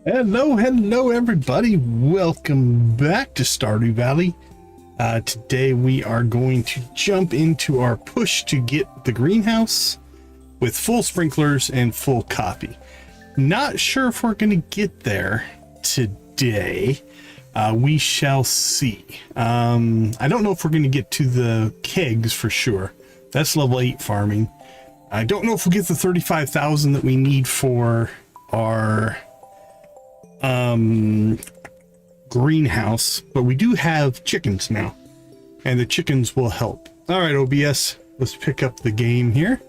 Hello everybody. Welcome back to Stardew Valley. Today we are going to jump into our push to get the greenhouse with full sprinklers and full coffee. Not sure if we're going to get there today. We shall see. I don't know if we're going to get to the kegs for sure. That's level 8 farming. I don't know if we'll get the 35,000 that we need for our greenhouse, but we do have chickens now, and the chickens will help. All right, OBS, let's pick up the game here.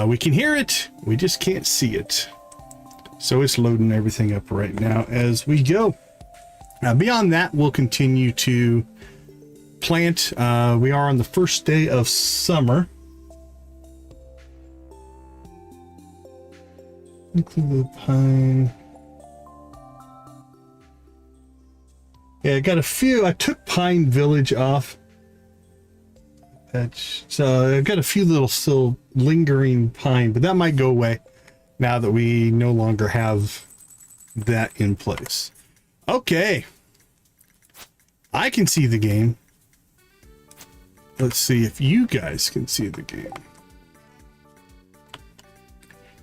We can hear it, we just can't see it, so it's loading everything up right now as we go. Beyond that, we'll continue to plant. We are on the first day of summer. Include the pine. Yeah, I got a few. I took Pine Village off. So I've got a few little still lingering pine, but that might go away now that we no longer have that in place. Okay. I can see the game. Let's see if you guys can see the game.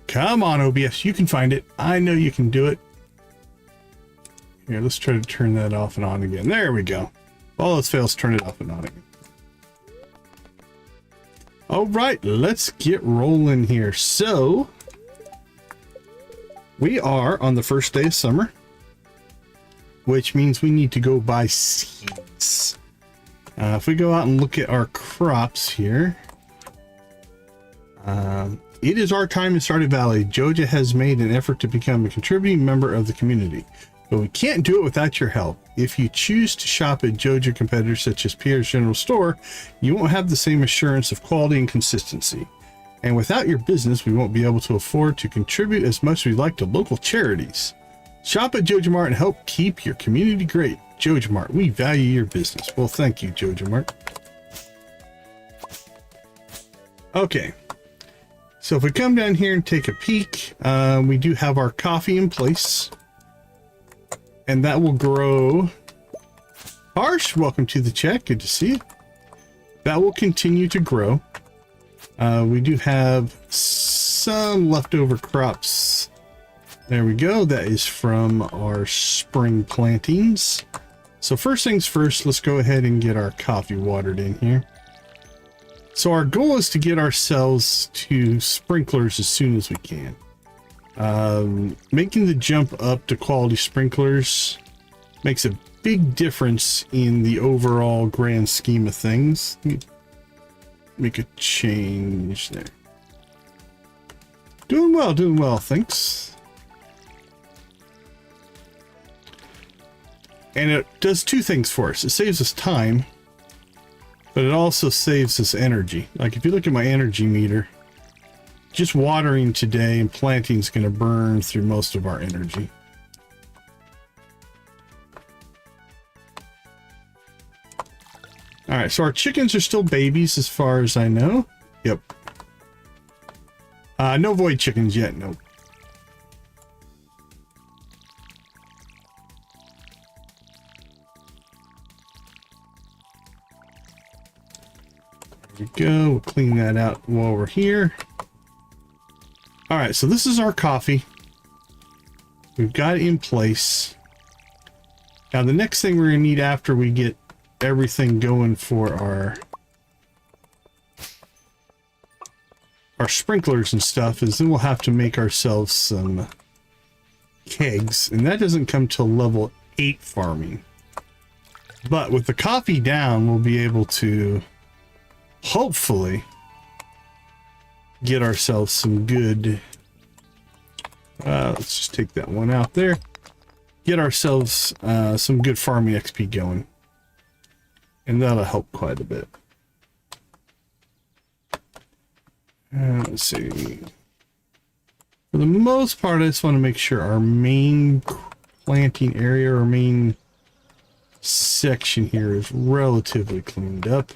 Come on, OBS, you can find it. I know you can do it. Here, let's try to turn that off and on again. There we go. All else fails, turn it off and on again. All right, let's get rolling here. So, we are on the first day of summer, which means we need to go buy seeds. If we go out and look at our crops here, it is our time in Stardew Valley. Joja has made an effort to become a contributing member of the community, but we can't do it without your help. If you choose to shop at Joja competitors such as Pierre's General Store, you won't have the same assurance of quality and consistency. And without your business, we won't be able to afford to contribute as much as we'd like to local charities. Shop at Joja Mart and help keep your community great. Joja Mart, we value your business. Well, thank you, Joja Mart. Okay. So if we come down here and take a peek, we do have our coffee in place. And that will grow. Harsh, welcome to the chat. Good to see you. That will continue to grow. We do have some leftover crops. There we go. That is from our spring plantings. So first things first, let's go ahead and get our coffee watered in here. So our goal is to get ourselves to sprinklers as soon as we can. Making the jump up to quality sprinklers makes a big difference in the overall grand scheme of things. Let me make a change there. Doing well, thanks. And it does two things for us. It saves us time, but it also saves us energy. Like if you look at my energy meter, just watering today and planting is going to burn through most of our energy. All right, so our chickens are still babies as far as I know. Yep. No void chickens yet, nope. There we go. We'll clean that out while we're here. All right, so this is our coffee. We've got it in place. Now the next thing we're gonna need after we get everything going for our sprinklers and stuff is then we'll have to make ourselves some kegs, and that doesn't come till level 8 farming. But with the coffee down, we'll be able to hopefully get ourselves some good let's just take that one out there, get ourselves some good farming XP going, and that'll help quite a bit. Let's see, for the most part I just want to make sure our main planting area or main section here is relatively cleaned up.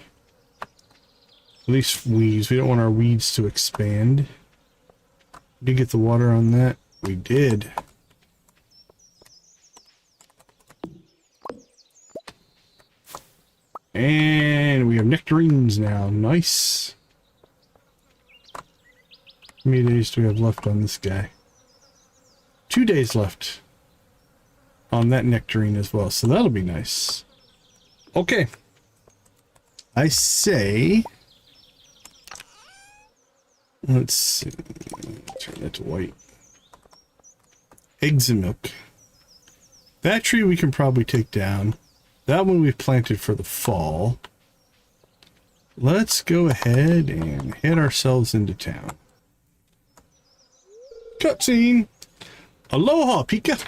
At least weeds. We don't want our weeds to expand. Did we get the water on that? We did. And we have nectarines now. Nice. How many days do we have left on this guy? 2 days left on that nectarine as well. So that'll be nice. Okay. I say... Let's see. Turn that to white. Eggs and milk. That tree we can probably take down. That one we've planted for the fall. Let's go ahead and head ourselves into town. Cutscene. Aloha, Pika.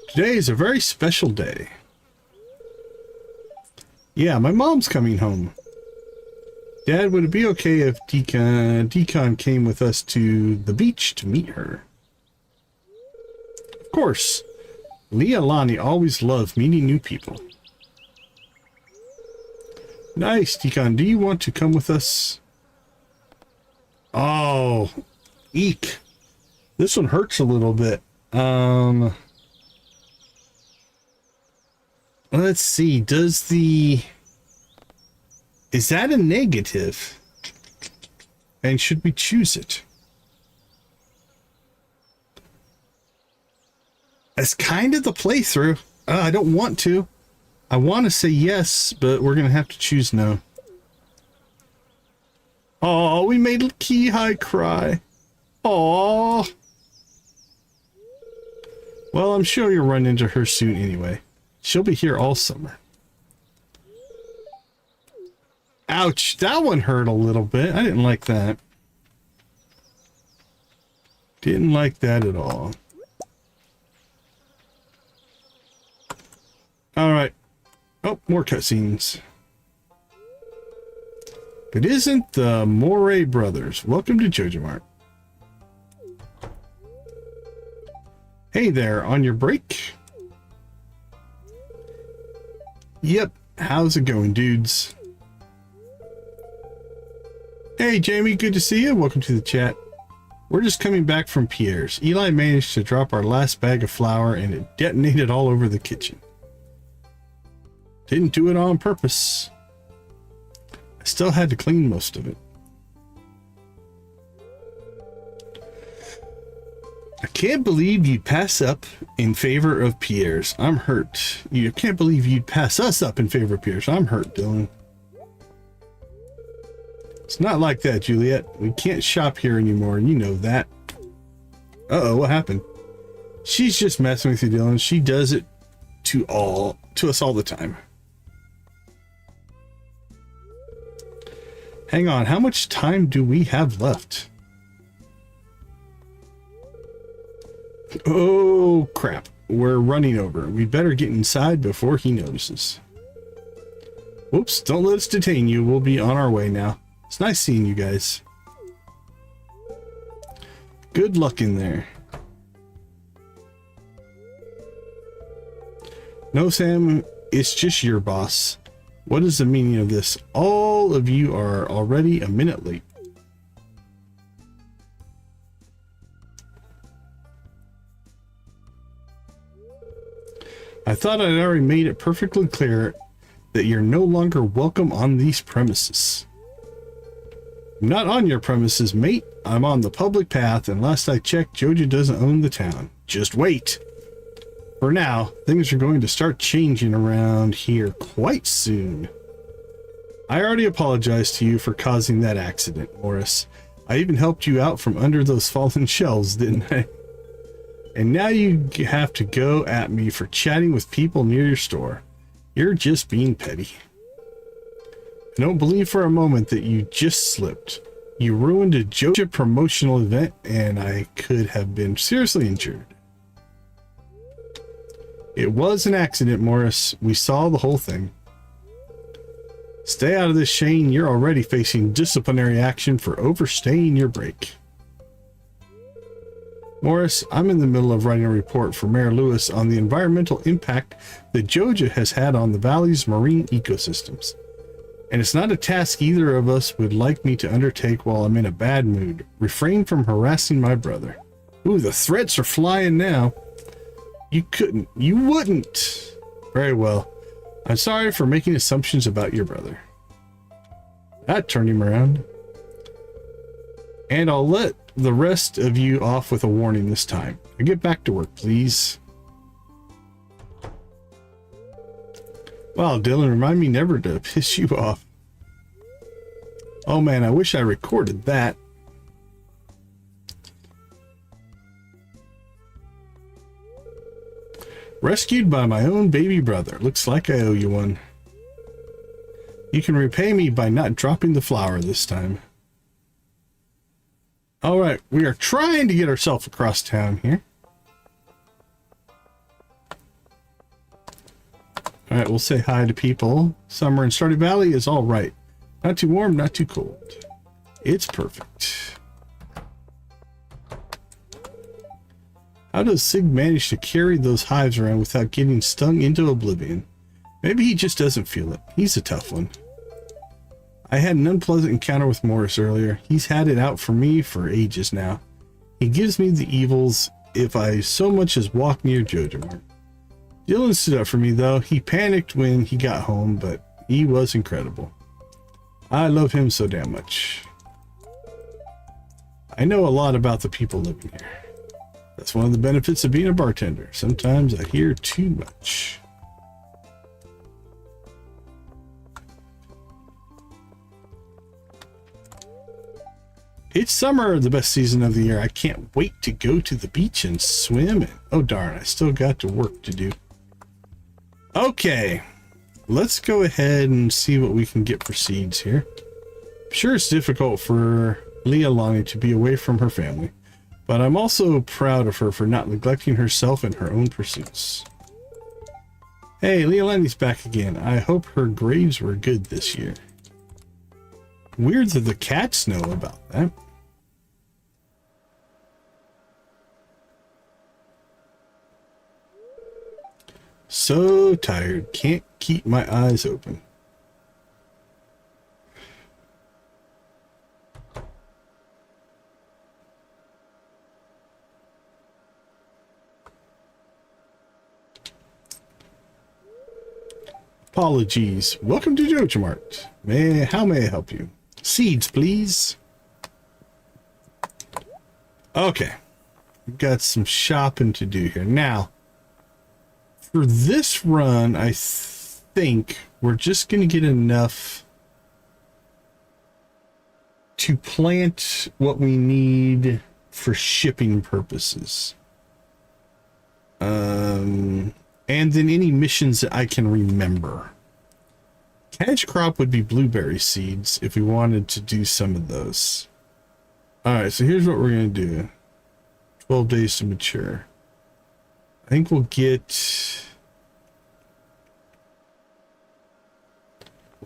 Today is a very special day. Yeah, my mom's coming home. Dad, would it be okay if Decon came with us to the beach to meet her? Of course. Leilani always loved meeting new people. Nice, Decon. Do you want to come with us? Oh, eek. This one hurts a little bit. Let's see. Is that a negative? And should we choose it? That's kind of the playthrough. I don't want to. I want to say yes, but we're going to have to choose no. Oh, we made Kihai cry. Oh. Well, I'm sure you'll run into her soon anyway. She'll be here all summer. Ouch, that one hurt a little bit. I didn't like that. Didn't like that at all. Alright. Oh, more cutscenes. It isn't the Moray brothers. Welcome to Joja Mart. Hey there, on your break? Yep, how's it going, dudes? Hey, Jamie, good to see you. Welcome to the chat. We're just coming back from Pierre's. Eli managed to drop our last bag of flour and it detonated all over the kitchen. Didn't do it on purpose. I still had to clean most of it. I can't believe you'd pass up in favor of Pierre's. I'm hurt. You can't believe you'd pass us up in favor of Pierre's. I'm hurt, Dylan. It's not like that, Juliet. We can't shop here anymore, and you know that. Uh-oh, what happened? She's just messing with you, Dylan. She does it to us all the time. Hang on, how much time do we have left? Oh, crap. We're running over. We better get inside before he notices. Whoops, don't let us detain you. We'll be on our way now. It's nice seeing you guys. Good luck in there. No, Sam, it's just your boss. What is the meaning of this? All of you are already a minute late. I thought I'd already made it perfectly clear that you're no longer welcome on these premises. I'm not on your premises, mate. I'm on the public path, and last I checked, Joja doesn't own the town. Just wait. For now, things are going to start changing around here quite soon. I already apologized to you for causing that accident, Morris. I even helped you out from under those fallen shelves, didn't I? And now you have to go at me for chatting with people near your store. You're just being petty. I don't believe for a moment that you just slipped. You ruined a Joja promotional event, and I could have been seriously injured. It was an accident, Morris. We saw the whole thing. Stay out of this, Shane. You're already facing disciplinary action for overstaying your break. Morris, I'm in the middle of writing a report for Mayor Lewis on the environmental impact that Joja has had on the valley's marine ecosystems. And it's not a task either of us would like me to undertake while I'm in a bad mood. Refrain from harassing my brother. Ooh, the threats are flying now. You couldn't. You wouldn't. Very well. I'm sorry for making assumptions about your brother. That turned him around. And I'll let the rest of you off with a warning this time. Now get back to work, please. Wow, Dylan, remind me never to piss you off. Oh man, I wish I recorded that. Rescued by my own baby brother. Looks like I owe you one. You can repay me by not dropping the flower this time. Alright, we are trying to get ourselves across town here. Alright, we'll say hi to people. Summer in Stardew Valley is alright. Not too warm, not too cold. It's perfect. How does Sig manage to carry those hives around without getting stung into oblivion? Maybe he just doesn't feel it. He's a tough one. I had an unpleasant encounter with Morris earlier. He's had it out for me for ages now. He gives me the evils if I so much as walk near Joja. Dylan stood up for me though. He panicked when he got home, but he was incredible. I love him so damn much. I know a lot about the people living here. That's one of the benefits of being a bartender. Sometimes I hear too much. It's summer, the best season of the year. I can't wait to go to the beach and swim. Oh darn, I still got to work to do. Okay, let's go ahead and see what we can get for seeds here. I'm sure it's difficult for Leilani to be away from her family, but I'm also proud of her for not neglecting herself and her own pursuits. Hey, Leilani's back again. I hope her grades were good this year. Weird that the cats know about that. So tired. Can't keep my eyes open. Apologies. Welcome to Joja Mart. How may I help you? Seeds, please. Okay. We've got some shopping to do here. Now, for this run, I think we're just going to get enough to plant what we need for shipping purposes. And then any missions that I can remember. Cash crop would be blueberry seeds if we wanted to do some of those. Alright, so here's what we're going to do. 12 days to mature. I think we'll get...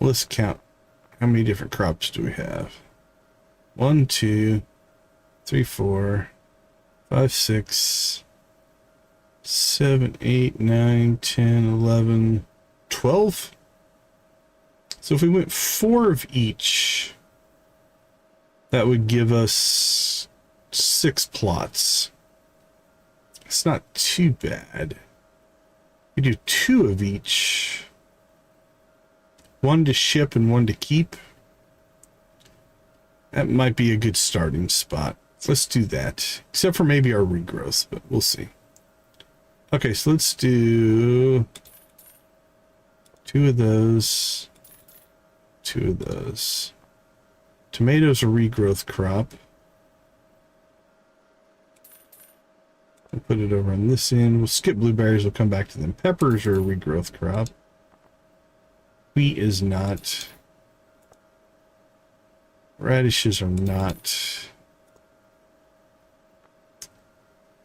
Let's count. How many different crops do we have? 1, 2, 3, 4, 5, 6, 7, 8, 9, 10, 11, 12? So if we went 4 of each, that would give us 6 plots. It's not too bad. We do 2 of each. 1 to ship and 1 to keep. That might be a good starting spot. Let's do that. Except for maybe our regrowth, but we'll see. Okay, so let's do 2 of those. 2 of those. Tomatoes are regrowth crop. I'll put it over on this end. We'll skip blueberries. We'll come back to them. Peppers are a regrowth crop. Wheat is not. Radishes are not.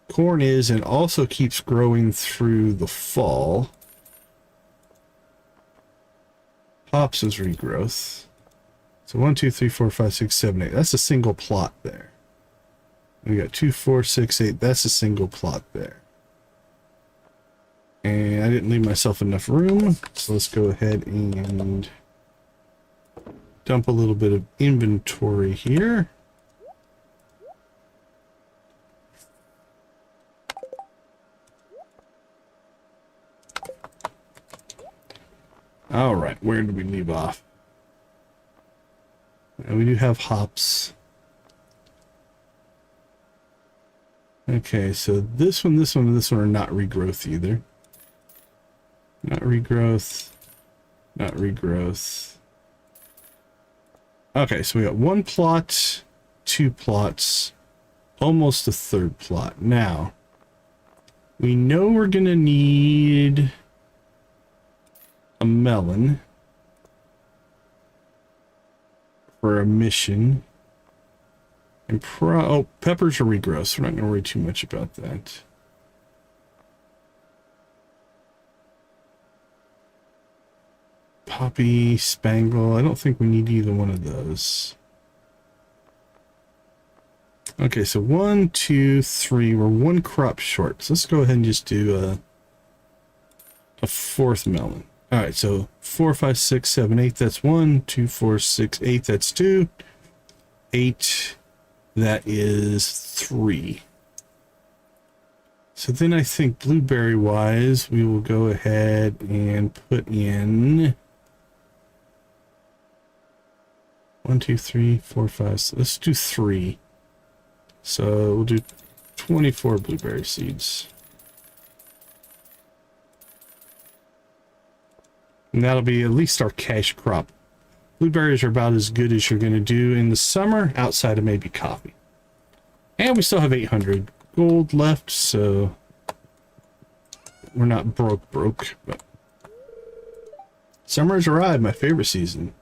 Corn is and also keeps growing through the fall. Hops is regrowth. So 1, 2, 3, 4, 5, 6, 7, 8. That's a single plot there. We got 2, 4, 6, 8. That's a single plot there. And I didn't leave myself enough room. So let's go ahead and dump a little bit of inventory here. All right, where did we leave off? We do have hops. Okay, so this one, and this one are not regrowth either. Not regrowth. Not regrowth. Okay, so we got one plot, two plots, almost a third plot. Now, we know we're going to need a melon for a mission. And oh, peppers are regrowth. We're not going to worry too much about that. Poppy, spangle. I don't think we need either one of those. Okay, so 1, 2, 3. We're one crop short. So let's go ahead and just do a fourth melon. All right, so 4, 5, 6, 7, 8. That's 1, 2, 4, 6, 8. That's 2. 8. That is 3. So then I think blueberry wise, we will go ahead and put in 1, 2, 3, 4, 5. So let's do 3. So we'll do 24 blueberry seeds. And that'll be at least our cash crop. Blueberries are about as good as you're going to do in the summer, outside of maybe coffee. And we still have 800 gold left, so we're not broke, but summer has arrived, my favorite season.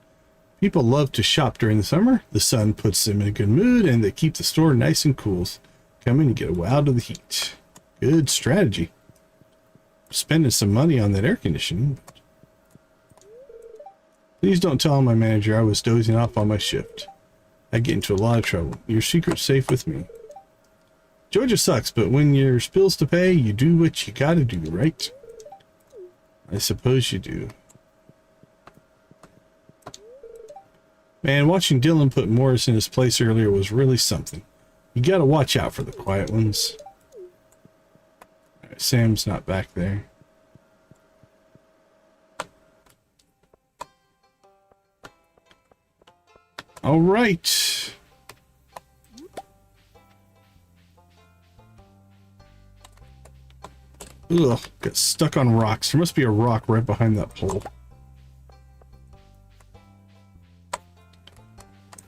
People love to shop during the summer. The sun puts them in a good mood, and they keep the store nice and cool. Come in and get out of the heat. Good strategy. Spending some money on that air conditioning. Please don't tell my manager I was dozing off on my shift. I get into a lot of trouble. Your secret's safe with me. Joja sucks, but when there's bills to pay, you do what you gotta do, right? I suppose you do. Man, watching Dylan put Morris in his place earlier was really something. You gotta watch out for the quiet ones. All right, Sam's not back there. All right. Ugh, got stuck on rocks. There must be a rock right behind that pole.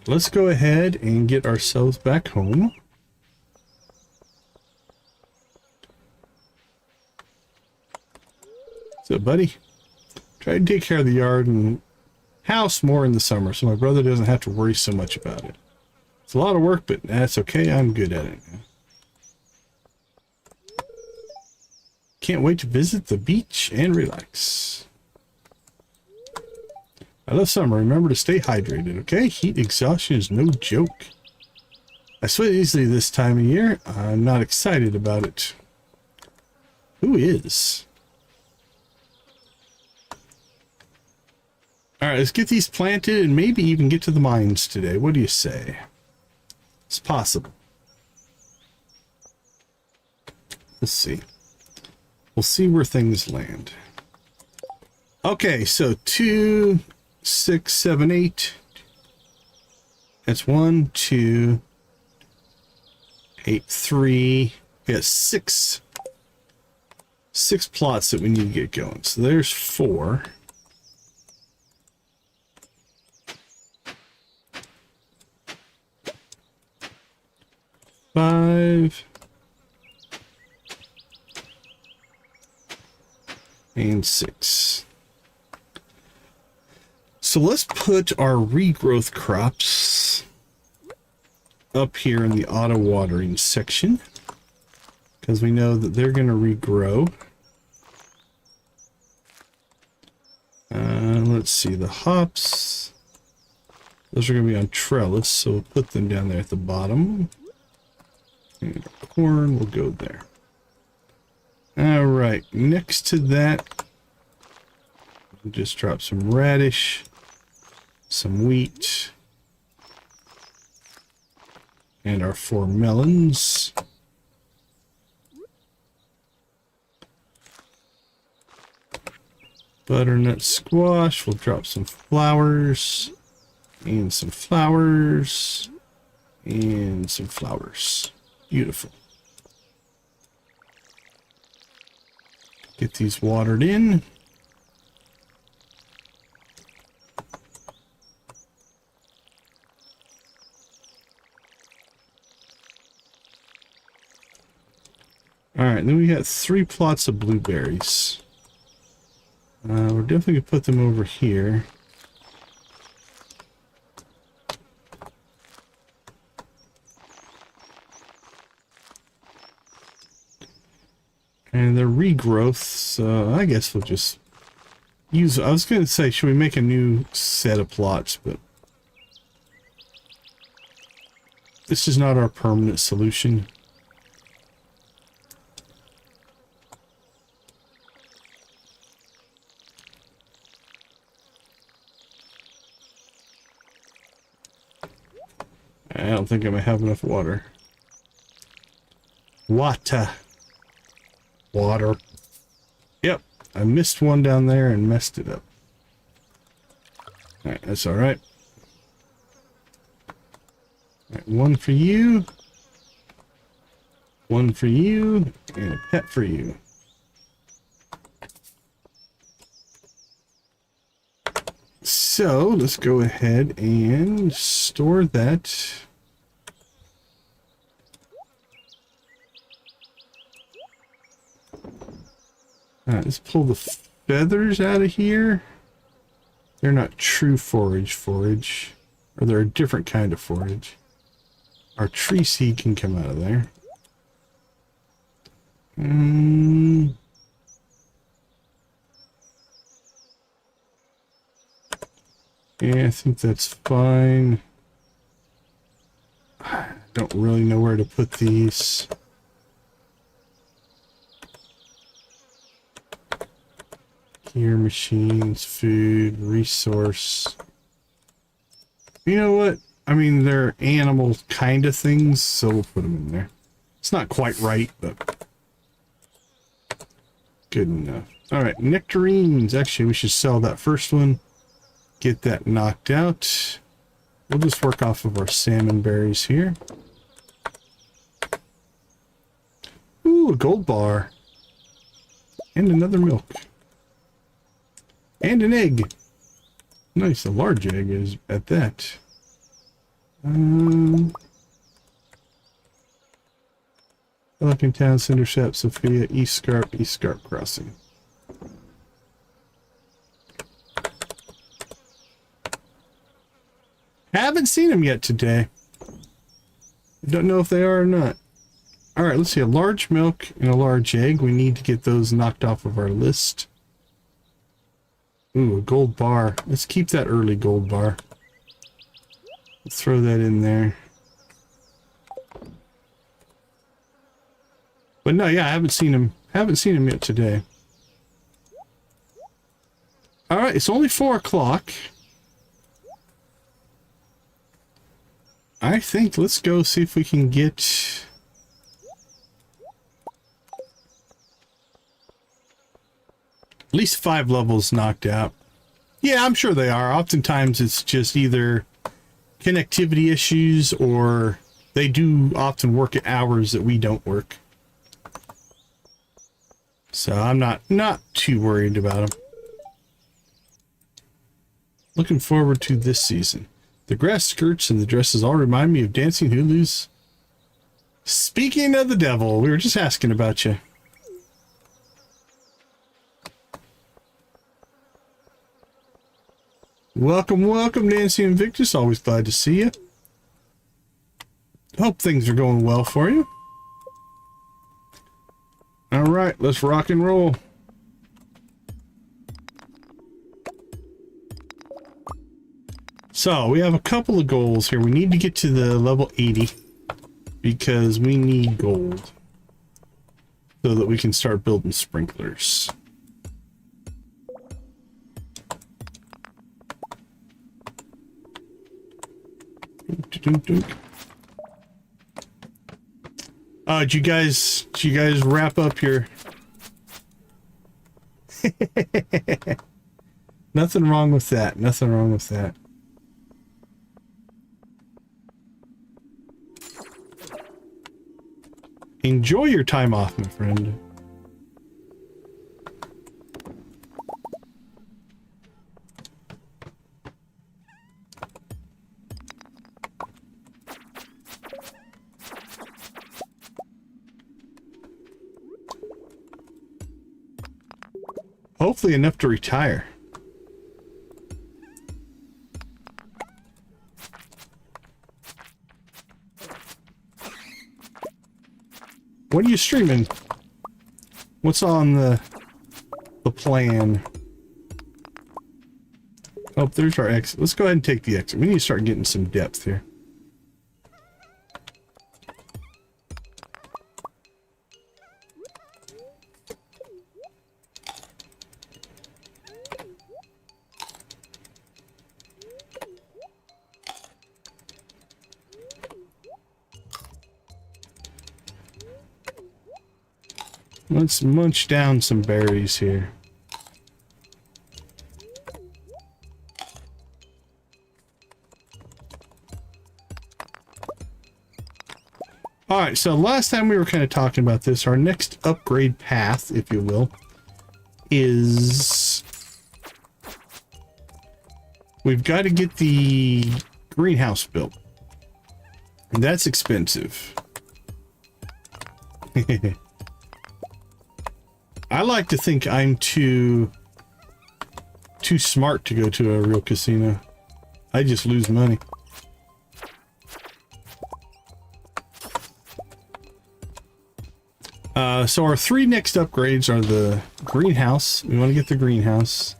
Let's go ahead and get ourselves back home. So, buddy, try to take care of the yard and house more in the summer so my brother doesn't have to worry so much about it. It's a lot of work, but that's okay. I'm good at it. Can't wait to visit the beach and relax. I love summer. Remember to stay hydrated, okay? Heat exhaustion is no joke. I sweat easily this time of year. I'm not excited about it. Who is? Alright, let's get these planted and maybe even get to the mines today. What do you say? It's possible. Let's see. We'll see where things land. Okay, so 2, 6, 7, 8. That's 1, 2, 8, 3. We got 6 plots that we need to get going. So there's 4. Five. And 6. So let's put our regrowth crops up here in the auto watering section, because we know that they're going to regrow. Let's see, the hops, those are going to be on trellis, so we'll put them down there at the bottom. And corn will go there. All right, next to that, we'll just drop some radish, some wheat, and our 4 melons. Butternut squash. We'll drop some flowers. And some flowers. And some flowers. Beautiful. Get these watered in. Alright, then we got 3 plots of blueberries. We're definitely going to put them over here. And they're regrowth, so I guess we'll just use... I was going to say, should we make a new set of plots, but... this is not our permanent solution. I don't think I'm gonna have enough water. Water. Yep, I missed one down there and messed it up. Alright, that's alright. Alright, one for you. One for you. And a pet for you. So, let's go ahead and store that. Alright, let's pull the feathers out of here. They're not true forage. Or they're a different kind of forage. Our tree seed can come out of there. Yeah, I think that's fine. I don't really know where to put these. Gear, machines, food, resource. You know what? I mean, they're animal kind of things, so we'll put them in there. It's not quite right, but good enough. Alright, nectarines. Actually, we should sell that first one. Get that knocked out. We'll just work off of our salmon berries here. Ooh, a gold bar. And another milk. And an egg. Nice, a large egg is at that. Pelican Town, Cindershep, Sophia, East Scarp Crossing. Haven't seen them yet today. Don't know if they are or not. Alright, let's see. A large milk and a large egg. We need to get those knocked off of our list. Ooh, a gold bar. Let's keep that early gold bar. Let's throw that in there. But no, yeah, I haven't seen him. Haven't seen him yet today. Alright, it's only 4 o'clock. I think let's go see if we can get at least 5 levels knocked out. Yeah, I'm sure they are. Oftentimes it's just either connectivity issues or they do often work at hours that we don't work. So I'm not too worried about them. Looking forward to this season. The grass skirts and the dresses all remind me of dancing Hulus. Speaking of the devil, we were just asking about you. Welcome, welcome, Nancy Invictus. Always glad to see you. Hope things are going well for you. All right, let's rock and roll. So we have a couple of goals here. We need to get to the level 80 because we need gold so that we can start building sprinklers. Did you guys wrap up your Nothing wrong with that. Nothing wrong with that. Enjoy your time off, my friend. Hopefully enough to retire. What are you streaming? What's on the plan? Oh, there's our exit. Let's go ahead and take the exit. We need to start getting some depth here. Let's munch down some berries here. Alright, so last time we were kind of talking about this, our next upgrade path, if you will, is we've got to get the greenhouse built. And that's expensive. I like to think I'm too smart to go to a real casino. I just lose money. So our three next upgrades are the greenhouse. We want to get the greenhouse.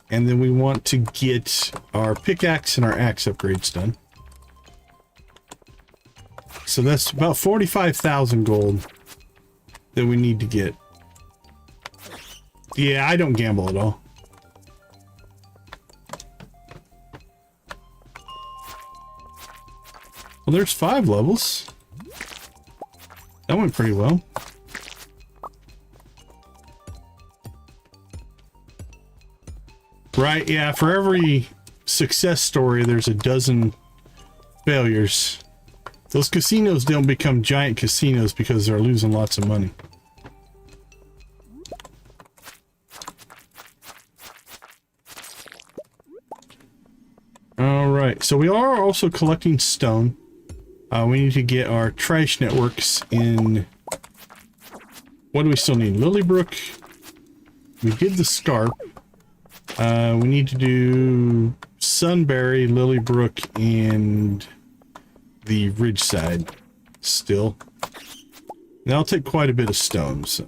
And then we want to get our pickaxe and our axe upgrades done. So that's about 45,000 gold that we need to get. Yeah, I don't gamble at all. Well, there's 5 levels. That went pretty well. Right, yeah, for every success story, there's a dozen failures. Those casinos don't become giant casinos because they're losing lots of money. Alright, so we are also collecting stone. We need to get our trash networks in... What do we still need? Lilybrook. We did the Scarp. We need to do Sunbury, Lilybrook, and the Ridgeside still. That'll take quite a bit of stone, so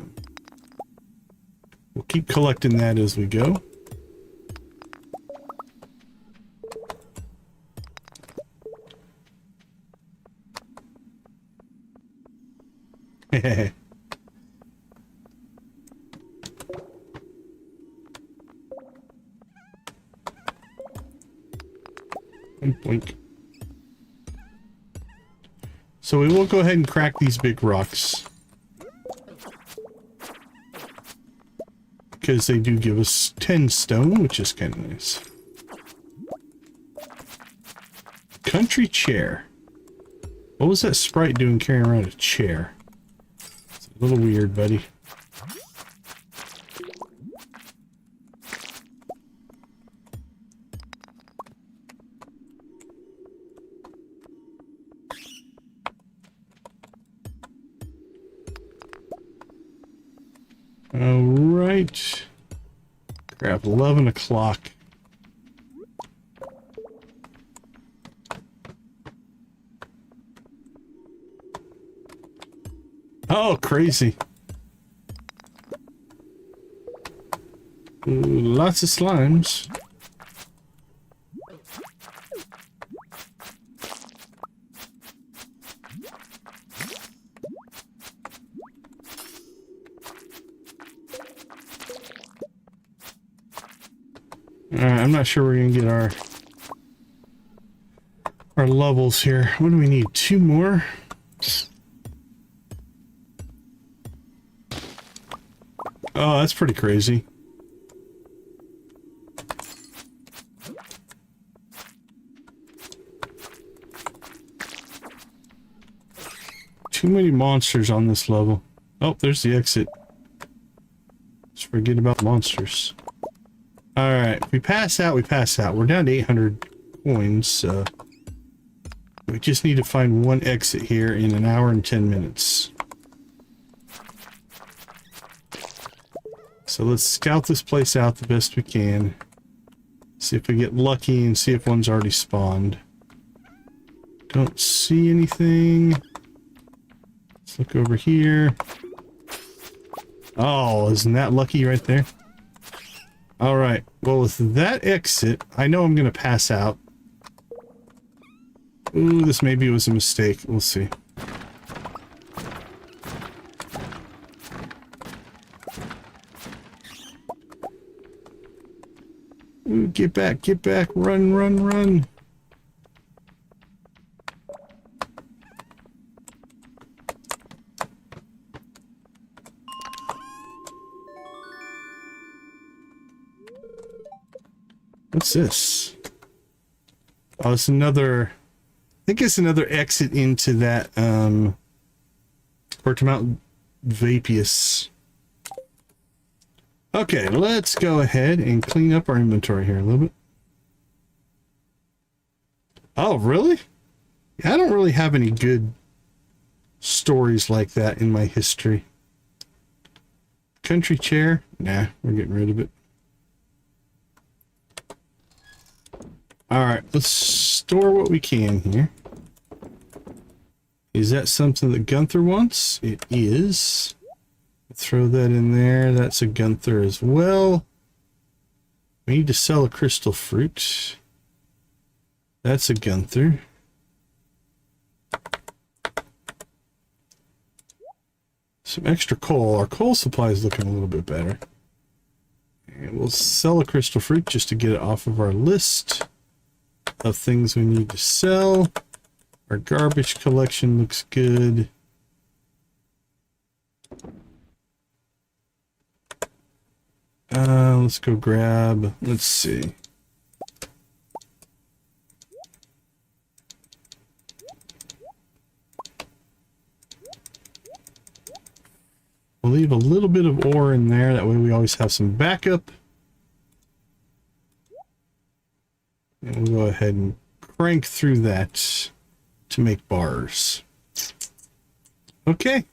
we'll keep collecting that as we go. Heh. Blink. So we will go ahead and crack these big rocks, because they do give us 10 stone, which is kind of nice. Country chair. What was that sprite doing carrying around a chair? It's a little weird, buddy. Alright. Grab 11 o'clock. Oh, crazy. Ooh, lots of slimes. Alright, I'm not sure we're gonna get our levels here. What do we need? 2 more? Oh, that's pretty crazy. many monsters on this level. Oh, there's the exit. Let's forget about monsters. Alright, if we pass out, we pass out. We're down to 800 coins, so we just need to find one exit here in an hour and 10 minutes. So let's scout this place out the best we can. See if we get lucky and see if one's already spawned. Don't see anything. Let's look over here. Oh, isn't that lucky right there? Alright, well with that exit, I know I'm gonna pass out. Ooh, this maybe was a mistake. We'll see. Ooh, get back, run, run, run. What's this? Oh, it's another... I think it's another exit into that, or to Mount Vapius. Okay, let's go ahead and clean up our inventory here a little bit. Oh, really? Yeah, I don't really have any good stories like that in my history. Country chair? Nah, we're getting rid of it. Alright, let's store what we can here. Is that something that Gunther wants? It is. Throw that in there. That's a Gunther as well. We need to sell a crystal fruit. That's a Gunther. Some extra coal. Our coal supply is looking a little bit better. And we'll sell a crystal fruit just to get it off of our list of things we need to sell. Our garbage collection looks good. Let's go grab, let's see. We'll leave a little bit of ore in there, that way we always have some backup. And we'll go ahead and crank through that to make bars. Okay.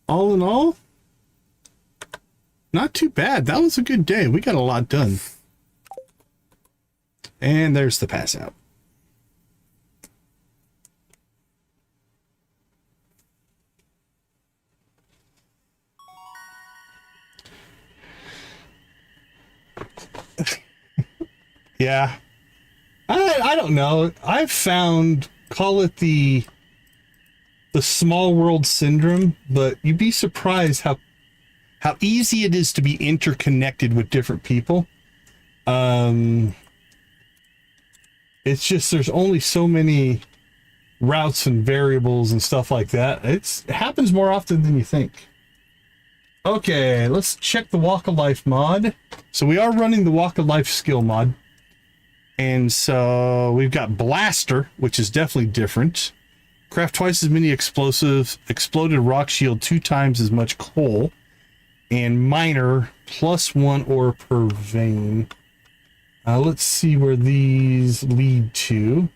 All in all, not too bad. That was a good day. We got a lot done. And there's the pass out. Yeah. I don't know. I've found, call it the small world syndrome, but you'd be surprised how easy it is to be interconnected with different people. It's just there's only so many routes and variables and stuff like that. It happens more often than you think. Okay, let's check the Walk of Life mod. So we are running the Walk of Life skill mod. And so we've got Blaster, which is definitely different. Craft twice as many explosives, exploded rock shield 2 times as much coal, and Miner +1 ore per vein. Let's see where these lead to.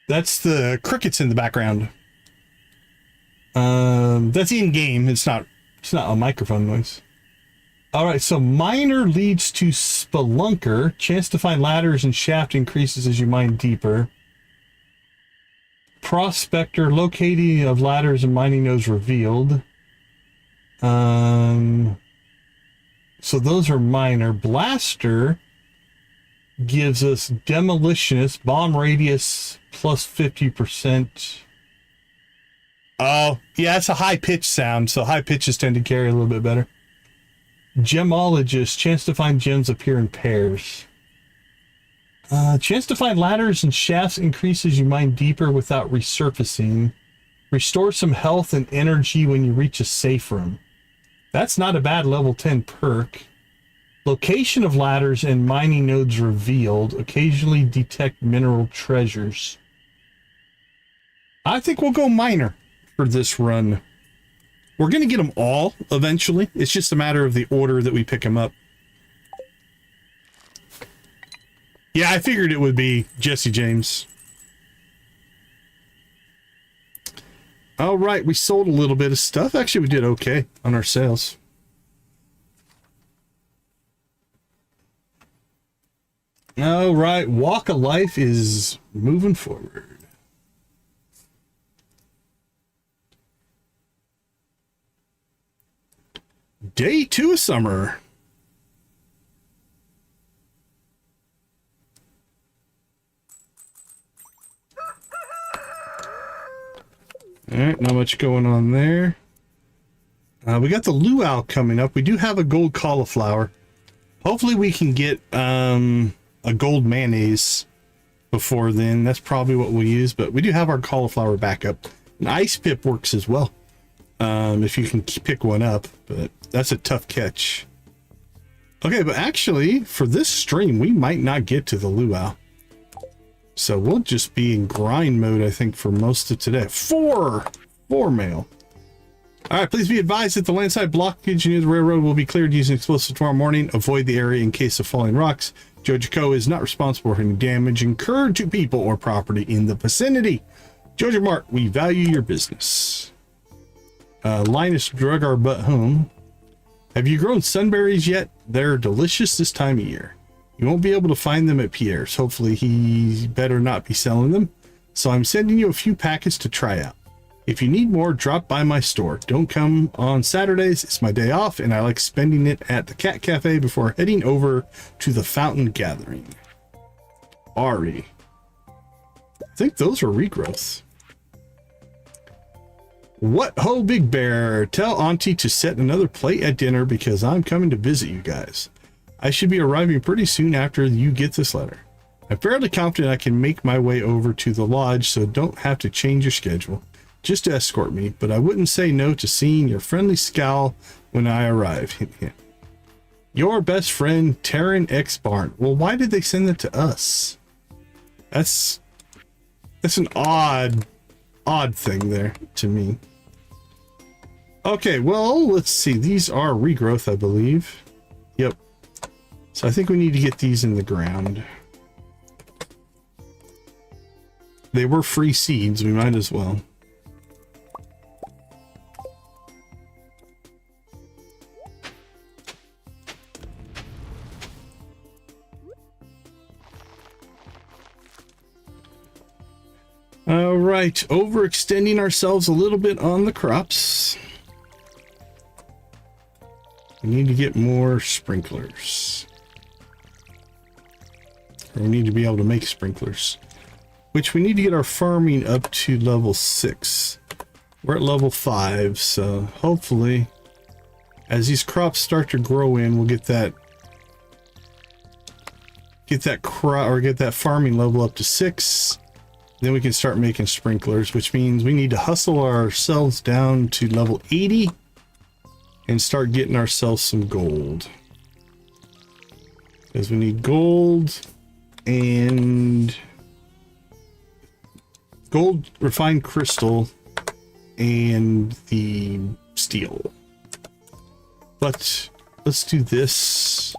That's the crickets in the background. That's in game. It's not a microphone noise. All right, so Miner leads to Spelunker. Chance to find ladders and shaft increases as you mine deeper. Prospector, locating of ladders and mining nodes revealed. So those are Miner. Blaster gives us Demolitionist, bomb radius +50%. Oh, yeah, it's a high-pitched sound, so high pitches tend to carry a little bit better. Gemologist, chance to find gems appear in pairs. Chance to find ladders and shafts increases you mine deeper without resurfacing. Restore some health and energy when you reach a safe room. That's not a bad level 10 perk. Location of ladders and mining nodes revealed. Occasionally detect mineral treasures. I think we'll go miner for this run. We're going to get them all eventually. It's just a matter of the order that we pick them up. Yeah, I figured it would be Jesse James. All right, we sold a little bit of stuff. Actually, we did okay on our sales. All right, Walk of Life is moving forward. Day 2 of summer. All right, not much going on there. We got the luau coming up. We do have a gold cauliflower. Hopefully we can get a gold mayonnaise before then. That's probably what we'll use, but we do have our cauliflower backup. An ice pip works as well, if you can pick one up, but that's a tough catch. Okay, but actually, for this stream, we might not get to the luau. So we'll just be in grind mode, I think, for most of today. Four mail. All right, please be advised that the landside blockage near the railroad will be cleared using explosives tomorrow morning. Avoid the area in case of falling rocks. Joja Corp is not responsible for any damage incurred to people or property in the vicinity. Joja Mart, we value your business. Linus drug our butt home. Have you grown sunberries yet? They're delicious this time of year. You won't be able to find them at Pierre's. Hopefully he better not be selling them. So I'm sending you a few packets to try out. If you need more, drop by my store. Don't come on Saturdays. It's my day off and I like spending it at the Cat Cafe before heading over to the Fountain Gathering. Ari. I think those are regrowths. What ho, Big Bear? Tell Auntie to set another plate at dinner because I'm coming to visit you guys. I should be arriving pretty soon after you get this letter. I'm fairly confident I can make my way over to the lodge, so don't have to change your schedule. Just to escort me, but I wouldn't say no to seeing your friendly scowl when I arrive. Your best friend, Taryn X Barn. Well, why did they send that to us? That's an odd thing there to me. Okay, well, let's see. These are regrowth, I believe. Yep. So I think we need to get these in the ground. They were free seeds. We might as well. All right, overextending ourselves a little bit on the crops. We need to get more sprinklers. Or we need to be able to make sprinklers. Which we need to get our farming up to level 6. We're at level 5, so hopefully as these crops start to grow in, we'll get that farming level up to 6. Then we can start making sprinklers, which means we need to hustle ourselves down to level 80 and start getting ourselves some gold. Because we need gold and gold, refined crystal, and the steel. But let's do this.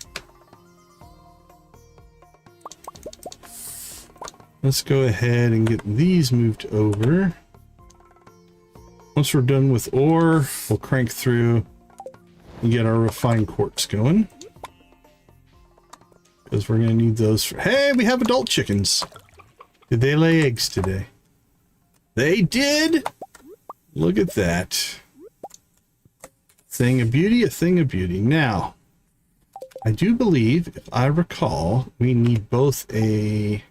Let's go ahead and get these moved over. Once we're done with ore, we'll crank through and get our refined quartz going. Because we're going to need those for... Hey, we have adult chickens. Did they lay eggs today? They did! Look at that. Thing of beauty, a thing of beauty. Now, I do believe, if I recall, we need both a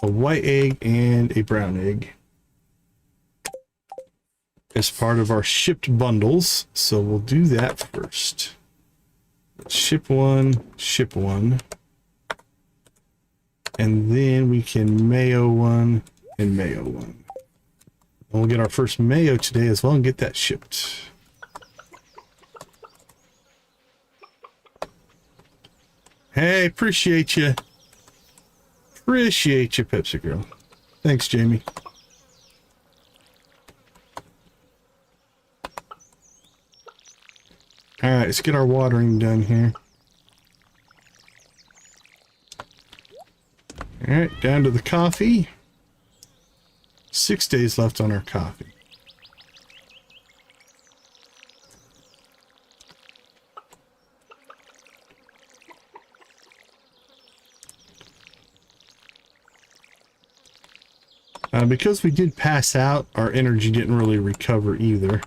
white egg and a brown egg as part of our shipped bundles. So we'll do that first. Let's ship one, and then we can mayo one and mayo one. And we'll get our first mayo today as well and get that shipped. Hey, appreciate you. Appreciate you, Pepsi Girl. Thanks, Jamie. All right, let's get our watering done here. All right, down to the coffee. 6 days left on our coffee. Because we did pass out, our energy didn't really recover either.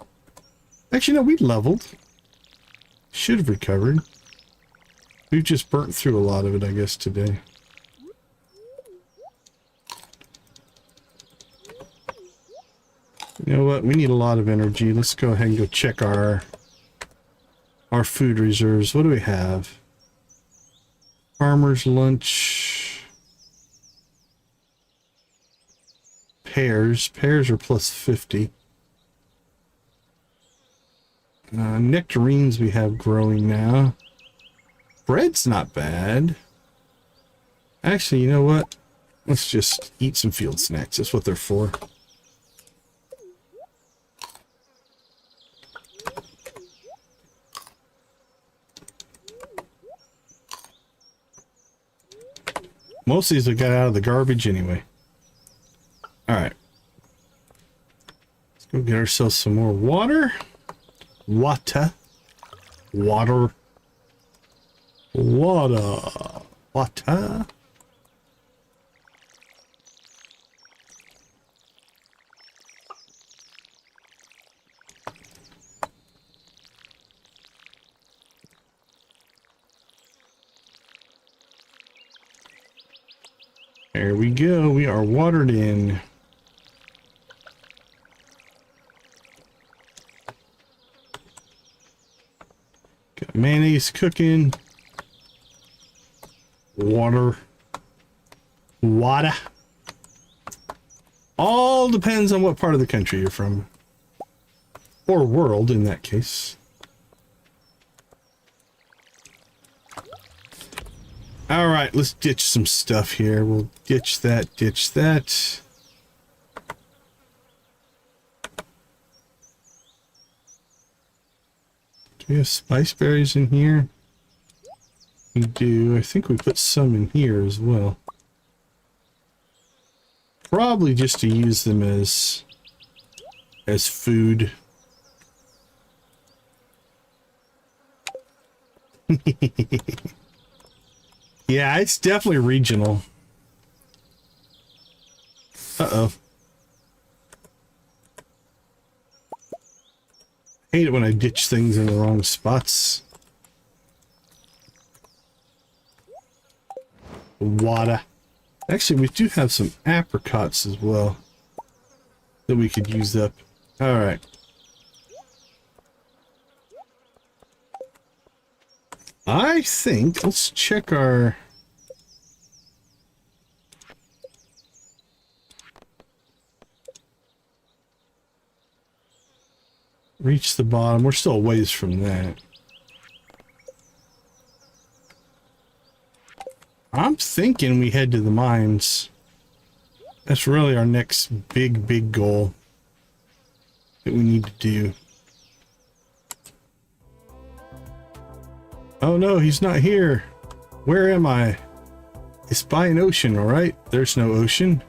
Actually, no, we leveled. Should have recovered. We've just burnt through a lot of it, I guess, today. You know what? We need a lot of energy. Let's go ahead and go check our food reserves. What do we have? Farmer's lunch. Pears. Pears are plus 50. Nectarines we have growing now. Bread's not bad. Actually, you know what? Let's just eat some field snacks. That's what they're for. Most of these we got out of the garbage anyway. Alright. Let's go get ourselves some more water. Water. Water. Water. Water. There we go. We are watered in. Got mayonnaise cooking. Water. Water. All depends on what part of the country you're from. Or world in that case. All right, let's ditch some stuff here. We'll ditch that, ditch that. Do we have spice berries in here? We do. I think we put some in here as well. Probably just to use them as food. Yeah, it's definitely regional. Uh-oh. Hate it when I ditch things in the wrong spots. Water. Actually, we do have some apricots as well that we could use up. All right. I think, let's check our... Reach the bottom. We're still a ways from that. I'm thinking we head to the mines. That's really our next big goal that we need to do. Oh no, he's not here. Where am I? It's by an ocean, alright? There's no ocean.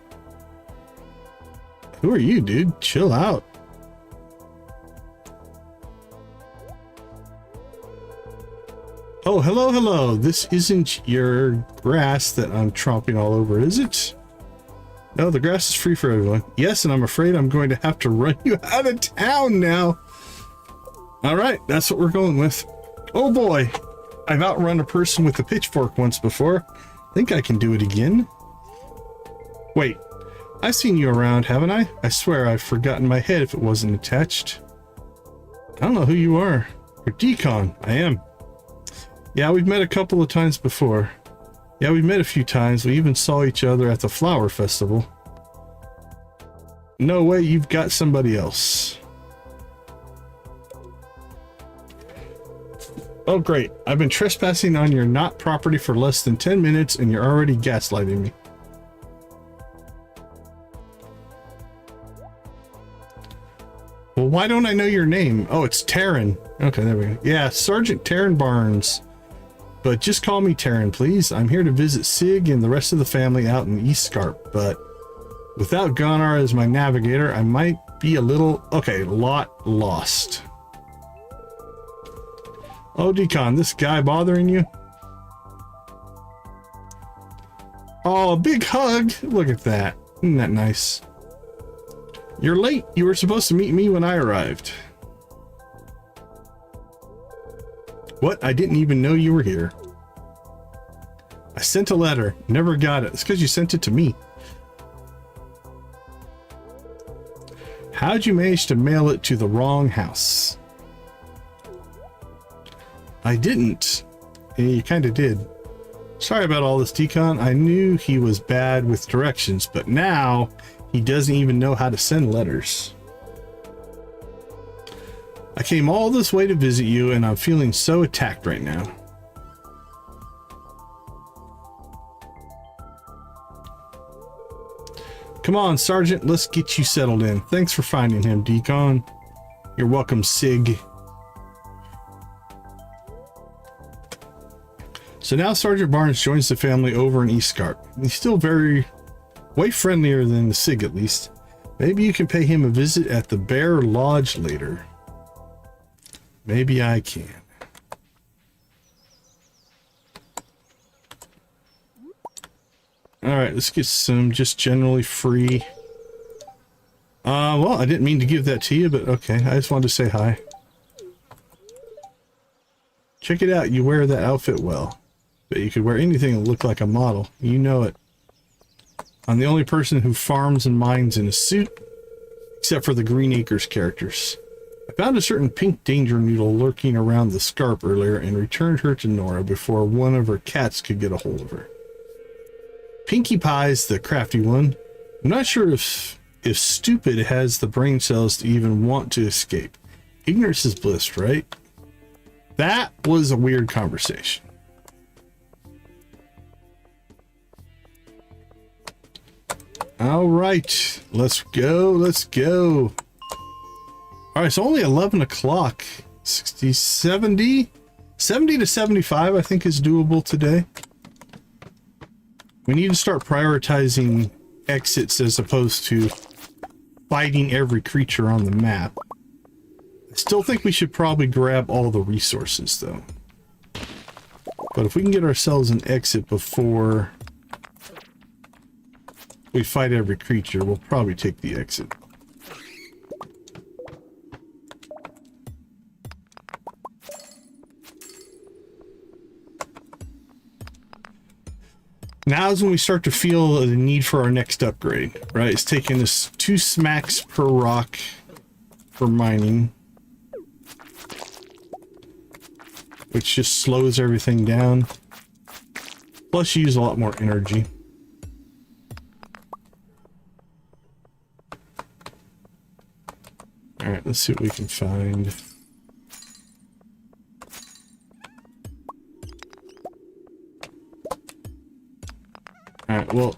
Who are you, dude? Chill out. Oh, hello. This isn't your grass that I'm tromping all over, is it? No, the grass is free for everyone. Yes, and I'm afraid I'm going to have to run you out of town now. Alright, that's what we're going with. Oh boy. I've outrun a person with a pitchfork once before. I think I can do it again. Wait, I've seen you around, haven't I? I swear I've forgotten my head if it wasn't attached. I don't know who you are. You're Decon. I am. Yeah, we've met a couple of times before. Yeah, we've met a few times. We even saw each other at the flower festival. No way, you've got somebody else. Oh, great. I've been trespassing on your not property for less than 10 minutes and you're already gaslighting me. Well, why don't I know your name? Oh, it's Taryn. Okay, there we go. Yeah, Sergeant Taryn Barnes. But just call me Taryn, please. I'm here to visit Sig and the rest of the family out in East Scarp, but without Gunnar as my navigator, I might be a lot lost. Oh, Decon, this guy bothering you? Oh, a big hug. Look at that. Isn't that nice? You're late. You were supposed to meet me when I arrived. What? I didn't even know you were here. I sent a letter. Never got it. It's because you sent it to me. How'd you manage to mail it to the wrong house? I didn't. Yeah, you kind of did. Sorry about all this, Decon. I knew he was bad with directions, but now he doesn't even know how to send letters. I came all this way to visit you, and I'm feeling so attacked right now. Come on, Sergeant, let's get you settled in. Thanks for finding him, Decon. You're welcome, Sig. So now Sergeant Barnes joins the family over in East Scarp. He's still way friendlier than the Sig, at least. Maybe you can pay him a visit at the Bear Lodge later. Maybe I can. Alright, let's get some just generally free. Well, I didn't mean to give that to you, but okay. I just wanted to say hi. Check it out. You wear that outfit well. But you could wear anything that looked like a model. You know it. I'm the only person who farms and mines in a suit, except for the Green Acres characters. I found a certain pink danger noodle lurking around the scarp earlier and returned her to Nora before one of her cats could get a hold of her. Pinkie Pie's the crafty one. I'm not sure if stupid has the brain cells to even want to escape. Ignorance is bliss, right? That was a weird conversation. All right, let's go. All right, it's only 11 o'clock. 60, 70 to 75, I think is doable today. We need to start prioritizing exits as opposed to fighting every creature on the map. I still think we should probably grab all the resources though. But if we can get ourselves an exit before we fight every creature, we'll probably take the exit. Now is when we start to feel the need for our next upgrade, right? It's taking us 2 smacks per rock for mining, which just slows everything down. Plus you use a lot more energy. Alright, let's see what we can find. Alright, well,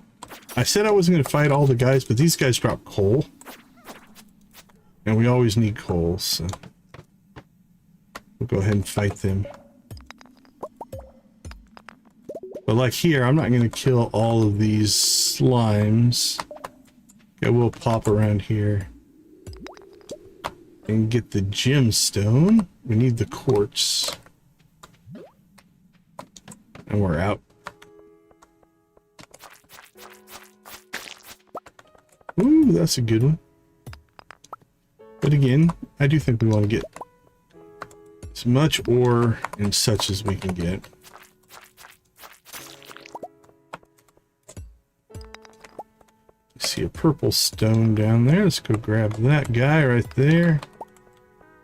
I said I wasn't going to fight all the guys, but these guys drop coal. And we always need coal, so we'll go ahead and fight them. But like here, I'm not going to kill all of these slimes. Okay, we'll pop around here and get the gemstone. We need the quartz. And we're out. Ooh, that's a good one. But again, I do think we want to get as much ore and such as we can get. I see a purple stone down there. Let's go grab that guy right there.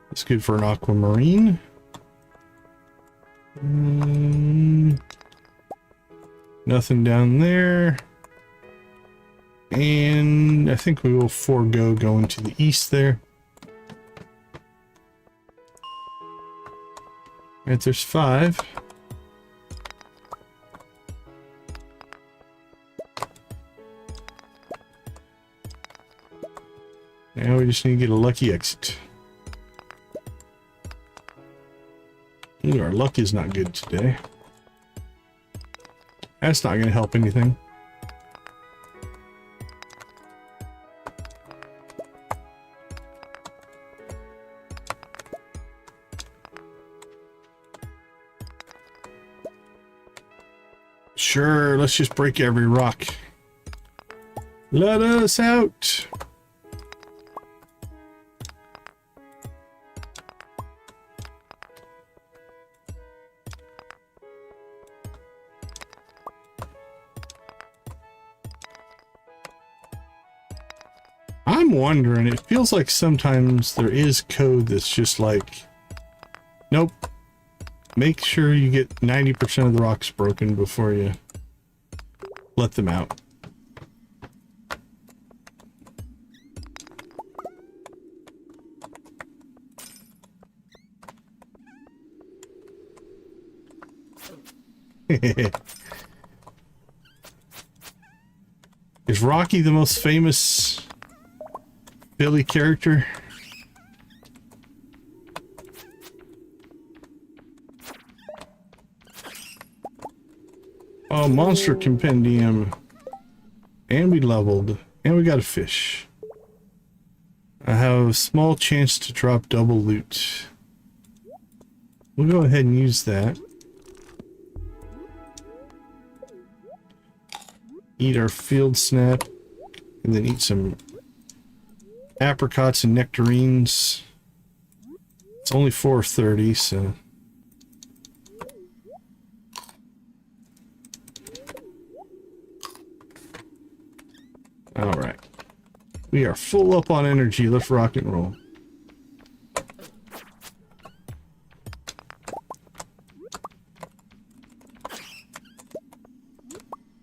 That's good for an aquamarine. Nothing down there. And I think we will forego going to the east there. Right, there's 5. Now we just need to get a lucky exit. Ooh, our luck is not good today. That's not going to help anything. Sure, let's just break every rock. Let us out. I'm wondering, it feels like sometimes there is code that's just like, nope. Make sure you get 90% of the rocks broken before you let them out. Is Rocky the most famous Billy character? Oh, monster compendium. And we leveled. And we got a fish. I have a small chance to drop double loot. We'll go ahead and use that. Eat our field snap. And then eat some apricots and nectarines. It's only 4:30, so... Alright. We are full up on energy. Let's rock and roll.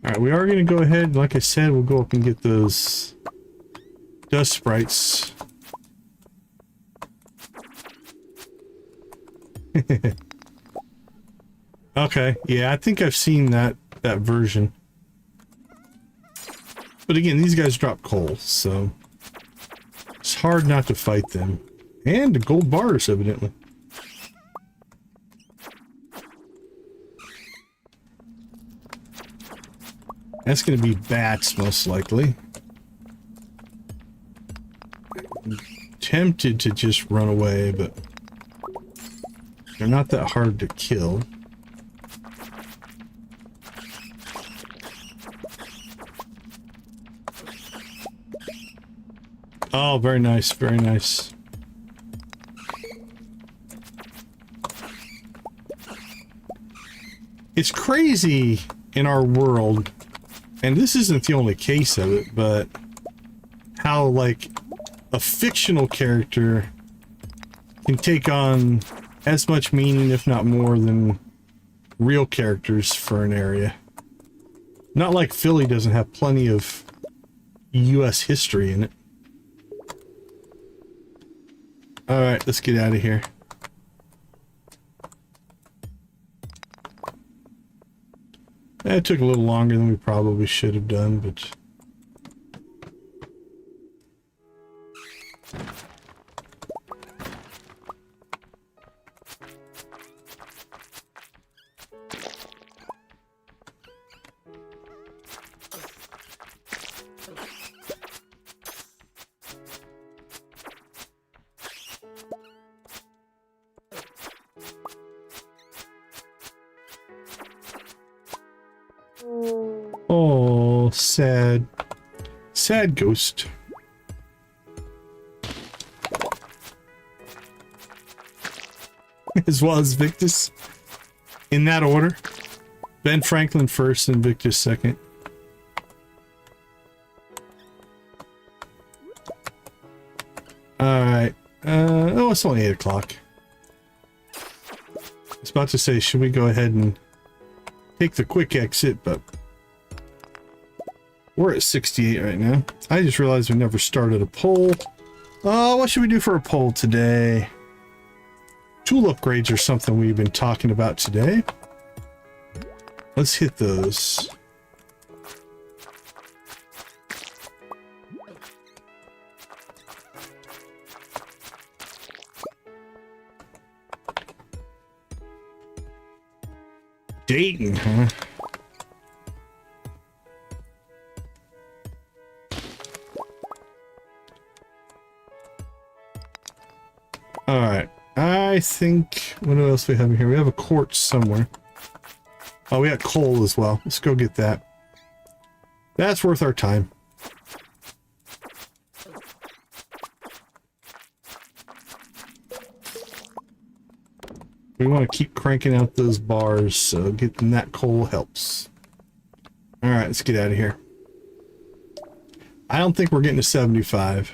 Alright, we are going to go ahead. Like I said, we'll go up and get those dust sprites. Okay, yeah, I think I've seen that version. But again, these guys drop coal, so it's hard not to fight them. And the gold bars, evidently. That's going to be bats, most likely. I'm tempted to just run away, but they're not that hard to kill. Oh, very nice, very nice. It's crazy in our world, and this isn't the only case of it, but how, like, a fictional character can take on as much meaning, if not more, than real characters for an area. Not like Philly doesn't have plenty of US history in it. Alright, let's get out of here. It took a little longer than we probably should have done, but... Oh, sad. Sad ghost. As well as Victus. In that order. Ben Franklin first and Victus second. Alright. Oh, it's only 8 o'clock. I was about to say, should we go ahead and take the quick exit, but we're at 68 right now. I just realized we never started a poll. Oh, what should we do for a poll today? Tool upgrades are something we've been talking about today. Let's hit those. Dayton, huh? All right. I think, what else do we have in here? We have a quartz somewhere. Oh, we got coal as well. Let's go get that. That's worth our time. We want to keep cranking out those bars, so getting that coal helps. All right, let's get out of here. I don't think we're getting to 75.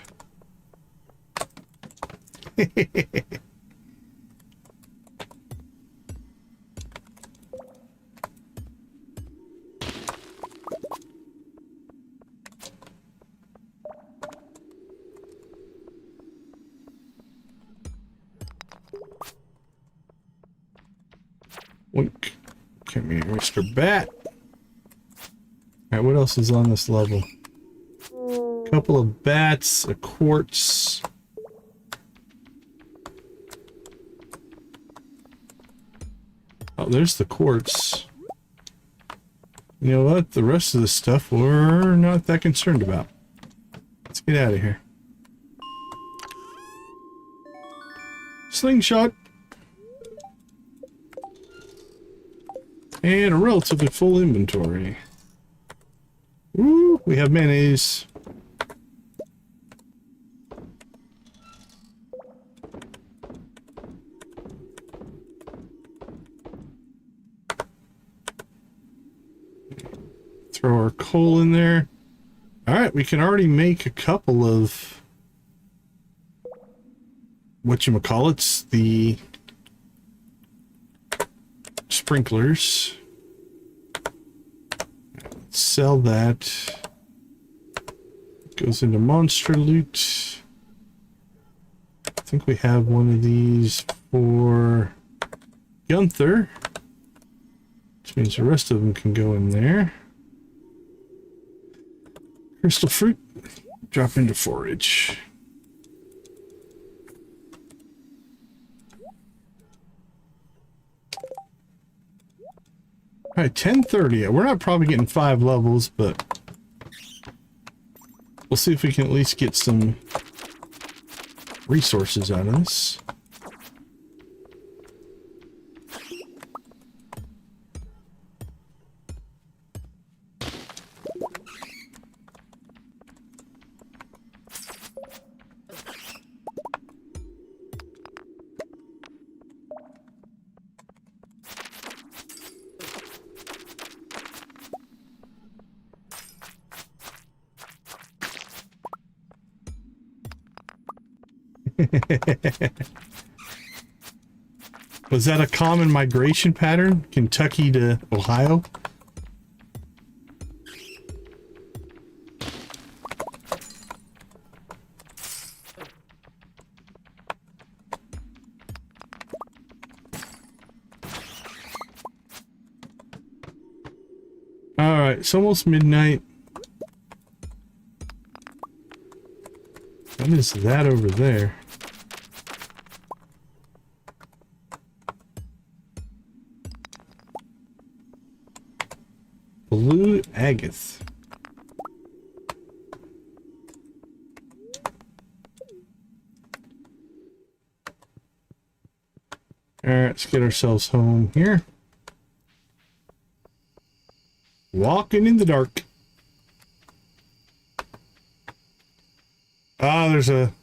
Wink. Come here, Mr. Bat. Alright, what else is on this level? A couple of bats, a quartz. Oh, there's the quartz. You know what? The rest of the stuff we're not that concerned about. Let's get out of here. Slingshot. And a relatively full inventory. Ooh, we have mayonnaise. Throw our coal in there. Alright, we can already make a couple of whatchamacallits, the sprinklers. Let's sell that. Goes into monster loot. I think we have one of these for Gunther, which means the rest of them can go in there. Crystal fruit, drop into forage. All right, 10:30. We're not probably getting 5 levels, but we'll see if we can at least get some resources out of this. Was that a common migration pattern? Kentucky to Ohio? All right, it's almost midnight. What is that over there? Blue agate. Alright, let's get ourselves home here. Walking in the dark. Ah, there's a...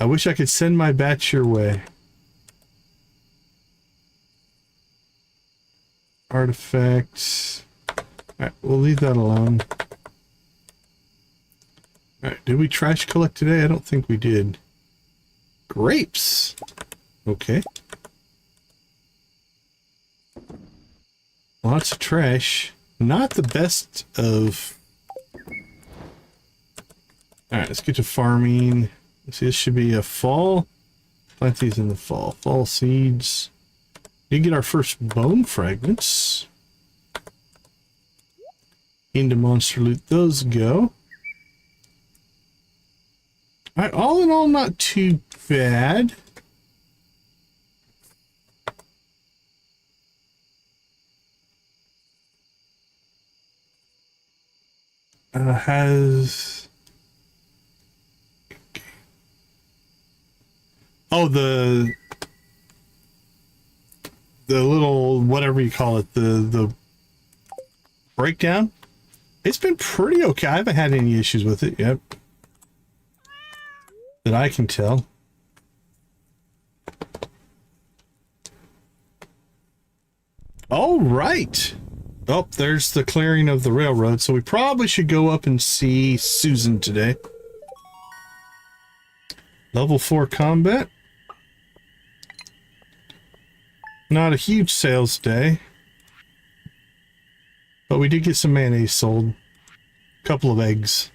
I wish I could send my bats your way. Artifacts. Alright, we'll leave that alone. Alright, did we trash collect today? I don't think we did. Grapes! Okay. Lots of trash. Not the best of... Alright, let's get to farming. Let's see, this should be a fall. Plant these in the fall. Fall seeds. You get our first bone fragments. Into monster loot. Those go. Alright, all in all, not too bad. Has... Oh, the little, whatever you call it, the breakdown. It's been pretty okay. I haven't had any issues with it yet. That I can tell. All right. Oh, there's the clearing of the railroad. So we probably should go up and see Susan today. Level 4 combat. Not a huge sales day. But we did get some mayonnaise sold. A couple of eggs.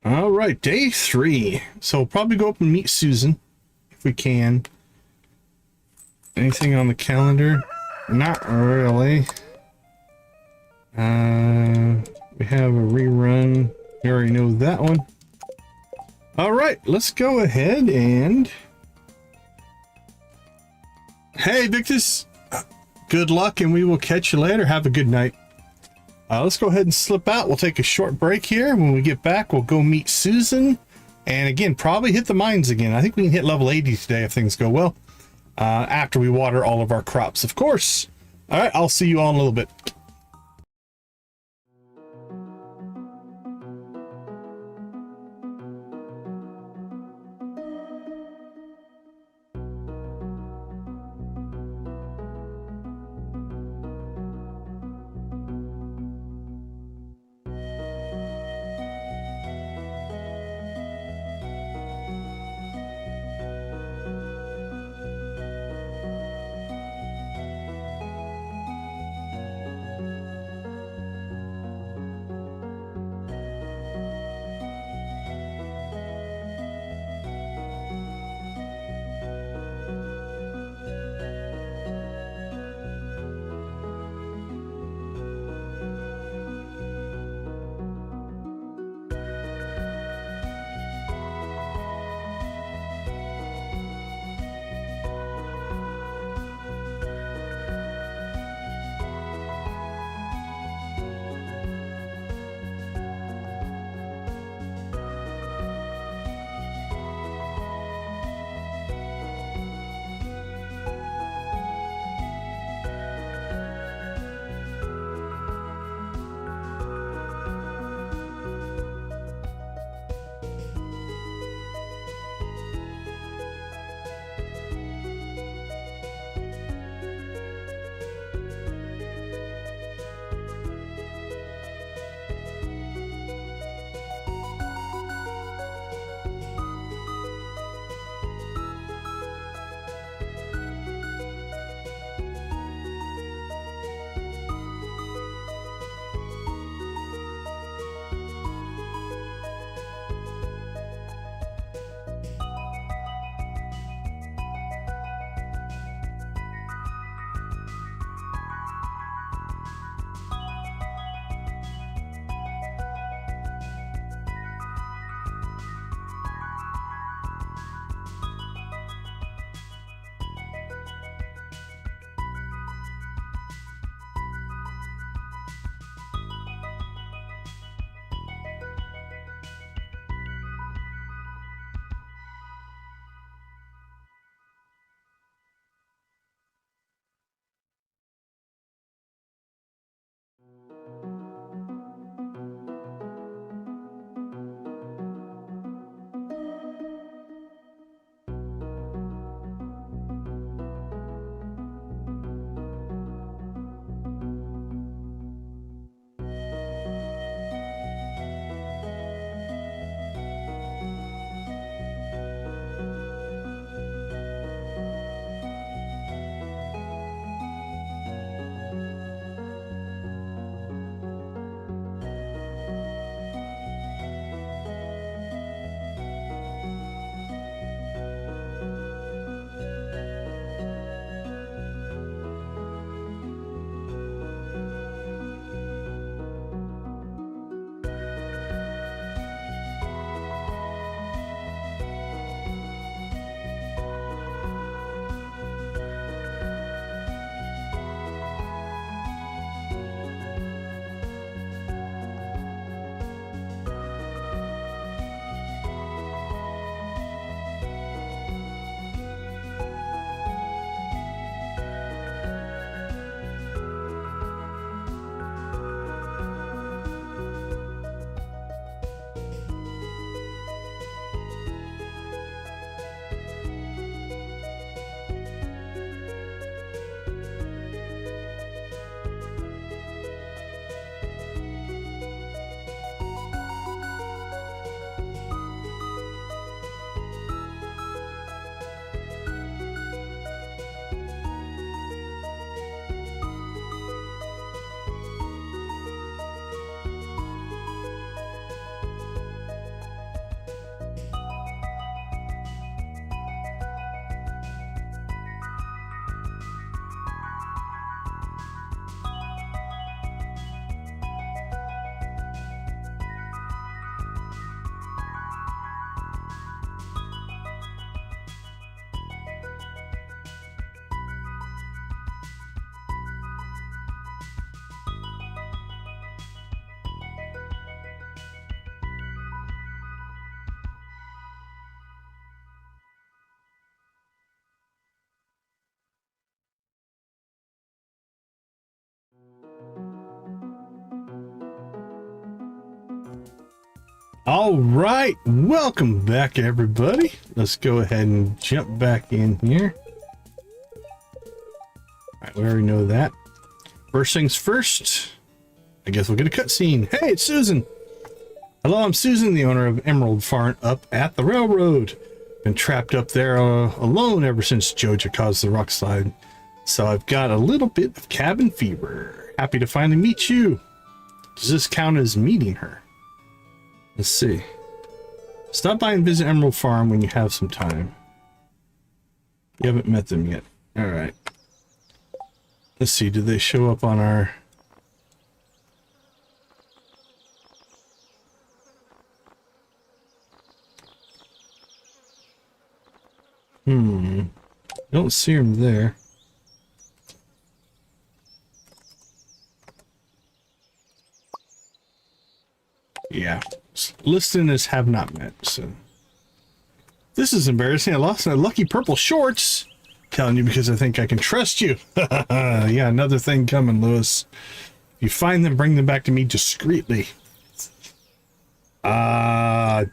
All right, day 3. So we'll probably go up and meet Susan if we can. Anything on the calendar? Not really. We have a rerun. You already know that one. All right, let's go ahead and... Hey, Victus. Good luck, and we will catch you later. Have a good night. Let's go ahead and slip out. We'll take a short break here. When we get back, we'll go meet Susan. And again, probably hit the mines again. I think we can hit level 80 today if things go well. After we water all of our crops, of course. All right, I'll see you all in a little bit. All right, welcome back, everybody. Let's go ahead and jump back in here. All right, we already know that. First things first, I guess we'll get a cutscene. Hey, it's Susan. Hello, I'm Susan, the owner of Emerald Farm up at the railroad. Been trapped up there alone ever since Joja caused the rock slide. So I've got a little bit of cabin fever. Happy to finally meet you. Does this count as meeting her? Let's see. Stop by and visit Emerald Farm when you have some time. You haven't met them yet. All right. Let's see. Did they show up on our... Don't see them there. Yeah. Listed as have not met, so... This is embarrassing. I lost my lucky purple shorts. Telling you because I think I can trust you. Yeah, another thing coming, Lewis. If you find them, bring them back to me discreetly. Yeah.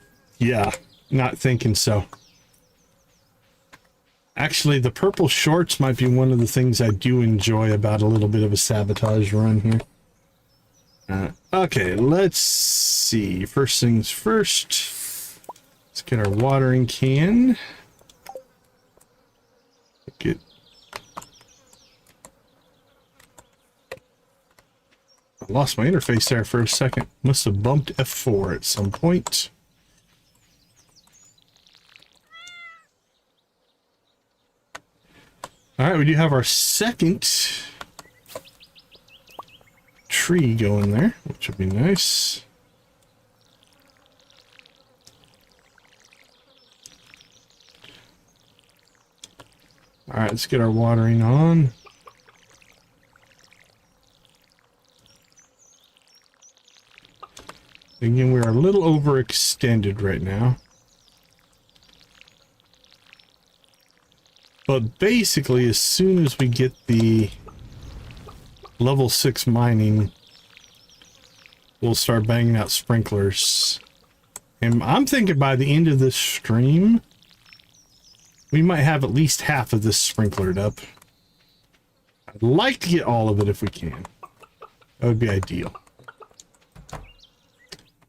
Not thinking so. Actually, the purple shorts might be one of the things I do enjoy about a little bit of a sabotage run here. Okay, let's see. First things first. Let's get our watering can. Get... I lost my interface there for a second. Must have bumped F4 at some point. All right, we do have our second tree going there, which would be nice. All right, let's get our watering on. Again, we're a little overextended right now. But basically, as soon as we get the level 6 mining, we'll start banging out sprinklers. And I'm thinking by the end of this stream, we might have at least half of this sprinklered up. I'd like to get all of it if we can. That would be ideal.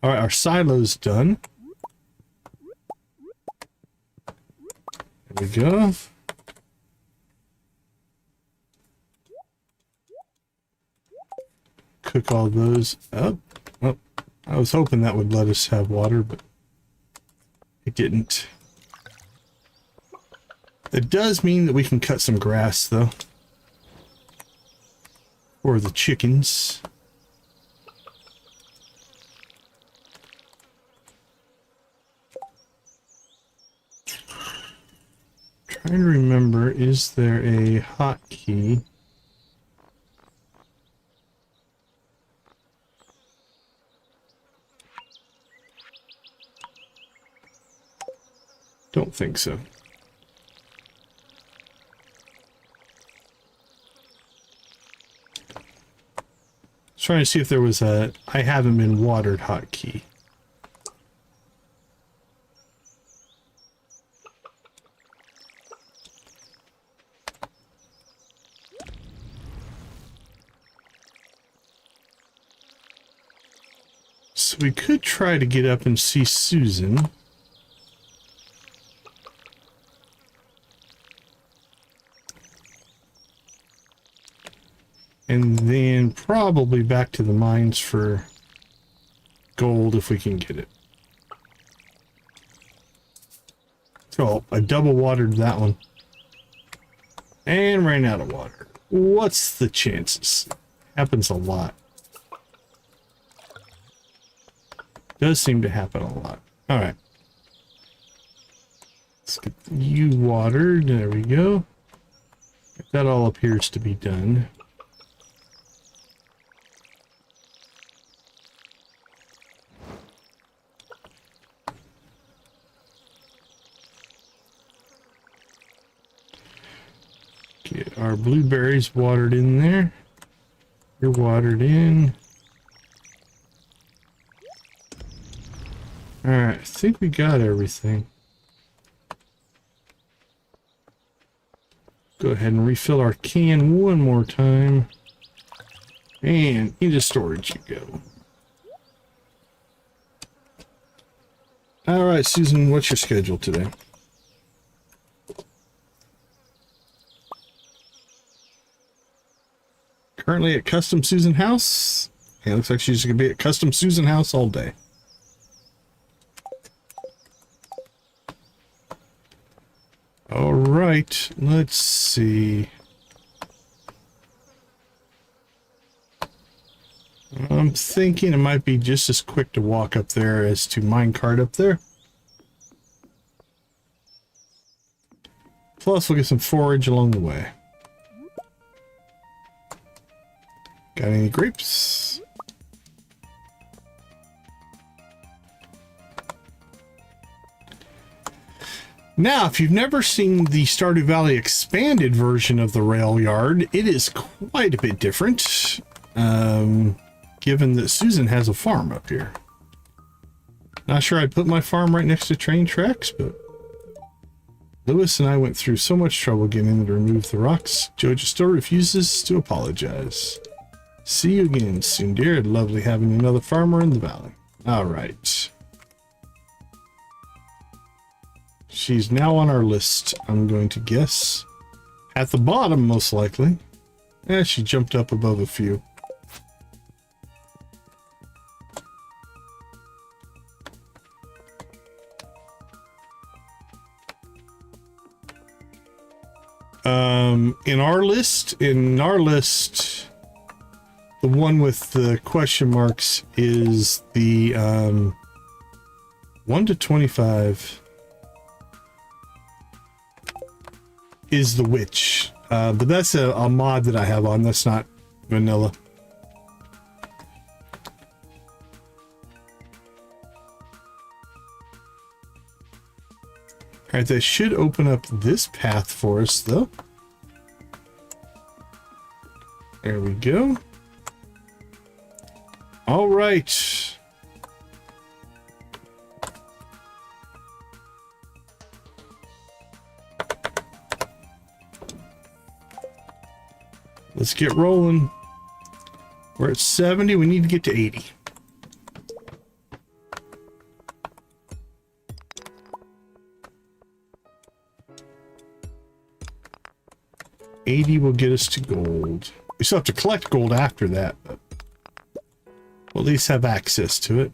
All right, our silo's done. There we go. Cook all those up. Oh, I was hoping that would let us have water, but it didn't. It does mean that we can cut some grass, though, for the chickens. Trying to remember, is there a hotkey? Don't think so. Trying to see if there was a I haven't been watered hotkey. So we could try to get up and see Susan. And then probably back to the mines for gold if we can get it. So I double watered that one. And ran out of water. What's the chances? Happens a lot. Does seem to happen a lot. Alright. Let's get you watered. There we go. That all appears to be done. Get our blueberries watered in there. You're watered in. Alright, I think we got everything. Go ahead and refill our can one more time. And into storage you go. Alright, Susan, what's your schedule today? Currently at Custom Susan House. Yeah, looks like she's going to be at Custom Susan House all day. Alright, let's see. I'm thinking it might be just as quick to walk up there as to minecart up there. Plus, we'll get some forage along the way. Got any grapes? Now, if you've never seen the Stardew Valley expanded version of the rail yard, it is quite a bit different. Given that Susan has a farm up here. Not sure I'd put my farm right next to train tracks, but Lewis and I went through so much trouble getting them to remove the rocks. Joja still refuses to apologize. See you again soon, dear. Lovely having another farmer in the valley. All right. She's now on our list, I'm going to guess. At the bottom, most likely. She jumped up above a few. In our list, the one with the question marks is the 1 to 25 is the witch. But that's a mod that I have on. That's not vanilla. All right, they should open up this path for us, though. There we go. All right. Let's get rolling. We're at 70. We need to get to 80. $80 will get us to gold. We still have to collect gold after that, but we'll at least have access to it.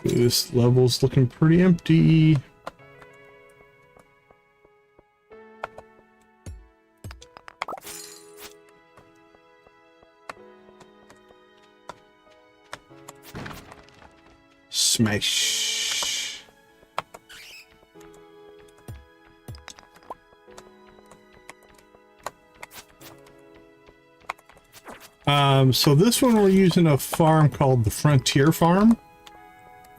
This level's looking pretty empty. Smash. So this one we're using a farm called the Frontier Farm.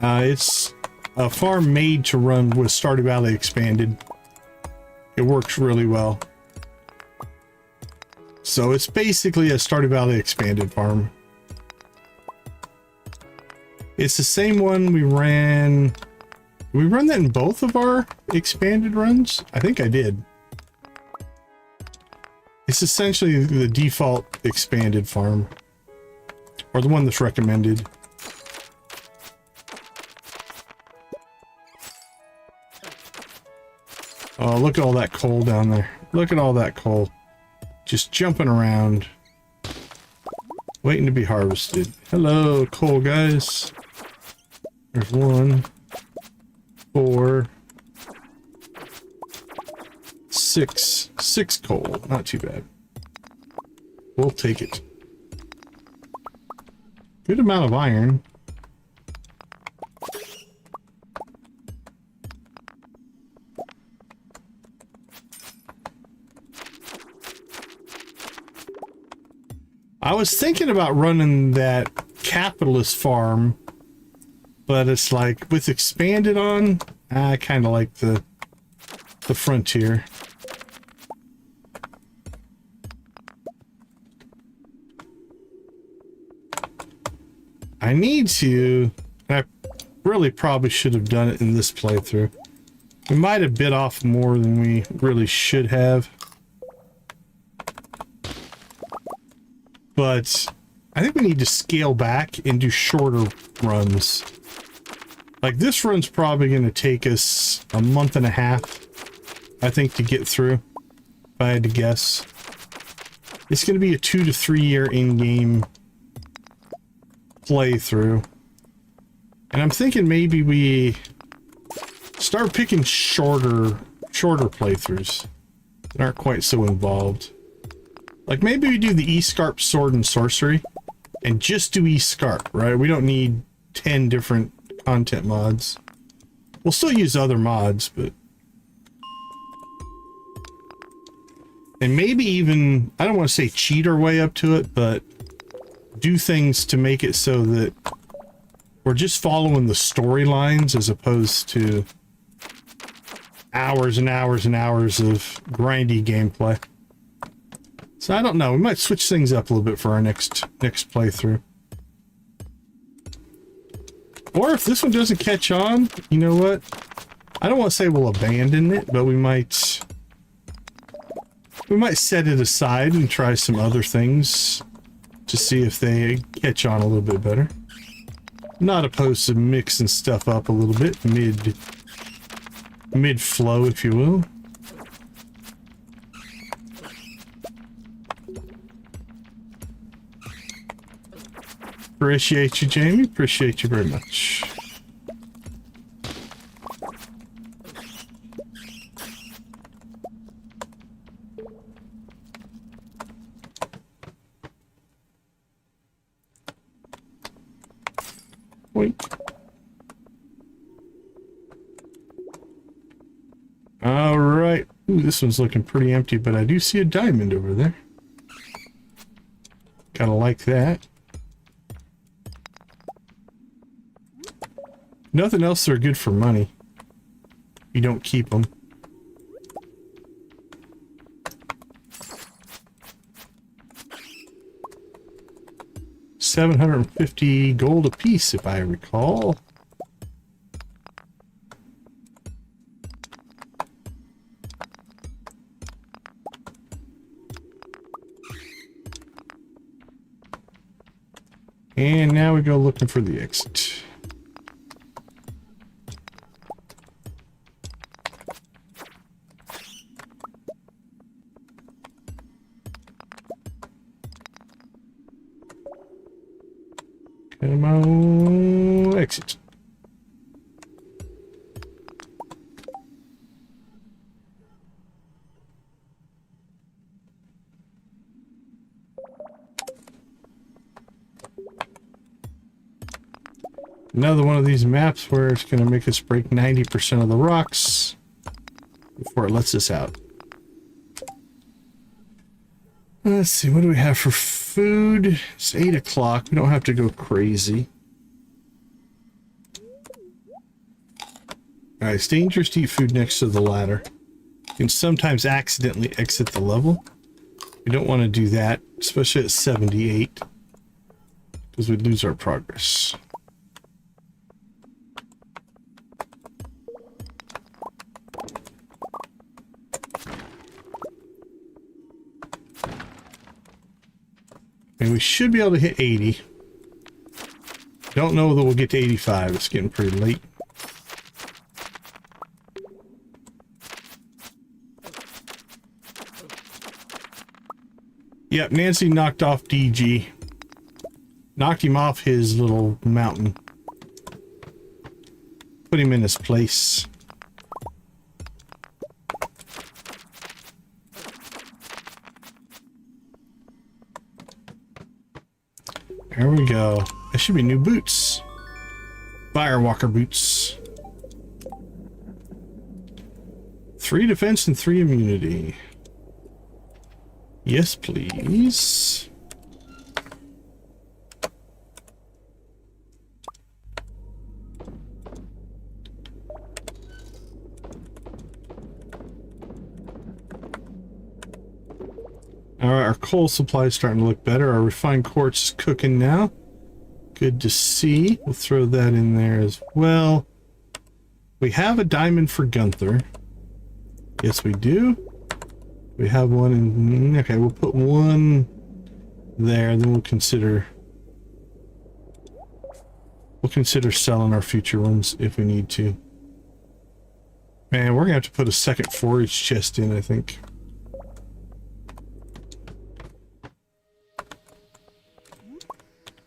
It's a farm made to run with Stardew Valley expanded. It works really well. So it's basically a Stardew Valley expanded farm. It's the same one we ran. Did we run that in both of our expanded runs? I think I did. It's essentially the default expanded farm. Or the one that's recommended. Oh, look at all that coal down there. Look at all that coal. Just jumping around. Waiting to be harvested. Hello, coal guys. There's 1, 4, 6. 6 coal. Not too bad. We'll take it. Good amount of iron. I was thinking about running that capitalist farm But it's like with expanded on, I kind of like the frontier. I need to, I really probably should have done it in this playthrough. We might have bit off more than we really should have. But I think we need to scale back and do shorter runs. Like this run's probably going to take us a month and a half, I think, to get through, if I had to guess. It's going to be a 2 to 3 year in-game playthrough. And I'm thinking maybe we start picking shorter playthroughs that aren't quite so involved. Like maybe we do the E-Scarp Sword and Sorcery and just do E-Scarp, right? We don't need 10 different content mods. We'll still use other mods, but... And maybe even, I don't want to say cheat our way up to it, but do things to make it so that we're just following the storylines as opposed to hours and hours and hours of grindy gameplay. So I don't know, we might switch things up a little bit for our next playthrough. Or if this one doesn't catch on, you know what? I don't want to say we'll abandon it, but we might set it aside and try some other things to see if they catch on a little bit better. Not opposed to mixing stuff up a little bit mid-flow, if you will. Appreciate you, Jamie. Appreciate you very much. Wait. All right. Ooh, this one's looking pretty empty, but I do see a diamond over there. Kind of like that. Nothing else that are good for money. You don't keep them. $750 gold a piece, if I recall. And now we go looking for the exit. Come on, exit. Another one of these maps where it's going to make us break 90% of the rocks before it lets us out. Let's see, what do we have for food? It's 8 o'clock. We don't have to go crazy. Alright, it's dangerous to eat food next to the ladder. You can sometimes accidentally exit the level. We don't want to do that, especially at 78, because we'd lose our progress. And we should be able to hit 80. Don't know that we'll get to 85. It's getting pretty late. Yep, Nancy knocked off DG. Knocked him off his little mountain. Put him in his place. There we go. That should be new boots. Firewalker boots. 3 defense and 3 immunity. Yes, please. All right, our coal supply is starting to look better. Our refined quartz is cooking now. Good to see. We'll throw that in there as well. We have a diamond for Gunther. Yes, we do. We have one in... Okay, we'll put one there, then we'll consider selling our future ones if we need to. Man, we're gonna have to put a second forage chest in, I think.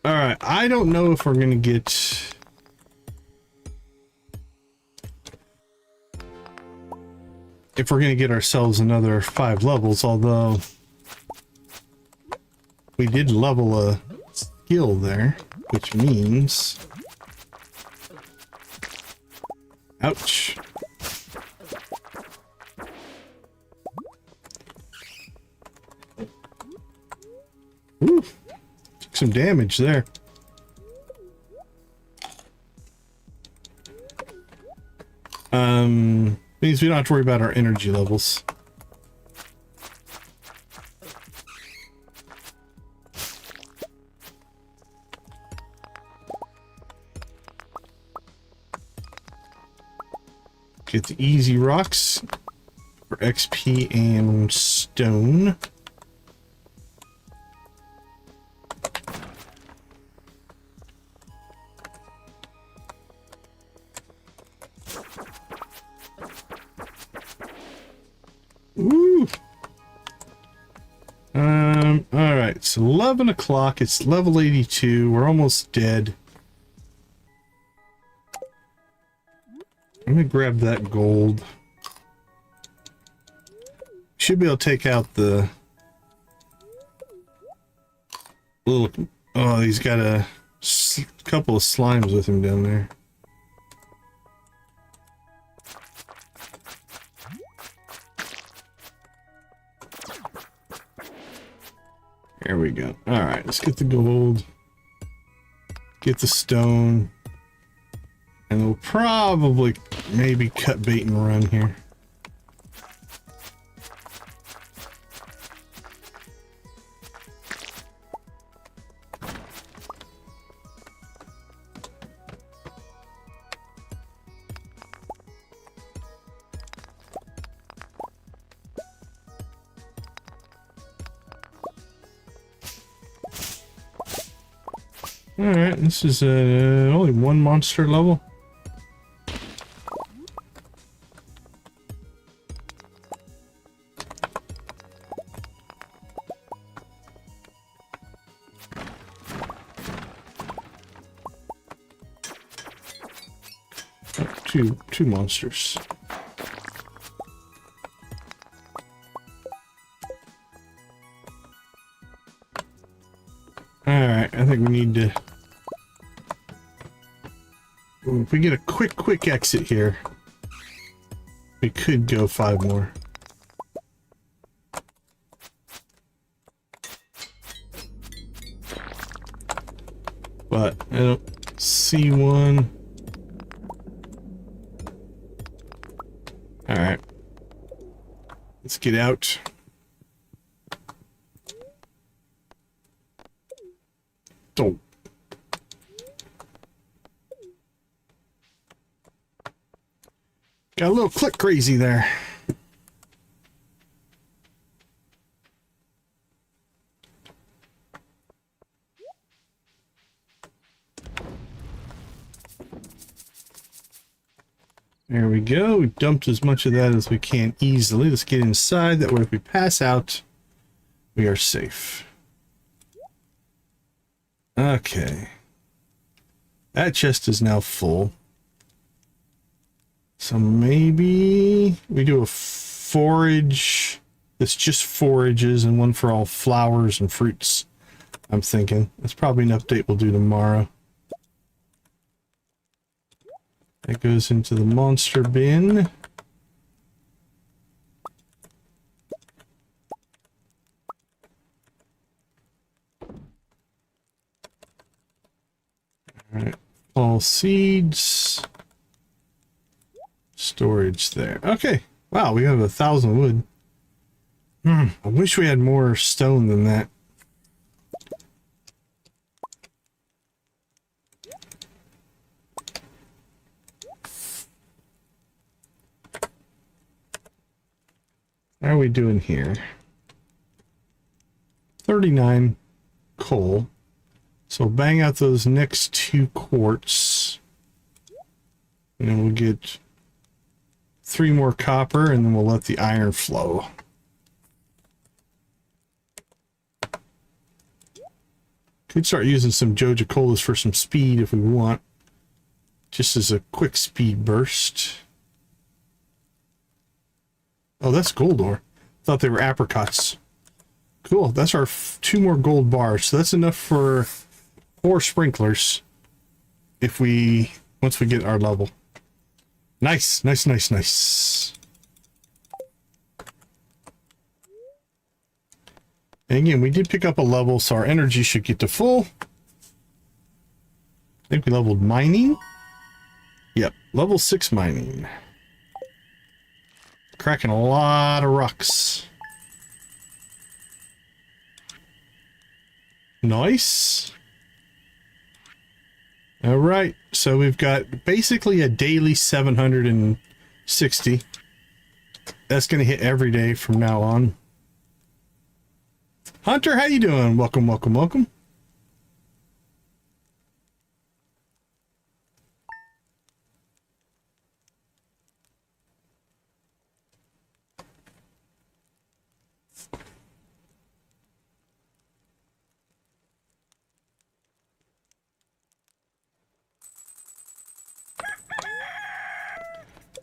Alright, I don't know if we're gonna get... if we're gonna get ourselves another 5 levels, although we did level a skill there, which means... Ouch. Ooh, took some damage there. Means we don't have to worry about our energy levels. Get the easy rocks for XP and stone. Woo! Alright, it's 11 o'clock, it's level 82, we're almost dead. I'm gonna grab that gold. Should be able to take out the little... Oh, he's got a couple of slimes with him down there. There we go. Alright, let's get the gold. Get the stone. And we'll probably maybe cut bait and run here. Alright, this is only one monster level. Two monsters. Alright, I think we need to... If we get a quick exit here, we could go 5 more. But I don't see one. Alright. Let's get out. Oh. Got a little click crazy there. There we go. We dumped as much of that as we can easily. Let's get inside. That way if we pass out, we are safe. Okay. That chest is now full. So maybe we do a forage that's just forages and one for all flowers and fruits. I'm thinking. That's probably an update we'll do tomorrow. That goes into the monster bin. Alright, all seeds. Storage there. Okay. Wow, we have 1,000 wood. I wish we had more stone than that. How are we doing here? 39 coal. So bang out those next 2 quartz. And then we'll get 3 more copper, and then we'll let the iron flow. Could start using some Joja Colas for some speed if we want. Just as a quick speed burst. Oh, that's gold ore. Thought they were apricots. Cool. That's our 2 more gold bars. So that's enough for 4 sprinklers. Once we get our level. Nice, nice, nice, nice. And again, we did pick up a level, so our energy should get to full. I think we leveled mining. Yep, level 6 mining. Cracking a lot of rocks. Nice. All right, so we've got basically a daily 760. That's going to hit every day from now on. Hunter, how you doing? Welcome, welcome, welcome.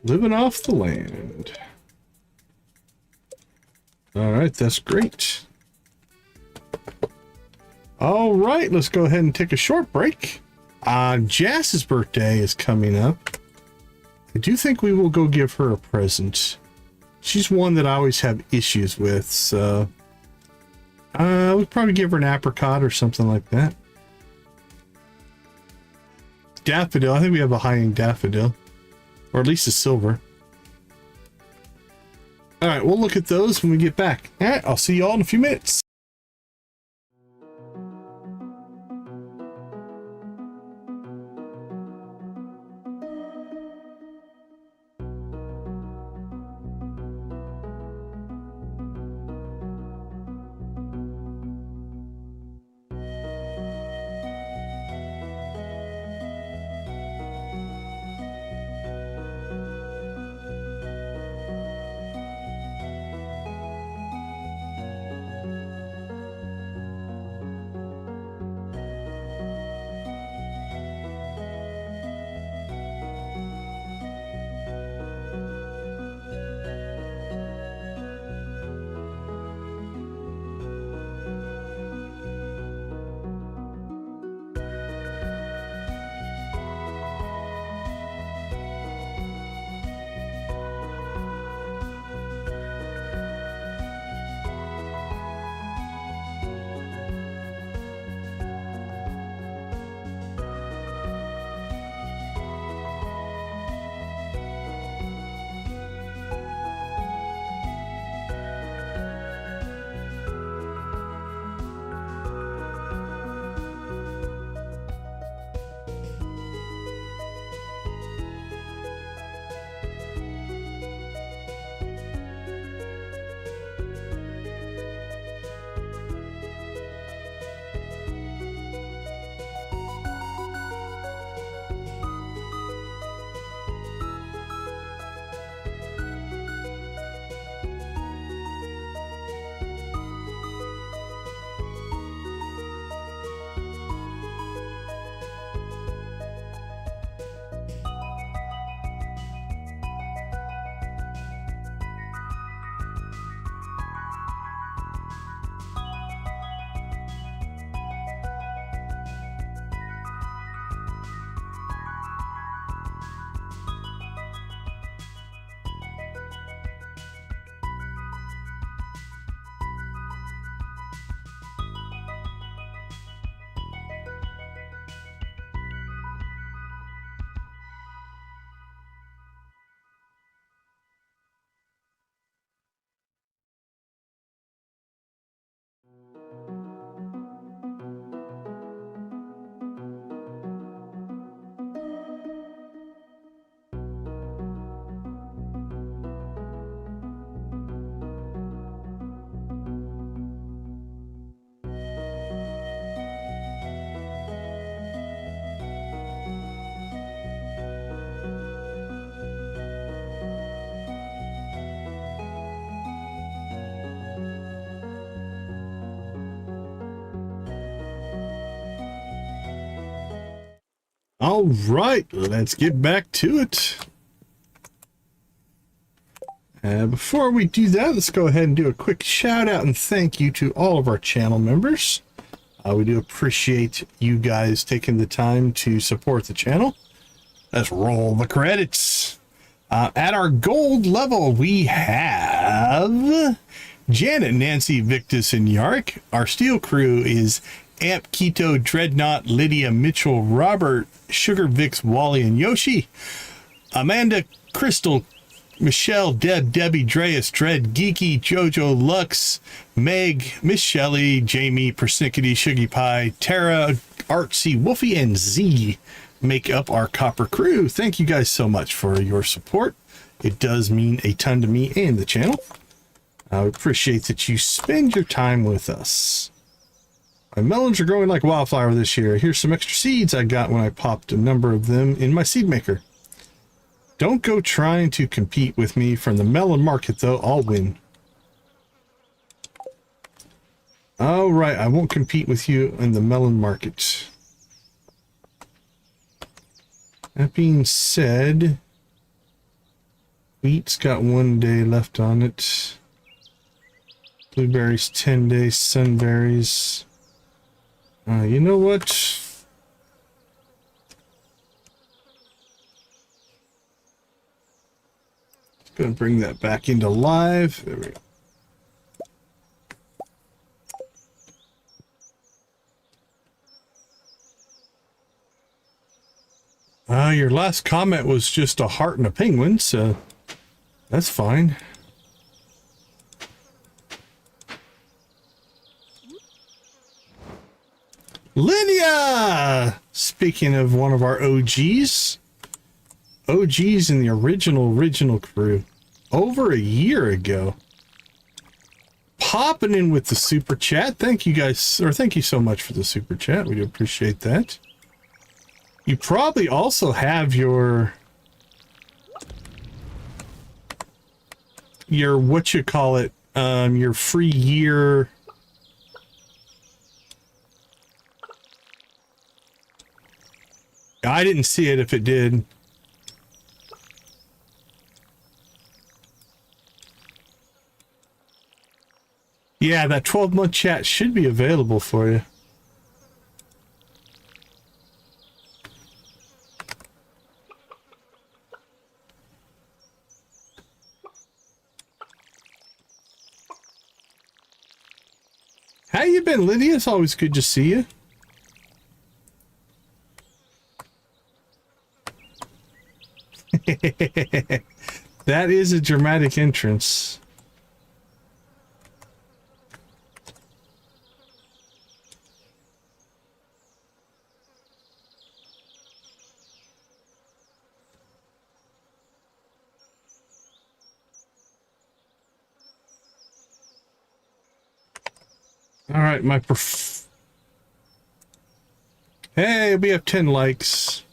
Living off the land. All right, that's great. All right, let's go ahead and take a short break. Jazz's birthday is coming up. I do think we will go give her a present. She's one that I always have issues with, so we'll probably give her an apricot or something like that. Daffodil, I think we have a high-end daffodil. Or at least a silver. Alright, we'll look at those when we get back. Alright, I'll see y'all in a few minutes. All right, let's get back to it. Before we do that, let's go ahead and do a quick shout out and thank you to all of our channel members. We do appreciate you guys taking the time to support the channel. Let's roll the credits. At our gold level, we have Janet, Nancy, Victus, and Yark. Our steel crew is Amp, Keto, Dreadnought, Lydia, Mitchell, Robert, Sugar, Vix, Wally, and Yoshi. Amanda, Crystal, Michelle, Deb, Debbie, Dreas, Dread, Geeky, Jojo, Lux, Meg, Miss Shelley, Jamie, Persnickety, Shuggy Pie, Tara, Artsy, Wolfie, and Z make up our copper crew. Thank you guys so much for your support. It does mean a ton to me and the channel. I appreciate that you spend your time with us. My melons are growing like wildfire this year. Here's some extra seeds I got when I popped a number of them in my seed maker. Don't go trying to compete with me from the melon market, though. I'll win. All right, I won't compete with you in the melon market. That being said, wheat's got 1 day left on it. Blueberries 10 days. Sunberries. You know what? Gonna bring that back into live. There we go. Your last comment was just a heart and a penguin, so that's fine. Lydia! Speaking of one of our OGs in the original crew, over a year ago. Popping in with the super chat. Thank you guys, or thank you so much for the super chat. We do appreciate that. You probably also have your what you call it, your free year. I didn't see it if it did. Yeah, that 12-month chat should be available for you. How you been, Lydia? It's always good to see you. That is a dramatic entrance. All right, hey, we have 10 likes.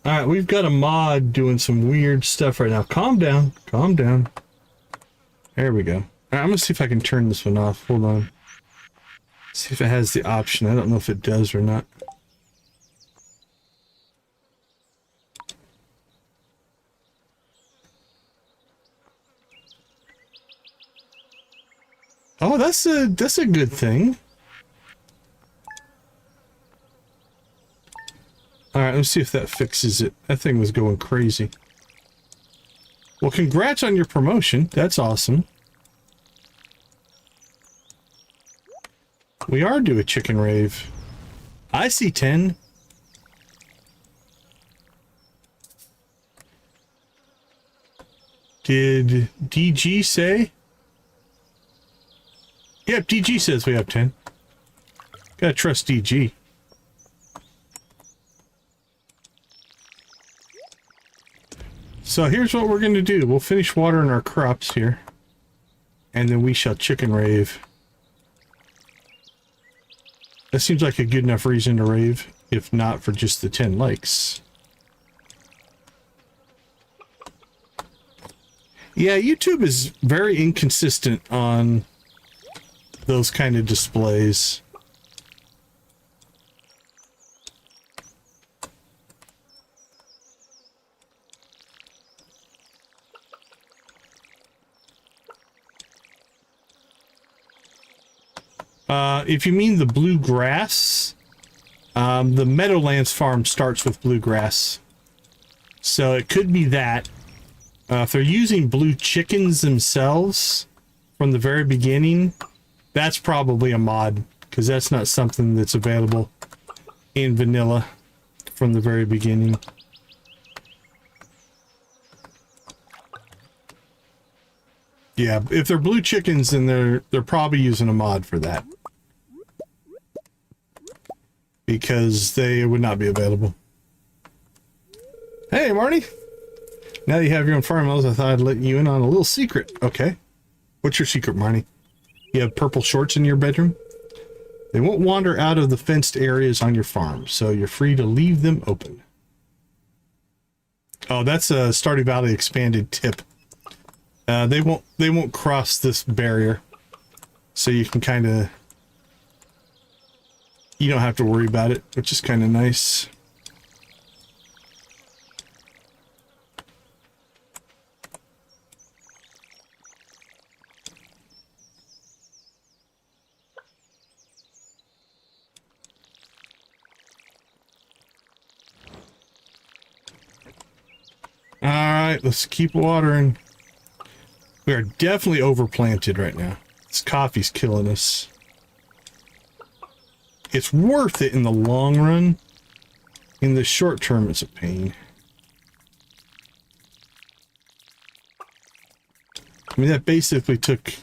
All right, we've got a mod doing some weird stuff right now. Calm down, calm down. There we go. All right, I'm gonna see if I can turn this one off. Hold on. See if it has the option. I don't know if it does or not. Oh, that's a good thing. All right, let's see if that fixes it. That thing was going crazy. Well, congrats on your promotion. That's awesome. We are due a chicken rave. I see 10. Did DG say? Yep, DG says we have 10. Gotta trust DG. So here's what we're gonna do. We'll finish watering our crops here. And then we shall chicken rave. That seems like a good enough reason to rave, if not for just the 10 likes. Yeah, YouTube is very inconsistent on those kind of displays. If you mean the bluegrass, the Meadowlands farm starts with bluegrass. So it could be that. If they're using blue chickens themselves from the very beginning, that's probably a mod, because that's not something that's available in vanilla from the very beginning. Yeah, if they're blue chickens, then they're probably using a mod for that, because they would not be available. Hey, Marty. Now that you have your own farm animals, I thought I'd let you in on a little secret. Okay. What's your secret, Marty? You have purple shorts in your bedroom? They won't wander out of the fenced areas on your farm, so you're free to leave them open. Oh, that's a Stardew Valley expanded tip. They won't cross this barrier, so you can kind of, you don't have to worry about it, which is kind of nice. All right, let's keep watering. We are definitely overplanted right now. This coffee's killing us. It's worth it in the long run. In the short term, it's a pain. I mean, that basically took,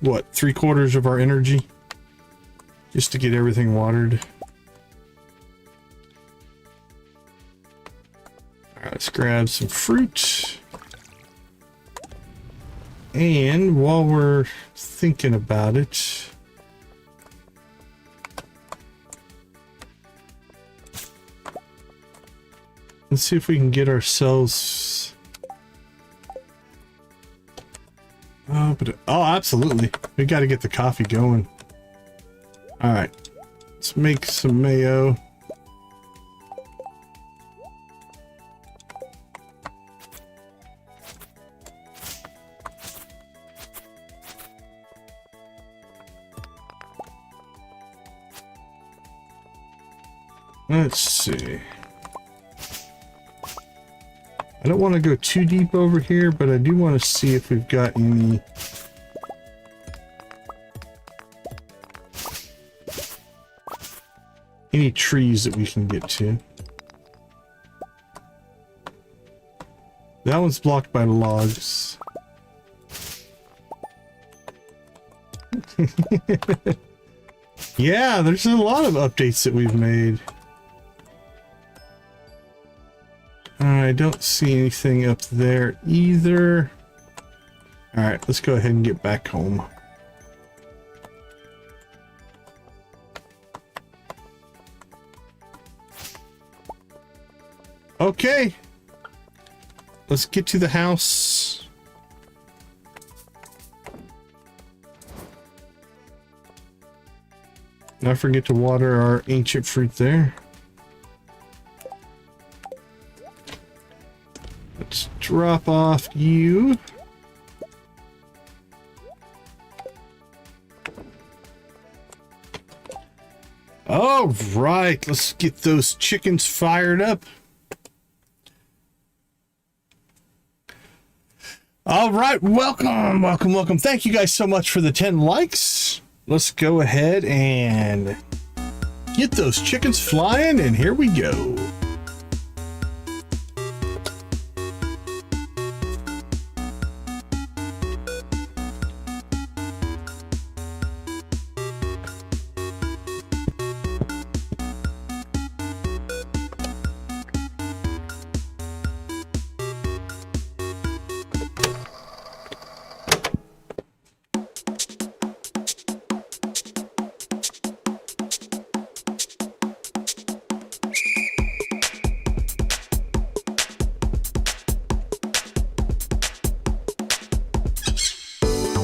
what, 3/4 of our energy just to get everything watered. All right, let's grab some fruit. And while we're thinking about it, let's see if we can get ourselves... Oh, absolutely. We got to get the coffee going. All right, let's make some mayo. Let's see. I don't want to go too deep over here, but I do want to see if we've got any trees that we can get to. That one's blocked by logs. Yeah, there's a lot of updates that we've made. I don't see anything up there either. All right, let's go ahead and get back home. Okay, let's get to the house. Not forget to water our ancient fruit there. Let's drop off you. All right, let's get those chickens fired up. All right, welcome. Thank you guys so much for the 10 likes. Let's go ahead and get those chickens flying, and here we go.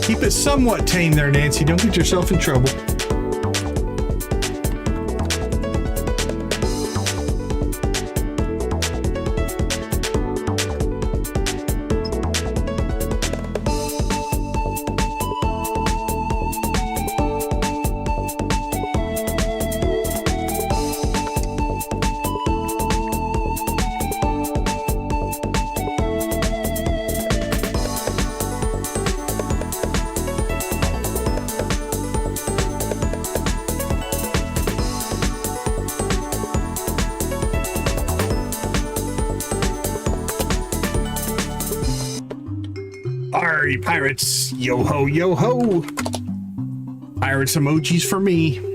Keep it somewhat tame there, Nancy. Don't get yourself in trouble. Fairy pirates. Yo ho, yo ho. Pirates emojis for me.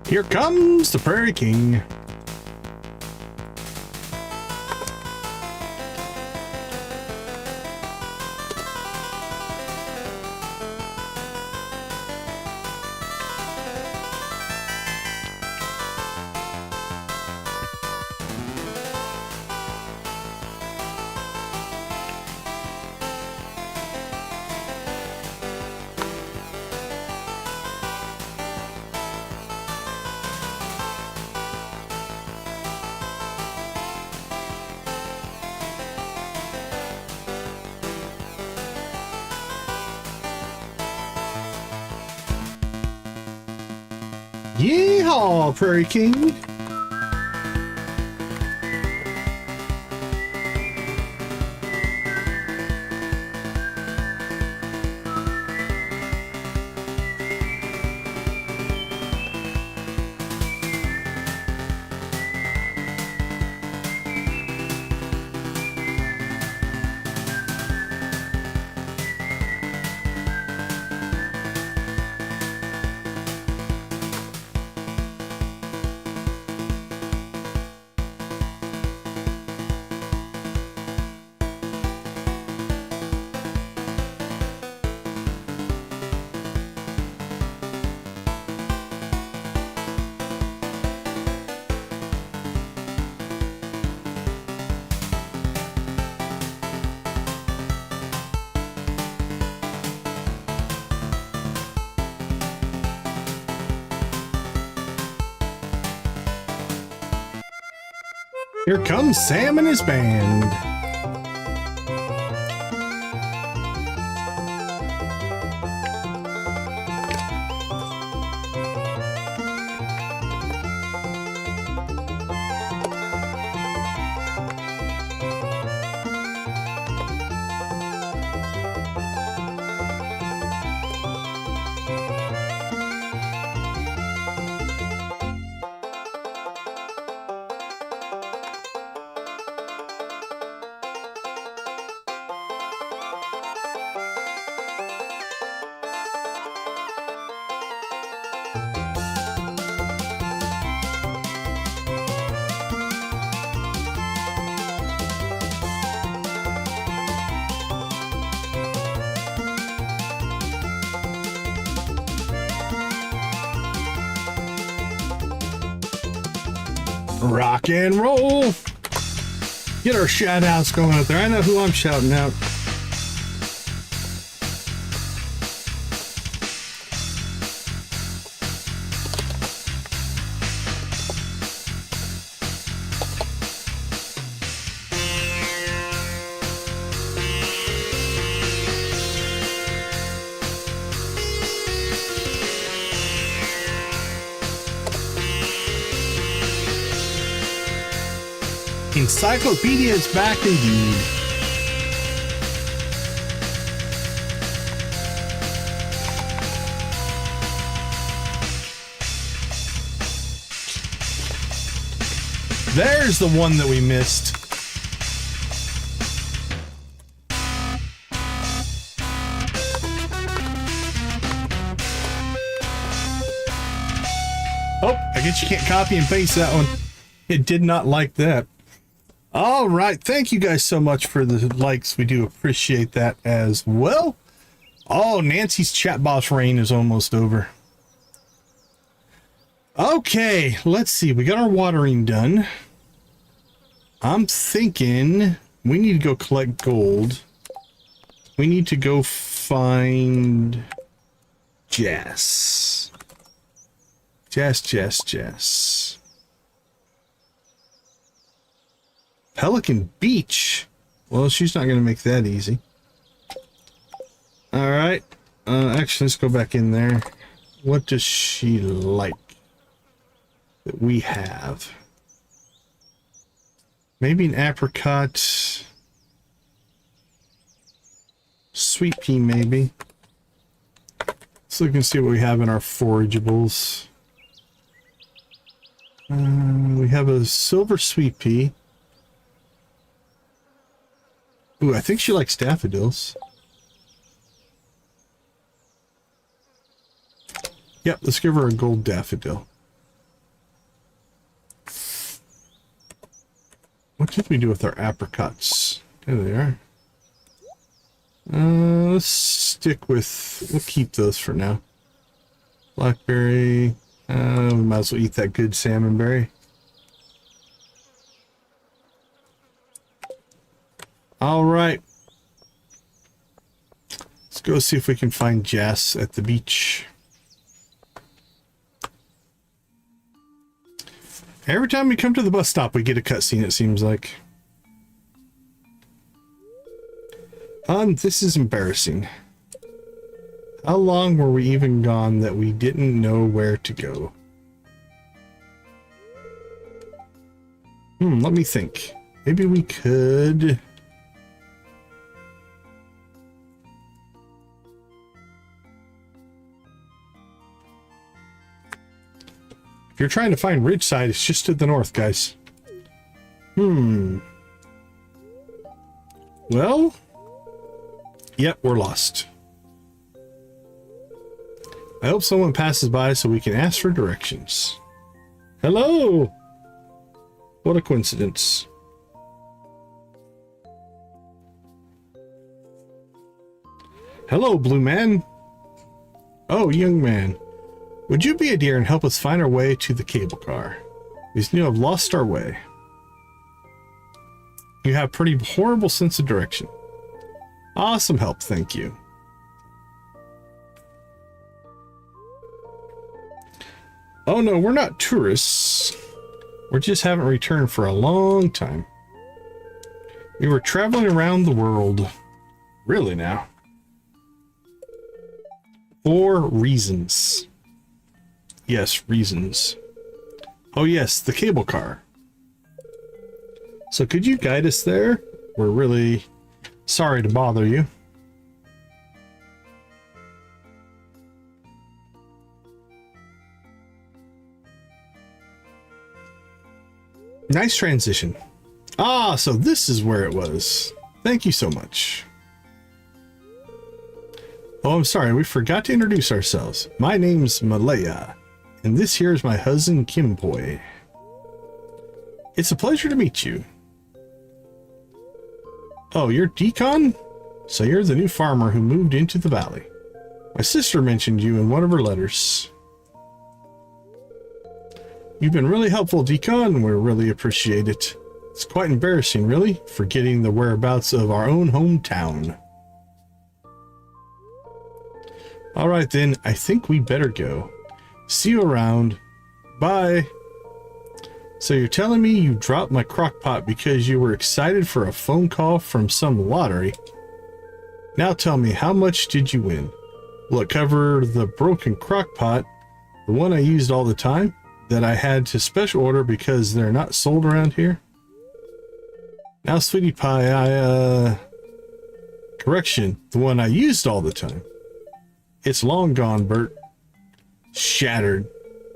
Here comes the Prairie King. Yeehaw, Prairie King! Here comes Sam and his band. Rock and roll. Get our shout outs going out there. I know who I'm shouting out. Encyclopedia is back indeed. There's the one that we missed. Oh, I guess you can't copy and paste that one. It did not like that. All right, thank you guys so much for the likes. We do appreciate that as well. Oh, Nancy's chat boss reign is almost over. Okay, let's see. We got our watering done. I'm thinking we need to go collect gold. We need to go find Jess. Jess. Pelican Beach? Well, she's not going to make that easy. Alright. Actually, let's go back in there. What does she like that we have? Maybe an apricot. Sweet pea, maybe. Let's look and see what we have in our forageables. We have a silver sweet pea. Ooh, I think she likes daffodils. Yep, let's give her a gold daffodil. What did we do with our apricots? There they are. Let's stick with... We'll keep those for now. Blackberry. We might as well eat that good salmon berry. Alright. Let's go see if we can find Jess at the beach. Every time we come to the bus stop, we get a cutscene, it seems like. This is embarrassing. How long were we even gone that we didn't know where to go? Let me think. Maybe we could... If you're trying to find Ridgeside, it's just to the north, guys. Well... Yep, we're lost. I hope someone passes by so we can ask for directions. Hello! What a coincidence. Hello, blue man. Oh, young man. Would you be a dear and help us find our way to the cable car? We seem to have lost our way. You have a pretty horrible sense of direction. Awesome help, thank you. Oh no, we're not tourists. We just haven't returned for a long time. We were traveling around the world. Really now. For reasons. Yes, reasons. Oh yes, the cable car. So could you guide us there? We're really sorry to bother you. Nice transition. Ah, so this is where it was. Thank you so much. Oh, I'm sorry, we forgot to introduce ourselves. My name's Malaya, and this here is my husband, Kimpoi. It's a pleasure to meet you. Oh, you're Decon? So you're the new farmer who moved into the valley. My sister mentioned you in one of her letters. You've been really helpful, Decon, and we really appreciate it. It's quite embarrassing, really, forgetting the whereabouts of our own hometown. Alright then, I think we better go. See you around. Bye. So you're telling me you dropped my crock pot because you were excited for a phone call from some lottery? Now tell me, how much did you win? Will it cover the broken crock pot, the one I used all the time, that I had to special order because they're not sold around here? Now, sweetie pie, correction, the one I used all the time. It's long gone, Bert. Shattered.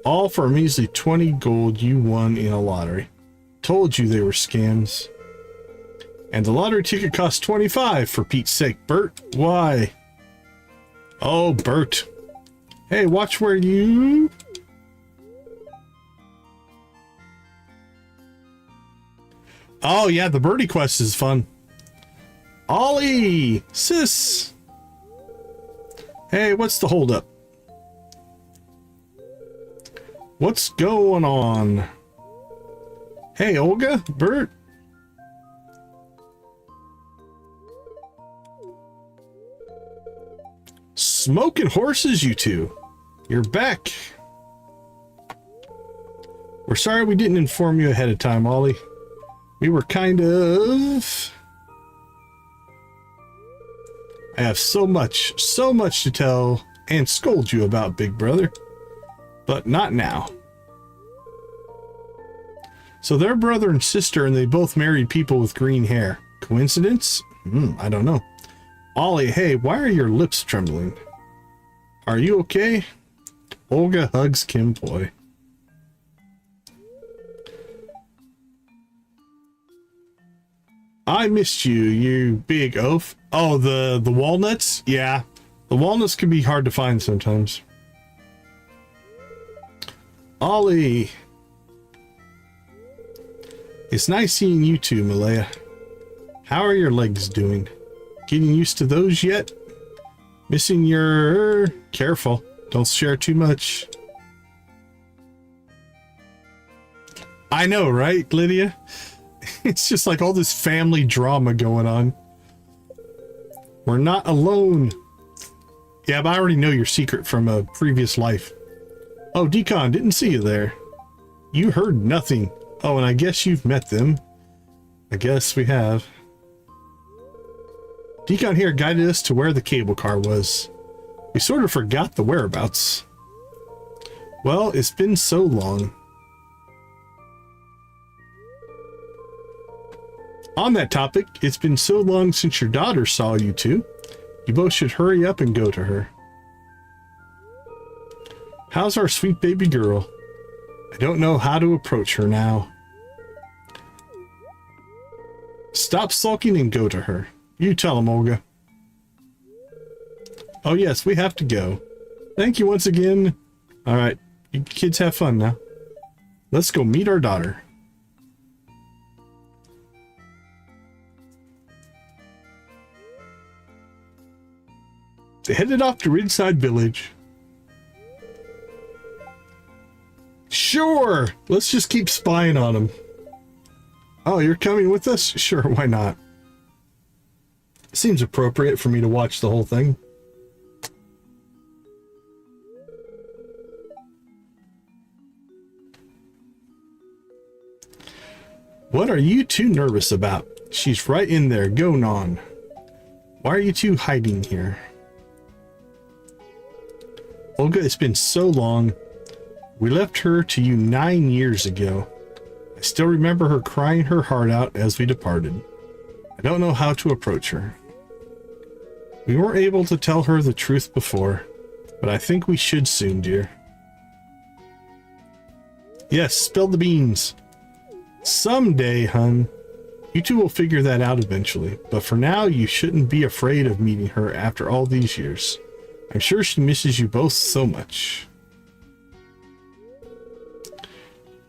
All for a measly 20 gold you won in a lottery. Told you they were scams. And the lottery ticket cost 25, for Pete's sake, Bert. Why? Oh, Bert. Hey, watch where you... Oh, yeah, the birdie quest is fun. Ollie! Sis! Hey, what's the holdup? What's going on? Hey, Olga? Bert? Smoking horses, you two. You're back. We're sorry we didn't inform you ahead of time, Ollie. We were kind of... I have so much to tell and scold you about, big brother. But not now. So they're brother and sister, and they both married people with green hair. Coincidence? I don't know. Ollie, hey, why are your lips trembling? Are you okay? Olga hugs Kim Poi. I missed you, you big oaf. Oh, the walnuts? Yeah. The walnuts can be hard to find sometimes. Ollie. It's nice seeing you too, Malaya. How are your legs doing? Getting used to those yet? Missing your... Careful. Don't share too much. I know, right, Lydia? It's just like all this family drama going on. We're not alone. Yeah, but I already know your secret from a previous life. Oh, Decon, didn't see you there. You heard nothing. Oh, and I guess you've met them. I guess we have. Decon here guided us to where the cable car was. We sort of forgot the whereabouts. Well, it's been so long. On that topic, it's been so long since your daughter saw you two. You both should hurry up and go to her. How's our sweet baby girl? I don't know how to approach her now. Stop sulking and go to her. You tell him, Olga. Oh yes, we have to go. Thank you once again. All right, you kids have fun now. Let's go meet our daughter. They headed off to Ridside Village. Sure, let's just keep spying on them. Oh, you're coming with us? Sure, why not? Seems appropriate for me to watch the whole thing. What are you two nervous about? She's right in there. Go on. Why are you two hiding here? Olga, it's been so long. We left her to you 9 years ago. I still remember her crying her heart out as we departed. I don't know how to approach her. We weren't able to tell her the truth before, but I think we should soon, dear. Yes, spill the beans. Someday, hun. You two will figure that out eventually, but for now, you shouldn't be afraid of meeting her after all these years. I'm sure she misses you both so much.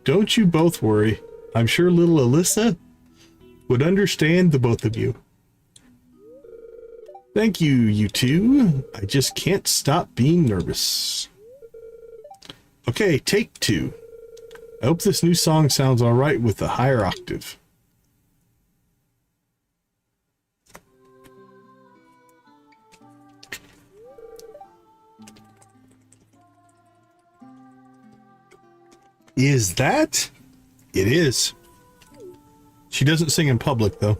Don't you both worry. I'm sure little Alyssa would understand the both of you. Thank you, you two. I just can't stop being nervous. Okay, take 2. I hope this new song sounds alright with the higher octave. Is that? It is. She doesn't sing in public, though.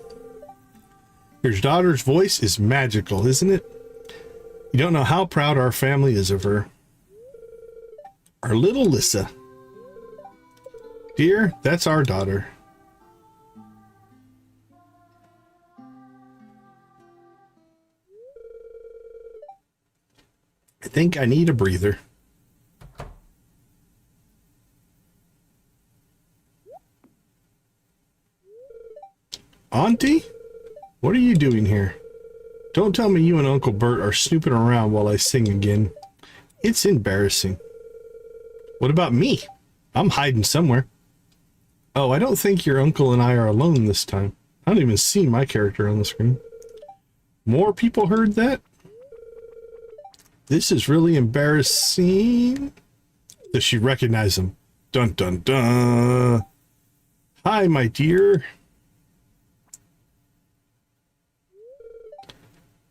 Your daughter's voice is magical, isn't it? You don't know how proud our family is of her. Our little Lissa. Dear, that's our daughter. I think I need a breather. Auntie? What are you doing here? Don't tell me you and Uncle Bert are snooping around while I sing again. It's embarrassing. What about me? I'm hiding somewhere. Oh, I don't think your uncle and I are alone this time. I don't even see my character on the screen. More people heard that? This is really embarrassing. Does she recognize him? Dun dun dun. Hi, my dear.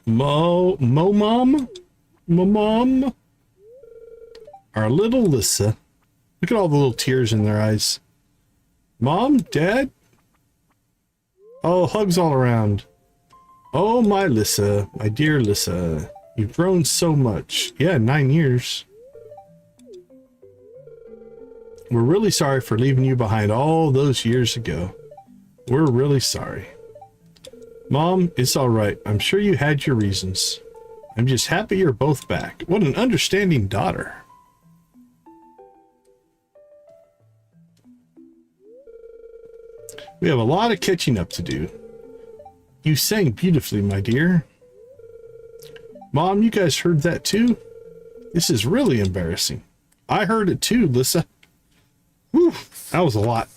Mom? Our little Lissa. Look at all the little tears in their eyes. Mom? Dad? Oh, hugs all around. Oh, my Lissa. My dear Lissa. You've grown so much. Yeah, 9 years. We're really sorry for leaving you behind all those years ago. We're really sorry. Mom, it's all right. I'm sure you had your reasons. I'm just happy you're both back. What an understanding daughter. We have a lot of catching up to do. You sang beautifully, my dear. Mom, you guys heard that too? This is really embarrassing. I heard it too, Lissa. Whew, that was a lot.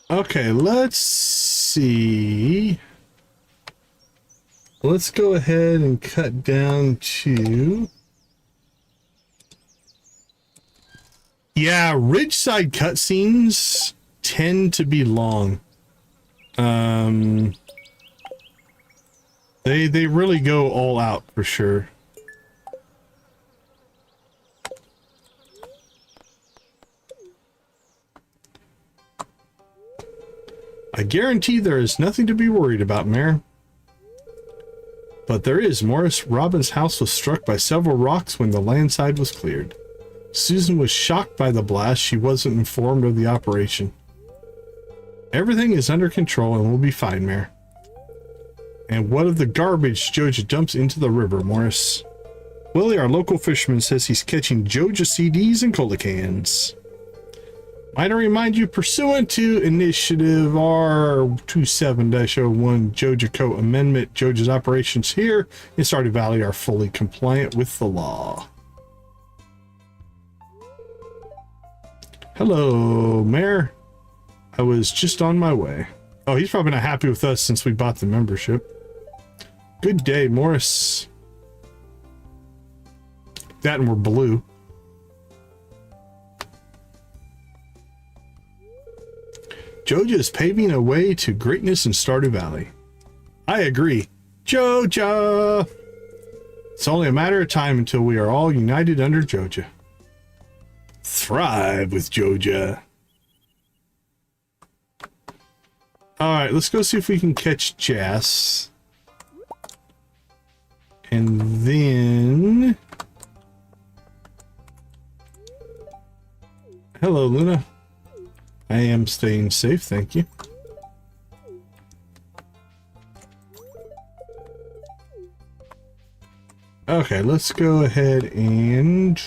Okay, let's see. Let's go ahead and cut down to... Yeah, Ridgeside cutscenes tend to be long. They really go all out for sure. I guarantee there is nothing to be worried about, Mare. But there is, Morris. Robin's house was struck by several rocks when the landside was cleared. Susan was shocked by the blast. She wasn't informed of the operation. Everything is under control and we'll be fine, Mare. And what of the garbage Joja dumps into the river, Morris? Willie, our local fisherman, says he's catching Joja CDs and cola cans. Might I remind you, pursuant to Initiative R27-01 Joja Co. Amendment, Joja's operations here in Stardew Valley are fully compliant with the law. Hello, Mayor. I was just on my way. Oh, he's probably not happy with us since we bought the membership. Good day, Morris. That and we're blue. Joja is paving a way to greatness in Stardew Valley. I agree. Joja! It's only a matter of time until we are all united under Joja. Thrive with Joja. Alright, let's go see if we can catch Jas. And then... Hello, Luna. I am staying safe, thank you. Okay, let's go ahead and...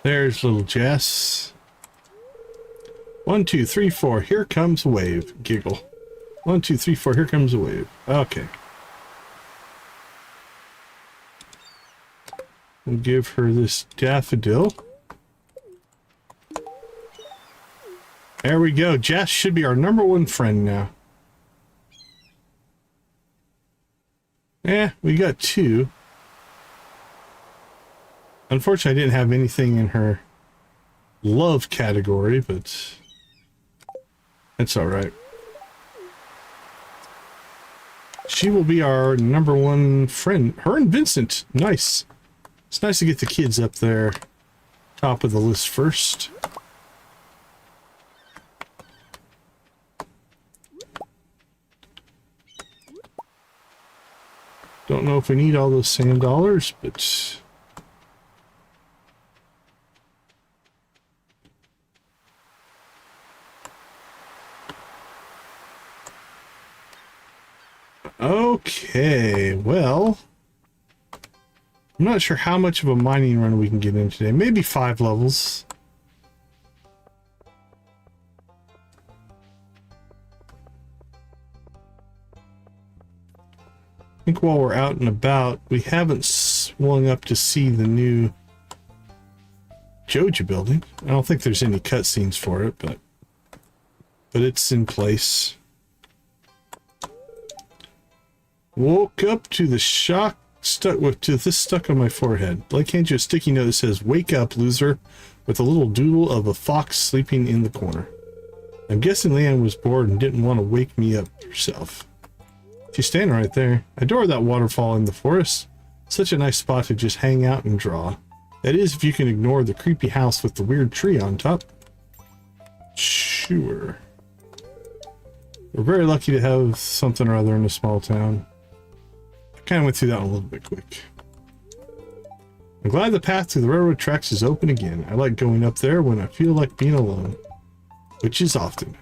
There's little Jess. 1, 2, 3, 4. Here comes a wave. Giggle. 1, 2, 3, 4. Here comes a wave. Okay. We'll give her this daffodil. There we go. Jess should be our #1 friend now. Yeah, we got 2. Unfortunately, I didn't have anything in her love category, but that's all right. She will be our #1 friend. Her and Vincent. Nice. It's nice to get the kids up there, top of the list first. Don't know if we need all those sand dollars, but... Okay, well, I'm not sure how much of a mining run we can get in today. Maybe 5 levels. I think while we're out and about, we haven't swung up to see the new Joja building. I don't think there's any cutscenes for it, but it's in place. Woke up to the shock stuck on my forehead. Blake hands you a sticky note that says, "Wake up, loser," with a little doodle of a fox sleeping in the corner. I'm guessing Leanne was bored and didn't want to wake me up herself. She's standing right there. I adore that waterfall in the forest. Such a nice spot to just hang out and draw. That is, if you can ignore the creepy house with the weird tree on top. Sure. We're very lucky to have something or other in a small town. I kind of went through that one a little bit quick. I'm glad the path to the railroad tracks is open again. I like going up there when I feel like being alone, which is often.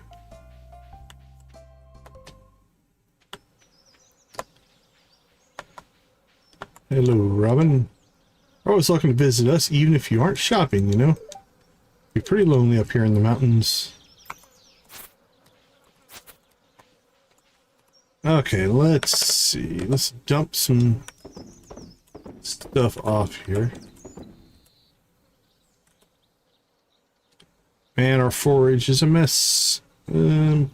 Hello, Robin. You're always welcome to visit us, even if you aren't shopping, you know? Be pretty lonely up here in the mountains. Okay, let's see. Let's dump some stuff off here. Man, our forage is a mess. We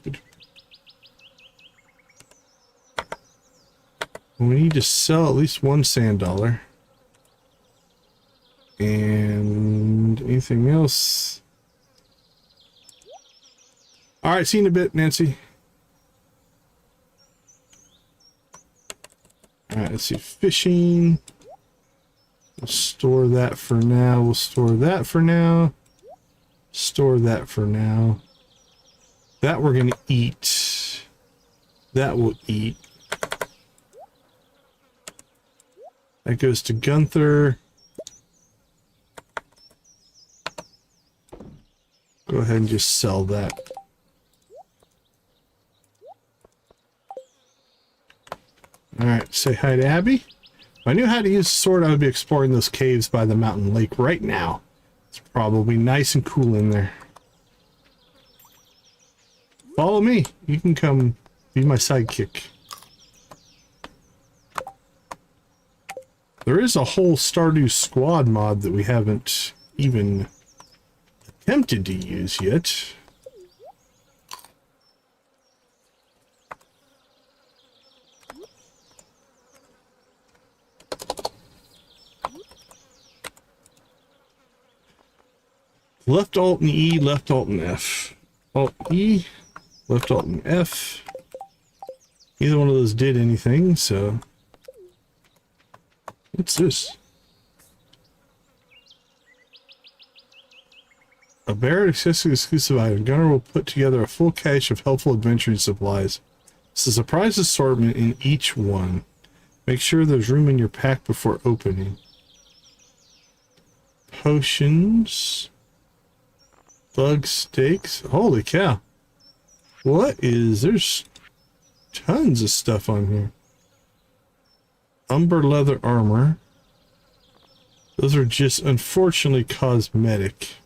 need to sell at least one sand dollar. And anything else? All right, see you in a bit, Nancy. All right, let's see. Fishing. We'll store that for now. We'll store that for now. Store that for now. That we're going to eat. That we'll eat. That goes to Gunther. Go ahead and just sell that. Alright, say hi to Abby. If I knew how to use a sword, I would be exploring those caves by the mountain lake right now. It's probably nice and cool in there. Follow me. You can come be my sidekick. There is a whole Stardew Squad mod that we haven't even attempted to use yet. Left Alt and E, left Alt and F. Alt E, left Alt and F. Neither one of those did anything, so... What's this? A Barrett accessory exclusive item. Gunner will put together a full cache of helpful adventuring supplies. It's a surprise assortment in each one. Make sure there's room in your pack before opening. Potions. Bug steaks. Holy cow. There's tons of stuff on here. Umber leather armor. Those are just unfortunately cosmetic.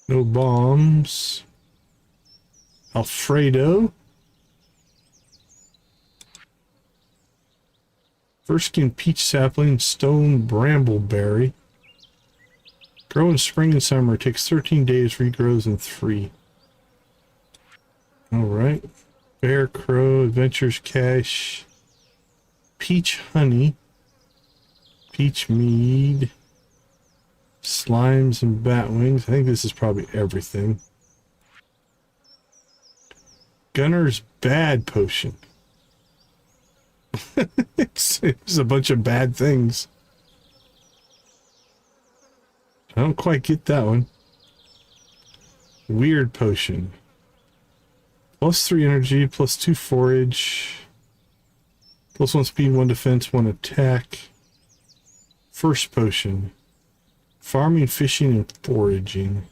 No bombs. Alfredo. Furskin peach sapling, stone brambleberry. Grow in spring and summer. Takes 13 days, regrows in 3. Alright. Bear crow, adventures cache. Peach honey. Peach mead. Slimes and bat wings. I think this is probably everything. Gunner's bad potion. It's a bunch of bad things. I don't quite get that one. Weird potion. +3 energy, +2 forage. +1 speed, 1 defense, 1 attack. First potion. Farming, fishing, and foraging.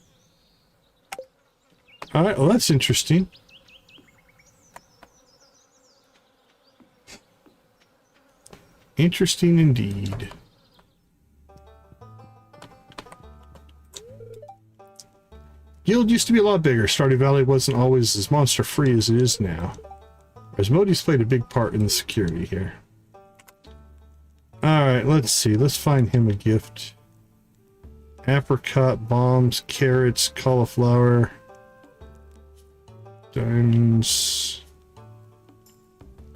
Alright, well that's interesting. Interesting indeed. Guild used to be a lot bigger. Stardew Valley wasn't always as monster-free as it is now. Asmodeus played a big part in the security here. Alright, let's see. Let's find him a gift. Apricot, bombs, carrots, cauliflower. Diamonds.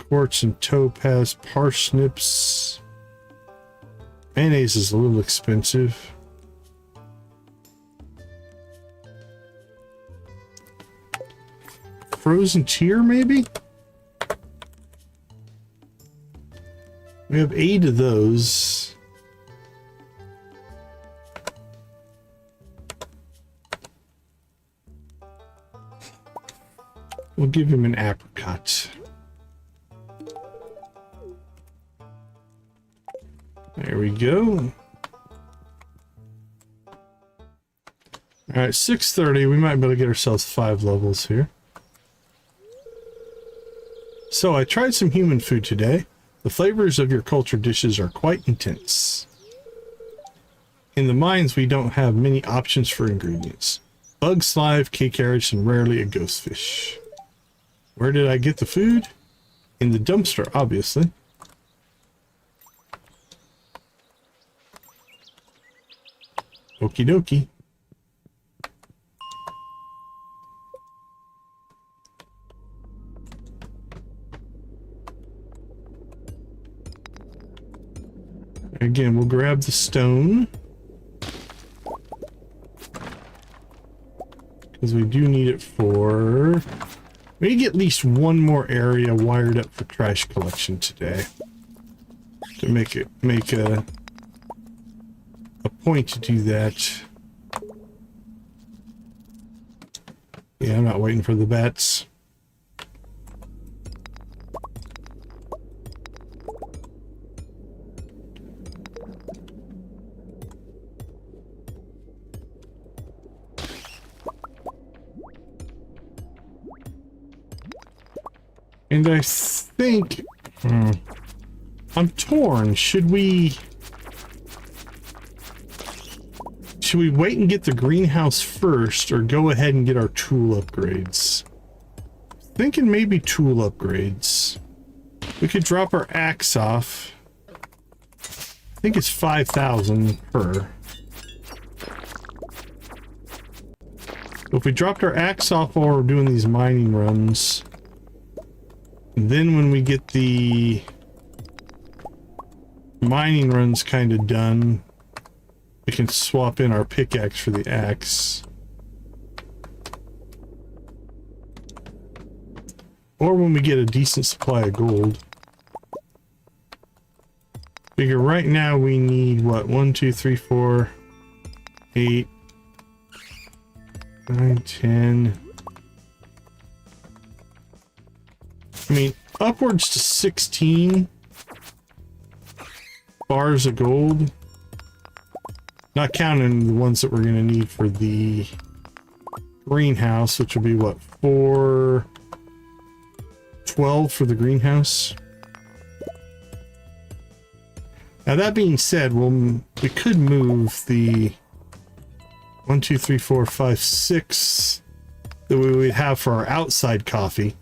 Quartz and topaz. Parsnips. Mayonnaise is a little expensive. Frozen tier, maybe? We have 8 of those. We'll give him an apricot. There we go. Alright, 6:30. We might be able to get ourselves 5 levels here. So I tried some human food today. The flavors of your culture dishes are quite intense. In the mines, we don't have many options for ingredients. Bug slive, cake carrots, and rarely a ghost fish. Where did I get the food? In the dumpster, obviously. Okie dokie. Again, we'll grab the stone. Because we do need it for... We need to get at least one more area wired up for trash collection today. To make a point to do that. Yeah, I'm not waiting for the bats. And I think... I'm torn. Should we wait and get the greenhouse first, or go ahead and get our tool upgrades? Thinking maybe tool upgrades. We could drop our axe off. I think it's 5,000 per. So if we dropped our axe off while we're doing these mining runs... Then when we get the mining runs kind of done, we can swap in our pickaxe for the axe. Or when we get a decent supply of gold. Figure right now we need what? 1, 2, 3, 4, 8, 9, 10... I mean, upwards to 16 bars of gold. Not counting the ones that we're going to need for the greenhouse, which will be what, 412 for the greenhouse. Now that being said, we could move the 1, 2, 3, 4, 5, 6 that we would have for our outside coffee.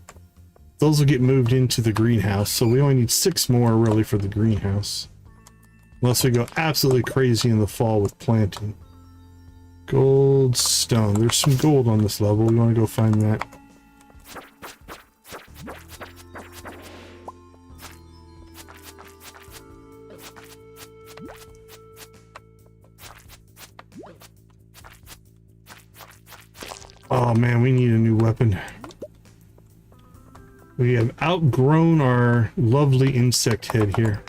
Those will get moved into the greenhouse, so we only need 6 more really for the greenhouse. Unless we go absolutely crazy in the fall with planting. Gold, stone. There's some gold on this level. We want to go find that. Oh man, we need a new weapon. We have outgrown our lovely insect head here.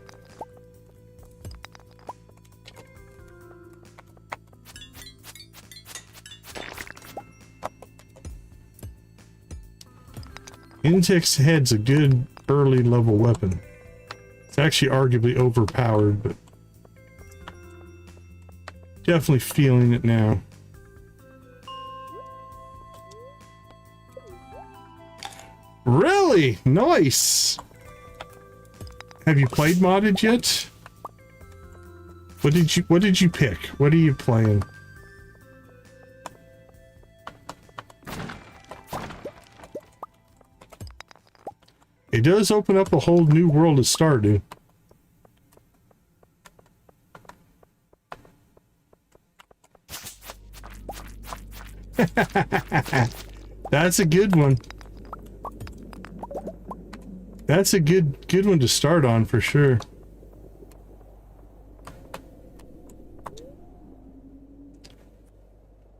Insect's head's a good early level weapon. It's actually arguably overpowered, but definitely feeling it now. Really? Nice! Have you played modded yet? What did you pick? What are you playing? It does open up a whole new world of Stardew. That's a good one. That's a good one to start on for sure.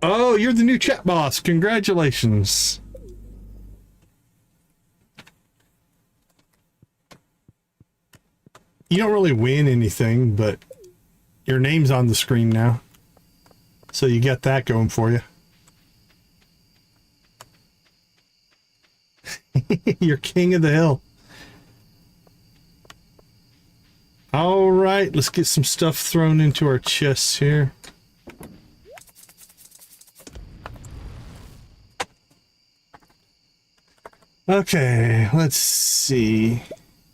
Oh, you're the new chat boss. Congratulations. You don't really win anything, but your name's on the screen now. So you got that going for you. You're king of the hill. All right, let's get some stuff thrown into our chests here. Okay, let's see.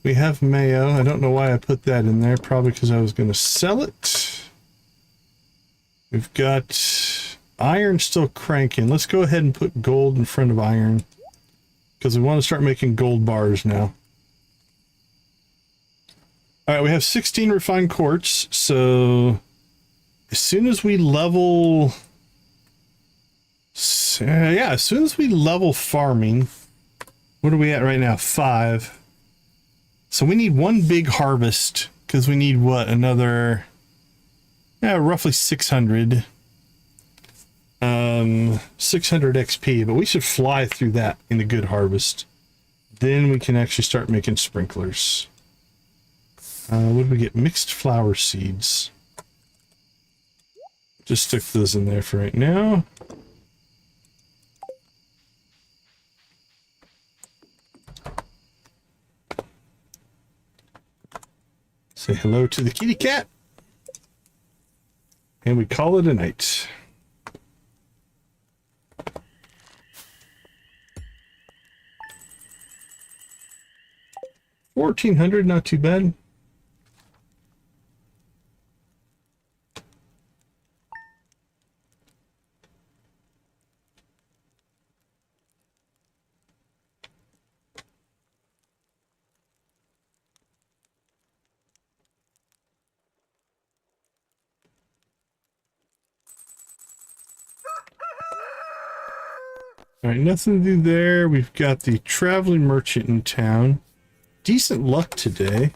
We have mayo. I don't know why I put that in there. Probably because I was going to sell it. We've got iron still cranking. Let's go ahead and put gold in front of iron, because we want to start making gold bars now. All right, we have 16 refined quartz. So as soon as we level... yeah, as soon as we level farming... What are we at right now? 5. So we need one big harvest, because we need what? Another... yeah, roughly 600. 600 XP, but we should fly through that in a good harvest. Then we can actually start making sprinklers. What did we get? Mixed flower seeds. Just stick those in there for right now. Say hello to the kitty cat. And we call it a night. $1,400, not too bad. All right, nothing to do there. We've got the traveling merchant in town. Decent luck today.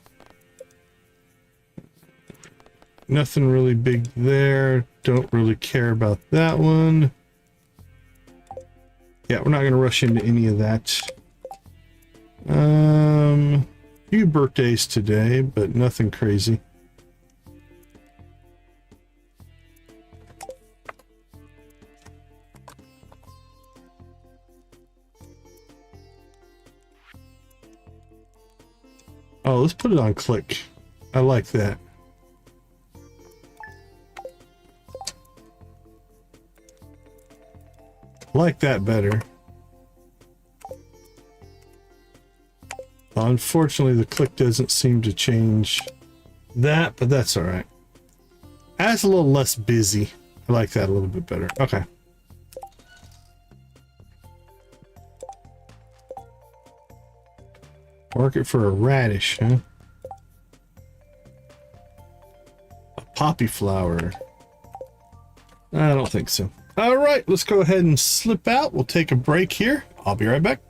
Nothing really big there. Don't really care about that one. Yeah, we're not going to rush into any of that. Few birthdays today, but nothing crazy. Oh, let's put it on click. I like that. I like that better. Well, unfortunately, the click doesn't seem to change that, but that's all right. That's a little less busy. I like that a little bit better. Okay. Market for a radish, huh? A poppy flower. I don't think so. All right, let's go ahead and slip out. We'll take a break here. I'll be right back.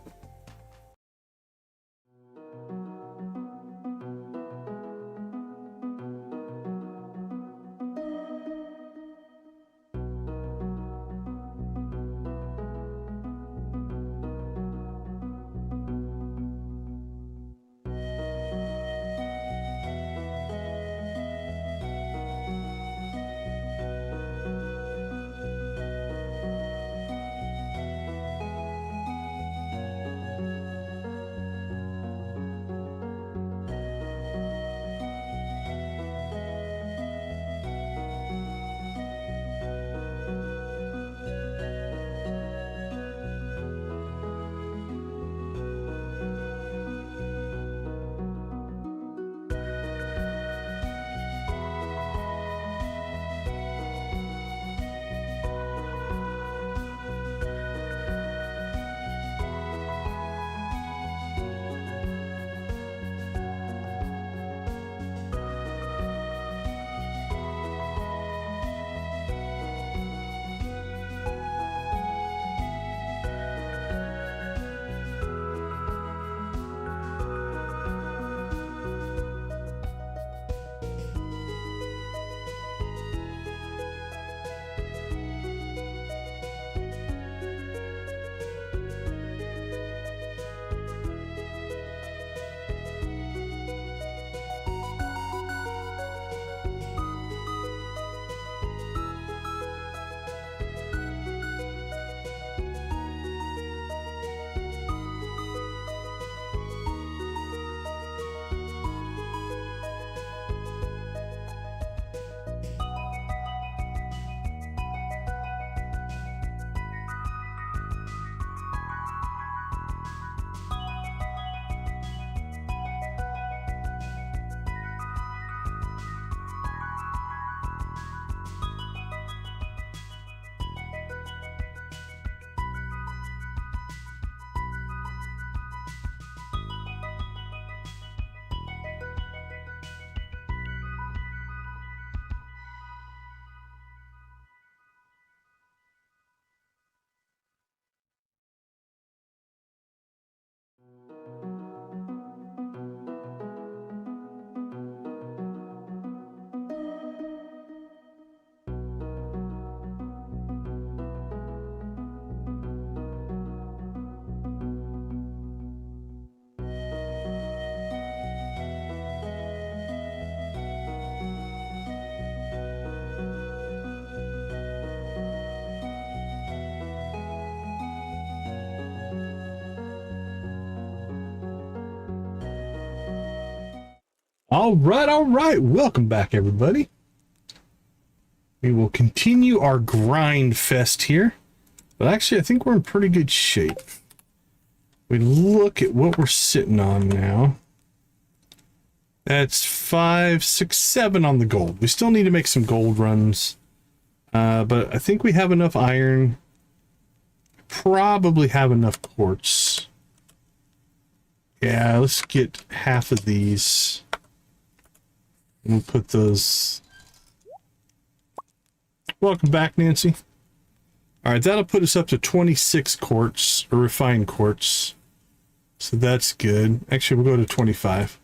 All right. Welcome back, everybody. We will continue our grind fest here. But actually, I think we're in pretty good shape. We look at what we're sitting on now. That's 5, 6, 7 on the gold. We still need to make some gold runs. But I think we have enough iron. Probably have enough quartz. Yeah, let's get half of these. We'll put those. Welcome back, Nancy. All right, that'll put us up to 26 quartz, or refined quartz. So that's good. Actually, we'll go to 25.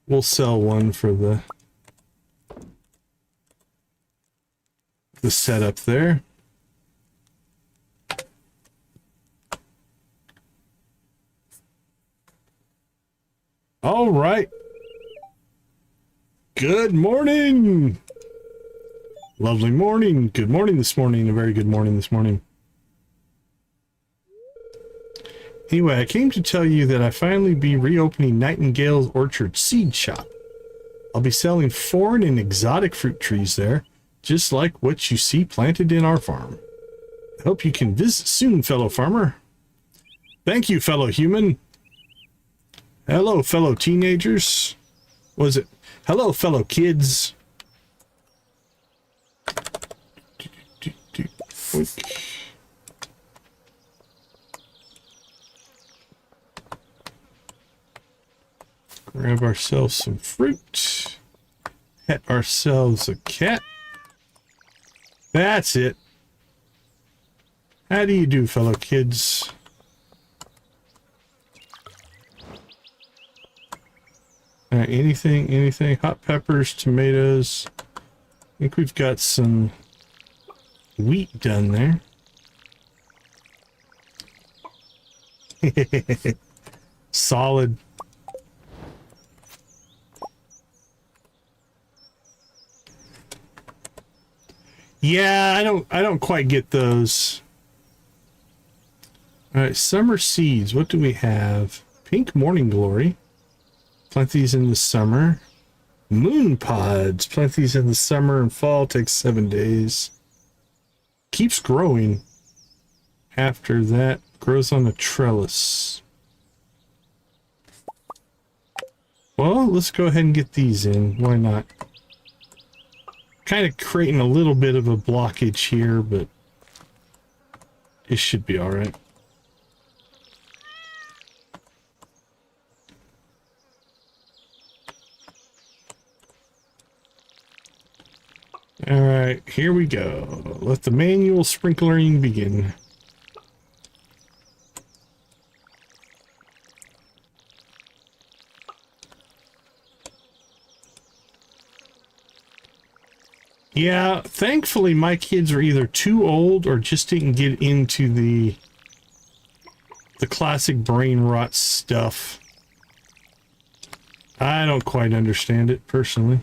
We'll sell one for the setup there. All right. Good morning. Lovely morning. Good morning this morning. A very good morning this morning. Anyway, I came to tell you that I finally be reopening Nightingale's Orchard Seed Shop. I'll be selling foreign and exotic fruit trees there, just like what you see planted in our farm. I hope you can visit soon, fellow farmer. Thank you, fellow human. Hello, fellow teenagers. Was it? Hello, fellow kids. Grab ourselves some fruit. Pet ourselves a cat. That's it. How do you do, fellow kids? Anything? Hot peppers, tomatoes. I think we've got some wheat done there. Solid. Yeah, I don't quite get those. All right, summer seeds. What do we have? Pink morning glory. Plant these in the summer. Moon pods. Plant these in the summer and fall. Takes 7 days. Keeps growing. After that, grows on a trellis. Well, let's go ahead and get these in. Why not? Kind of creating a little bit of a blockage here, but it should be all right. All right, here we go. Let the manual sprinklering begin. Yeah, thankfully my kids are either too old or just didn't get into the classic brain rot stuff. I don't quite understand it personally.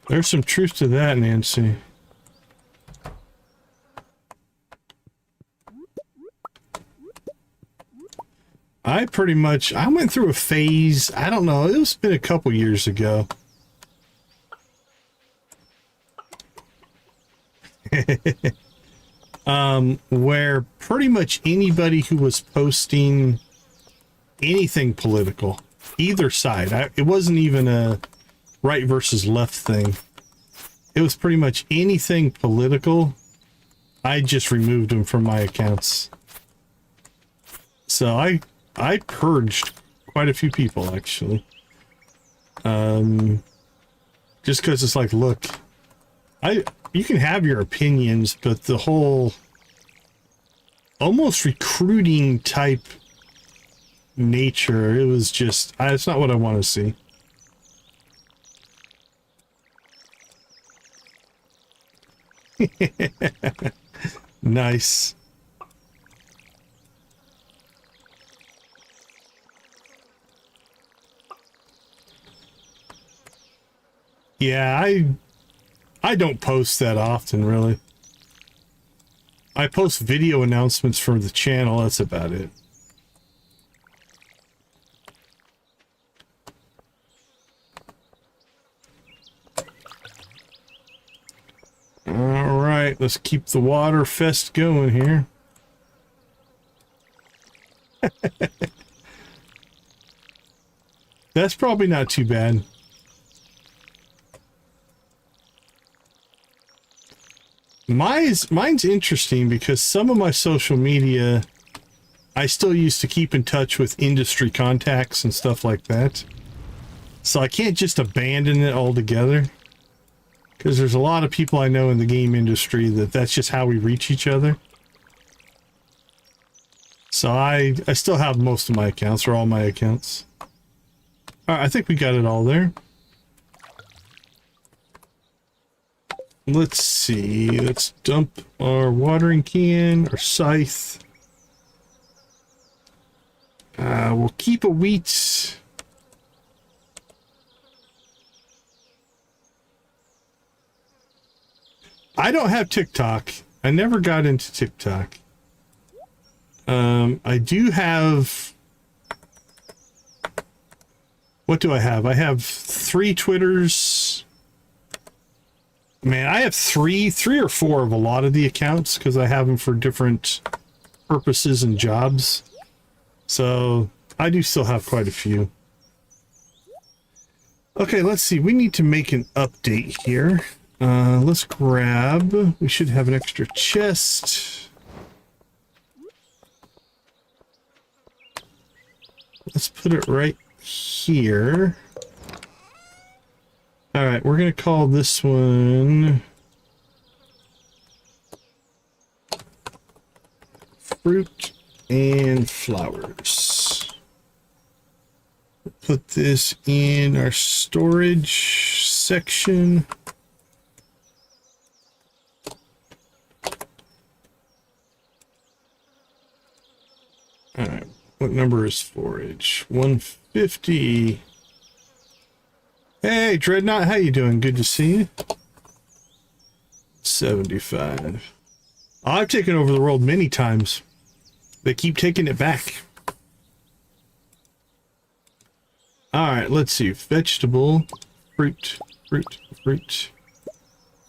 There's some truth to that, Nancy. I went through a phase, I don't know, it's been a couple years ago. Where pretty much anybody who was posting anything political, either side, it wasn't even a right versus left thing. It was pretty much anything political. I just removed them from my accounts. So I purged quite a few people, actually. Just because it's like, look, you can have your opinions, but the whole almost recruiting type nature, it was just, it's not what I want to see. Nice. Yeah, I don't post that often, really. I post video announcements for the channel. That's about it. All right, let's keep the water fest going here. That's probably not too bad. Mine's interesting because some of my social media I still used to keep in touch with industry contacts and stuff like that. So I can't just abandon it altogether. Because there's a lot of people I know in the game industry that's just how we reach each other. So I still have most of my accounts, or all my accounts. Alright, I think we got it all there. Let's see, let's dump our watering can, our scythe. We'll keep a wheat. I don't have TikTok. I never got into TikTok. I do have... What do I have? I have 3 Twitters. Man, I have three or four of a lot of the accounts because I have them for different purposes and jobs. So I do still have quite a few. Okay, let's see. We need to make an update here. Let's grab... We should have an extra chest. Let's put it right here. Alright, we're going to call this one... Fruit and Flowers. Put this in our storage section. Alright, what number is forage? 150. Hey, Dreadnought, how you doing? Good to see you. 75. I've taken over the world many times. They keep taking it back. Alright, let's see. Vegetable, fruit, fruit, fruit,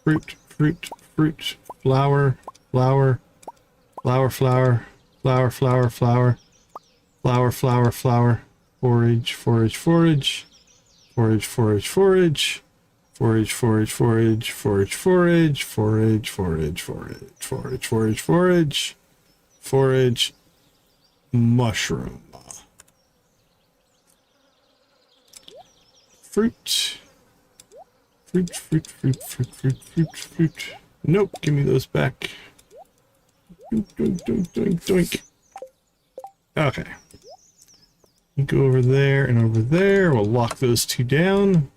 fruit, fruit, fruit, flower, flower, flower, flower, flower, flower, flower, flower, flower, flower, forage, forage, forage, forage, forage, forage, forage, forage, forage, forage, forage, forage, forage, forage, forage, forage, forage, forage, mushroom. Fruit. Fruit, fruit, fruit, fruit, fruit, fruit, fruit. Nope, give me those back. Doink, doink, doink, doink, doink. Okay. You go over there and over there. We'll lock those two down.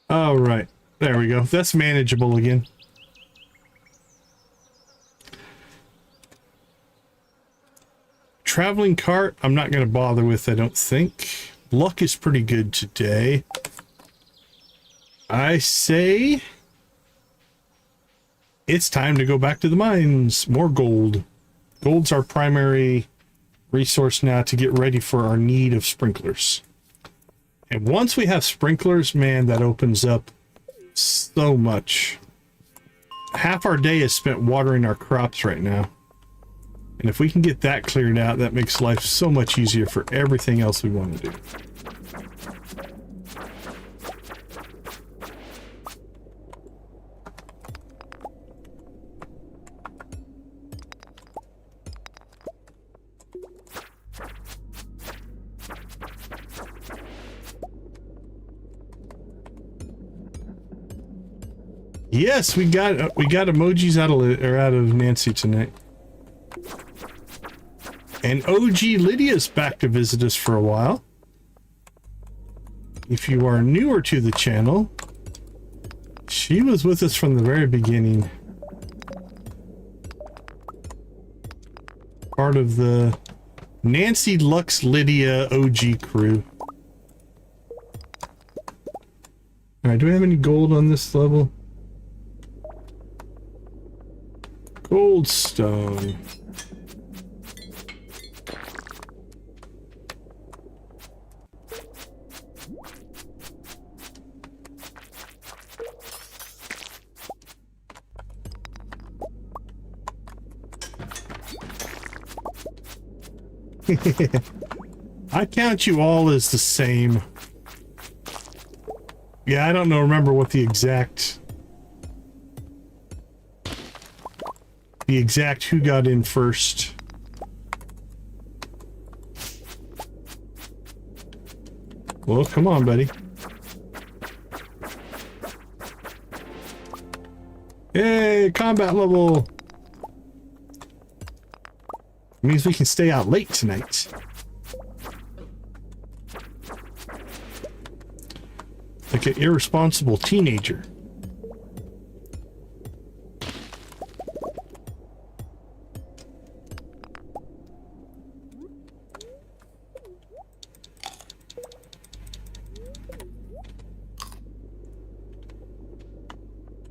All right. There we go. That's manageable again. Traveling cart, I'm not going to bother with, I don't think. Luck is pretty good today. I say it's time to go back to the mines. More gold. Gold's our primary resource now to get ready for our need of sprinklers. And once we have sprinklers, man, that opens up so much. Half our day is spent watering our crops right now. And if we can get that cleared out, that makes life so much easier for everything else we want to do. Yes, we got emojis out of Nancy tonight. And OG Lydia's back to visit us for a while. If you are newer to the channel, she was with us from the very beginning. Part of the Nancy Lux Lydia OG crew. Alright, do we have any gold on this level? Gold stone. I count you all as the same. Yeah, I don't know, remember what the exact who got in first. Well, come on, buddy. Yay, combat level. Means we can stay out late tonight. Like an irresponsible teenager.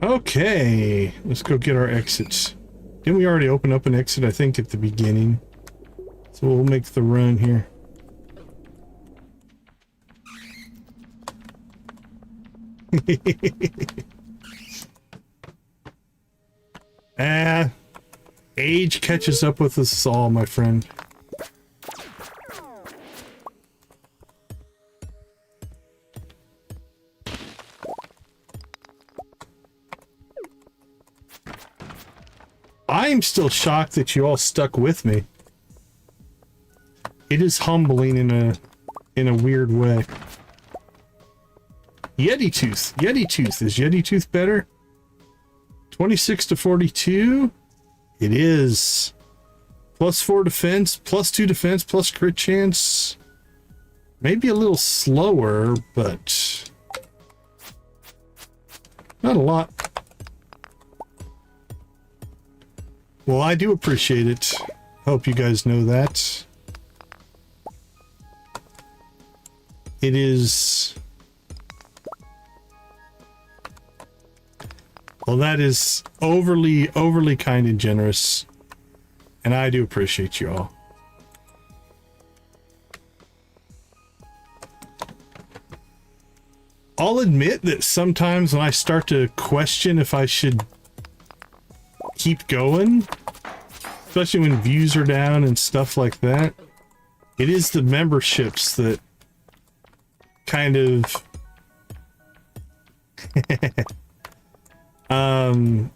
Okay, let's go get our exits. Didn't we already open up an exit, I think, at the beginning? So we'll make the run here. Age catches up with us all, my friend. I'm still shocked that you all stuck with me. It is humbling in a weird way. Yeti Tooth. Yeti Tooth. Is Yeti Tooth better? 26 to 42? It is. +4 defense, +2 defense, plus crit chance. Maybe a little slower, but not a lot. Well, I do appreciate it. Hope you guys know that. It is... Well, that is overly kind and generous. And I do appreciate you all. I'll admit that sometimes when I start to question if I should keep going, especially when views are down and stuff like that, it is the memberships that kind of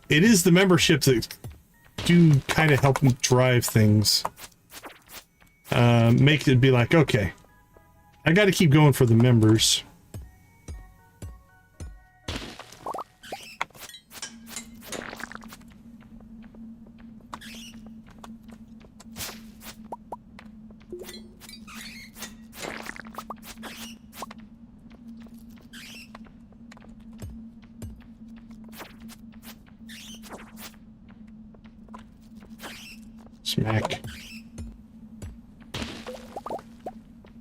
it is the memberships that do kind of help drive things, make it be like, okay, I got to keep going for the members. Smack.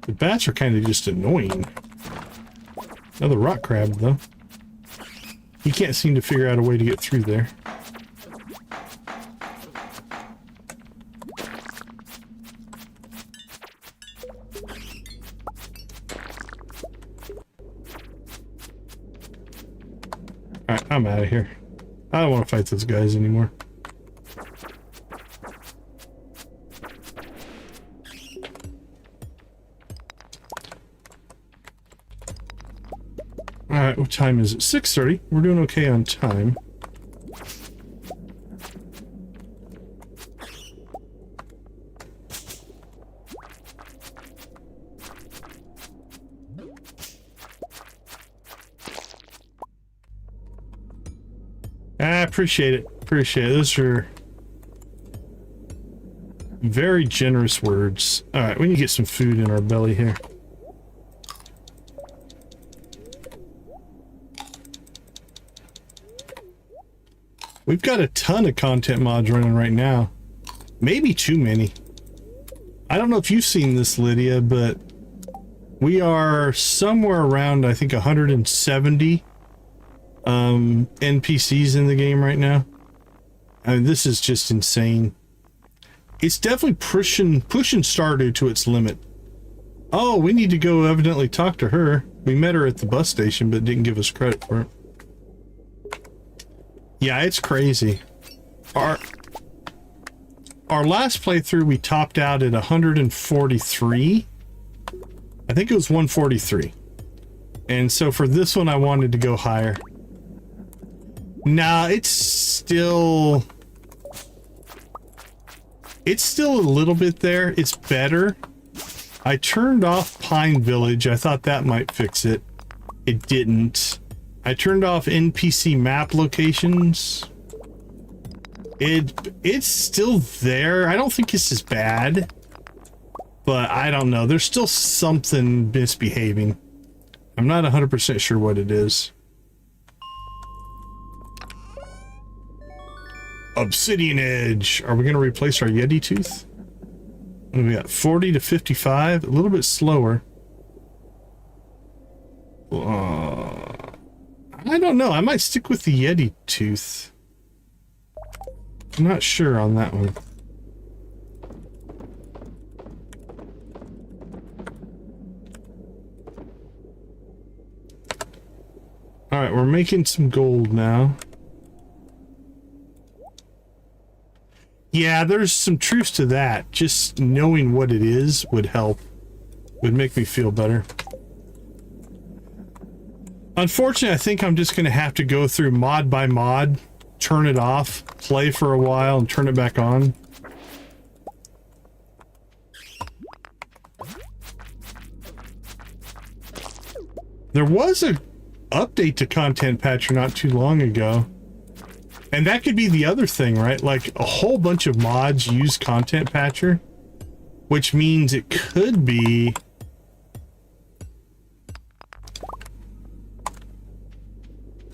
The bats are kind of just annoying. Another rock crab, though. He can't seem to figure out a way to get through there. Alright, I'm out of here. I don't want to fight those guys anymore. Alright, what time is it? 6:30. We're doing okay on time. I appreciate it. Appreciate it. Those are very generous words. Alright, we need to get some food in our belly here. We've got a ton of content mods running right now. Maybe too many. I don't know if you've seen this, Lydia, but we are somewhere around, I think, 170 NPCs in the game right now. I mean, this is just insane. It's definitely pushing Stardew to its limit. Oh, we need to go evidently talk to her. We met her at the bus station, but didn't give us credit for it. Yeah, it's crazy. Our last playthrough, we topped out at 143. I think it was 143. And so for this one, I wanted to go higher. Nah, it's still a little bit there. It's better. I turned off Pine Village. I thought that might fix it. It didn't. I turned off NPC map locations. It's still there. I don't think it's as bad, but I don't know. There's still something misbehaving. I'm not 100% sure what it is. Obsidian Edge. Are we going to replace our Yeti tooth? We got 40 to 55, a little bit slower. I don't know. I might stick with the Yeti tooth. I'm not sure on that one. All right, we're making some gold now. Yeah, there's some truth to that. Just knowing what it is would help. Would make me feel better. Unfortunately, I think I'm just going to have to go through mod by mod, turn it off, play for a while, and turn it back on. There was a update to Content Patcher not too long ago. And that could be the other thing, right? Like a whole bunch of mods use Content Patcher, which means it could be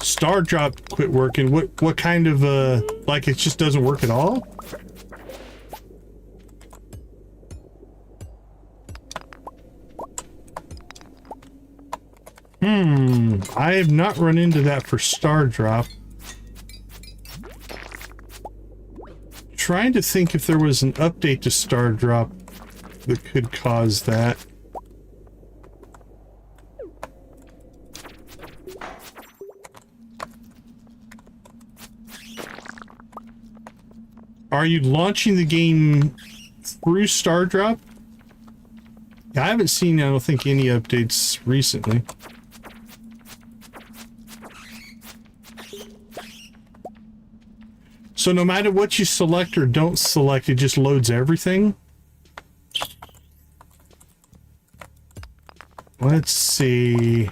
Star Drop quit working. What kind of like it just doesn't work at all? I have not run into that for Star Drop. Trying to think if there was an update to Star Drop that could cause that. Are you launching the game through Star Drop? I haven't seen, I don't think, any updates recently. So no matter what you select or don't select, it just loads everything? Let's see.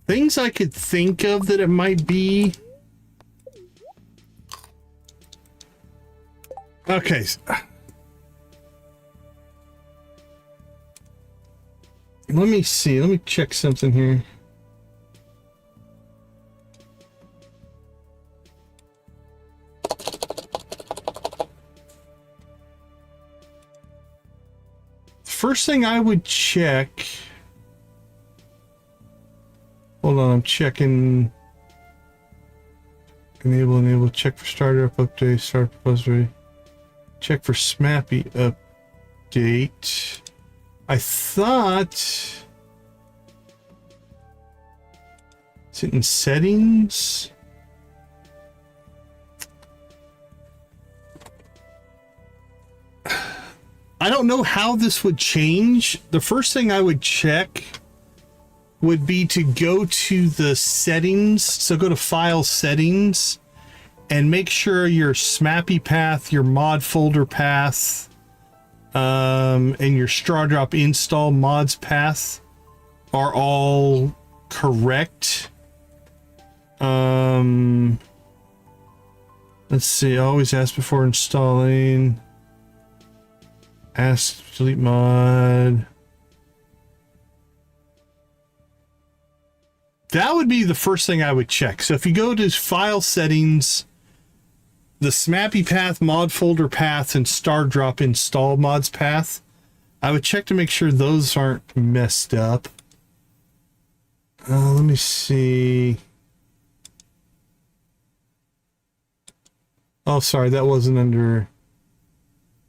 Things I could think of that it might be. Okay. Let me see. Let me check something here. First thing I would check. Hold on, I'm checking. Enable, check for startup update, start repository. Check for SMAPI update. I thought. Is it in settings? I don't know how this would change. The first thing I would check would be to go to the settings. So go to file settings and make sure your SMAPI path, your mod folder path, and your Strawdrop install mods path are all correct. Let's see. Always ask before installing. Ask delete mod. That would be the first thing I would check. So if you go to file settings, the SMAPI path, mod folder path, and Stardrop install mods path, I would check to make sure those aren't messed up. Let me see. Oh, sorry, that wasn't under...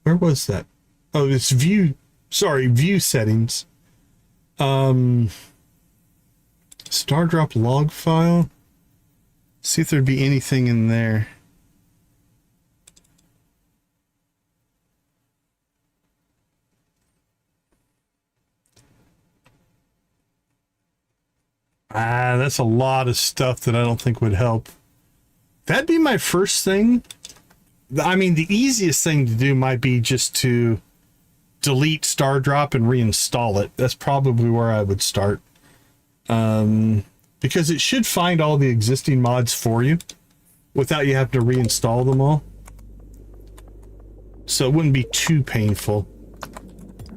Where was that? Oh, it's view... Sorry, view settings. Star drop log file. See if there'd be anything in there. Ah, that's a lot of stuff that I don't think would help. That'd be my first thing. I mean, the easiest thing to do might be just to delete Star Drop and reinstall it. That's probably where I would start. Because it should find all the existing mods for you without you having to reinstall them all. So it wouldn't be too painful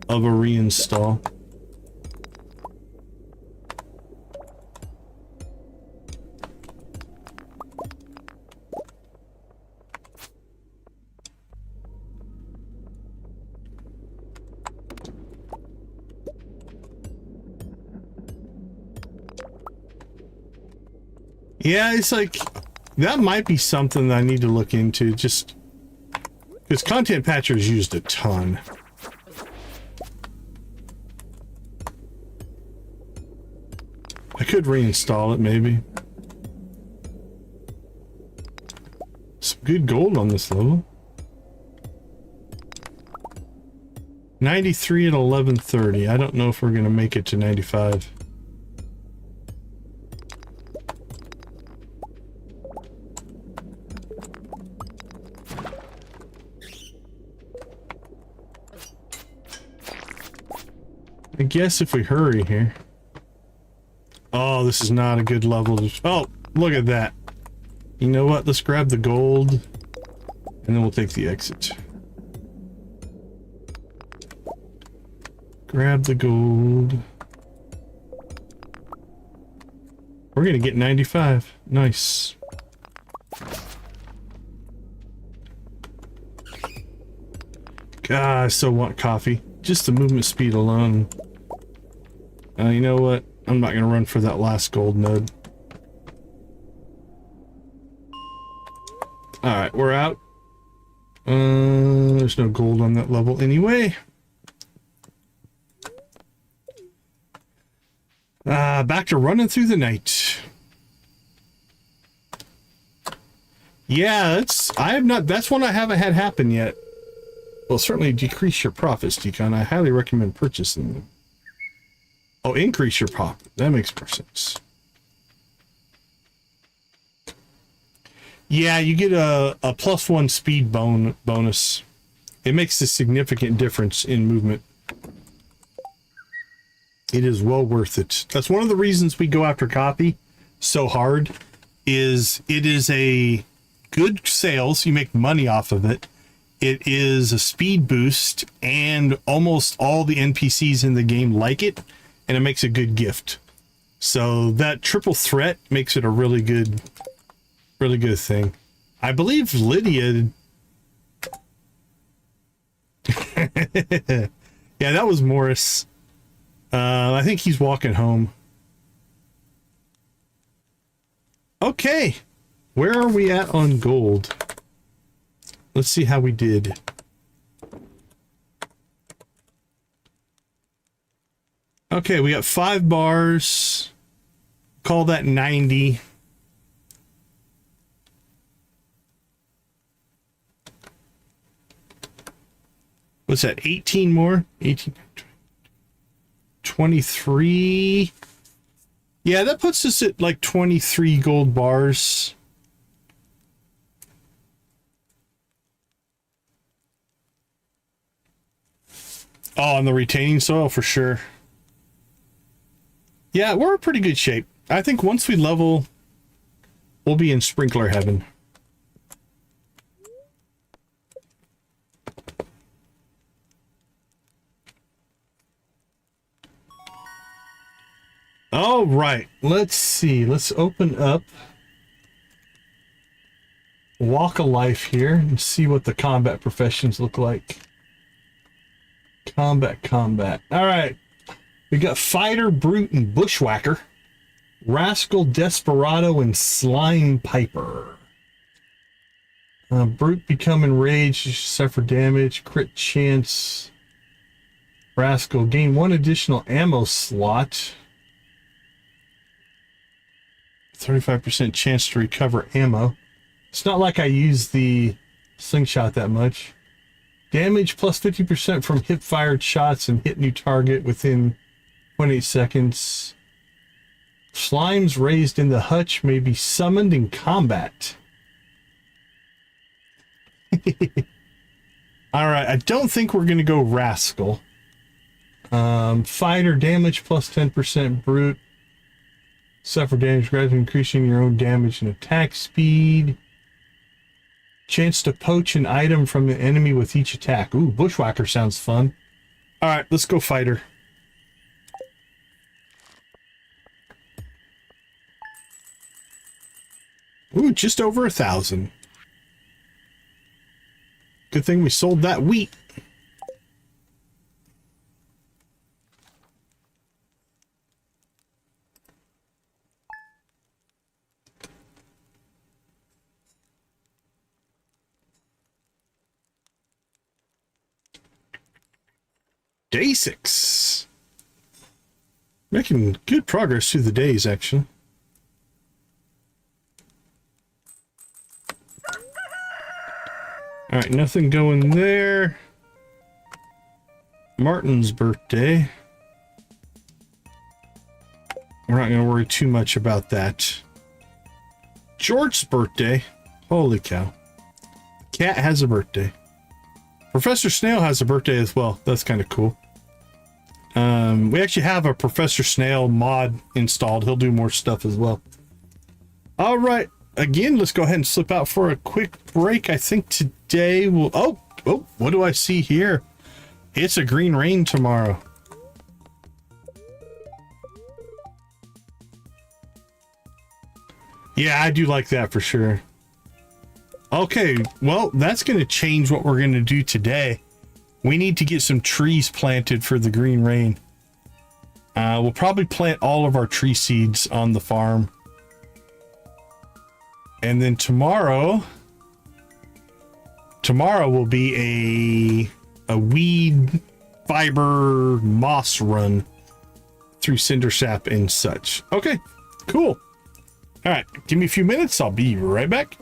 of a reinstall. Yeah, it's like, that might be something that I need to look into, just because Content Patcher's used a ton. I could reinstall it, maybe. Some good gold on this level. 93 at 1130. I don't know if we're going to make it to 95. I guess if we hurry here. Oh, this is not a good level. Oh, look at that. You know what? Let's grab the gold and then we'll take the exit. Grab the gold. We're gonna get 95. Nice. God, I so want coffee. Just the movement speed alone. You know what? I'm not gonna run for that last gold node. Alright, we're out. There's no gold on that level anyway. Back to running through the night. Yeah, that's one I haven't had happen yet. Well, certainly decrease your profits, Decon. I highly recommend purchasing them. Oh, increase your profit. That makes more sense. Yeah, you get a +1 speed bonus. It makes a significant difference in movement. It is well worth it. That's one of the reasons we go after coffee so hard. It is a good sales. You make money off of it. It is a speed boost, and almost all the NPCs in the game like it, and it makes a good gift. So that triple threat makes it a really good thing. I believe Lydia... Yeah, that was Morris. I think he's walking home. Okay. Where are we at on gold? Let's see how we did. Okay, we got 5 bars. Call that 90. What's that? 18 more? 18, 23. Yeah, that puts us at like 23 gold bars. Oh, on the retaining soil for sure. Yeah, we're in pretty good shape. I think once we level, we'll be in sprinkler heaven. All right, let's see. Let's open up Walk of Life here and see what the combat professions look like. Combat. All right. We got Fighter, Brute, and Bushwhacker. Rascal, Desperado, and Slime Piper. Brute become enraged, suffer damage, crit chance. Rascal gain 1 additional ammo slot. 35% chance to recover ammo. It's not like I use the slingshot that much. Damage plus 50% from hip-fired shots and hit new target within 28 seconds. Slimes raised in the hutch may be summoned in combat. Alright, I don't think we're going to go Rascal. Fighter damage plus 10%, Brute. Suffer damage, gradually increasing your own damage and attack speed. Chance to poach an item from the enemy with each attack. Ooh, Bushwhacker sounds fun. Alright, let's go Fighter. Ooh, just over 1,000. Good thing we sold that wheat. Day 6. Making good progress through the days, actually. Alright, nothing going there. Martin's birthday. We're not going to worry too much about that. George's birthday. Holy cow. Cat has a birthday. Professor Snail has a birthday as well. That's kind of cool. We actually have a Professor Snail mod installed. He'll do more stuff as well. All right. Again, let's go ahead and slip out for a quick break. I think today we'll... Oh, what do I see here? It's a green rain tomorrow. Yeah, I do like that for sure. Okay, well, that's going to change what we're going to do today. We need to get some trees planted for the green rain. We'll probably plant all of our tree seeds on the farm. And then tomorrow will be a weed fiber moss run through cinder sap and such. Okay, cool. All right, give me a few minutes. I'll be right back.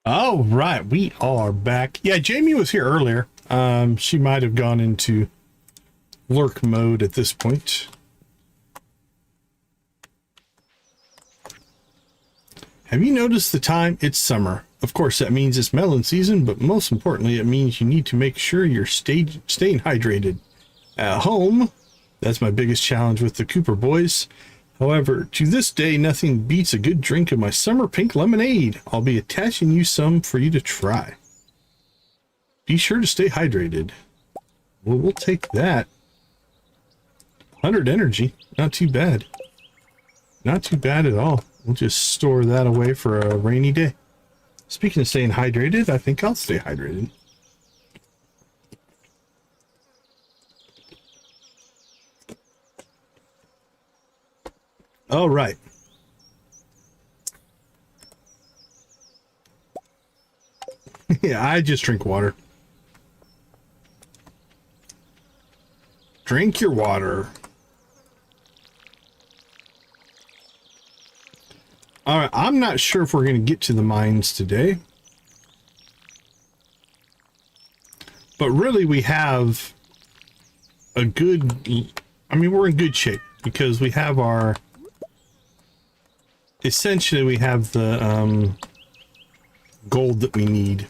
All right, we are back. Yeah, Jamie was here earlier. She might have gone into lurk mode at this point. Have you noticed the time? It's summer. Of course, that means it's melon season, but most importantly, it means you need to make sure you're staying hydrated. At home, that's my biggest challenge with the Cooper boys. However, to this day, nothing beats a good drink of my summer pink lemonade. I'll be attaching you some for you to try. Be sure to stay hydrated. Well, we'll take that. 100 energy. Not too bad. Not too bad at all. We'll just store that away for a rainy day. Speaking of staying hydrated, I think I'll stay hydrated. All right. Yeah, I just drink water. Drink your water. All right, I'm not sure if we're going to get to the mines today. But really, we have a good... I mean, we're in good shape because we have our... Essentially, we have the gold that we need.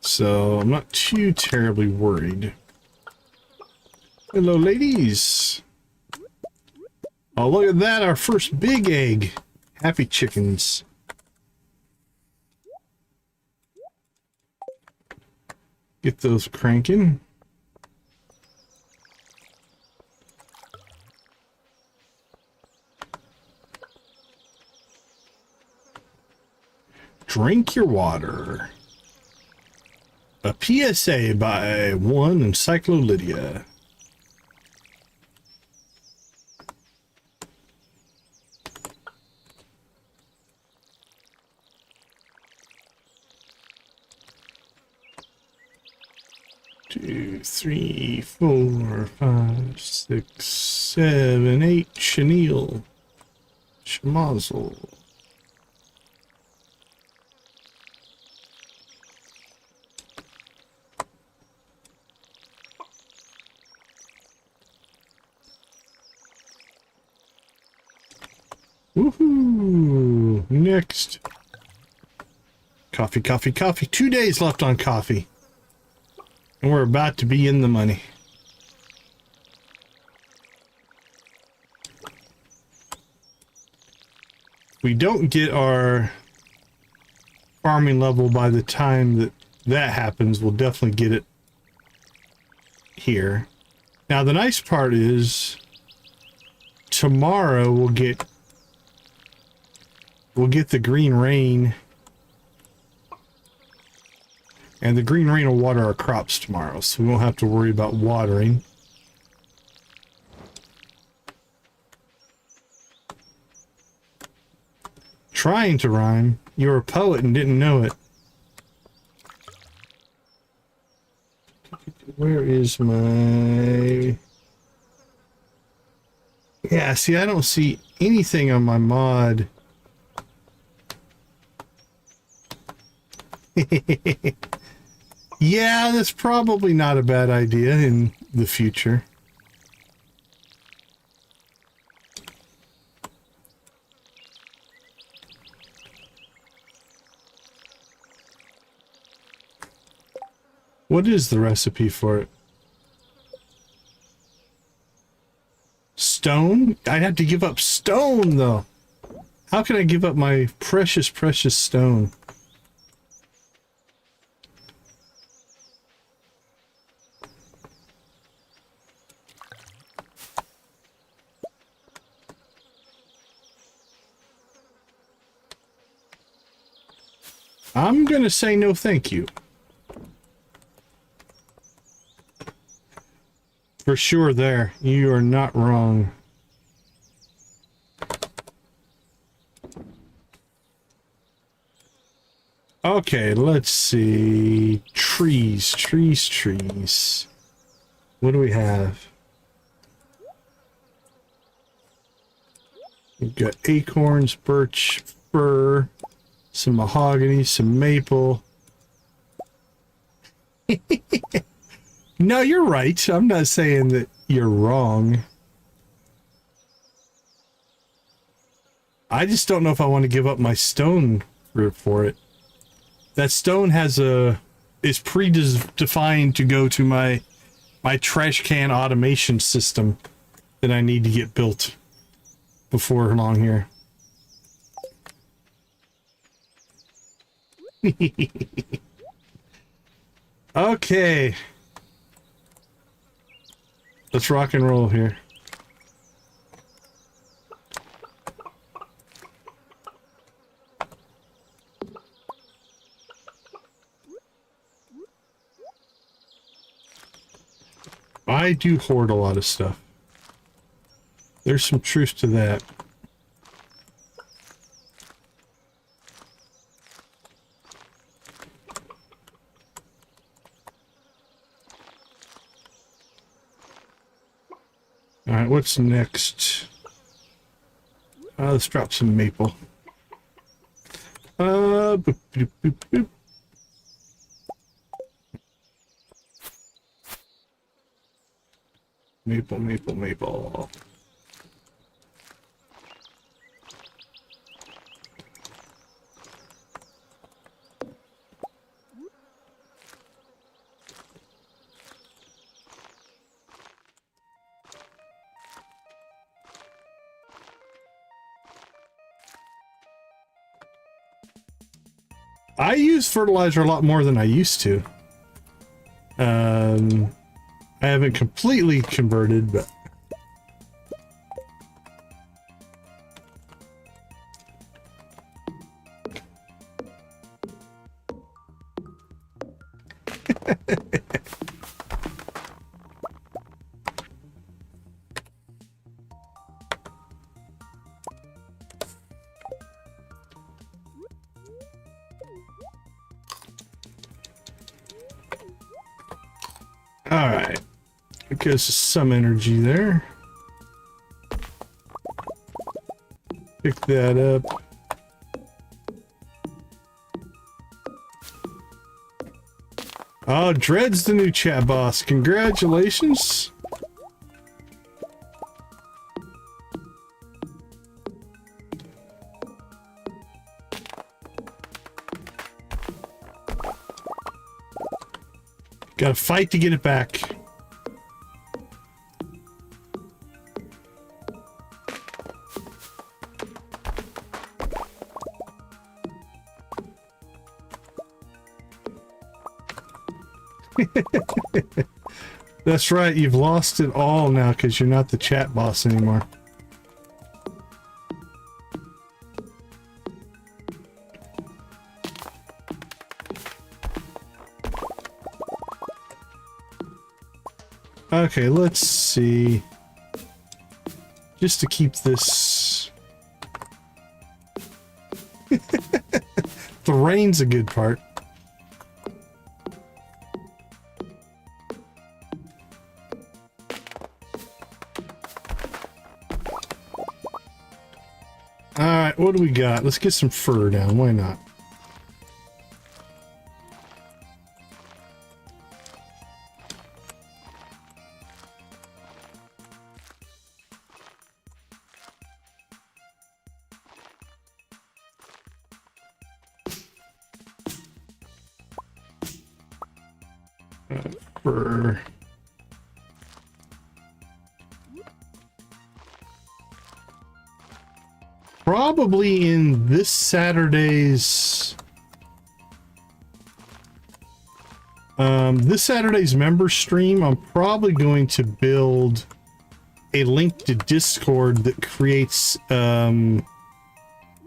So, I'm not too terribly worried. Hello, ladies. Oh, look at that, our first big egg. Happy chickens. Get those cranking. Drink your water. A PSA by one Encyclolydia. Two, three, four, five, six, seven, eight. Chenille. Schmozzle. Woohoo! Next. Coffee, coffee, coffee. 2 days left on coffee. And we're about to be in the money. We don't get our farming level by the time that that happens. We'll definitely get it here. Now, the nice part is tomorrow we'll get the green rain. And the green rain will water our crops tomorrow, so we won't have to worry about watering. Trying to rhyme. You're a poet and didn't know it. Where is my... Yeah, see, I don't see anything on my mod. Yeah, that's probably not a bad idea in the future. What is the recipe for it? Stone? I'd have to give up stone, though. How can I give up my precious, precious stone? I'm gonna say no thank you. For sure there. You are not wrong. Okay, let's see. Trees, trees, trees. What do we have? We've got acorns, birch, fir. some mahogany, some maple. No, you're right. I'm not saying that you're wrong. I just don't know if I want to give up my stone for it. That stone is predefined to go to my trash can automation system that I need to get built before long here. Okay. Let's rock and roll here. I do hoard a lot of stuff. There's some truth to that. All right, what's next? Let's drop some maple. Boop, boop, boop, boop. Maple, maple, maple. I use fertilizer a lot more than I used to. I haven't completely converted, but all right. Because some energy there. Pick that up. Oh, Dread's the new chat boss. Congratulations. Gotta fight to get it back. That's right, you've lost it all now because you're not the chat boss anymore. Okay, let's see. Just to keep this... The rain's a good part. Alright, what do we got? Let's get some fur down, why not? Fur. Probably in this Saturday's member stream, I'm probably going to build a link to Discord that creates kind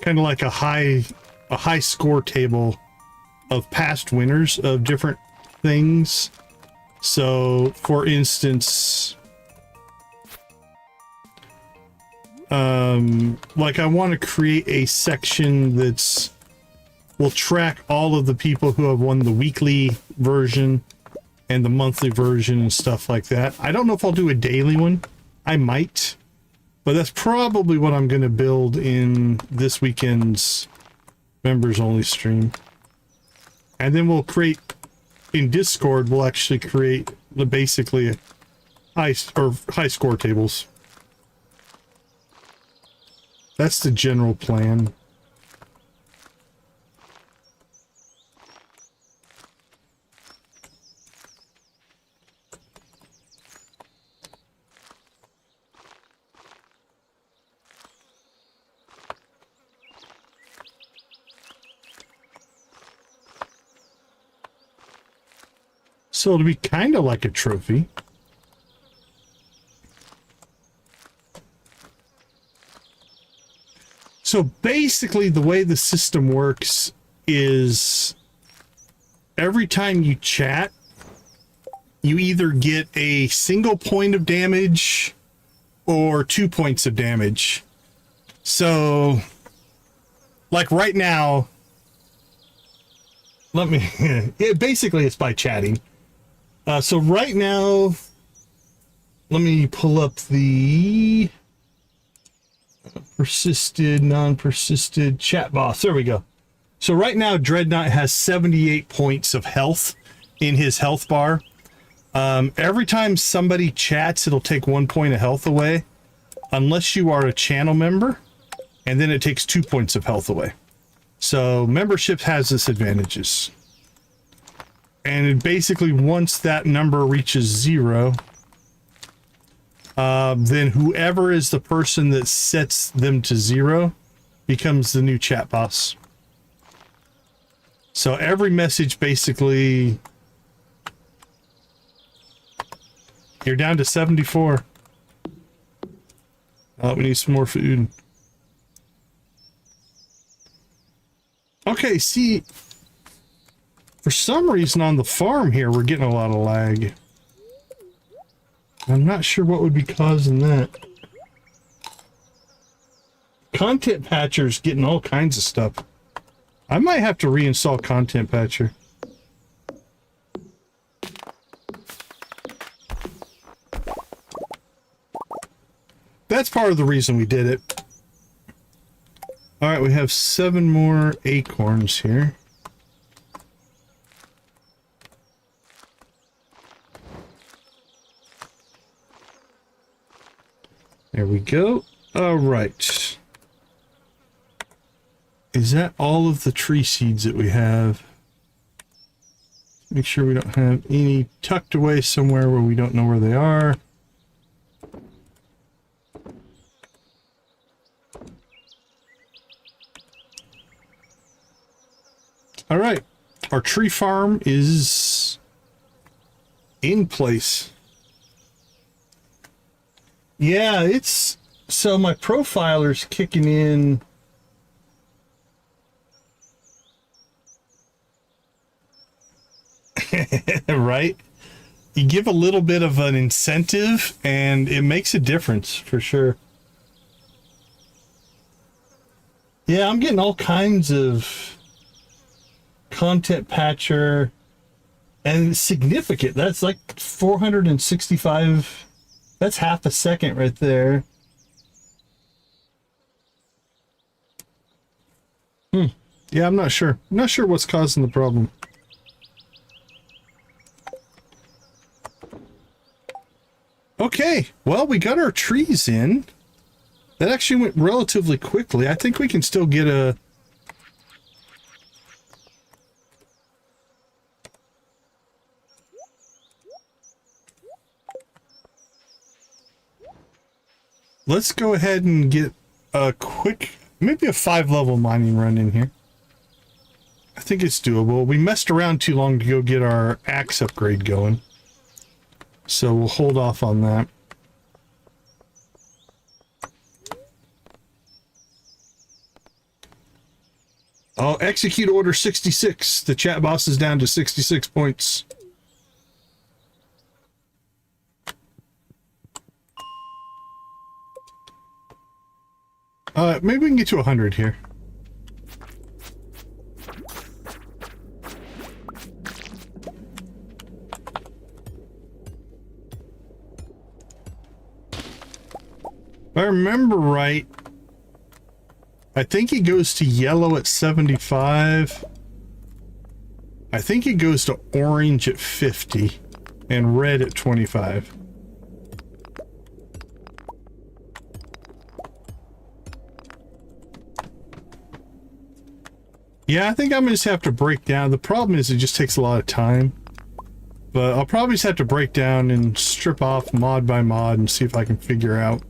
of like a high score table of past winners of different things. So, for instance, like I want to create a section will track all of the people who have won the weekly version and the monthly version and stuff like that. I don't know if I'll do a daily one. I might, but that's probably what I'm going to build in this weekend's Members only stream. And then we'll create, in Discord, we'll actually create basically high score tables. That's the general plan. So it'll be kind of like a trophy. So basically the way the system works is every time you chat, you either get a single point of damage or 2 points of damage. So like right now, basically it's by chatting. So right now, let me pull up the persisted, non-persisted chat boss. There we go. So right now, Dreadnought has 78 points of health in his health bar. Every time somebody chats, it'll take 1 point of health away, unless you are a channel member, and then it takes 2 points of health away. So membership has its advantages. And basically, once that number reaches 0, then whoever is the person that sets them to 0 becomes the new chat boss. So every message basically... You're down to 74. Oh, we need some more food. Okay, see... For some reason on the farm here, we're getting a lot of lag. I'm not sure what would be causing that. Content Patcher's getting all kinds of stuff. I might have to reinstall Content Patcher. That's part of the reason we did it. Alright, we have 7 more acorns here. There we go. All right. Is that all of the tree seeds that we have? Make sure we don't have any tucked away somewhere where we don't know where they are. All right. Our tree farm is in place. Yeah, it's... So my profiler's kicking in... Right? You give a little bit of an incentive, and it makes a difference, for sure. Yeah, I'm getting all kinds of... Content Patcher... And it's significant. That's like 465... That's half a second right there. Yeah, I'm not sure. I'm not sure what's causing the problem. Okay, well, we got our trees in. That actually went relatively quickly. I think we can still get a... Let's go ahead and get a quick, maybe a 5-level mining run in here. I think it's doable. We messed around too long to go get our axe upgrade going. So we'll hold off on that. I'll execute order 66. The chat boss is down to 66 points. Maybe we can get to 100 here. If I remember right, I think it goes to yellow at 75. I think it goes to orange at 50 and red at 25. Yeah, I think I'm gonna just have to break down. The problem is it just takes a lot of time. But I'll probably just have to break down and strip off mod by mod and see if I can figure out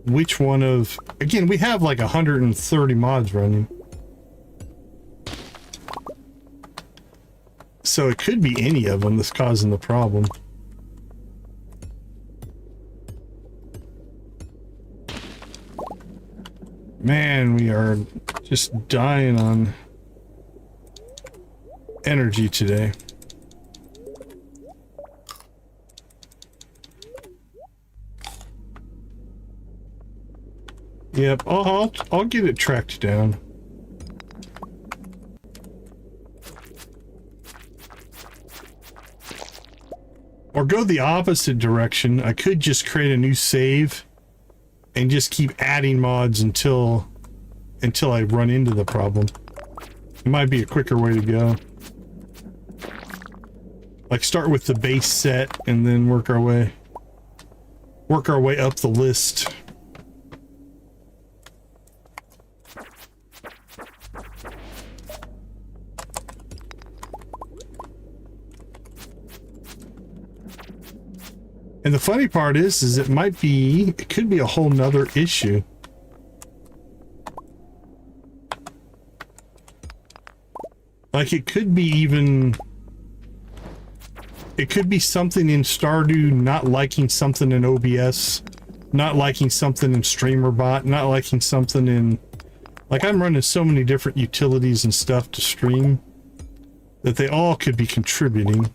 which one of... Again, we have like 130 mods running. So it could be any of them that's causing the problem. Man, we are just dying on energy today. Yep, I'll get it tracked down. Or go the opposite direction. I could just create a new save and just keep adding mods until I run into the problem. It might be a quicker way to go. Like start with the base set and then work our way up the list. And the funny part is it could be a whole nother issue. Like it could be something in Stardew not liking something in OBS, not liking something in StreamerBot, not liking something in... Like I'm running so many different utilities and stuff to stream that they all could be contributing.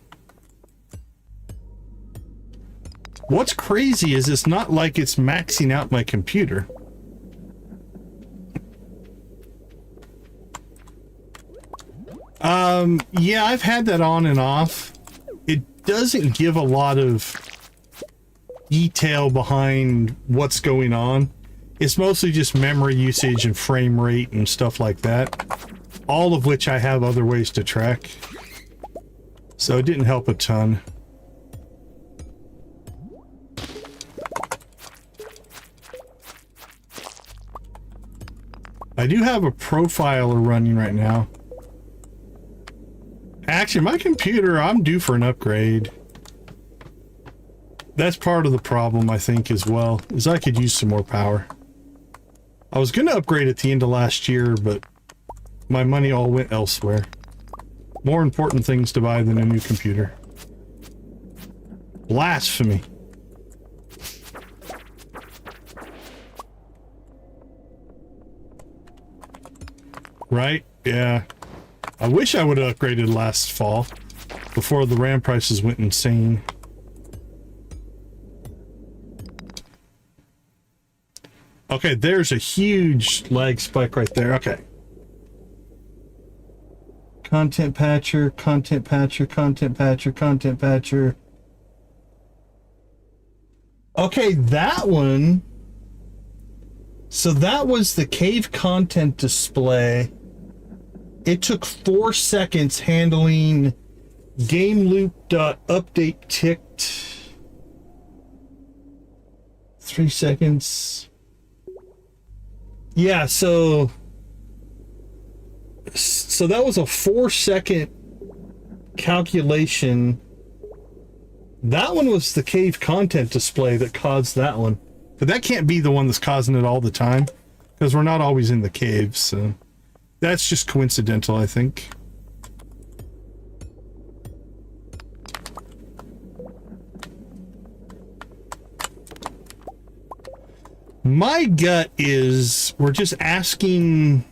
What's crazy is it's not like it's maxing out my computer. Yeah, I've had that on and off. It doesn't give a lot of detail behind what's going on. It's mostly just memory usage and frame rate and stuff like that. All of which I have other ways to track. So it didn't help a ton. I do have a profiler running right now. Actually, my computer, I'm due for an upgrade. That's part of the problem, I think, as well, is I could use some more power. I was going to upgrade at the end of last year, but my money all went elsewhere. More important things to buy than a new computer. Blasphemy. Right? Yeah. I wish I would have upgraded last fall before the RAM prices went insane. Okay, there's a huge lag spike right there. Okay. Content patcher, content patcher, content patcher, content patcher. Okay, that one. So that was the cave content display. It took 4 seconds handling game loop.update ticked. 3 seconds. Yeah, so that was a 4-second calculation. That one was the cave content display that caused that one. But that can't be the one that's causing it all the time, because we're not always in the cave, so that's just coincidental, I think. My gut is we're asking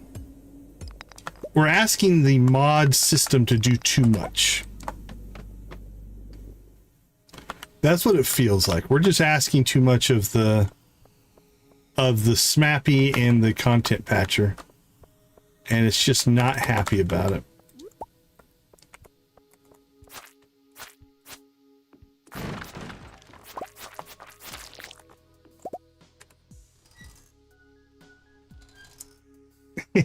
the mod system to do too much. That's what it feels like. We're just asking too much of the Smappy and the content patcher. And it's just not happy about it. I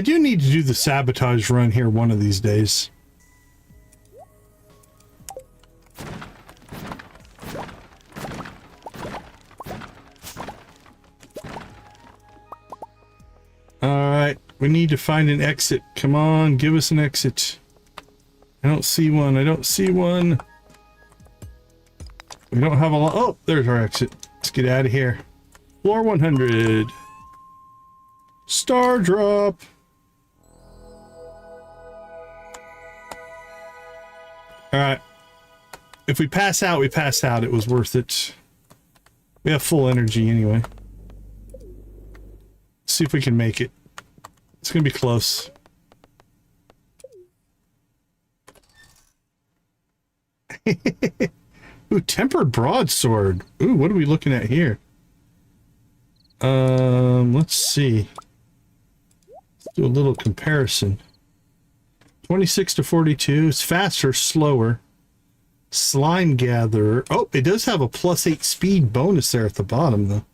do need to do the sabotage run here one of these days. Alright, we need to find an exit. Come on, give us an exit. I don't see one. I don't see one. We don't have a lot. Oh, there's our exit. Let's get out of here. Floor 100. Star drop. Alright. If we pass out, we pass out. It was worth it. We have full energy anyway. Let's see if we can make it. It's gonna be close. Ooh, tempered broadsword. Ooh, what are we looking at here? Let's see. Let's do a little comparison. 26 to 42. It's faster, slower. Slime gatherer. Oh, it does have a +8 speed bonus there at the bottom, though.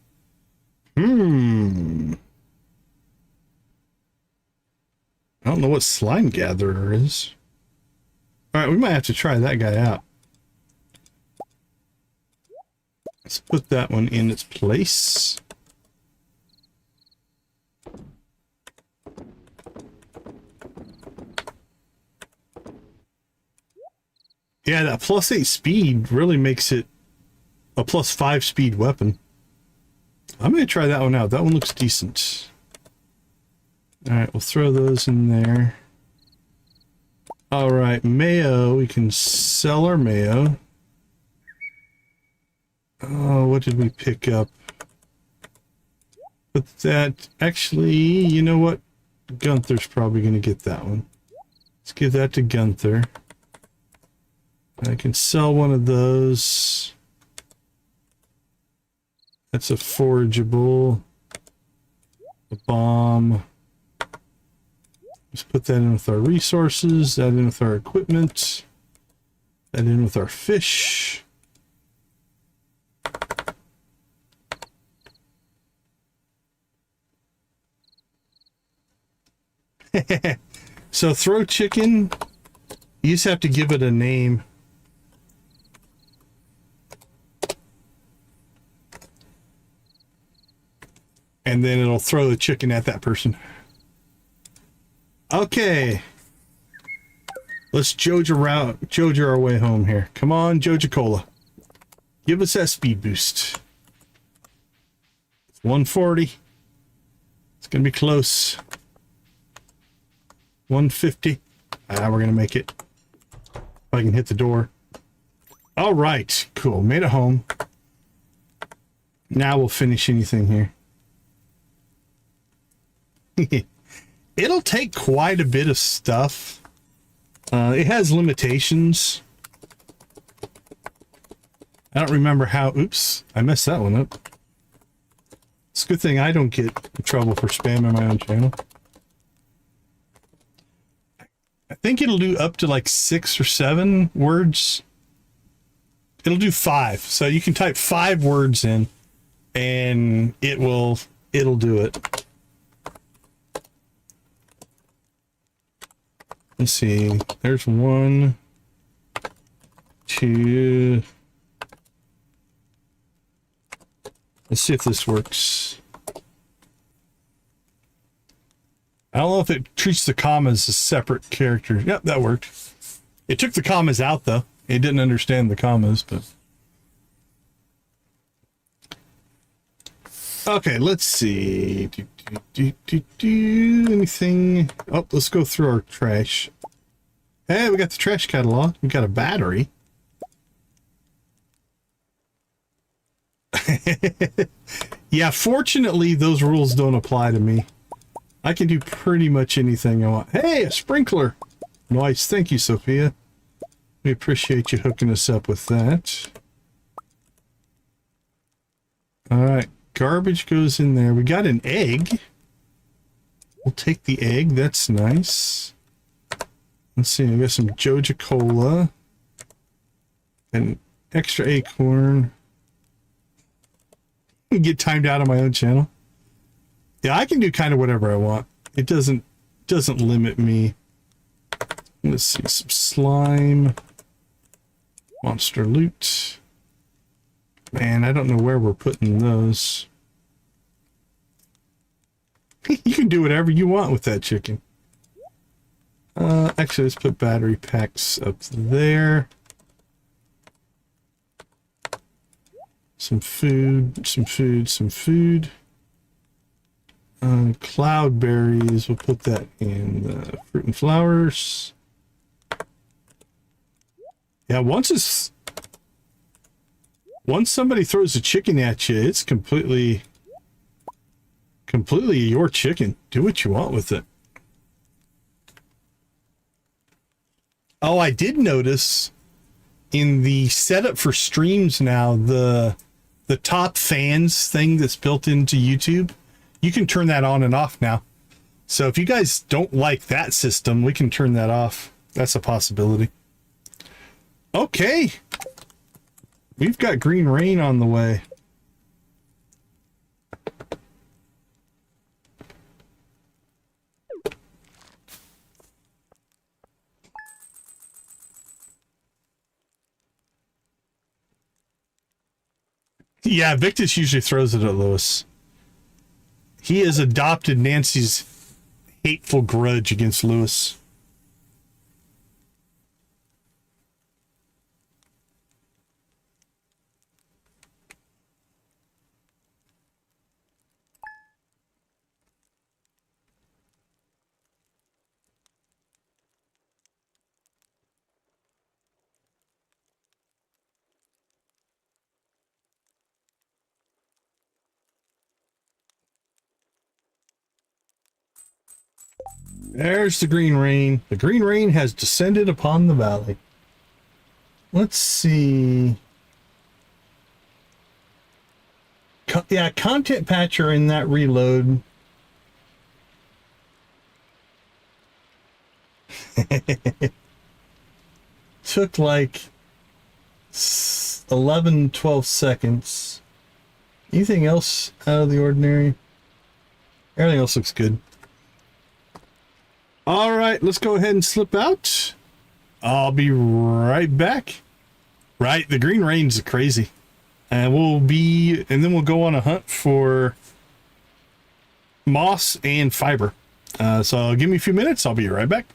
I don't know what slime gatherer is. Alright, we might have to try that guy out. Let's put that one in its place. Yeah, that +8 speed really makes it a +5 speed weapon. I'm going to try that one out. That one looks decent. Alright, we'll throw those in there. Alright, mayo. We can sell our mayo. Oh, what did we pick up? But that... Actually, you know what? Gunther's probably going to get that one. Let's give that to Gunther. I can sell one of those. That's a forageable. A bomb. Let's put that in with our resources, that in with our equipment, that in with our fish. So throw chicken, you just have to give it a name. And then it'll throw the chicken at that person. Okay. Let's Joja our way home here. Come on, Joja Cola. Give us that speed boost. It's 140. It's gonna be close. 150. Ah, we're gonna make it. If I can hit the door. All right, cool. Made it home. Now we'll finish anything here. It'll take quite a bit of stuff. It has limitations. I don't remember how... Oops, I messed that one up. It's a good thing I don't get in trouble for spamming my own channel. I think it'll do up to like 6 or 7 words. It'll do 5. So you can type 5 words in and it'll do it. Let's see. There's 1, 2. Let's see if this works. I don't know if it treats the commas as separate characters. Yep, that worked. It took the commas out, though. It didn't understand the commas, but... Okay, let's see. Anything? Oh, let's go through our trash. Hey, we got the trash catalog. We got a battery. Yeah, fortunately, those rules don't apply to me. I can do pretty much anything I want. Hey, a sprinkler! Nice. Thank you, Sophia. We appreciate you hooking us up with that. Alright. Garbage goes in there. We got an egg. We'll take the egg. That's nice. Let's see, I got some Joja Cola. An extra acorn. Get timed out on my own channel. Yeah, I can do kind of whatever I want. It doesn't limit me. Let's see, some slime. Monster loot. Man, I don't know where we're putting those. You can do whatever you want with that chicken. Actually, let's put battery packs up there. Some food, some food, some food. Cloudberries, we'll put that in fruit and flowers. Yeah, once somebody throws a chicken at you, it's completely your chicken. Do what you want with it. Oh, I did notice in the setup for streams now, the top fans thing that's built into YouTube, you can turn that on and off now. So if you guys don't like that system, we can turn that off. That's a possibility. Okay. We've got green rain on the way. Yeah, Victus usually throws it at Lewis. He has adopted Nancy's hateful grudge against Lewis. There's the green rain. The green rain has descended upon the valley. Let's see. Yeah, content patcher in that reload. Took like 11, 12 seconds. Anything else out of the ordinary? Everything else looks good. All right, let's go ahead and slip out. I'll be right back. Right, the green rain's crazy. And then we'll go on a hunt for moss and fiber. So give me a few minutes. I'll be right back.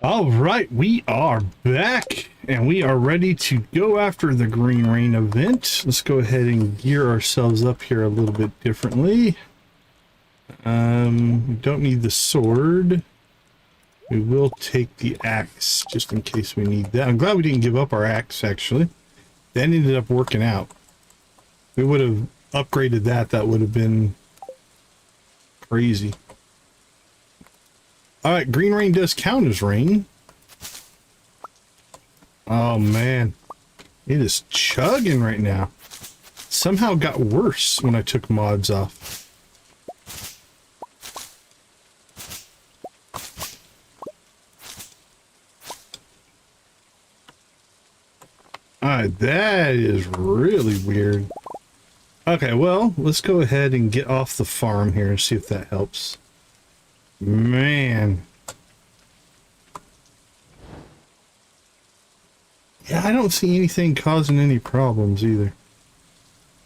All right, we are back and we are ready to go after the Green Rain event. Let's go ahead and gear ourselves up here a little bit differently. We don't need the sword. We will take the axe just in case we need that. I'm glad we didn't give up our axe, actually. That ended up working out. We would have upgraded that. That would have been crazy. All right, green rain does count as rain. Oh man, it is chugging right now. Somehow got worse when I took mods off. All right, that is really weird. Okay, well, let's go ahead and get off the farm here and see if that helps. Man. Yeah, I don't see anything causing any problems either.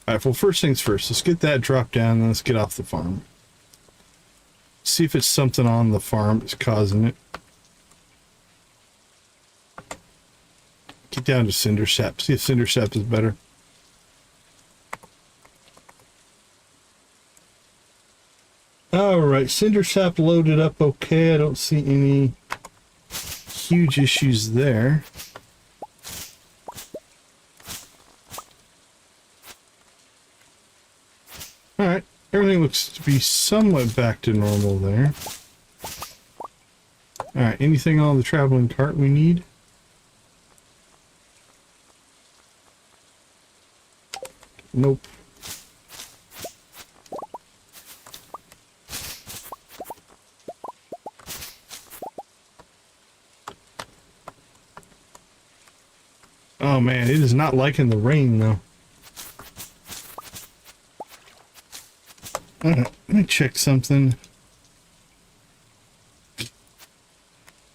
Alright, well, first things first. Let's get that dropped down and let's get off the farm. See if it's something on the farm that's causing it. Get down to cinder sap. See if cinder sap is better. Alright, cinder sap loaded up okay. I don't see any huge issues there. Alright, everything looks to be somewhat back to normal there. Alright, anything on the traveling cart we need? Nope. Oh man, it is not liking the rain though. Let me check something.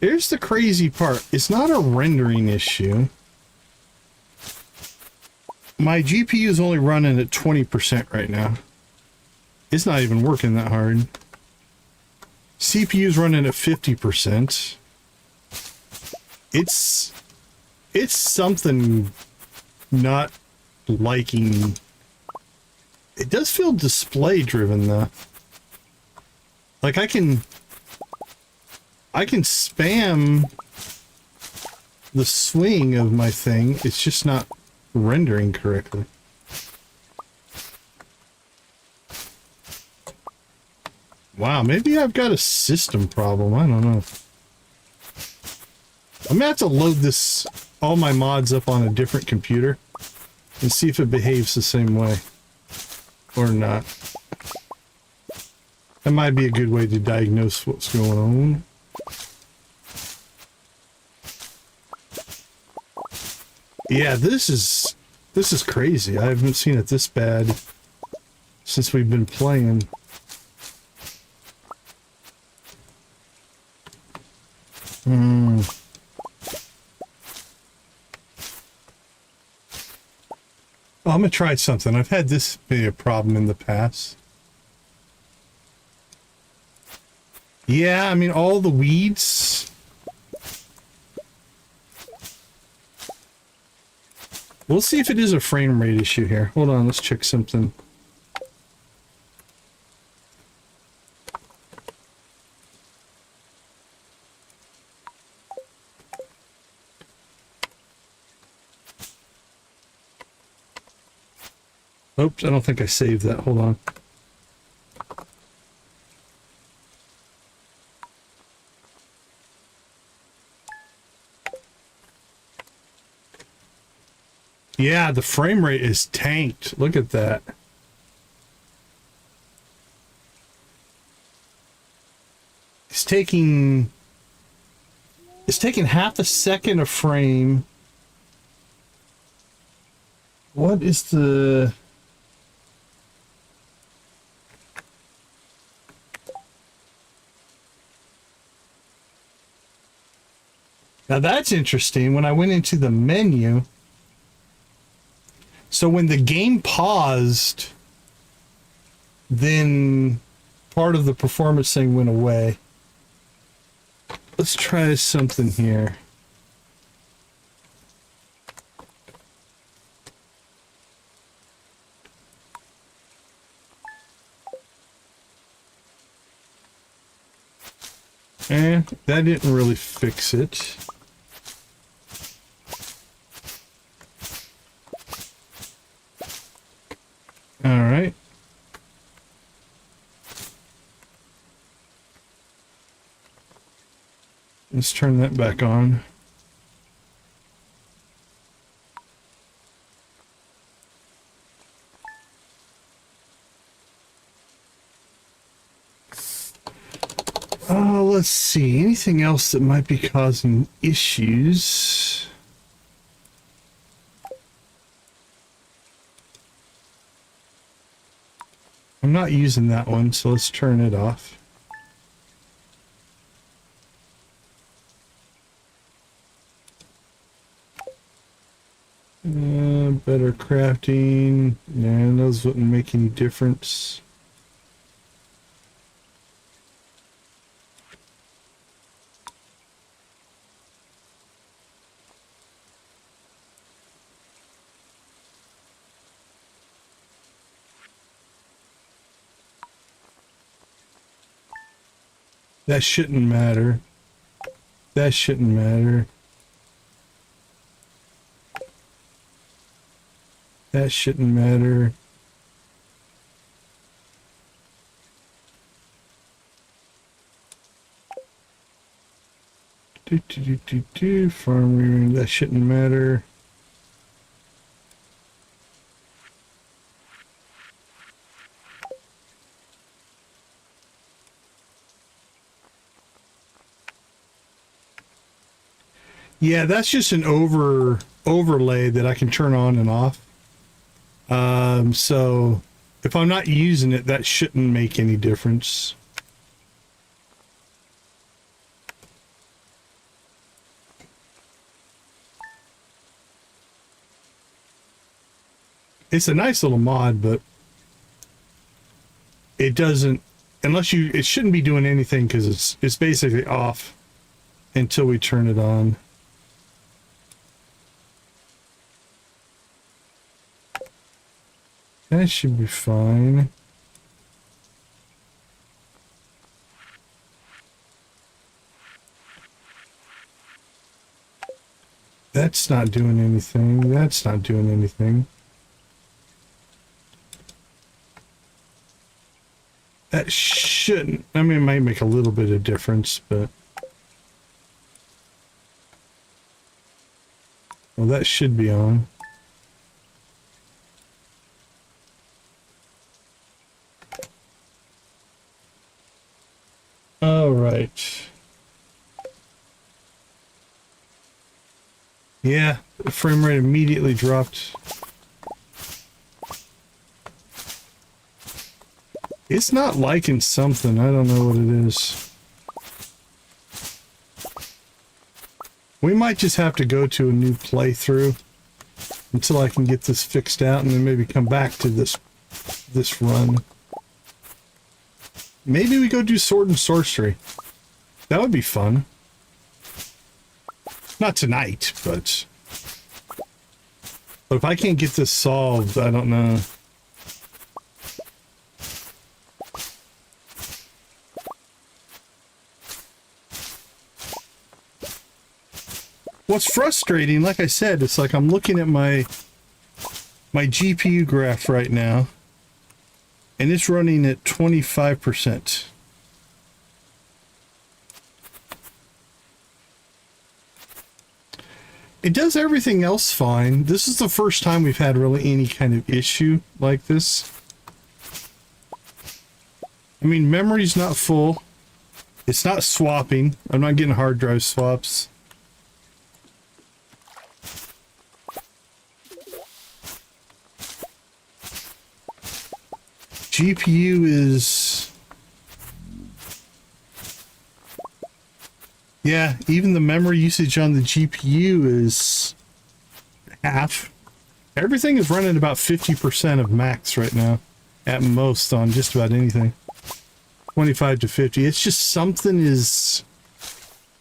Here's the crazy part. It's not a rendering issue. My GPU is only running at 20% right now. It's not even working that hard. CPU is running at 50%. It's something not liking. It does feel display driven though. Like I can spam the swing of my thing. It's just not rendering correctly. Wow, maybe I've got a system problem. I don't know. I'm gonna have to load this, all my mods up on a different computer and see if it behaves the same way or not. That might be a good way to diagnose what's going on. Yeah, this is crazy. I haven't seen it this bad since we've been playing. Oh, I'm gonna try something. I've had this be a problem in the past. Yeah, I mean, all the weeds. We'll see if it is a frame rate issue here. Hold on, let's check something. Oops, I don't think I saved that. Hold on. Yeah, the frame rate is tanked. Look at that. It's taking half a second a frame. What is the... Now that's interesting. When I went into the menu, so when the game paused, then part of the performance thing went away. let's try something here. And that didn't really fix it. All right. Let's turn that back on. Let's see. Anything else that might be causing issues? I'm not using that one, so let's turn it off. Better crafting. Yeah, those wouldn't make any difference. That shouldn't matter. That shouldn't matter. That shouldn't matter. Farm, that shouldn't matter. Yeah, that's just an overlay that I can turn on and off. So if I'm not using it, that shouldn't make any difference. It's a nice little mod, but it doesn't, unless you, it shouldn't be doing anything because it's basically off until we turn it on. That should be fine. That's not doing anything. That's not doing anything. That shouldn't. I mean, it might make a little bit of difference, but... Well, that should be on. All right. Yeah, the frame rate immediately dropped. It's not liking something. I don't know what it is. We might just have to go to a new playthrough until I can get this fixed out and then maybe come back to this run. Maybe we go do Sword and Sorcery. That would be fun. Not tonight, but if I can't get this solved, I don't know. What's frustrating, like I said, it's like I'm looking at my GPU graph right now, and it's running at 25%. It does everything else fine. This is the first time we've had really any kind of issue like this. I mean, memory's not full. It's not swapping. I'm not getting hard drive swaps. GPU is... Yeah, even the memory usage on the GPU is half. Everything is running about 50% of max right now, at most, on just about anything. 25 to 50. It's just something is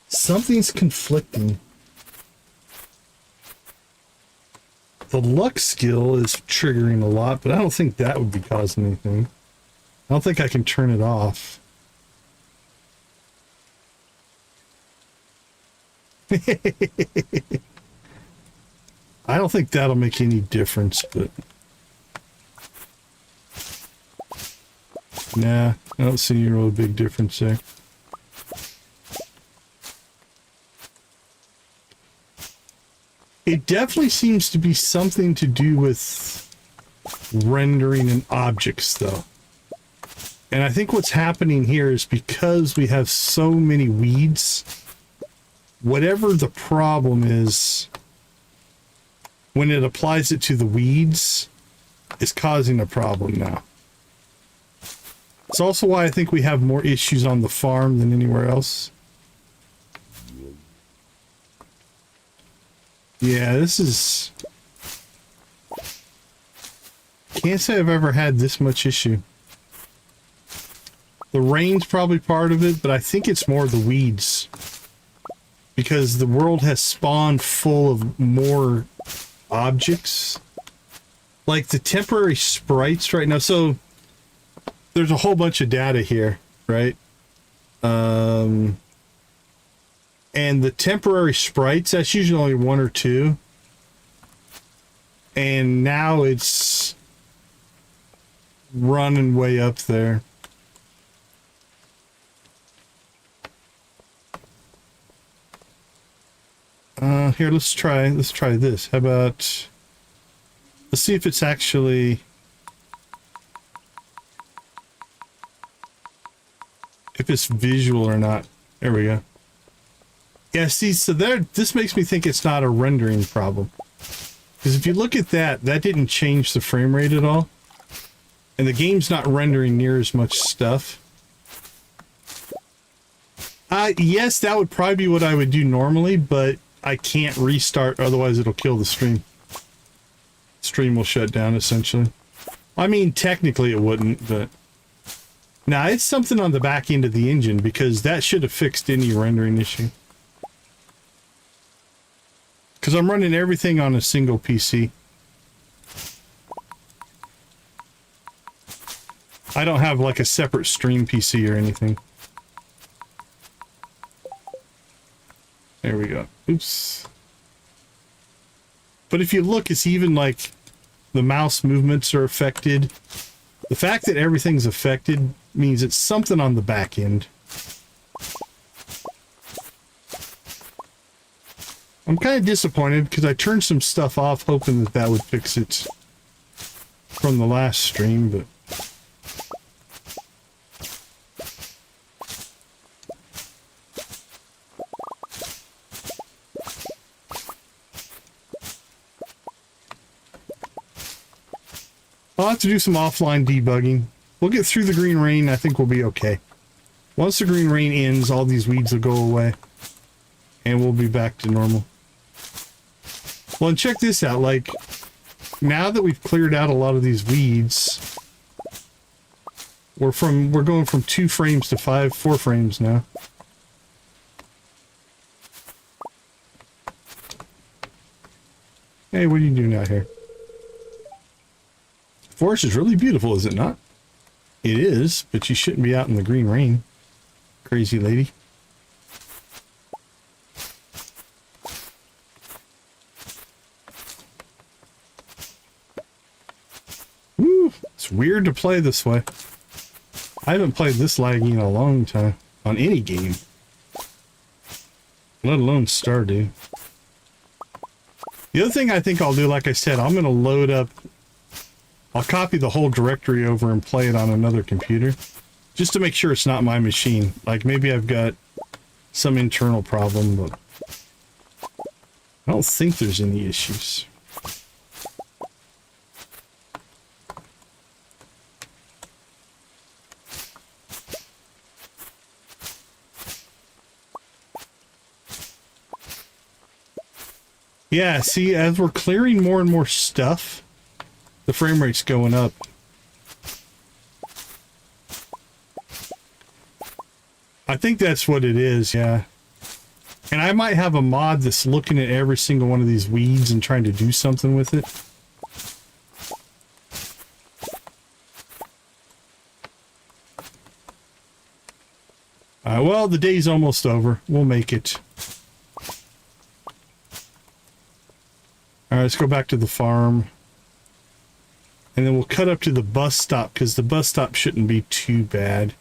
Something's conflicting. The luck skill is triggering a lot, but I don't think that would be causing anything. I don't think I can turn it off. I don't think that'll make any difference, but... Nah, I don't see any real big difference there. It definitely seems to be something to do with rendering in objects, though. And I think what's happening here is because we have so many weeds, whatever the problem is, when it applies it to the weeds, is causing a problem now. It's also why I think we have more issues on the farm than anywhere else. Yeah, this is... Can't say I've ever had this much issue. The rain's probably part of it, but I think it's more the weeds. Because the world has spawned full of more objects. Like the temporary sprites right now. So there's a whole bunch of data here, right? And the temporary sprites, that's usually only one or two. And now it's running way up there. Here, let's try this. How about, let's see if it's actually, if it's visual or not. There we go. Yeah, see, so there, this makes me think it's not a rendering problem. Because if you look at that, that didn't change the frame rate at all. And the game's not rendering near as much stuff. Yes, that would probably be what I would do normally, but I can't restart, otherwise it'll kill the stream. Stream will shut down, essentially. I mean, technically it wouldn't, but... Now, it's something on the back end of the engine, because that should have fixed any rendering issue. Because I'm running everything on a single PC. I don't have like a separate stream PC or anything. There we go. Oops. But if you look, it's even like the mouse movements are affected. The fact that everything's affected means it's something on the back end. I'm kind of disappointed because I turned some stuff off hoping that that would fix it from the last stream, but... I'll have to do some offline debugging. We'll get through the green rain. I think we'll be okay. Once the green rain ends, all these weeds will go away. And we'll be back to normal. Well, and check this out. Like, now that we've cleared out a lot of these weeds, we're going from 2 frames to 4 frames now. Hey, what are you doing out here? The forest is really beautiful, is it not? It is, but you shouldn't be out in the green rain. Crazy lady. Woo! It's weird to play this way. I haven't played this laggy in a long time. On any game. Let alone Stardew. The other thing I think I'll do, like I said, I'm going to load up... I'll copy the whole directory over and play it on another computer. Just to make sure it's not my machine. Like, maybe I've got some internal problem, but... I don't think there's any issues. Yeah, see, as we're clearing more and more stuff, the frame rate's going up. I think that's what it is, yeah. And I might have a mod that's looking at every single one of these weeds and trying to do something with it. Well, the day's almost over. We'll make it. Alright, let's go back to the farm. And then we'll cut up to the bus stop, because the bus stop shouldn't be too bad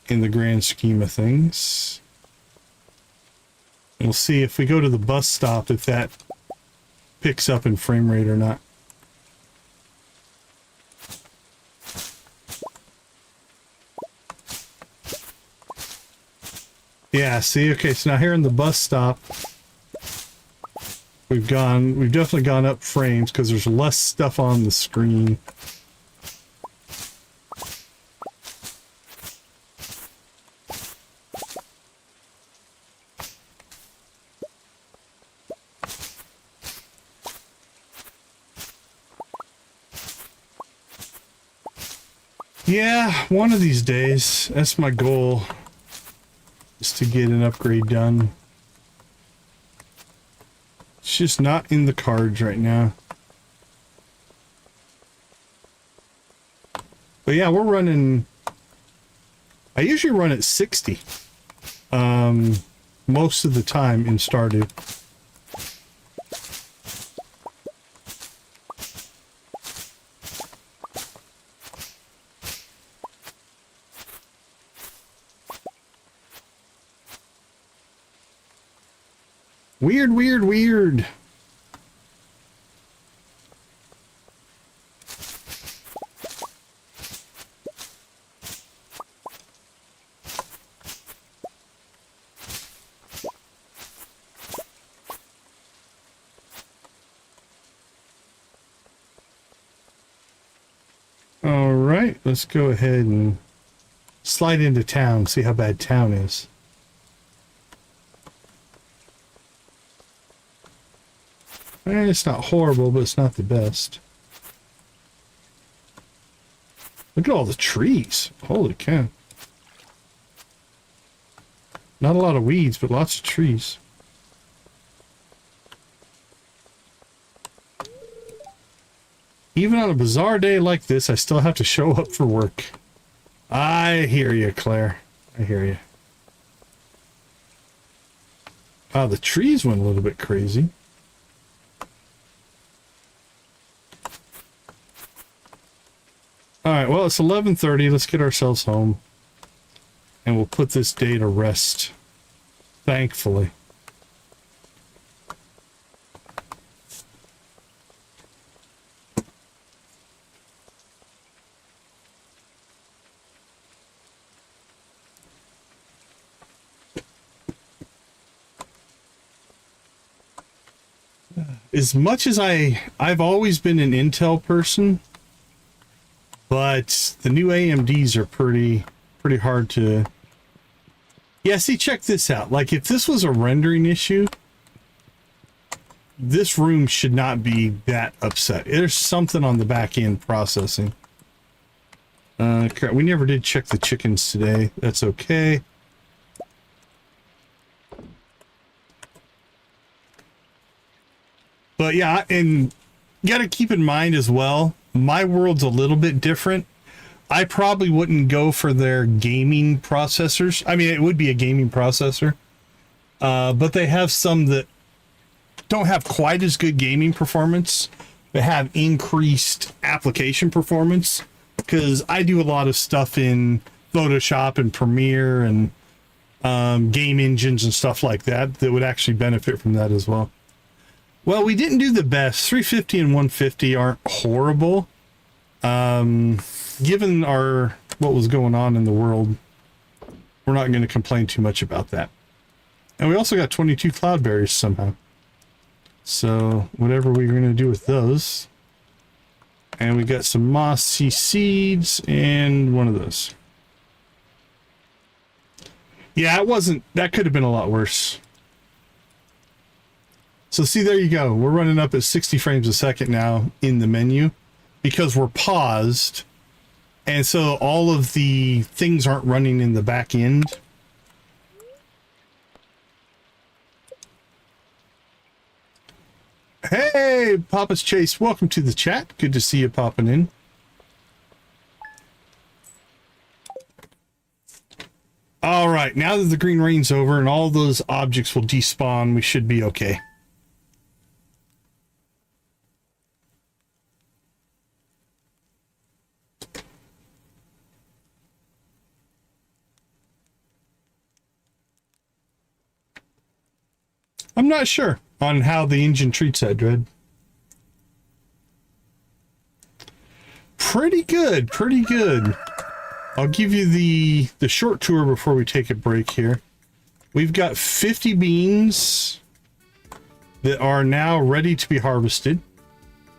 in the grand scheme of things. And we'll see if we go to the bus stop if that picks up in frame rate or not. Yeah, see, okay, so now here in the bus stop, we've definitely gone up frames because there's less stuff on the screen. Yeah, one of these days, that's my goal, is to get an upgrade done. It's just not in the cards right now. But yeah, we're running... I usually run at 60. Most of the time in Stardew. Weird, weird, weird. All right, let's go ahead and slide into town, see how bad town is. It's not horrible, but it's not the best. Look at all the trees. Holy cow. Not a lot of weeds, but lots of trees. Even on a bizarre day like this, I still have to show up for work. I hear you, Claire. I hear you. Wow, the trees went a little bit crazy. Alright, well, it's 11:30. Let's get ourselves home. And we'll put this day to rest. Thankfully. As much as I've always been an Intel person, but the new AMDs are pretty hard to... Yeah, see, check this out. Like, if this was a rendering issue, this room should not be that upset. There's something on the back end processing. Crap, we never did check the chickens today. That's okay. But yeah, and you got to keep in mind as well, my world's a little bit different. I probably wouldn't go for their gaming processors. I mean, it would be a gaming processor. But they have some that don't have quite as good gaming performance, but have increased application performance. Because I do a lot of stuff in Photoshop and Premiere and game engines and stuff like that that would actually benefit from that as well. Well, we didn't do the best. 350 and 150 aren't horrible. Given what was going on in the world, we're not going to complain too much about that. And we also got 22 cloudberries somehow. So whatever we're going to do with those. And we got some mossy seeds and one of those. Yeah, that could have been a lot worse. So see, there you go. We're running up at 60 frames a second now in the menu because we're paused. And so all of the things aren't running in the back end. Hey, Papa's Chase, welcome to the chat. Good to see you popping in. All right, now that the green rain's over and all those objects will despawn, we should be okay. I'm not sure on how the engine treats that, Dread. Pretty good, pretty good. I'll give you the short tour before we take a break here. We've got 50 beans that are now ready to be harvested.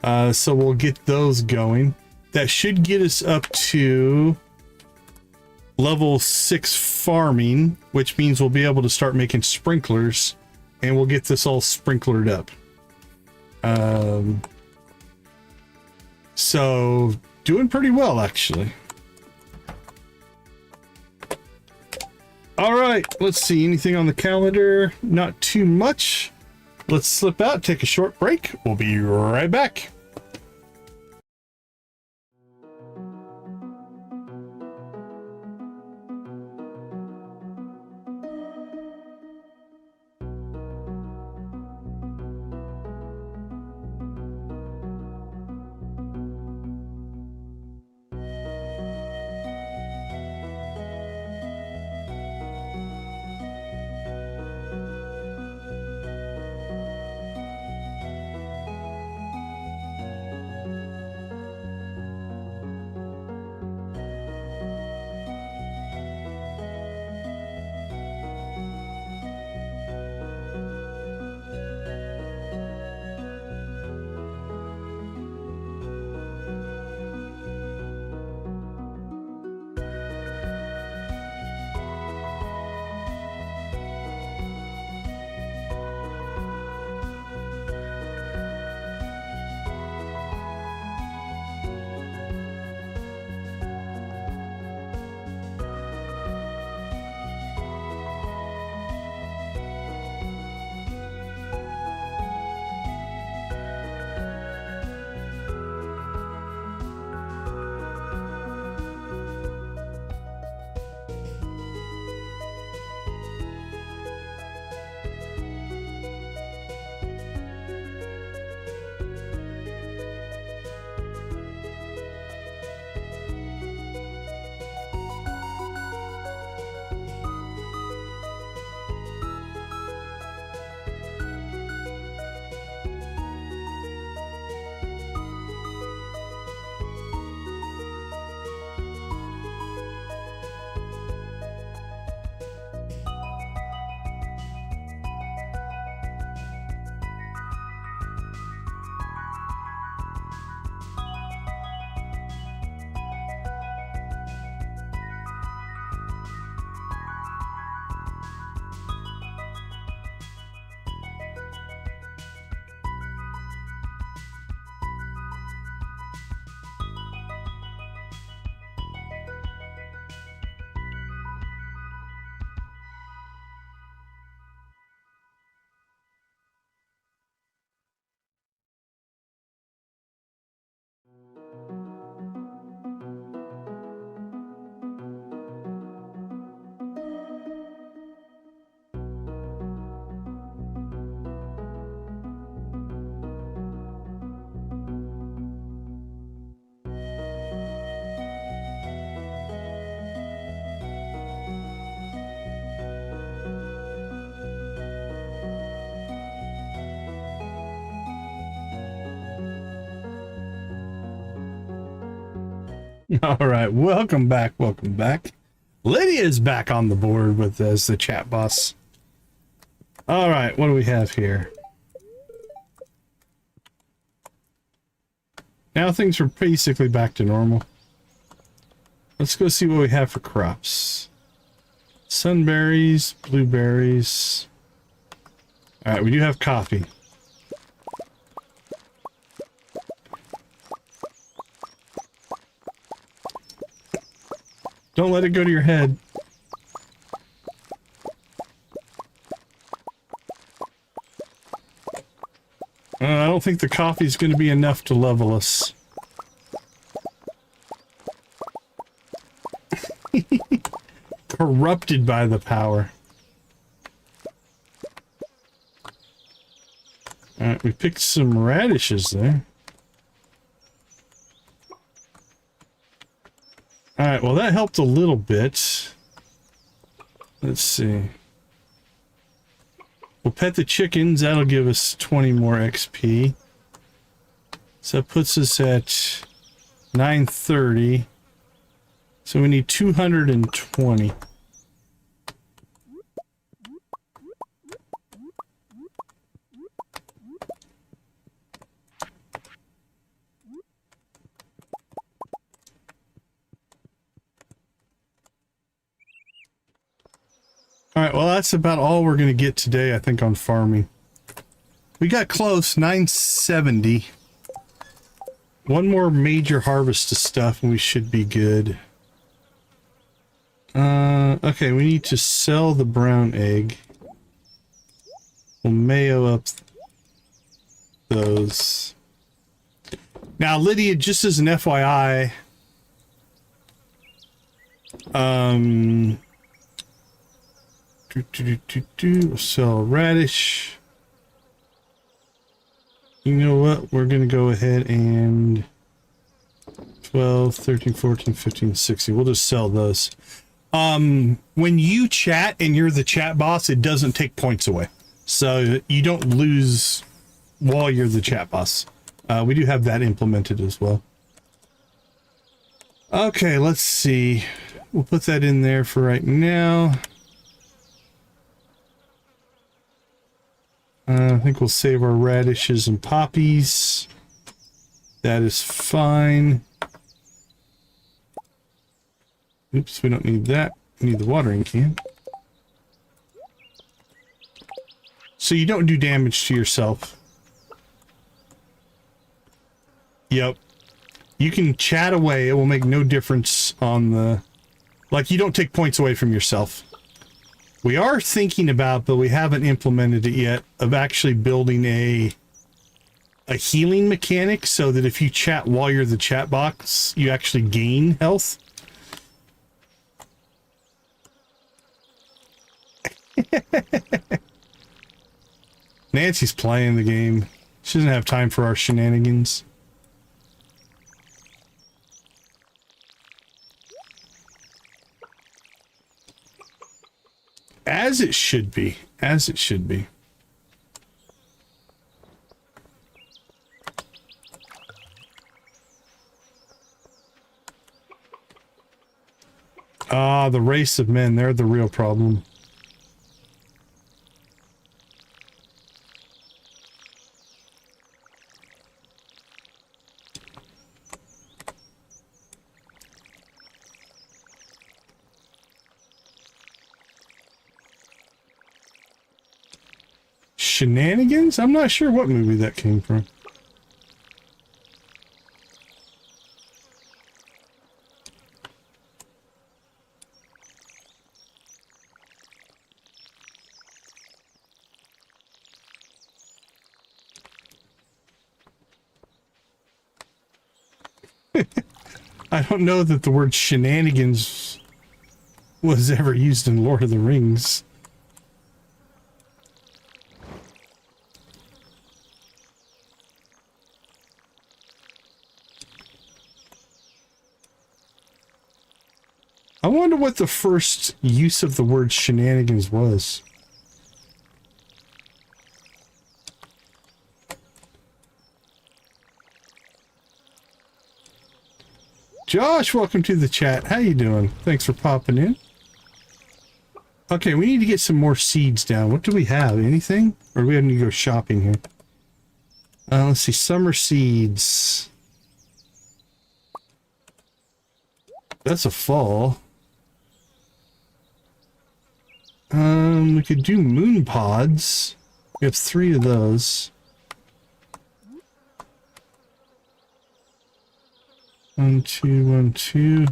So we'll get those going. That should get us up to level 6 farming, which means we'll be able to start making sprinklers, and we'll get this all sprinklered up. So doing pretty well, actually. All right, let's see. Anything on the calendar? Not too much. Let's slip out, take a short break. We'll be right back. All right, welcome back, welcome back. Lydia is back on the board with as the chat boss. All right, what do we have here? Now things are basically back to normal. Let's go see what we have for crops. Sunberries, blueberries. All right, we do have coffee. Don't let it go to your head. I don't think the coffee is going to be enough to level us. Corrupted by the power. Alright, we picked some radishes there. Alright, well that helped a little bit. Let's see. We'll pet the chickens, that'll give us 20 more XP. So that puts us at 930. So we need 220. Alright, well that's about all we're going to get today, I think, on farming. We got close, 970. One more major harvest of stuff and we should be good. Okay, we need to sell the brown egg. We'll mayo up those. Now, Lydia, just as an FYI, sell radish. You know what? We're going to go ahead and 12, 13, 14, 15, 16. We'll just sell those. When you chat and you're the chat boss, it doesn't take points away. So you don't lose while you're the chat boss. We do have that implemented as well. Okay, let's see. We'll put that in there for right now. I think we'll save our radishes and poppies. That is fine. Oops, we don't need that. We need the watering can. So you don't do damage to yourself. Yep. You can chat away. It will make no difference on the... Like, you don't take points away from yourself. We are thinking about, but we haven't implemented it yet, of actually building a healing mechanic so that if you chat while you're the chat box, you actually gain health. Nancy's playing the game. She doesn't have time for our shenanigans. As it should be. As it should be. Ah, the race of men, they're the real problem. Shenanigans? I'm not sure what movie that came from. I don't know that the word shenanigans was ever used in Lord of the Rings. I wonder what the first use of the word shenanigans was. Josh, welcome to the chat. How you doing? Thanks for popping in. Okay, we need to get some more seeds down. What do we have? Anything? Or do we need to go shopping here? Let's see. Summer seeds. That's a fall. We could do moon pods. We have 3 of those. 1, 2, 1, 2.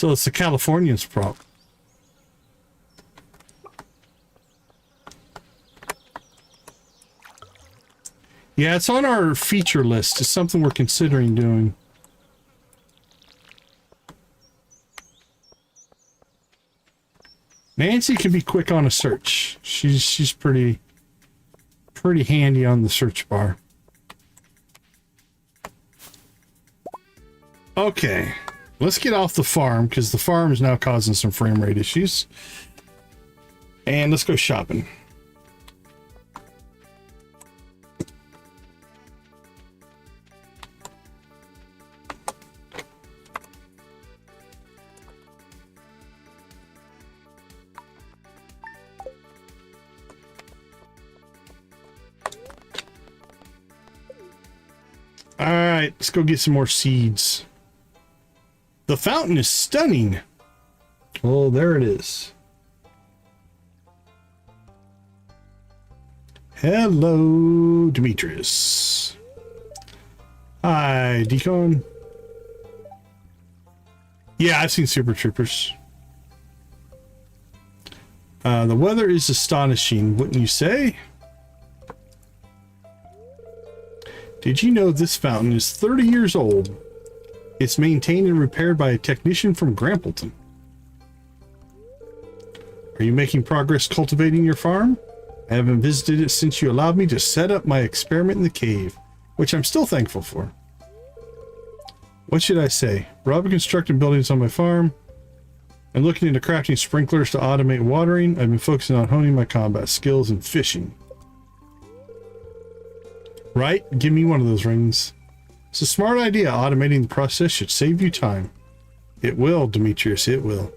So it's the Californians' problem. Yeah, it's on our feature list. It's something we're considering doing. Nancy can be quick on a search. She's pretty handy on the search bar. Okay, let's get off the farm because the farm is now causing some frame rate issues. And let's go shopping. All right, let's go get some more seeds. The fountain is stunning. Oh, there it is. Hello, Demetrius. Hi, Decon. Yeah, I've seen Super Troopers. The weather is astonishing, wouldn't you say? Did you know this fountain is 30 years old? It's maintained and repaired by a technician from Grampleton. Are you making progress cultivating your farm? I haven't visited it since you allowed me to set up my experiment in the cave, which I'm still thankful for. What should I say? Rob constructing buildings on my farm. I'm looking into crafting sprinklers to automate watering. I've been focusing on honing my combat skills and fishing. Right? Give me one of those rings. It's a smart idea. Automating the process should save you time. It will, Demetrius, it will.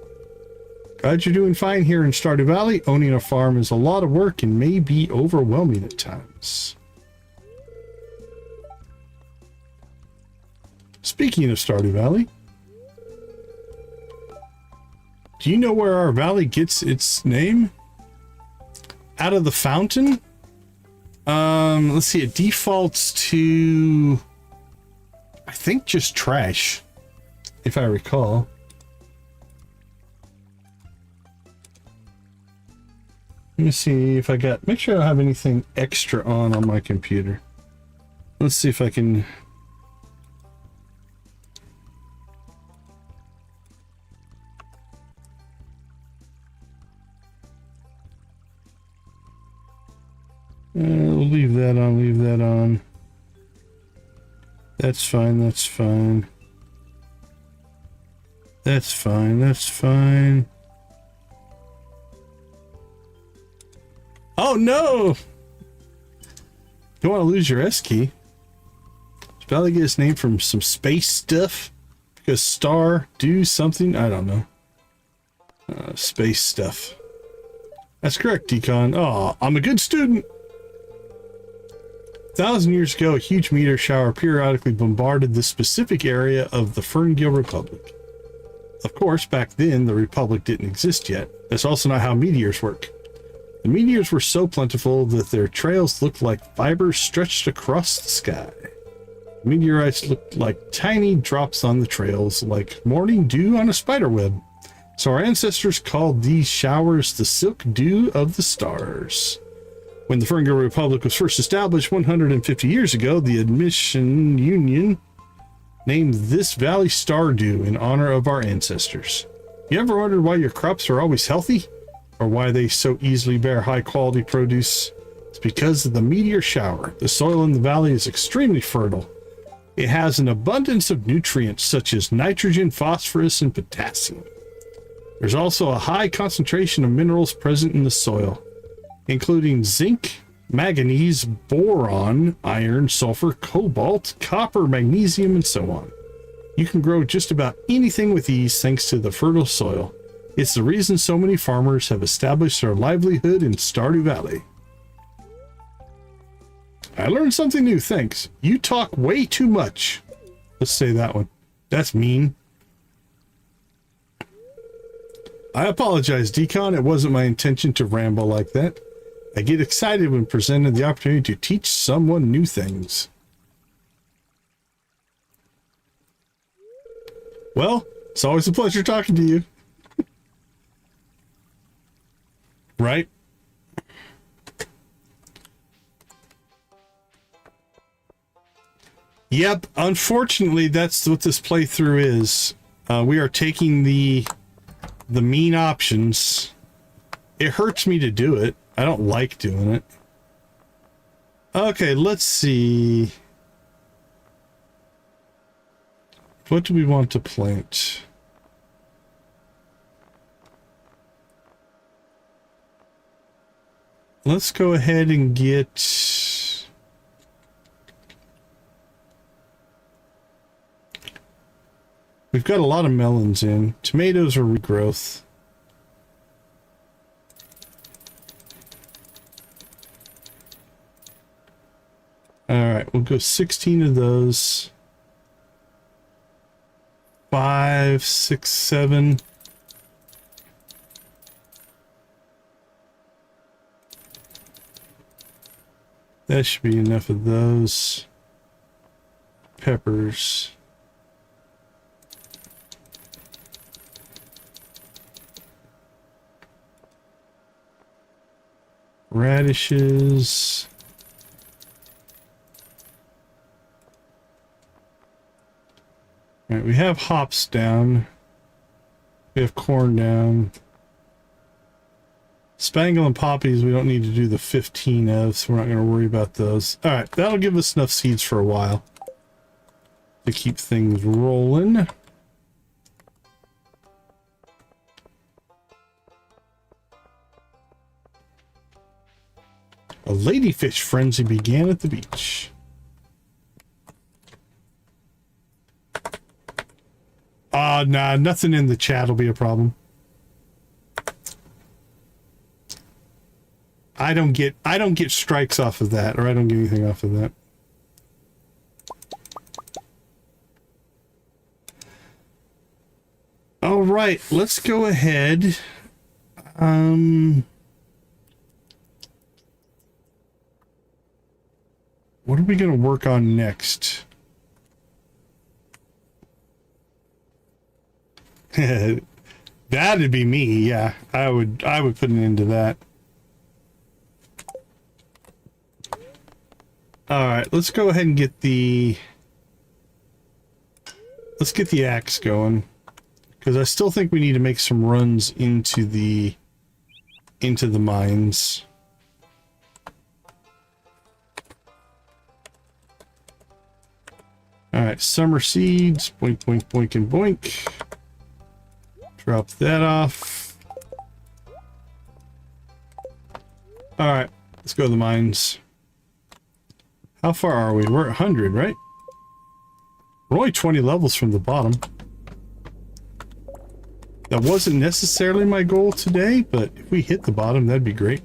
Glad you're doing fine here in Stardew Valley. Owning a farm is a lot of work and may be overwhelming at times. Speaking of Stardew Valley, do you know where our valley gets its name? Out of the fountain? Let's see, it defaults to, I think, just trash, if I recall. Let me see if I got, make sure I don't have anything extra on my computer. Let's see if I can. We'll leave that on, leave that on. That's fine, that's fine. That's fine, that's fine. Oh no! Don't want to lose your S key. Should probably get its name from some space stuff. Because star, do something, I don't know. Space stuff. That's correct, Decon. Oh, I'm a good student. 1,000 years ago, a huge meteor shower periodically bombarded this specific area of the Ferngill Republic. Of course, back then, the Republic didn't exist yet. That's also not how meteors work. The meteors were so plentiful that their trails looked like fibers stretched across the sky. The meteorites looked like tiny drops on the trails, like morning dew on a spider web. So our ancestors called these showers the Silk Dew of the Stars. When the Ferngill Republic was first established 150 years ago, the Admission Union named this valley Stardew in honor of our ancestors. You ever wondered why your crops are always healthy? Or why they so easily bear high quality produce? It's because of the meteor shower. The soil in the valley is extremely fertile. It has an abundance of nutrients such as nitrogen, phosphorus, and potassium. There's also a high concentration of minerals present in the soil, including zinc, manganese, boron, iron, sulfur, cobalt, copper, magnesium, and so on. You can grow just about anything with ease thanks to the fertile soil. It's the reason so many farmers have established their livelihood in Stardew Valley. I learned something new, thanks. You talk way too much. Let's say that one. That's mean. I apologize, Decon. It wasn't my intention to ramble like that. I get excited when presented the opportunity to teach someone new things. Well, It's always a pleasure talking to you. Right? Yep, unfortunately, that's what this playthrough is. We are taking the mean options. It hurts me to do it. I don't like doing it. Okay, let's see. What do we want to plant? Let's go ahead and get... We've got a lot of melons in. Tomatoes are regrowth. Alright, we'll go 16 of those. 5, 6, 7. That should be enough of those. Peppers. Radishes. All right, we have hops down. We have corn down. Spangle and poppies we don't need to do the 15 of, so we're not going to worry about those. All right, that'll give us enough seeds for a while to keep things rolling. A ladyfish frenzy began at the beach. Nah, nothing in the chat will be a problem. I don't get strikes off of that, or I don't get anything off of that. All right, let's go ahead. What are we going to work on next? That'd be me, yeah. I would put an end to that. Alright, let's go ahead and get the... Let's get the axe going. Because I still think we need to make some runs into the mines. Alright, summer seeds. Boink, boink, boink, and boink. Drop that off. Alright, let's go to the mines. How far are we? We're at 100, right? We're only 20 levels from the bottom. That wasn't necessarily my goal today, but if we hit the bottom, that'd be great.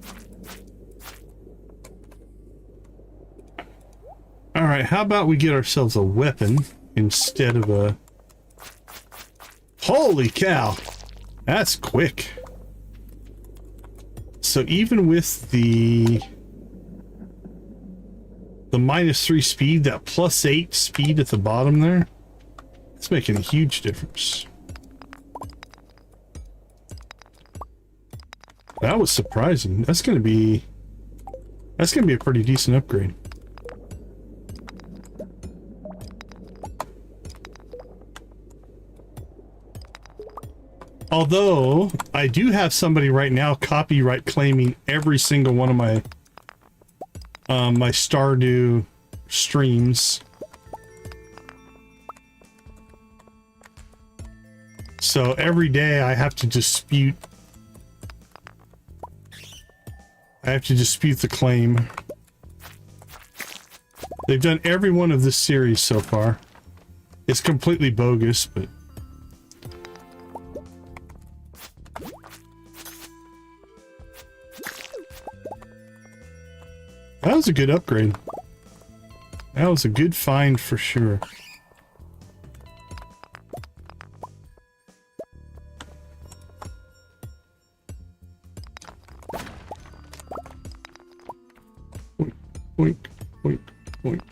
Alright, how about we get ourselves a weapon instead of a... Holy cow! That's quick. So even with the -3 speed, that +8 speed at the bottom there, it's making a huge difference. That was surprising. That's gonna be a pretty decent upgrade. Although, I do have somebody right now copyright claiming every single one of my my Stardew streams. So every day I have to dispute the claim. They've done every one of this series so far. It's completely bogus, but that was a good upgrade. That was a good find for sure. Boink, boink, boink, boink.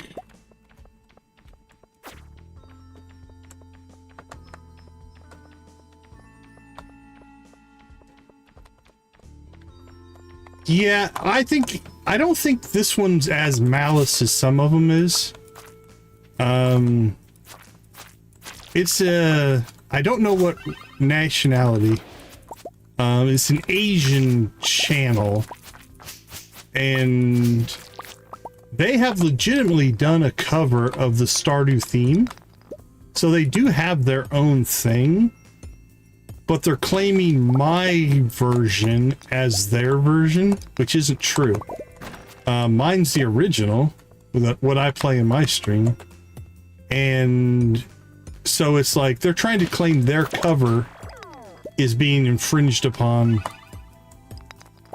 Yeah, I don't think this one's as malice as some of them is. It's I don't know what nationality. It's an Asian channel, and they have legitimately done a cover of the Stardew theme. So they do have their own thing, but they're claiming my version as their version, which isn't true. Mine's the original, what I play in my stream. And so it's like they're trying to claim their cover is being infringed upon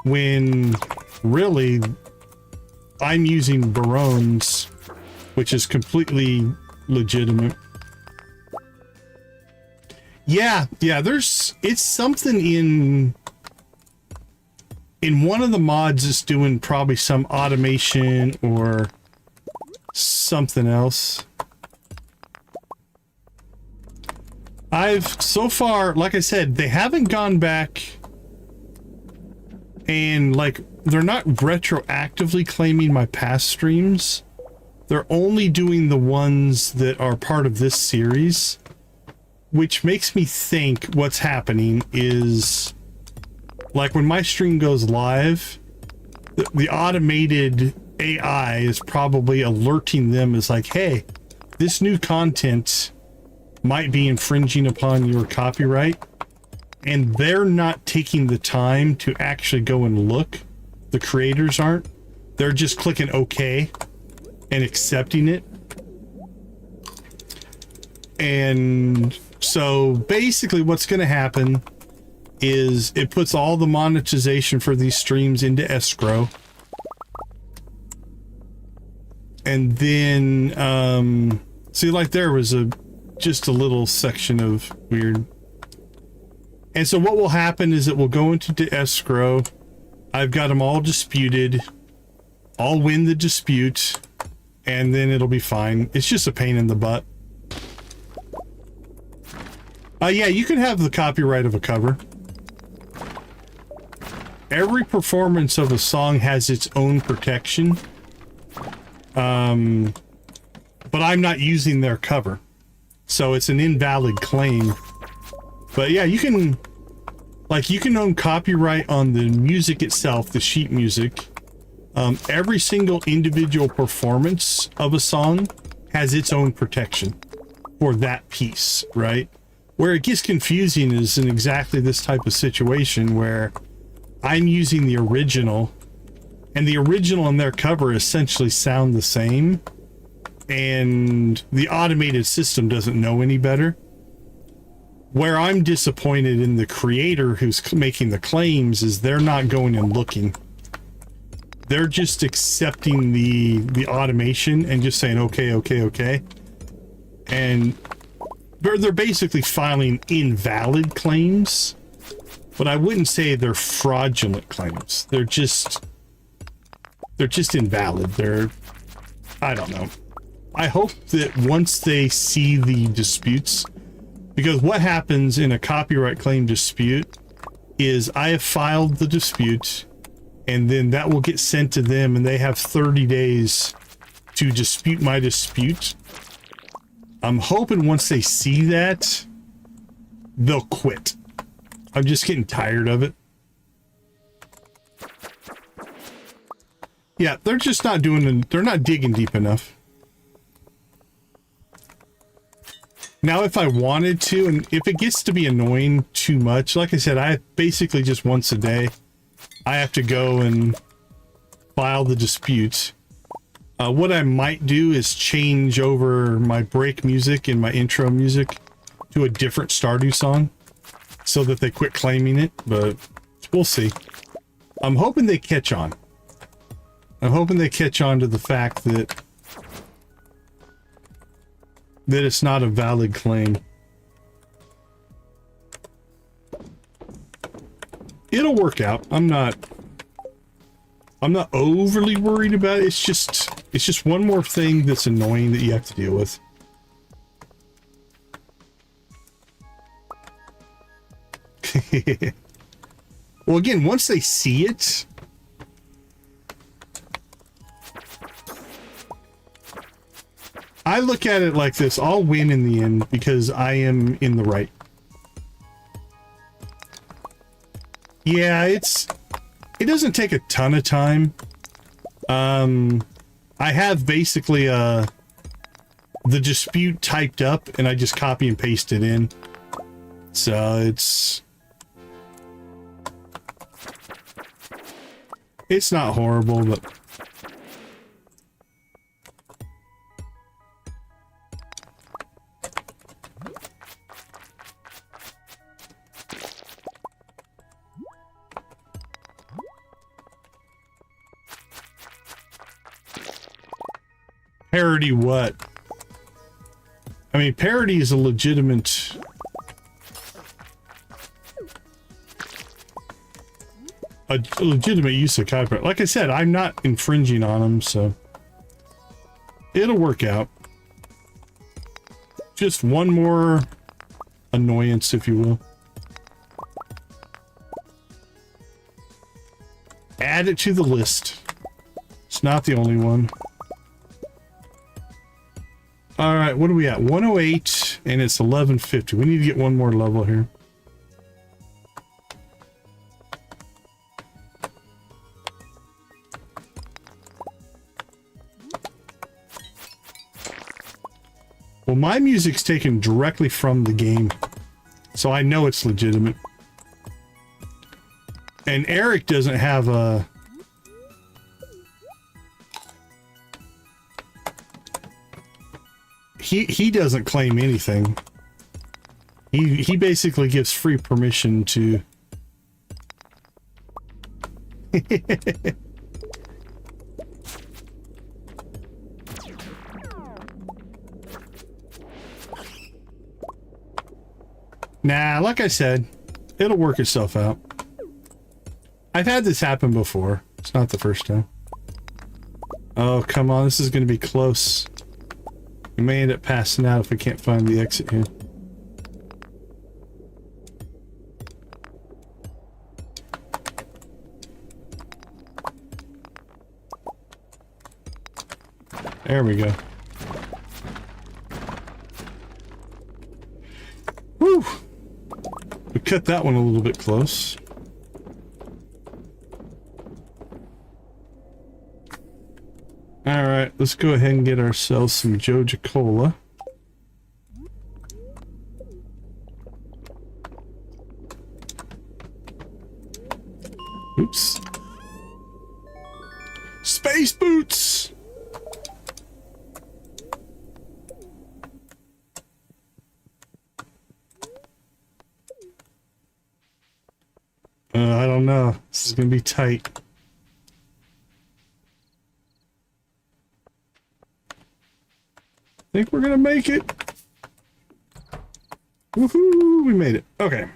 when really I'm using Barone's, which is completely legitimate. Yeah, it's something in one of the mods is doing probably some automation or something else. So far, like I said, they haven't gone back and they're not retroactively claiming my past streams. They're only doing the ones that are part of this series, which makes me think what's happening is when my stream goes live, the automated AI is probably alerting them as hey, this new content might be infringing upon your copyright, and they're not taking the time to actually go and look. The creators aren't. They're just clicking OK and accepting it. And so basically what's going to happen is it puts all the monetization for these streams into escrow. And then, see, there was just a little section of weird. And so what will happen is it will go into escrow. I've got them all disputed. I'll win the dispute, and then it'll be fine. It's just a pain in the butt. Yeah, you can have the copyright of a cover. Every performance of a song has its own protection. But I'm not using their cover. So it's an invalid claim. But yeah, you can own copyright on the music itself, the sheet music. Every single individual performance of a song has its own protection for that piece, right? Where it gets confusing is in exactly this type of situation where I'm using the original, and the original and their cover essentially sound the same, and the automated system doesn't know any better. Where I'm disappointed in the creator who's making the claims is they're not going and looking. They're just accepting the automation and just saying okay. And they're basically filing invalid claims, but I wouldn't say they're fraudulent claims. They're just invalid. I don't know. I hope that once they see the disputes, because what happens in a copyright claim dispute is I have filed the dispute, and then that will get sent to them, and they have 30 days to dispute my dispute. I'm hoping once they see that, they'll quit. I'm just getting tired of it. Yeah, they're just not they're not digging deep enough. Now, if I wanted to, and if it gets to be annoying too much, like I said, I basically just once a day, I have to go and file the dispute. What I might do is change over my break music and my intro music to a different Stardew song so that they quit claiming it, but we'll see. I'm hoping they catch on. I'm hoping they catch on to the fact that it's not a valid claim. It'll work out. I'm not overly worried about it. It's just one more thing that's annoying that you have to deal with. Well, again, once they see it, I look at it like this. I'll win in the end because I am in the right. Yeah, it doesn't take a ton of time. I have basically the dispute typed up and I just copy and paste it in. So it's not horrible, but parody what? I mean, parody is a legitimate use of copyright. Like I said, I'm not infringing on them, so it'll work out. Just one more annoyance, if you will. Add it to the list. It's not the only one. All right, what are we at? 108, and it's 1150. We need to get one more level here. Well, my music's taken directly from the game, so I know it's legitimate. And Eric doesn't have a... He doesn't claim anything. He basically gives free permission to... Nah, like I said, it'll work itself out. I've had this happen before. It's not the first time. Oh, come on. This is going to be close. We may end up passing out if we can't find the exit here. There we go. Woo! We cut that one a little bit close. Alright, let's go ahead and get ourselves some Joja Cola. Oops. Space boots! I don't know. This is gonna be tight. Think we're gonna make it. Woohoo! We made it. Okay.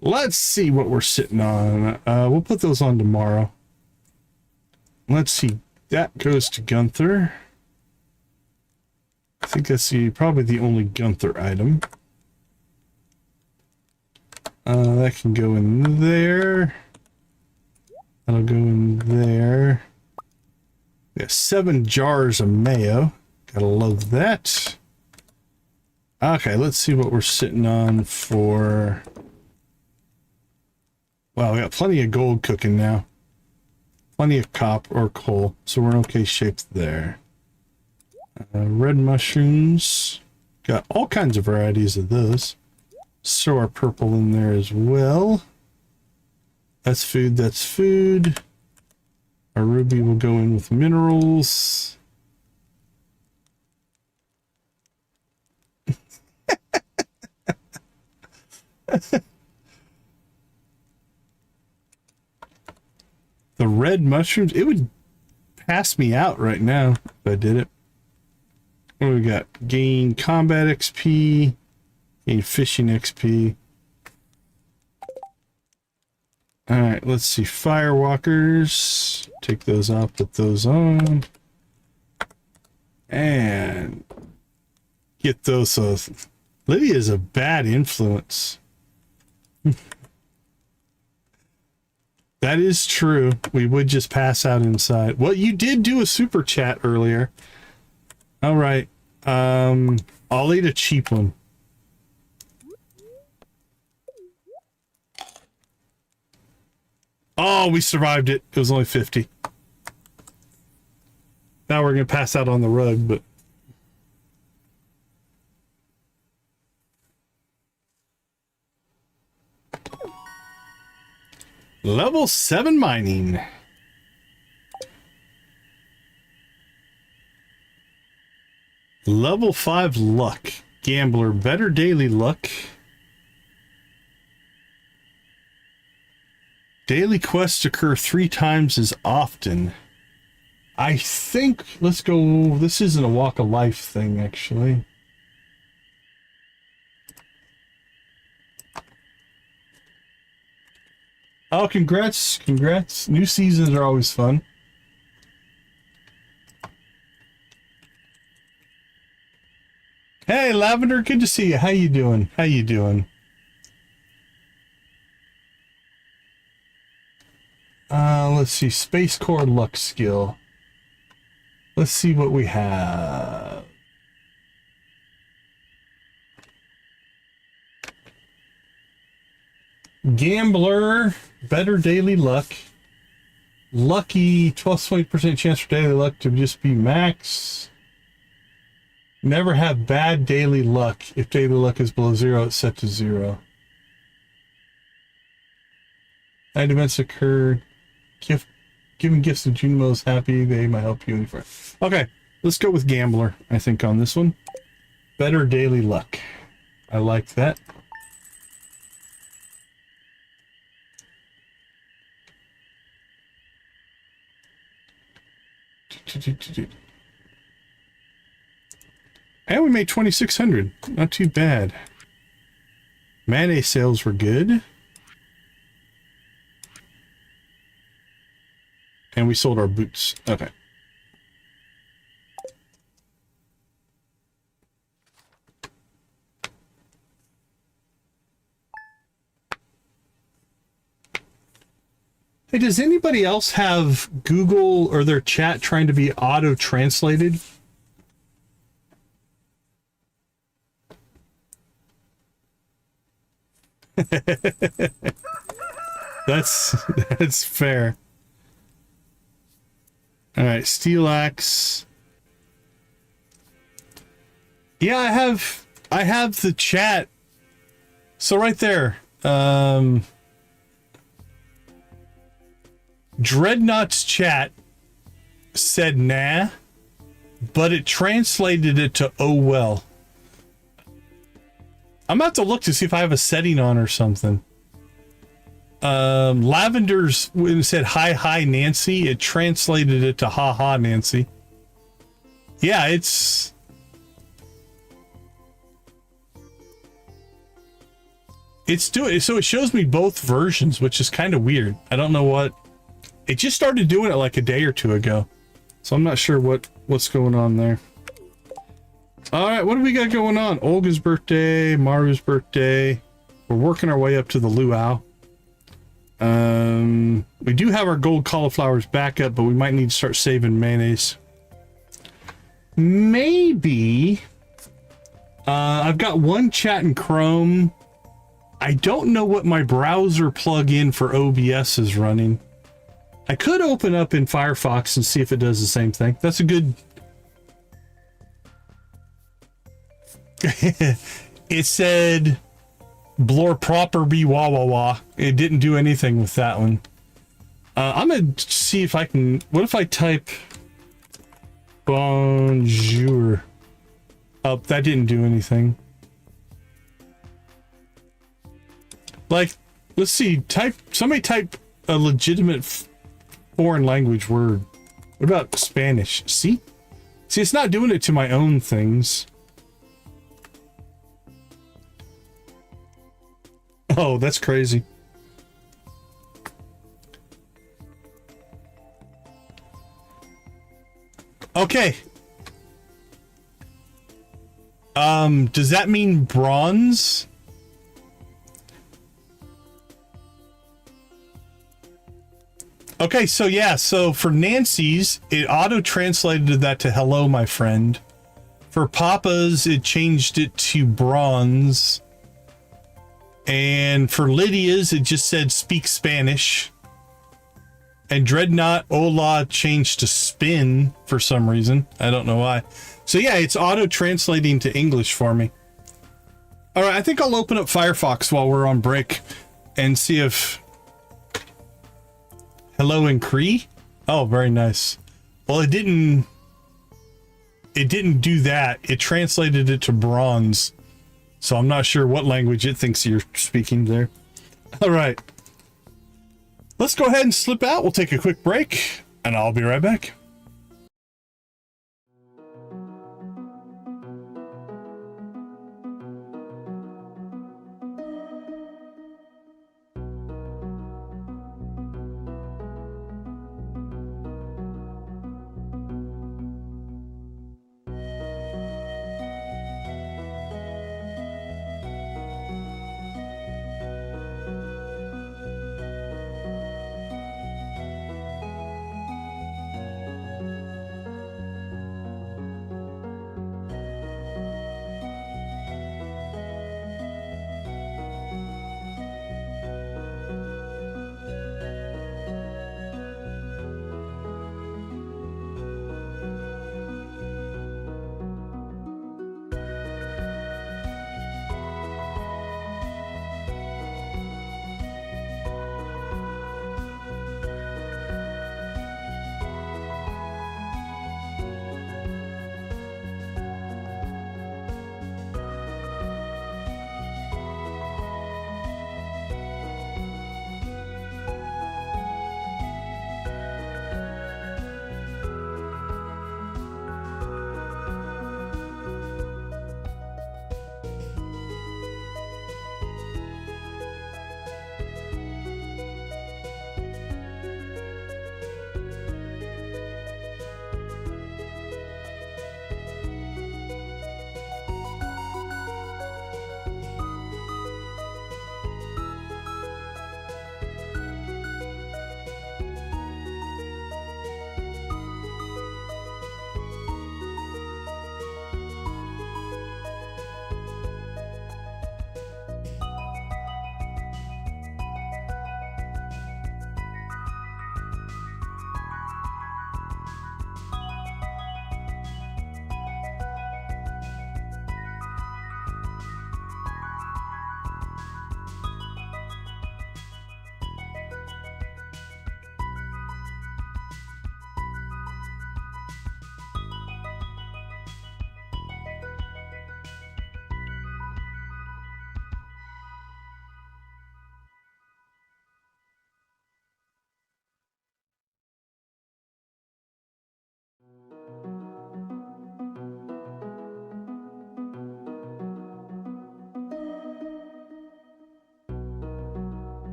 Let's see what we're sitting on. We'll put those on tomorrow. Let's see. That goes to Gunther. I think that's probably the only Gunther item. That can go in there. That'll go in there. We have 7 jars of mayo. Gotta love that. Okay, let's see what we're sitting on for... Wow, we got plenty of gold cooking now. Plenty of copper or coal, so we're in okay shape there. Red mushrooms. Got all kinds of varieties of those. So our purple in there as well. That's food, that's food. Our ruby will go in with minerals. The red mushrooms, it would pass me out right now if I did it. What do we got? Gain combat XP, gain fishing XP. Alright, let's see. Firewalkers. Take those off, put those on. And get those. Lydia's a bad influence. That is true. We would just pass out inside. Well, you did do a super chat earlier. All right. I'll eat a cheap one. Oh, we survived it. It was only 50. Now we're going to pass out on the rug, but... Level 7 mining. Level 5 luck. Gambler, better daily luck. Daily quests occur 3 times as often. I think, let's go, this isn't a walk of life thing, actually. Oh, congrats, congrats. New seasons are always fun. Hey, Lavender, good to see you. How you doing? How you doing? Let's see, Space Core luck skill. Let's see what we have. Gambler, better daily luck. Lucky, 20% chance for daily luck to just be max. Never have bad daily luck. If daily luck is below 0, it's set to 0. Night events occur. Giving gifts to Junimo's happy. They might help you. Okay, let's go with Gambler, I think, on this one. Better daily luck. I like that. And we made 2,600. Not too bad. Mayonnaise sales were good. And we sold our boots. Okay. Hey, does anybody else have Google or their chat trying to be auto-translated? That's fair. All right, steel axe. Yeah, I have the chat. So right there, Dreadnought's chat said nah, but it translated it to oh well. I'm about to look to see if I have a setting on or something. Lavender's, when it said hi Nancy, it translated it to ha ha Nancy. Yeah, it's doing, so it shows me both versions, which is kind of weird. I don't know what, it just started doing it like a day or two ago, so I'm not sure what's going on there. All right, what do we got going on? Olga's birthday, Maru's birthday. We're working our way up to the luau. We do have our gold cauliflowers back up, but we might need to start saving mayonnaise. Maybe. I've got one chat in Chrome. I don't know what my browser plugin for OBS is running. I could open up in Firefox and see if it does the same thing. That's a good... It said... Blur proper be wah wah wah. It didn't do anything with that one. I'm gonna see if I can. What if I type bonjour? Oh, that didn't do anything. Like, let's see. Somebody type a legitimate foreign language word. What about Spanish? See, it's not doing it to my own things. Oh, that's crazy. Okay. Does that mean bronze? Okay, so yeah, so for Nancy's, it auto-translated that to hello, my friend. For Papa's, it changed it to bronze. And for Lydia's, it just said speak Spanish. And Dreadnought Ola changed to spin for some reason. I don't know why. So yeah, it's auto-translating to English for me. All right, I think I'll open up Firefox while we're on break and see if... Hello in Cree? Oh, very nice. Well, it didn't do that. It translated it to bronze. So I'm not sure what language it thinks you're speaking there. All right. Let's go ahead and slip out. We'll take a quick break, and I'll be right back.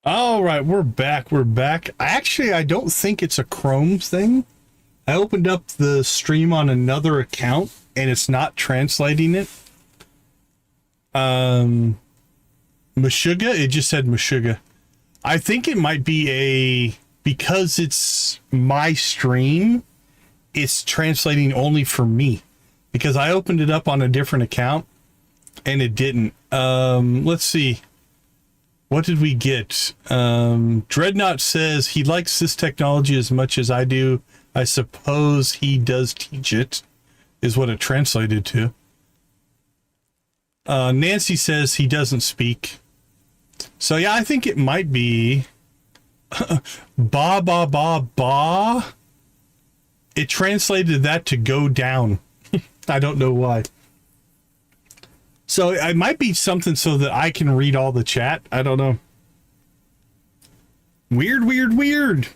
All right, we're back. Actually, I don't think it's a Chrome thing. I opened up the stream on another account, and it's not translating it. Meshuggah? It just said Meshuggah. I think it might be because it's my stream, it's translating only for me. Because I opened it up on a different account, and it didn't. Let's see. What did we get? Dreadnought says he likes this technology as much as I do. I suppose he does teach it, is what it translated to. Nancy says he doesn't speak. So yeah, I think it might be ba ba ba ba. It translated that to go down. I don't know why. So it might be something so that I can read all the chat. I don't know. Weird.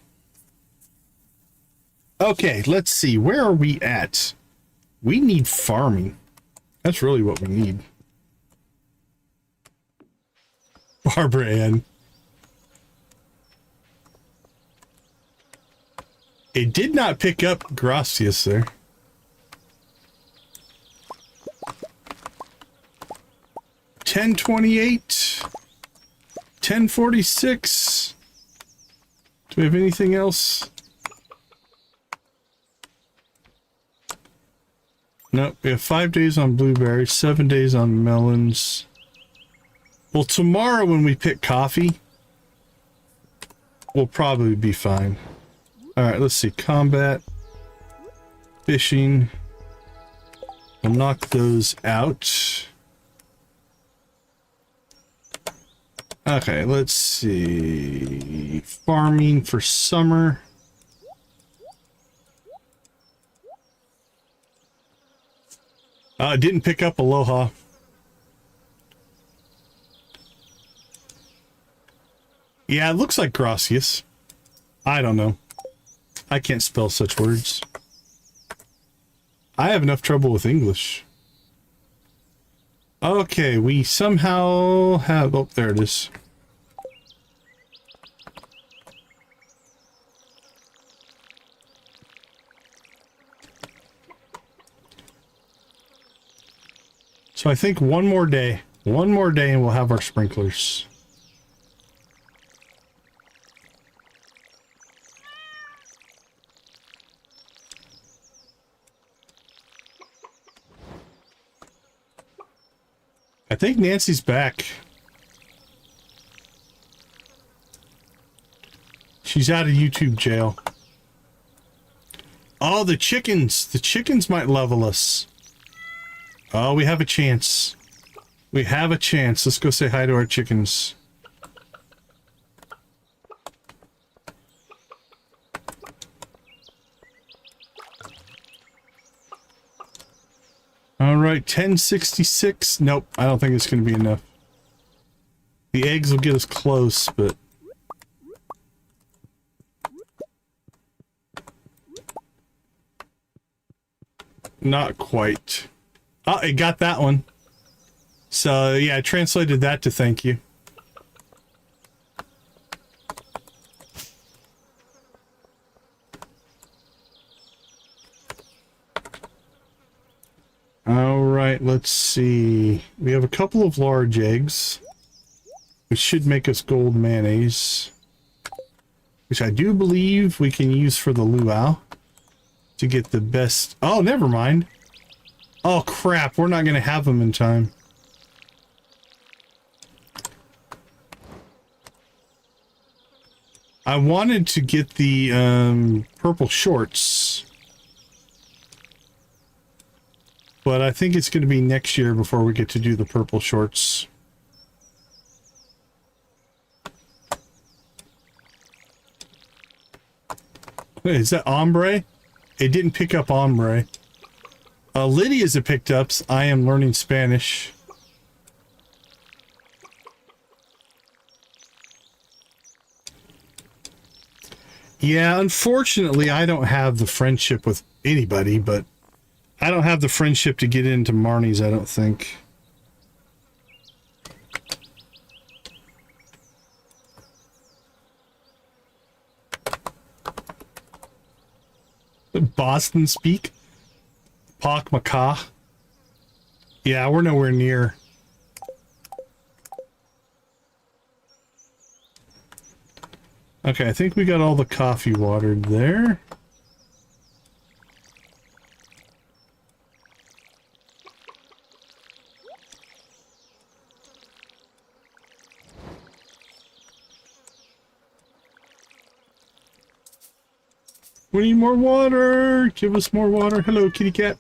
Okay, let's see. Where are we at? We need farming. That's really what we need. Barbara Ann. It did not pick up Gracias there. $10.28. $10.46. Do we have anything else? Nope. We have 5 days on blueberries, 7 days on melons. Well, tomorrow when we pick coffee, we'll probably be fine. Alright, let's see. Combat. Fishing. We'll knock those out. Okay, let's see. Farming for summer. It didn't pick up Aloha. Yeah, it looks like Gracias. I don't know. I can't spell such words. I have enough trouble with English. Okay, we somehow have... Oh, there it is. So I think one more day and we'll have our sprinklers. I think Nancy's back. She's out of YouTube jail. Oh, the chickens! The chickens might level us. Oh, we have a chance. We have a chance. Let's go say hi to our chickens. Alright, 1066. Nope, I don't think it's going to be enough. The eggs will get us close, but... not quite. Oh, it got that one. So, yeah, I translated that to thank you. Alright, let's see. We have a couple of large eggs, which should make us gold mayonnaise, which I do believe we can use for the luau to get the best... Oh, never mind. Oh, crap. We're not going to have them in time. I wanted to get the purple shorts, but I think it's going to be next year before we get to do the purple shorts. Wait, is that ombre? It didn't pick up ombre. Lydia's it picked up. I am learning Spanish. Yeah, unfortunately, I don't have the friendship with anybody, but I don't have the friendship to get into Marnie's, I don't think. Boston speak? Pak Macaw? Yeah, we're nowhere near. Okay, I think we got all the coffee watered there. We need more water! Give us more water. Hello, kitty cat.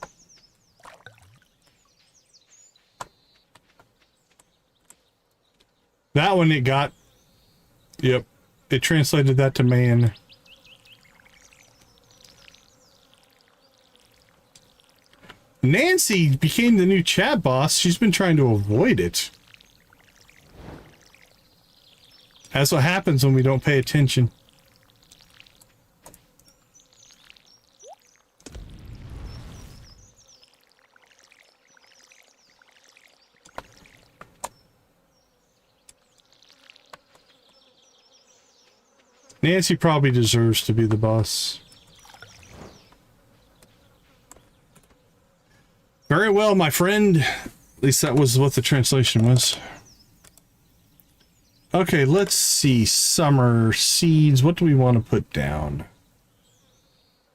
That one it got. Yep. It translated that to man. Nancy became the new chat boss. She's been trying to avoid it. That's what happens when we don't pay attention. Nancy probably deserves to be the boss. Very well, my friend. At least that was what the translation was. Okay, let's see. Summer seeds. What do we want to put down?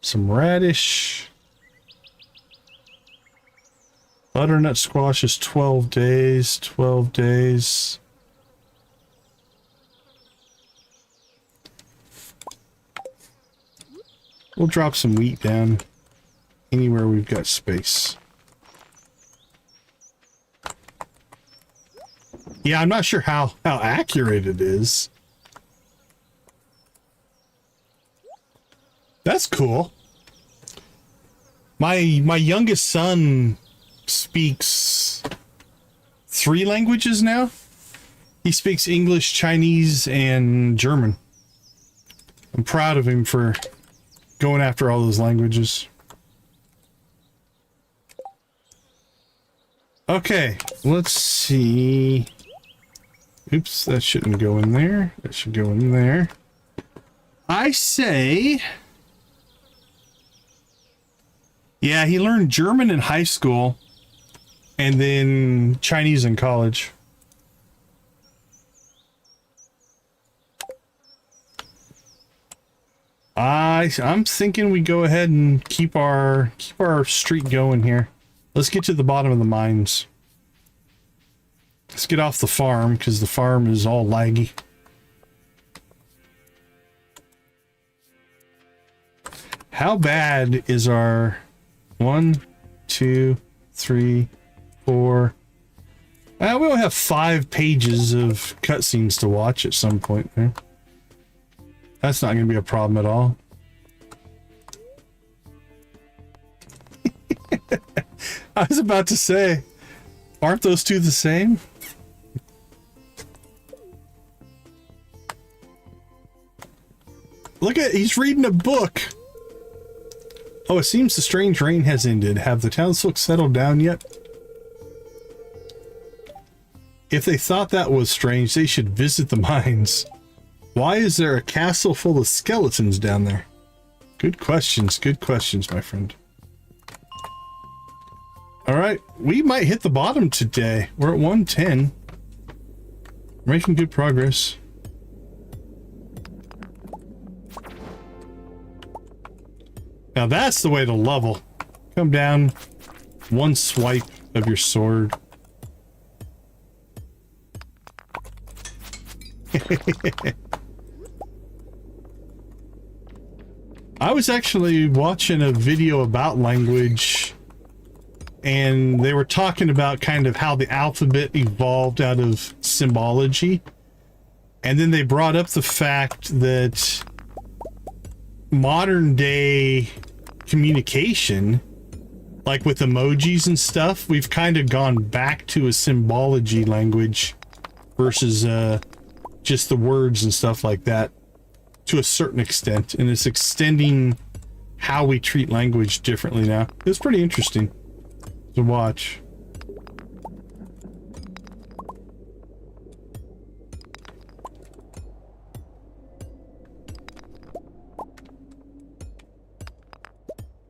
Some radish. Butternut squash is 12 days. 12 days. We'll drop some wheat down anywhere we've got space. Yeah, I'm not sure how accurate it is. That's cool. My youngest son speaks 3 languages now. He speaks English, Chinese, and German. I'm proud of him for going after all those languages. Okay, let's see. Oops, that shouldn't go in there. That should go in there. I say... Yeah, he learned German in high school and then Chinese in college. I'm thinking we go ahead and keep our streak going here. Let's get to the bottom of the mines. Let's get off the farm because the farm is all laggy. How bad is our 1, 2, 3, 4? We only have 5 pages of cutscenes to watch at some point there. That's not going to be a problem at all. I was about to say, aren't those two the same? Look at, he's reading a book. Oh, it seems the strange rain has ended. Have the townsfolk settled down yet? If they thought that was strange, they should visit the mines. Why is there a castle full of skeletons down there? Good questions, my friend. All right, we might hit the bottom today. We're at 110. We're making good progress. Now that's the way to level. Come down, one swipe of your sword. I was actually watching a video about language, and they were talking about kind of how the alphabet evolved out of symbology. And then they brought up the fact that modern day communication, like with emojis and stuff, we've kind of gone back to a symbology language versus just the words and stuff like that to a certain extent, and it's extending how we treat language differently now. It's pretty interesting to watch.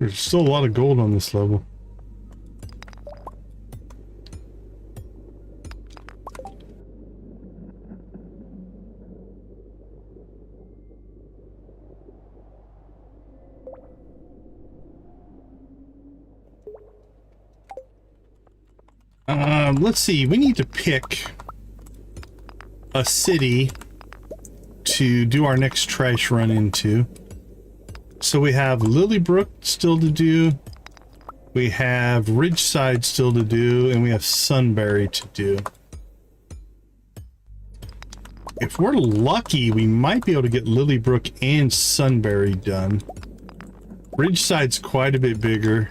There's still a lot of gold on this level. Let's see, we need to pick a city to do our next trash run into. So we have Lilybrook still to do, we have Ridgeside still to do, and we have Sunbury to do. If we're lucky, we might be able to get Lilybrook and Sunbury done. Ridgeside's quite a bit bigger.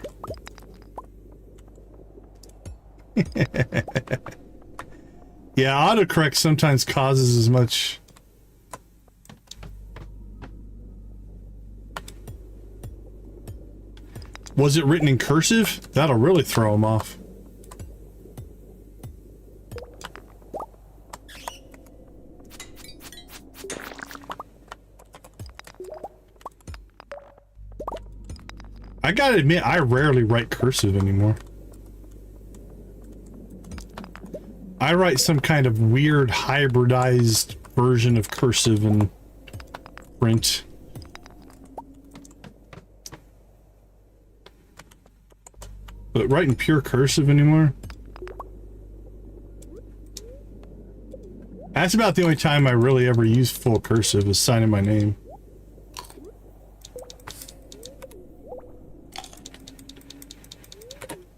Yeah, autocorrect sometimes causes as much. Was it written in cursive? That'll really throw them off. I gotta admit, I rarely write cursive anymore. I write some kind of weird hybridized version of cursive in print. But writing pure cursive anymore? That's about the only time I really ever use full cursive is signing my name.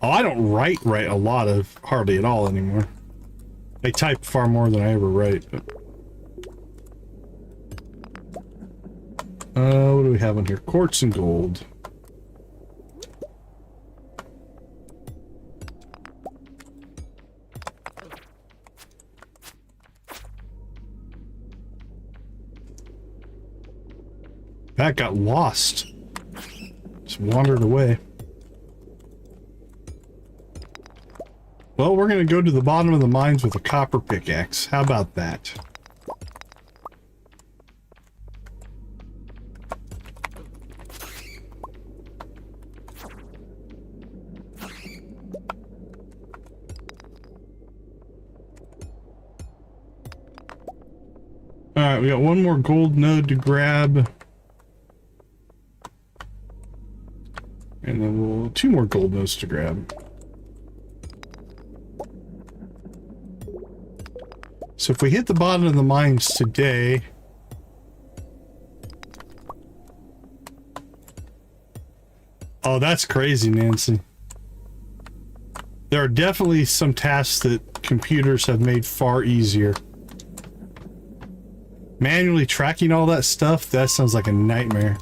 Oh, I don't write a lot of hardly at all anymore. I type far more than I ever write. But... what do we have on here? Quartz and gold. That got lost. Just wandered away. Well, we're going to go to the bottom of the mines with a copper pickaxe. How about that? Alright, we got one more gold node to grab. And then we'll two more gold nodes to grab. So if we hit the bottom of the mines today, oh, that's crazy, Nancy. There are definitely some tasks that computers have made far easier. Manually tracking all that stuff, that sounds like a nightmare.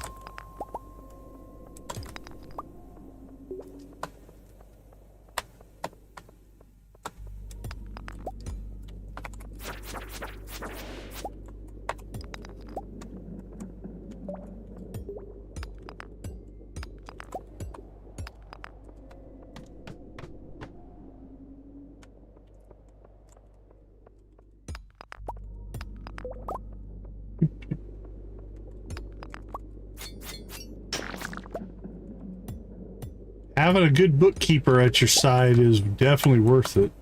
Having a good bookkeeper at your side is definitely worth it.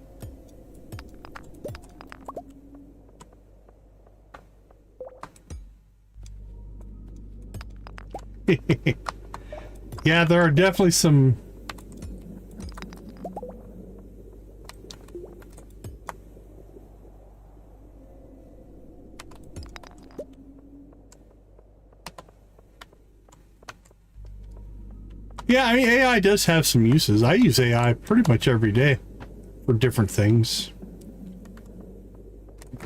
Yeah, there are definitely some... Yeah, I mean, AI does have some uses. I use AI pretty much every day for different things.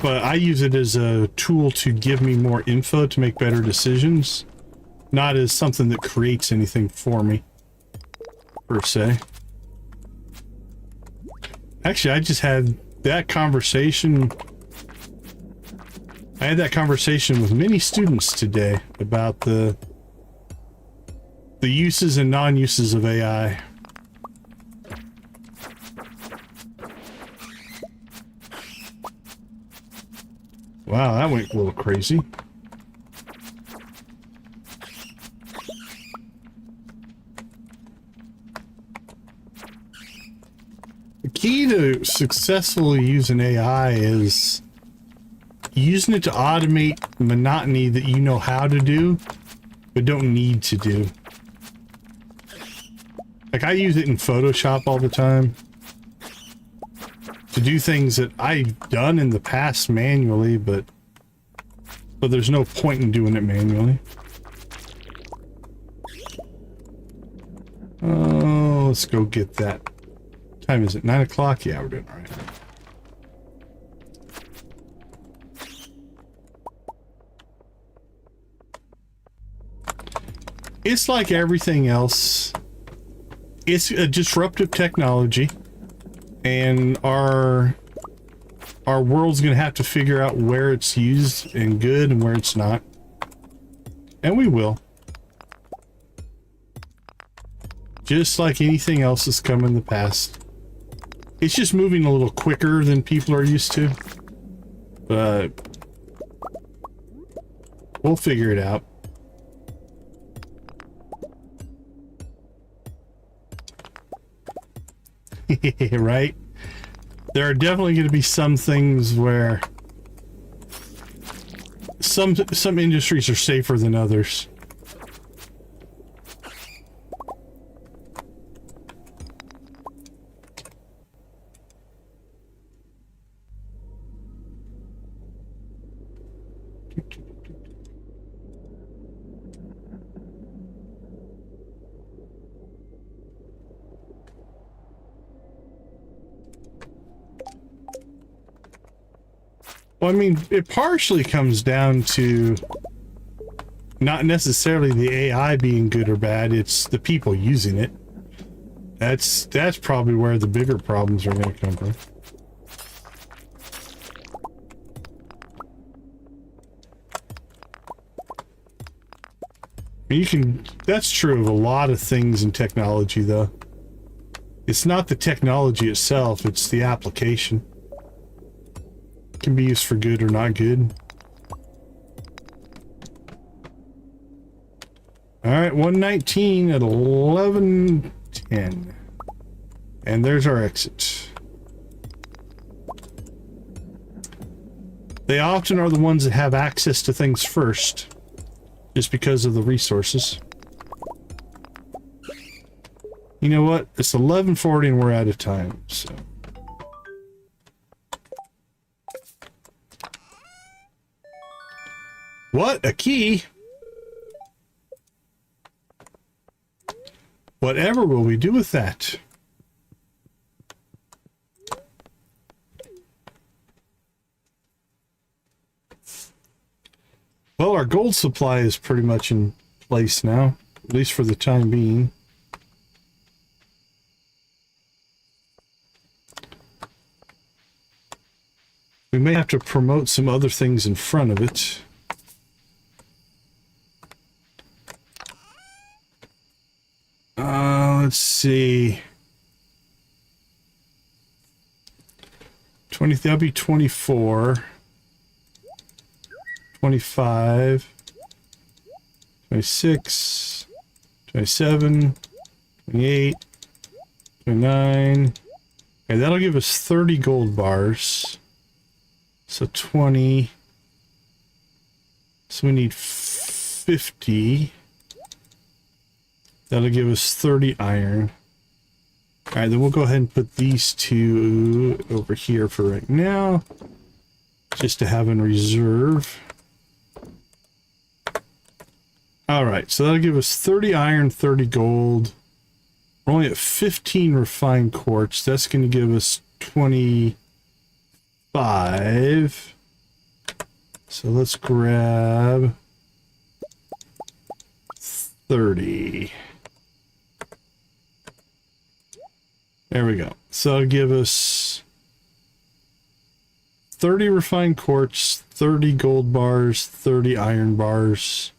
But I use it as a tool to give me more info to make better decisions, not as something that creates anything for me, per se. Actually, I just had that conversation. I had that conversation with many students today about the uses and non-uses of AI. Wow, that went a little crazy. The key to successfully using AI is using it to automate monotony that you know how to do, but don't need to do. Like, I use it in Photoshop all the time to do things that I've done in the past manually, but there's no point in doing it manually. Oh, let's go get that. What time is it? 9 o'clock? Yeah, we're doing all right. It's like everything else. It's a disruptive technology, and our world's gonna have to figure out where it's used and good and where it's not. And we will. Just like anything else that's come in the past. It's just moving a little quicker than people are used to. But we'll figure it out. Right? There are definitely going to be some things where some industries are safer than others. Well, I mean, it partially comes down to not necessarily the AI being good or bad, it's the people using it. That's probably where the bigger problems are going to come from. That's true of a lot of things in technology, though. It's not the technology itself, it's the application. It can be used for good or not good. Alright, 119 at 11:10. And there's our exit. They often are the ones that have access to things first, just because of the resources. You know what? It's 11:40 and we're out of time, so. What? A key? Whatever will we do with that? Well, our gold supply is pretty much in place now, at least for the time being. We may have to promote some other things in front of it. Let's see. That'll be 24. 25. 26. 27. 28. 29. Okay, that'll give us 30 gold bars. So 20. So we need 50. That'll give us 30 iron. Alright, then we'll go ahead and put these two over here for right now. Just to have in reserve. Alright, so that'll give us 30 iron, 30 gold. We're only at 15 refined quartz. That's going to give us 25. So let's grab 30. There we go. So that'll give us 30 refined quartz, 30 gold bars, 30 iron bars.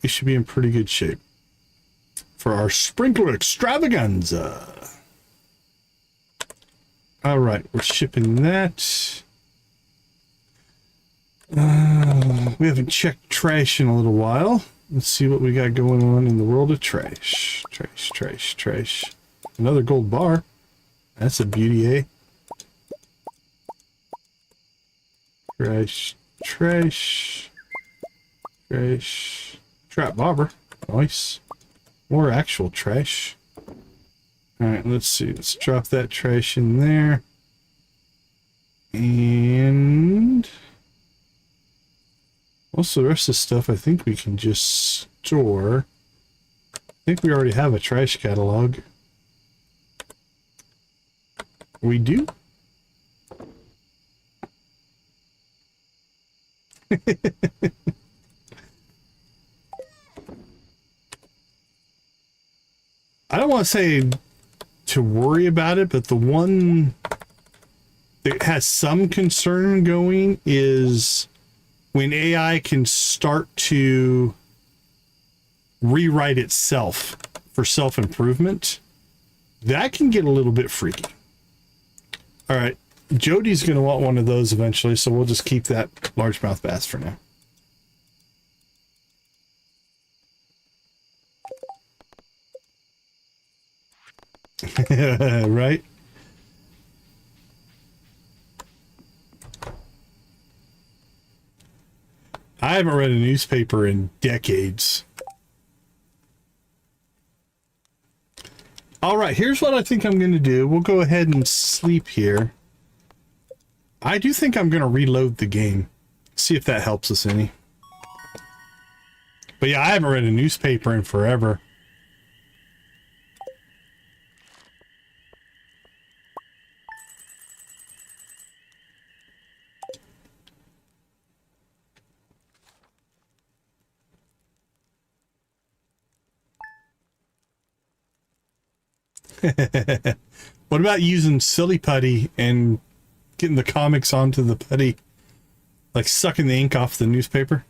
We should be in pretty good shape for our sprinkler extravaganza. All right, we're shipping that. We haven't checked trash in a little while. Let's see what we got going on in the world of trash. Trash, trash, trash. Another gold bar. That's a beauty, eh? Trash, trash, trash. Trap bobber. Nice. More actual trash. Alright, let's see. Let's drop that trash in there. And also the rest of the stuff I think we can just store. I think we already have a trash catalog. We do? I don't want to say to worry about it, but the one that has some concern going is when AI can start to rewrite itself for self-improvement. That can get a little bit freaky. All right, Jody's going to want one of those eventually, so we'll just keep that largemouth bass for now. Right? I haven't read a newspaper in decades. All right, here's what I think I'm going to do. We'll go ahead and sleep here. I do think I'm going to reload the game. See if that helps us any. But yeah, I haven't read a newspaper in forever. What about using silly putty and getting the comics onto the putty? Like sucking the ink off the newspaper?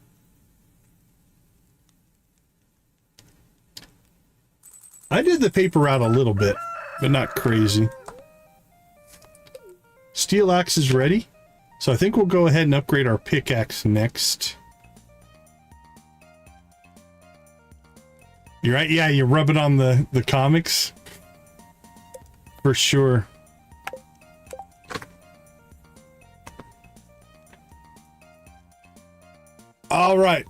I did the paper route a little bit, but not crazy. Steel axe is ready. So I think we'll go ahead and upgrade our pickaxe next. You're right, yeah, you rub it on the comics. For sure. All right.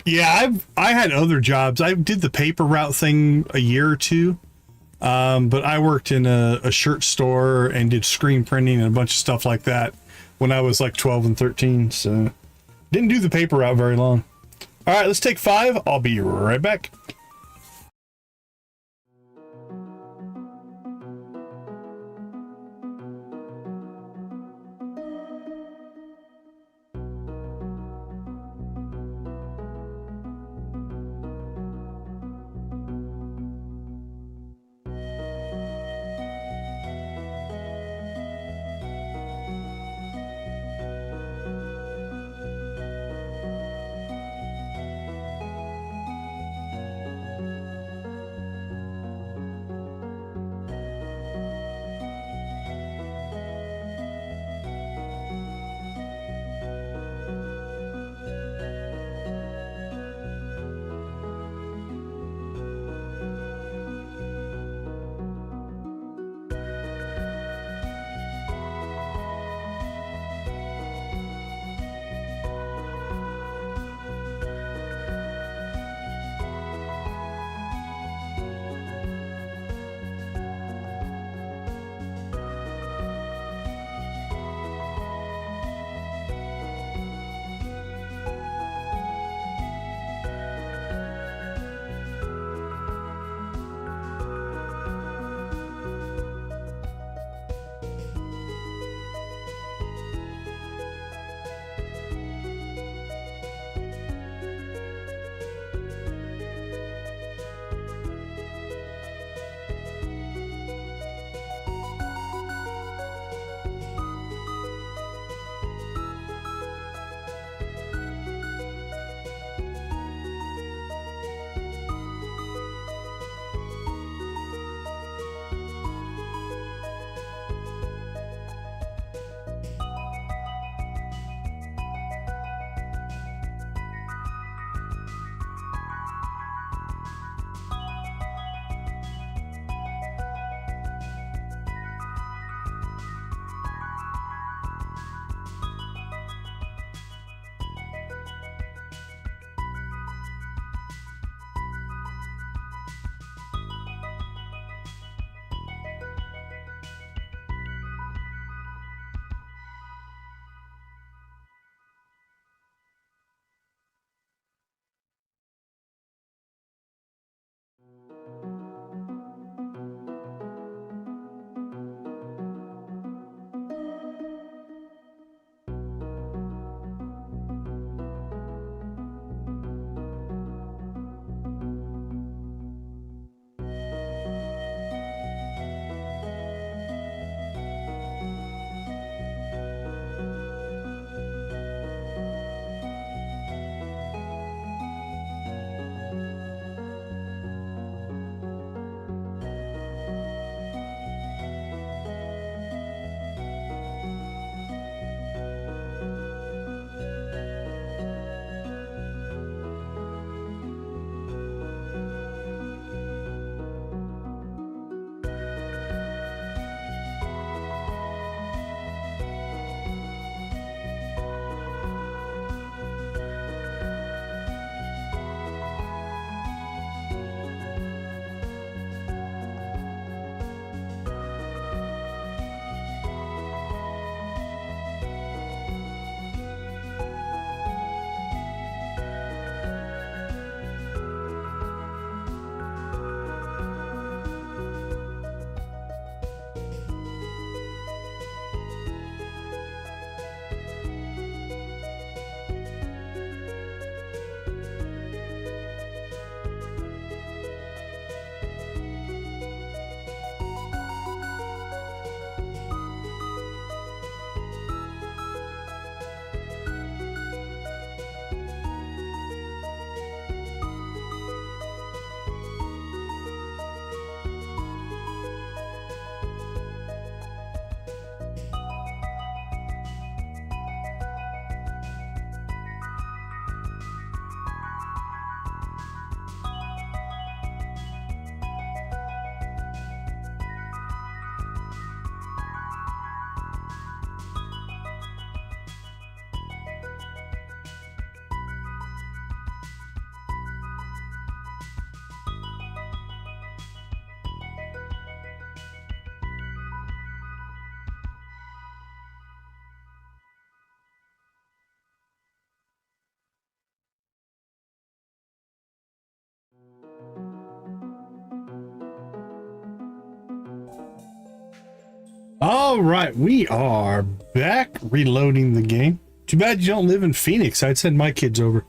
Yeah, I had other jobs. I did the paper route thing a year or two. But I worked in a shirt store and did screen printing and a bunch of stuff like that when I was like 12 and 13. So didn't do the paper route very long. All right, let's take 5. I'll be right back. All right, we are back reloading the game. Too bad you don't live in Phoenix. I'd send my kids over.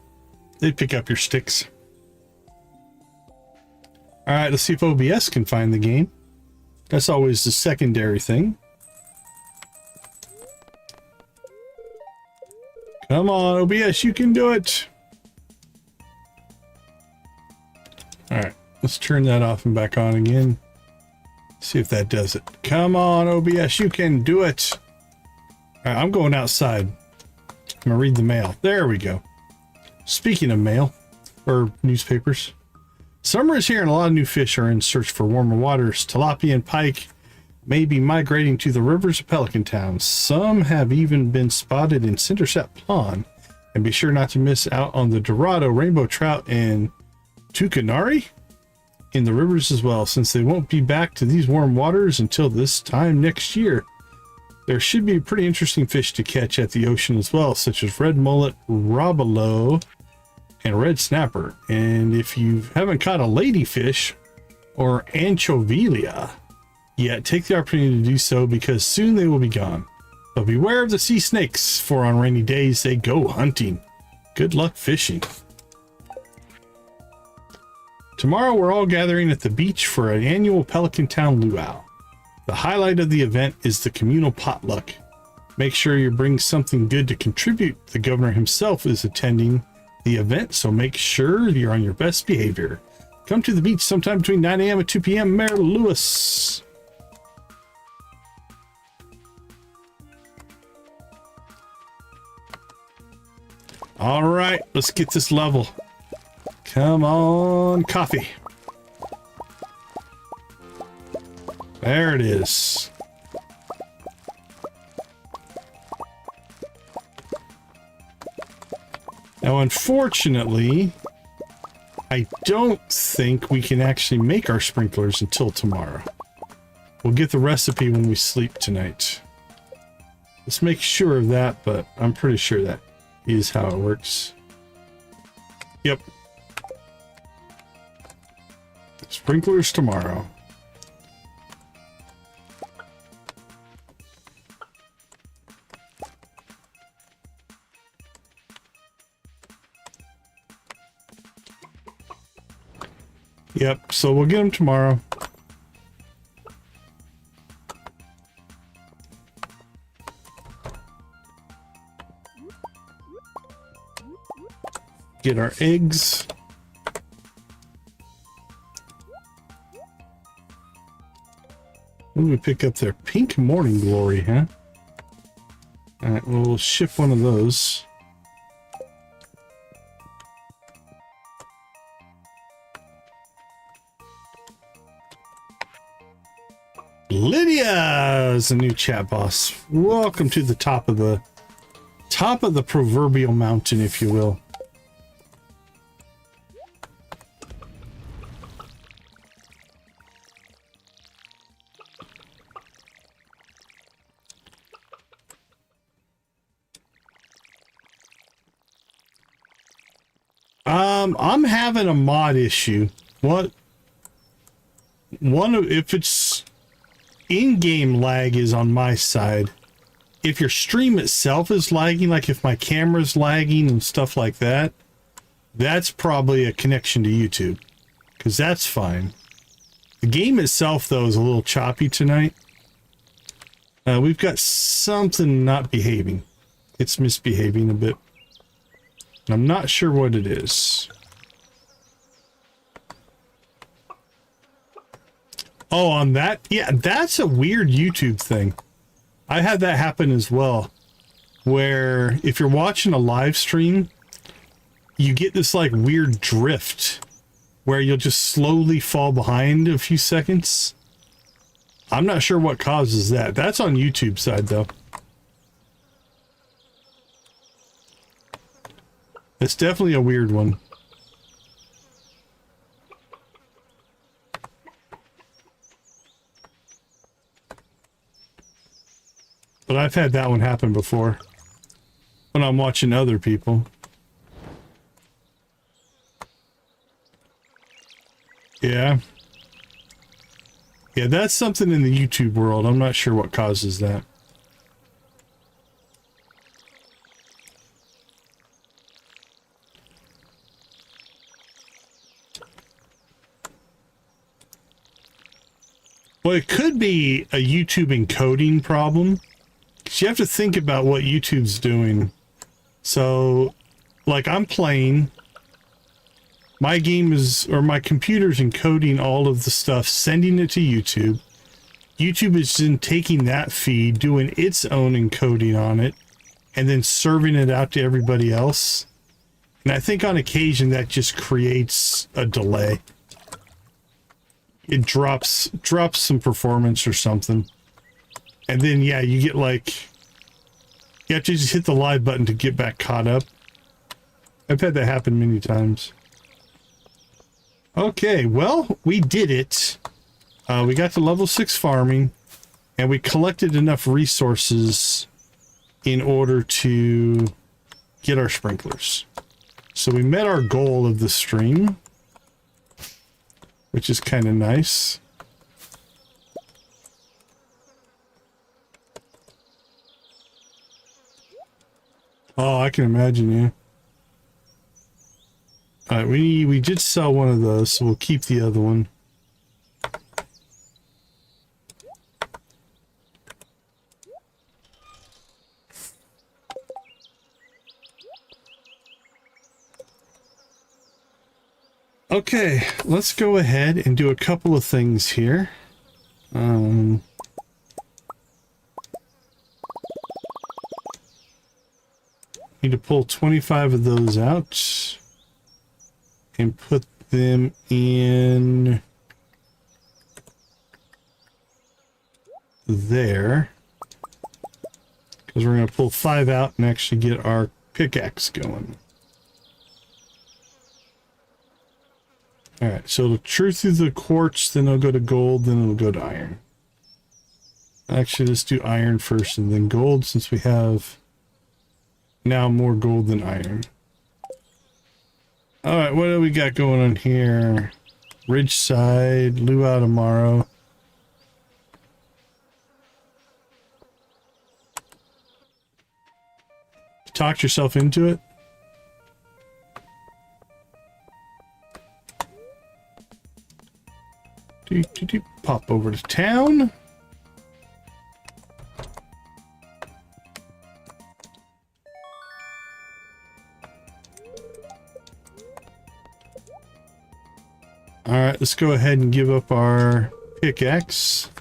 They'd pick up your sticks. All right, let's see if OBS can find the game. That's always the secondary thing. Come on, OBS, you can do it. All right, let's turn that off and back on again. See if that does it. Come on, OBS, you can do it. All right, I'm going outside. I'm gonna read the mail. There we go. Speaking of mail, or newspapers. Summer is here and a lot of new fish are in search for warmer waters. Tilapia and pike may be migrating to the rivers of Pelican Town. Some have even been spotted in Cinderset Pond. And be sure not to miss out on the Dorado, rainbow trout, and tucanari in the rivers as well, since they won't be back to these warm waters until this time next year. There should be pretty interesting fish to catch at the ocean as well, such as red mullet, robalo, and red snapper. And if you haven't caught a ladyfish or anchovilia yet, take the opportunity to do so because soon they will be gone. But beware of the sea snakes, for on rainy days they go hunting. Good luck fishing. Tomorrow we're all gathering at the beach for an annual Pelican Town luau. The highlight of the event is the communal potluck. Make sure you bring something good to contribute. The governor himself is attending the event, so make sure you're on your best behavior. Come to the beach sometime between 9 a.m. and 2 p.m. Mayor Lewis. All right, let's get this level. Come on, coffee. There it is. Now, unfortunately, I don't think we can actually make our sprinklers until tomorrow. We'll get the recipe when we sleep tonight. Let's make sure of that, but I'm pretty sure that is how it works. Yep. Sprinklers tomorrow. Yep, so we'll get them tomorrow. Get our eggs. When we pick up their pink morning glory, huh? All right, we'll ship one of those. Lydia is a new chat boss. Welcome to the top of the proverbial mountain, if you will. I'm having a mod issue. If it's in-game lag is on my side. If your stream itself is lagging, like if my camera's lagging and stuff like that, that's probably a connection to YouTube, because that's fine. The game itself, though, is a little choppy tonight. We've got something not behaving. It's misbehaving a bit. I'm not sure what it is. Oh, on that? Yeah, that's a weird YouTube thing. I had that happen as well, where if you're watching a live stream, you get this like weird drift where you'll just slowly fall behind a few seconds. I'm not sure what causes that. That's on YouTube side, though. It's definitely a weird one. But I've had that one happen before when I'm watching other people. Yeah. Yeah, that's something in the YouTube world. I'm not sure what causes that. Well, it could be a YouTube encoding problem. 'Cause you have to think about what YouTube's doing. So, like, I'm playing. My game is, or my computer's encoding all of the stuff, sending it to YouTube. YouTube is then taking that feed, doing its own encoding on it, and then serving it out to everybody else. And I think on occasion that just creates a delay. It drops some performance or something. And then, yeah, you get like, you have to just hit the live button to get back caught up. I've had that happen many times. Okay, well, we did it. We got to level 6 farming, and we collected enough resources in order to get our sprinklers. So we met our goal of the stream, which is kind of nice. Oh, I can imagine, yeah. All right, we did sell one of those, so we'll keep the other one. Okay, let's go ahead and do a couple of things here. Need to pull 25 of those out and put them in there, because we're going to pull 5 out and actually get our pickaxe going. Alright, so it'll chew through the quartz, then it'll go to gold, then it'll go to iron. Actually, let's do iron first and then gold, since we have now more gold than iron. Alright, what do we got going on here? Ridgeside, luau tomorrow. Talked yourself into it? Pop over to town. All right, let's go ahead and give up our pickaxe.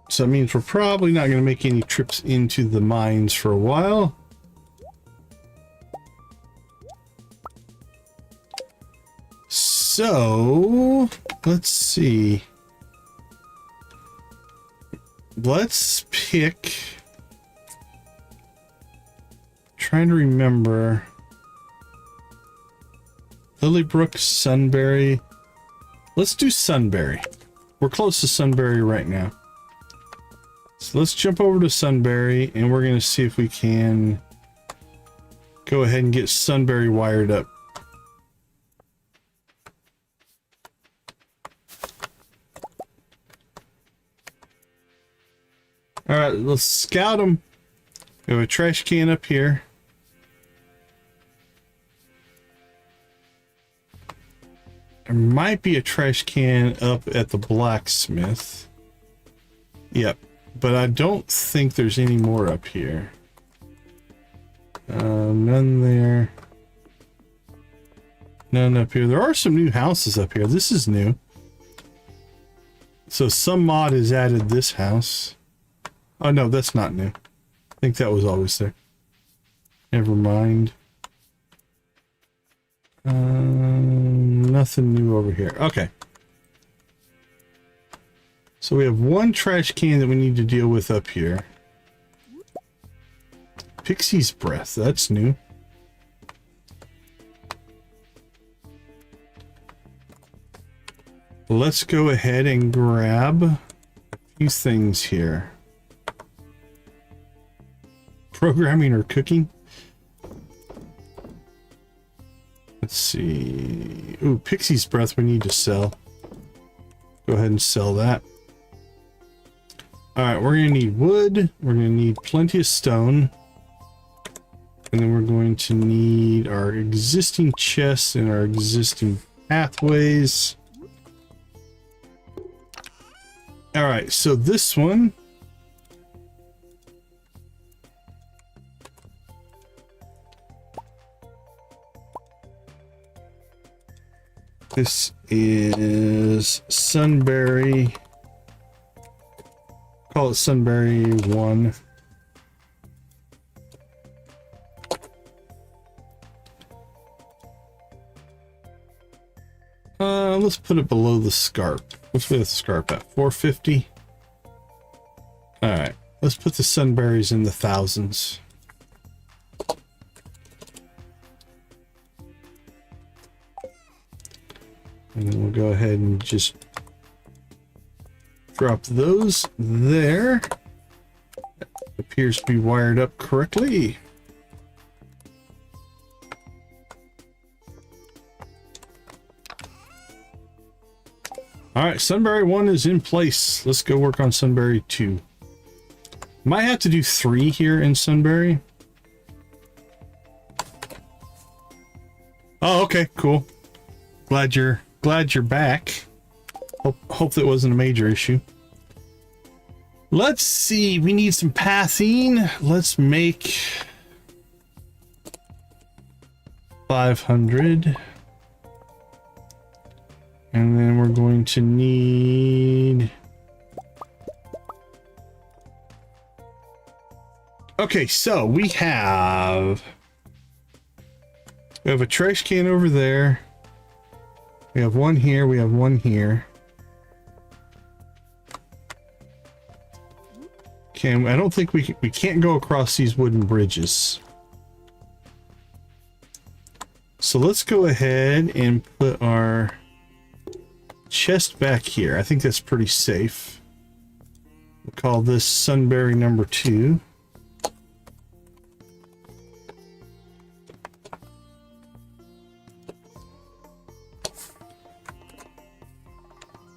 So that means we're probably not going to make any trips into the mines for a while. So, let's see. Let's pick... Trying to remember. Lilybrook, Sunberry. Let's do Sunberry. We're close to Sunberry right now. So let's jump over to Sunberry, and we're going to see if we can go ahead and get Sunberry wired up. Alright, let's scout them. We have a trash can up here. There might be a trash can up at the blacksmith. Yep, but I don't think there's any more up here. None there. None up here. There are some new houses up here. This is new. So some mod has added this house. Oh no, that's not new. I think that was always there. Never mind. Nothing new over here. Okay. So we have one trash can that we need to deal with up here. Pixie's Breath, that's new. Let's go ahead and grab a few things here. Programming or cooking? Let's see. Ooh, Pixie's Breath we need to sell. Go ahead and sell that. Alright, we're going to need wood. We're going to need plenty of stone. And then we're going to need our existing chests and our existing pathways. Alright, so this one. This is Sunberry. Call it Sunberry 1. Let's put it below the scarp. Let's put the scarp at 450. Alright, let's put the sunberries in the thousands. And then we'll go ahead and just drop those there. That appears to be wired up correctly. Alright, Sunberry 1 is in place. Let's go work on Sunberry 2. Might have to do 3 here in Sunberry. Oh, okay, cool. Glad you're back. Hope that wasn't a major issue. Let's see, we need some pathing. Let's make 500. And then we're going to need... Okay, so we have a trash can over there. We have one here, we have one here. Okay, I don't think we can't go across these wooden bridges. So let's go ahead and put our chest back here. I think that's pretty safe. We'll call this Sunberry number 2.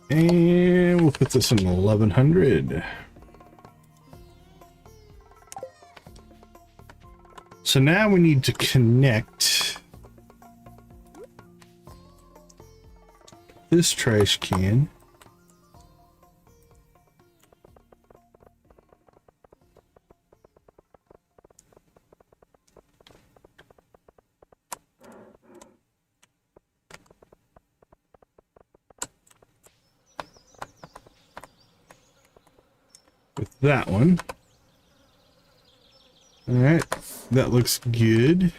And we'll put this in 1100. So now we need to connect this trash can with that one. All right, that looks good.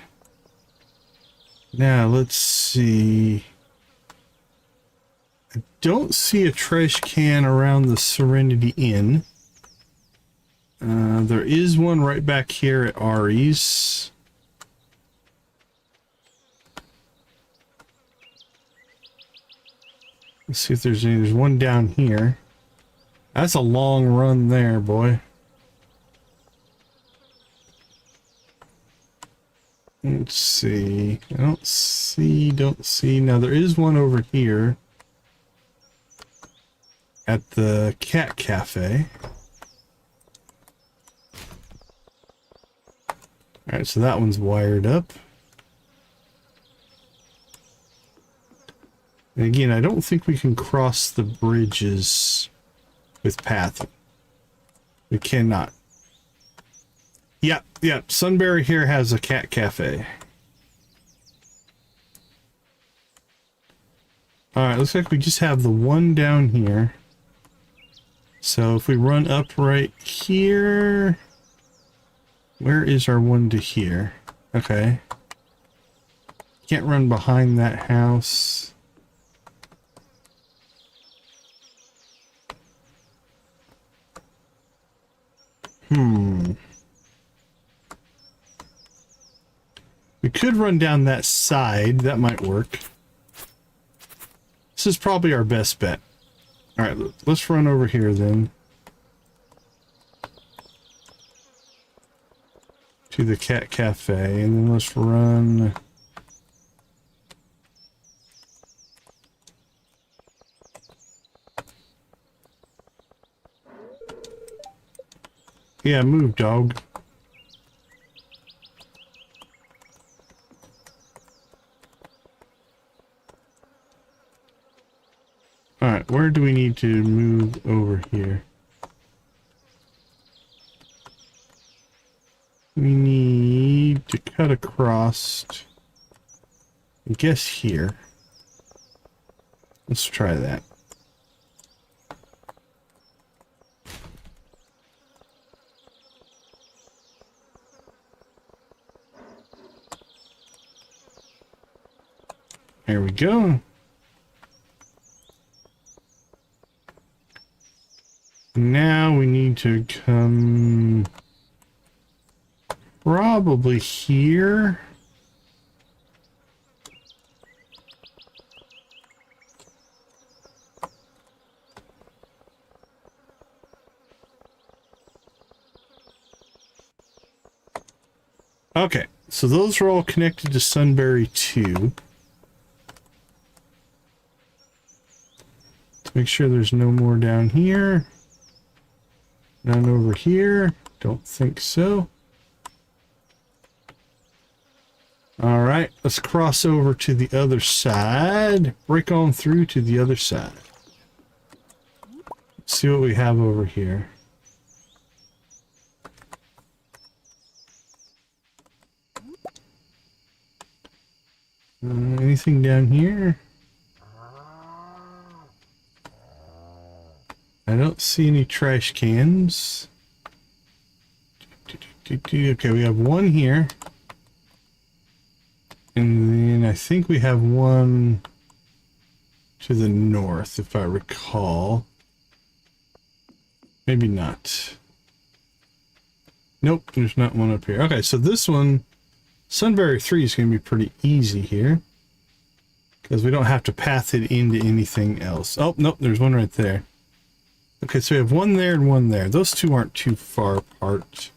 Now let's see. I don't see a trash can around the Serenity Inn. There is one right back here at Ari's. Let's see if there's any. There's one down here. That's a long run there, boy. Let's see. I don't see. Now there is one over here at the cat cafe. Alright, so that one's wired up. And again, I don't think we can cross the bridges with path. We cannot. Yep. Sunberry here has a cat cafe. Alright, looks like we just have the one down here. So if we run up right here, where is our one to here? Okay. Can't run behind that house. We could run down that side. That might work. This is probably our best bet. Alright, let's run over here then. To the cat cafe. And then let's run Yeah, move, dog. Alright, where do we need to move over here? We need to cut across, I guess here. Let's try that. There we go. Now we need to come probably here. Okay, so those are all connected to Sunbury 2. Let's make sure there's no more down here. None over here. Don't think so. Alright, let's cross over to the other side. Break on through to the other side. Let's see what we have over here. Anything down here? I don't see any trash cans. Okay, we have one here. And then I think we have one to the north, if I recall. Maybe not. Nope, there's not one up here. Okay, so this one, Sunbury 3 is going to be pretty easy here. Because we don't have to path it into anything else. Oh, nope, there's one right there. Okay, so we have one there and one there. Those two aren't too far apart.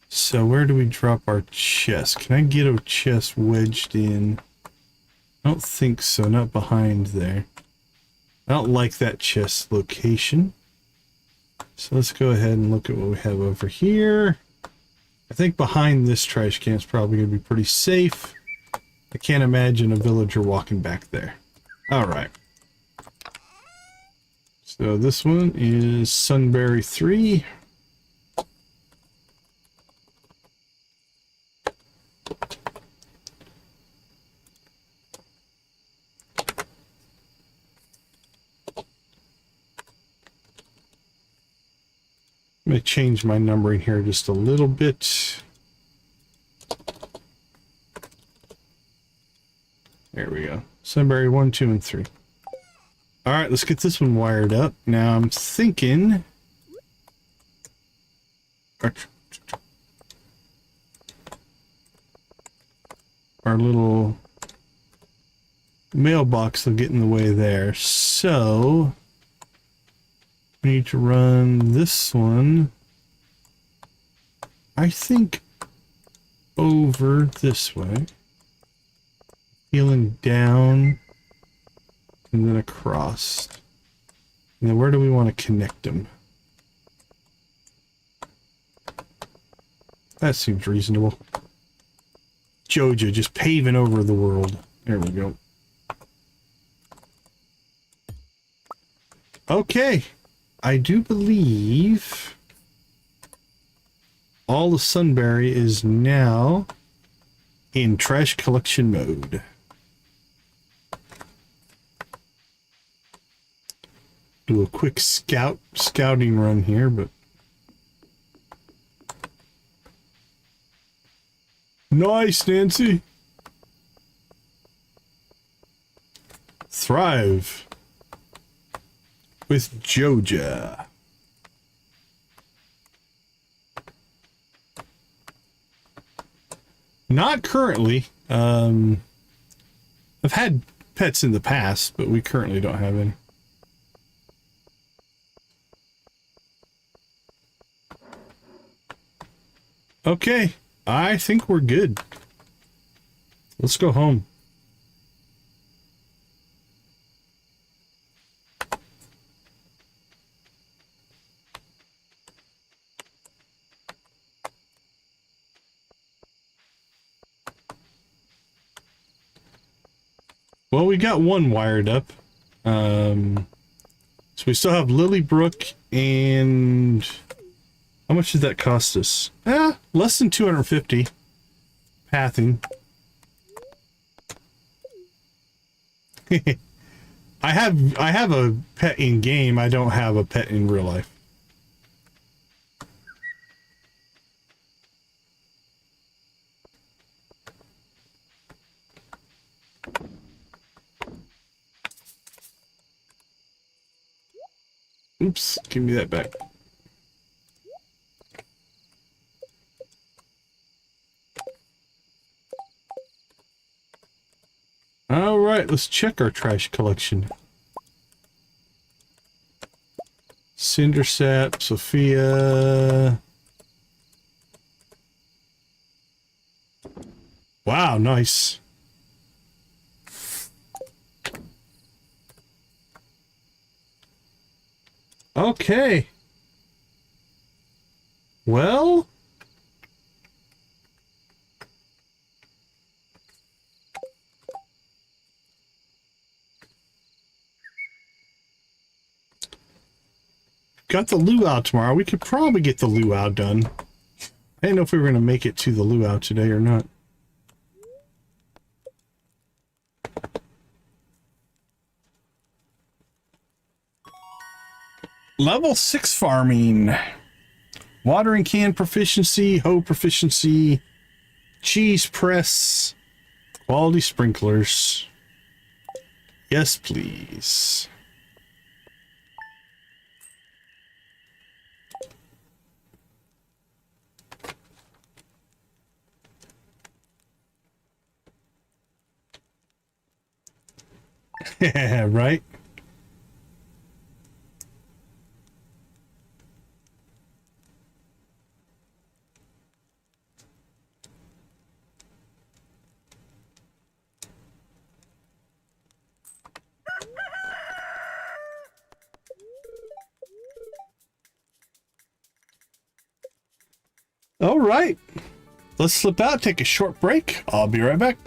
So where do we drop our chest? Can I get a chest wedged in? I don't think so, not behind there. I don't like that chest location. So let's go ahead and look at what we have over here. I think behind this trash can is probably going to be pretty safe. I can't imagine a villager walking back there. Alright. So this one is Sunbury 3. I'm going to change my numbering here just a little bit. There we go. Sunbury 1, 2, and 3. Alright, let's get this one wired up. Now I'm thinking... Our little mailbox will get in the way there. So... we need to run this one, I think, over this way. Peeling down. And then across. And then where do we want to connect them? That seems reasonable. Joja just paving over the world. There we go. Okay. I do believe all the Sunbury is now in trash collection mode. Do a quick scouting run here, but nice, Nancy. Thrive with Joja. Not currently. I've had pets in the past, but we currently don't have any. Okay, I think we're good. Let's go home. Well, we got one wired up. So we still have Lilybrook, and how much did that cost us? Less than 250 pathing. I have a pet in game. I don't have a pet in real life. Oops, give me that back. All right, let's check our trash collection. Cindersap, Sophia. Wow, nice. Okay. Well, got the luau tomorrow. We could probably get the luau done. I didn't know if we were going to make it to the luau today or not. Level 6 farming. Watering can proficiency, hoe proficiency, cheese press, quality sprinklers. Yes, please. Yeah, right? All right. Let's slip out, take a short break. I'll be right back.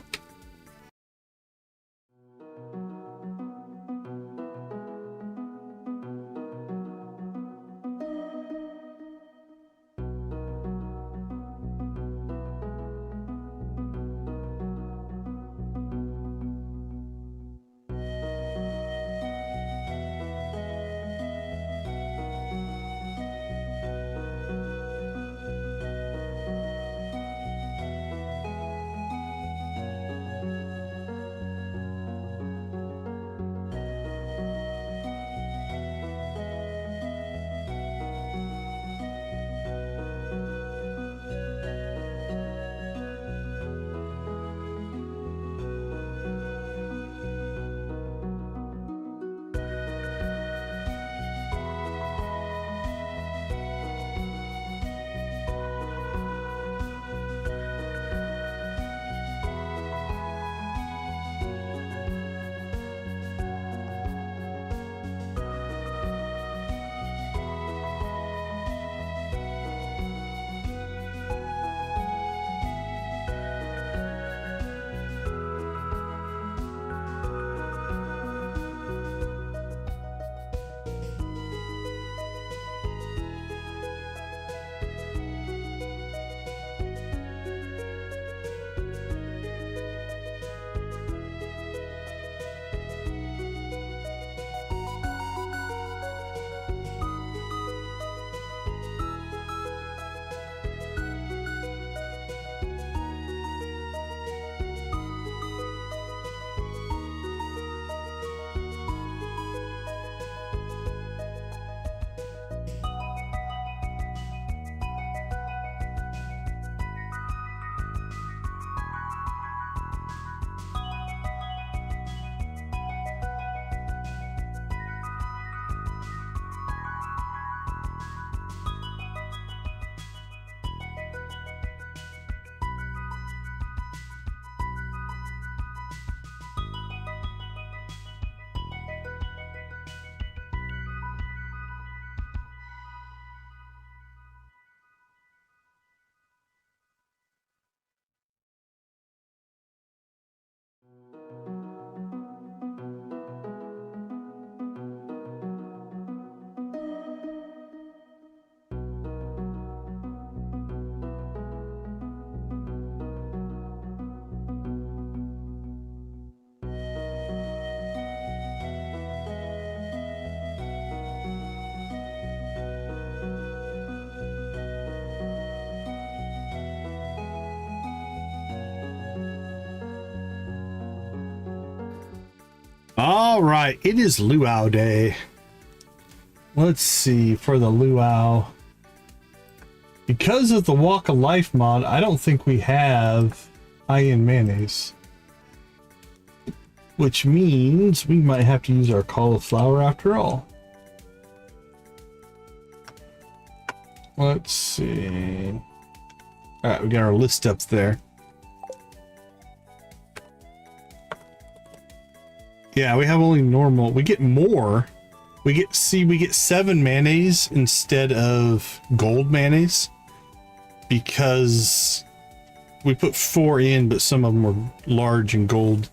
All right, it is luau day. Let's see for the luau. Because of the Walk of Life mod, I don't think we have high-end mayonnaise. Which means we might have to use our cauliflower after all. Let's see. All right, we got our list up there. Yeah, we have only normal. We get more. We get 7 mayonnaise instead of gold mayonnaise because we put 4 in, but some of them were large and gold.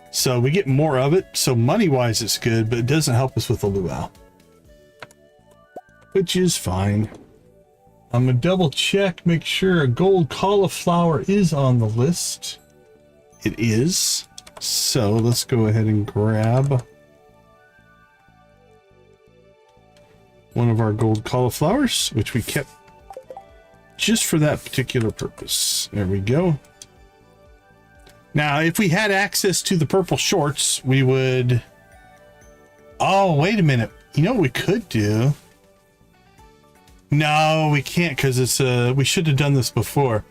So we get more of it. So money-wise, it's good, but it doesn't help us with the luau, which is fine. I'm gonna double check, make sure a gold cauliflower is on the list. It is. So let's go ahead and grab one of our gold cauliflowers, which we kept just for that particular purpose. There we go. Now, if we had access to the purple shorts, we would... Oh, wait a minute. You know what we could do? No, we can't because it's we should have done this before.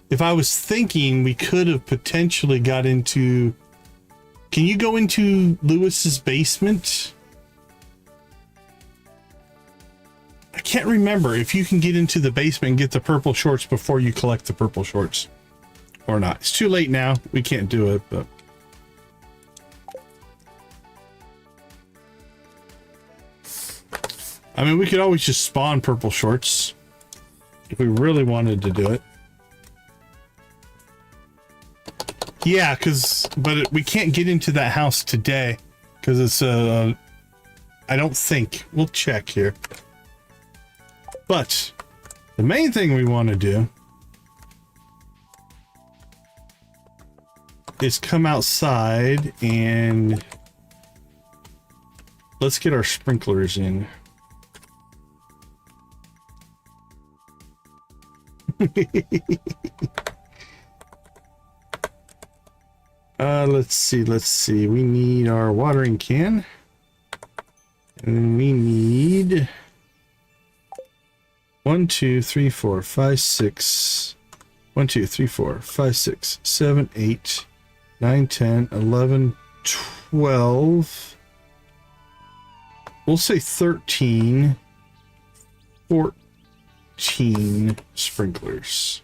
If I was thinking, we could have potentially got into... Can you go into Lewis's basement? I can't remember if you can get into the basement and get the purple shorts before you collect the purple shorts or not. It's too late now. We can't do it, but... I mean, we could always just spawn purple shorts if we really wanted to do it. Yeah, but we can't get into that house today because it's I don't think. We'll check here. But the main thing we want to do is come outside and let's get our sprinklers in. Let's see. We need our watering can. And we need 1, 2, 3, 4, 5, 6. 1, 2, 3, 4, 5, 6, 7, 8, 9, 10, 11, 12. We'll say 13, 14 sprinklers.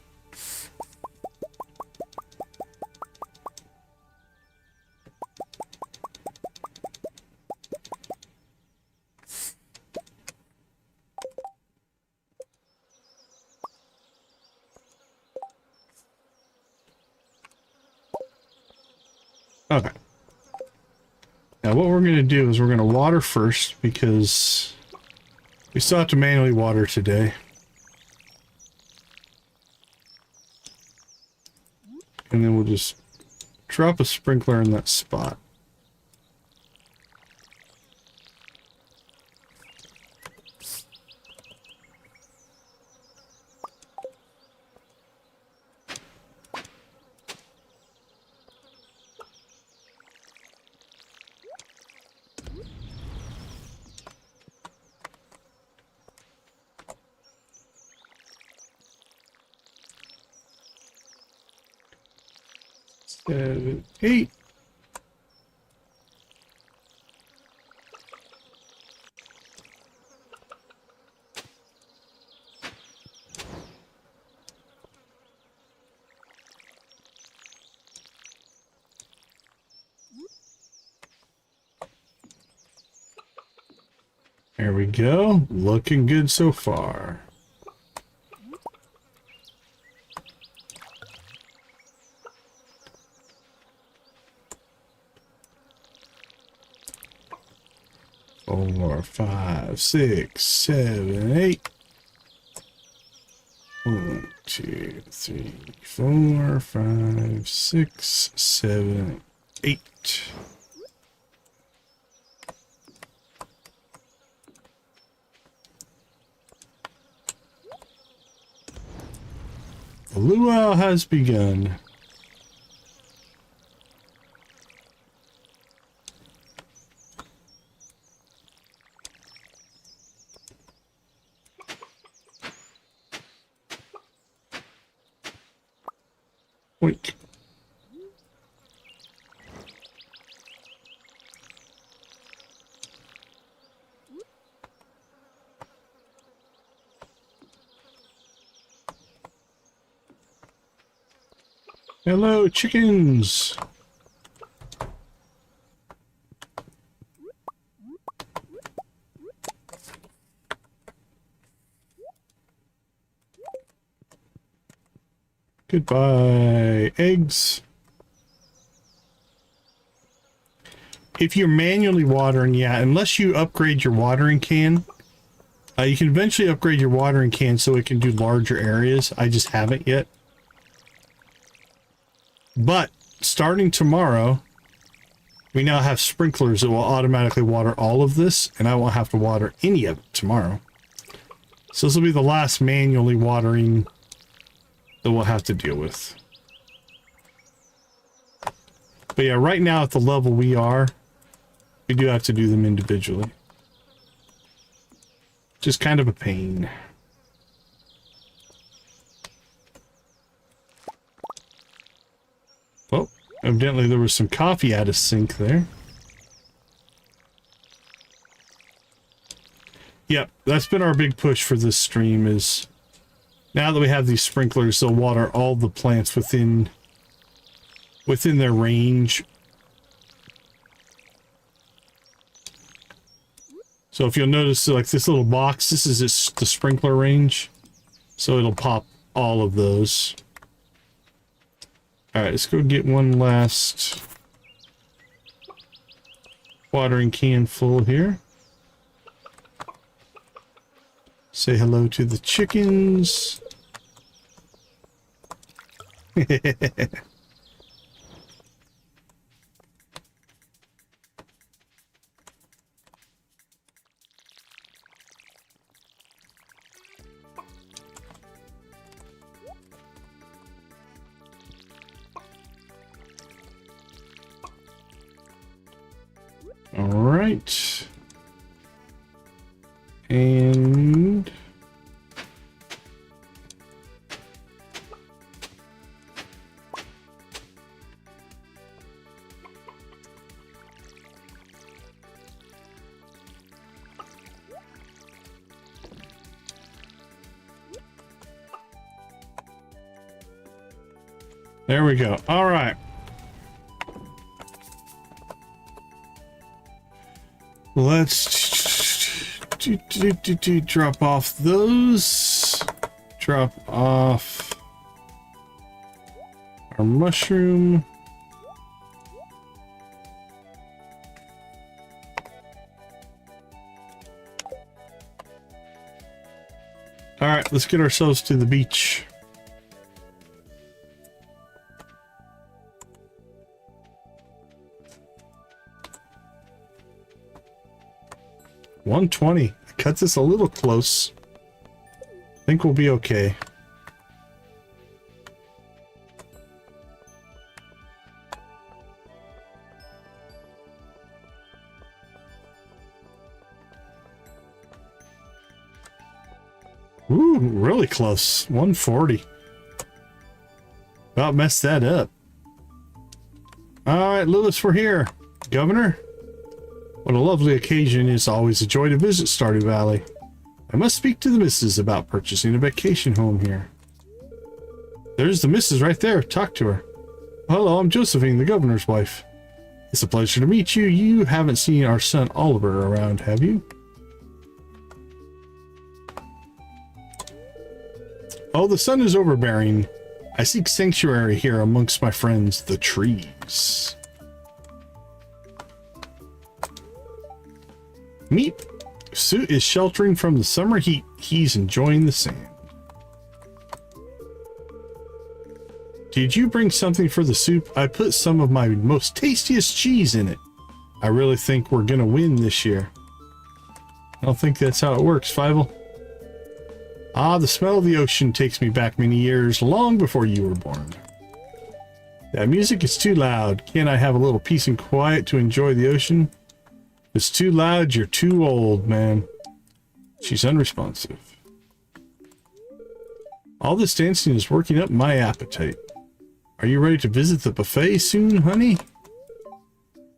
Okay. Now what we're going to do is we're going to water first because we still have to manually water today. And then we'll just drop a sprinkler in that spot. Seven, 8. There we go. Looking good so far. Four, 5, 6, 7, 8. 1, 2, 3, 4, 5, 6, 7, 8. The luau has begun. Oink. Hello, chickens. Goodbye, eggs. If you're manually watering, yeah, unless you upgrade your watering can, you can eventually upgrade your watering can so it can do larger areas. I just haven't yet. But starting tomorrow, we now have sprinklers that will automatically water all of this, and I won't have to water any of it tomorrow. So this will be the last manually watering that we'll have to deal with. But yeah, right now at the level we are, we do have to do them individually. Just kind of a pain. Well, evidently there was some coffee out of sync there. Yep, that's been our big push for this stream is now that we have these sprinklers, they'll water all the plants within their range. So if you'll notice, like this little box, this is the sprinkler range. So it'll pop all of those. All right, let's go get one last watering can full here. Say hello to the chickens. All right. And there we go. All right. Let's drop off those. Drop off our mushroom. All right, let's get ourselves to the beach. $120. Cuts us a little close. I think we'll be okay. Ooh, really close. 140. About messed that up. All right, Lewis, we're here. Governor? What a lovely occasion. It's always a joy to visit Stardew Valley. I must speak to the missus about purchasing a vacation home here. There's the missus right there. Talk to her. Hello, I'm Josephine, the governor's wife. It's a pleasure to meet you. You haven't seen our son Oliver around, have you? Oh, the sun is overbearing. I seek sanctuary here amongst my friends, the trees. Meep. Suit is sheltering from the summer heat. He's enjoying the sand. Did you bring something for the soup? I put some of my most tastiest cheese in it. I really think we're gonna win this year. I don't think that's how it works, Fievel. Ah, the smell of the ocean takes me back many years, long before you were born. That music is too loud. Can't I have a little peace and quiet to enjoy the ocean? If it's too loud, you're too old, man. She's unresponsive. All this dancing is working up my appetite. Are you ready to visit the buffet soon, honey?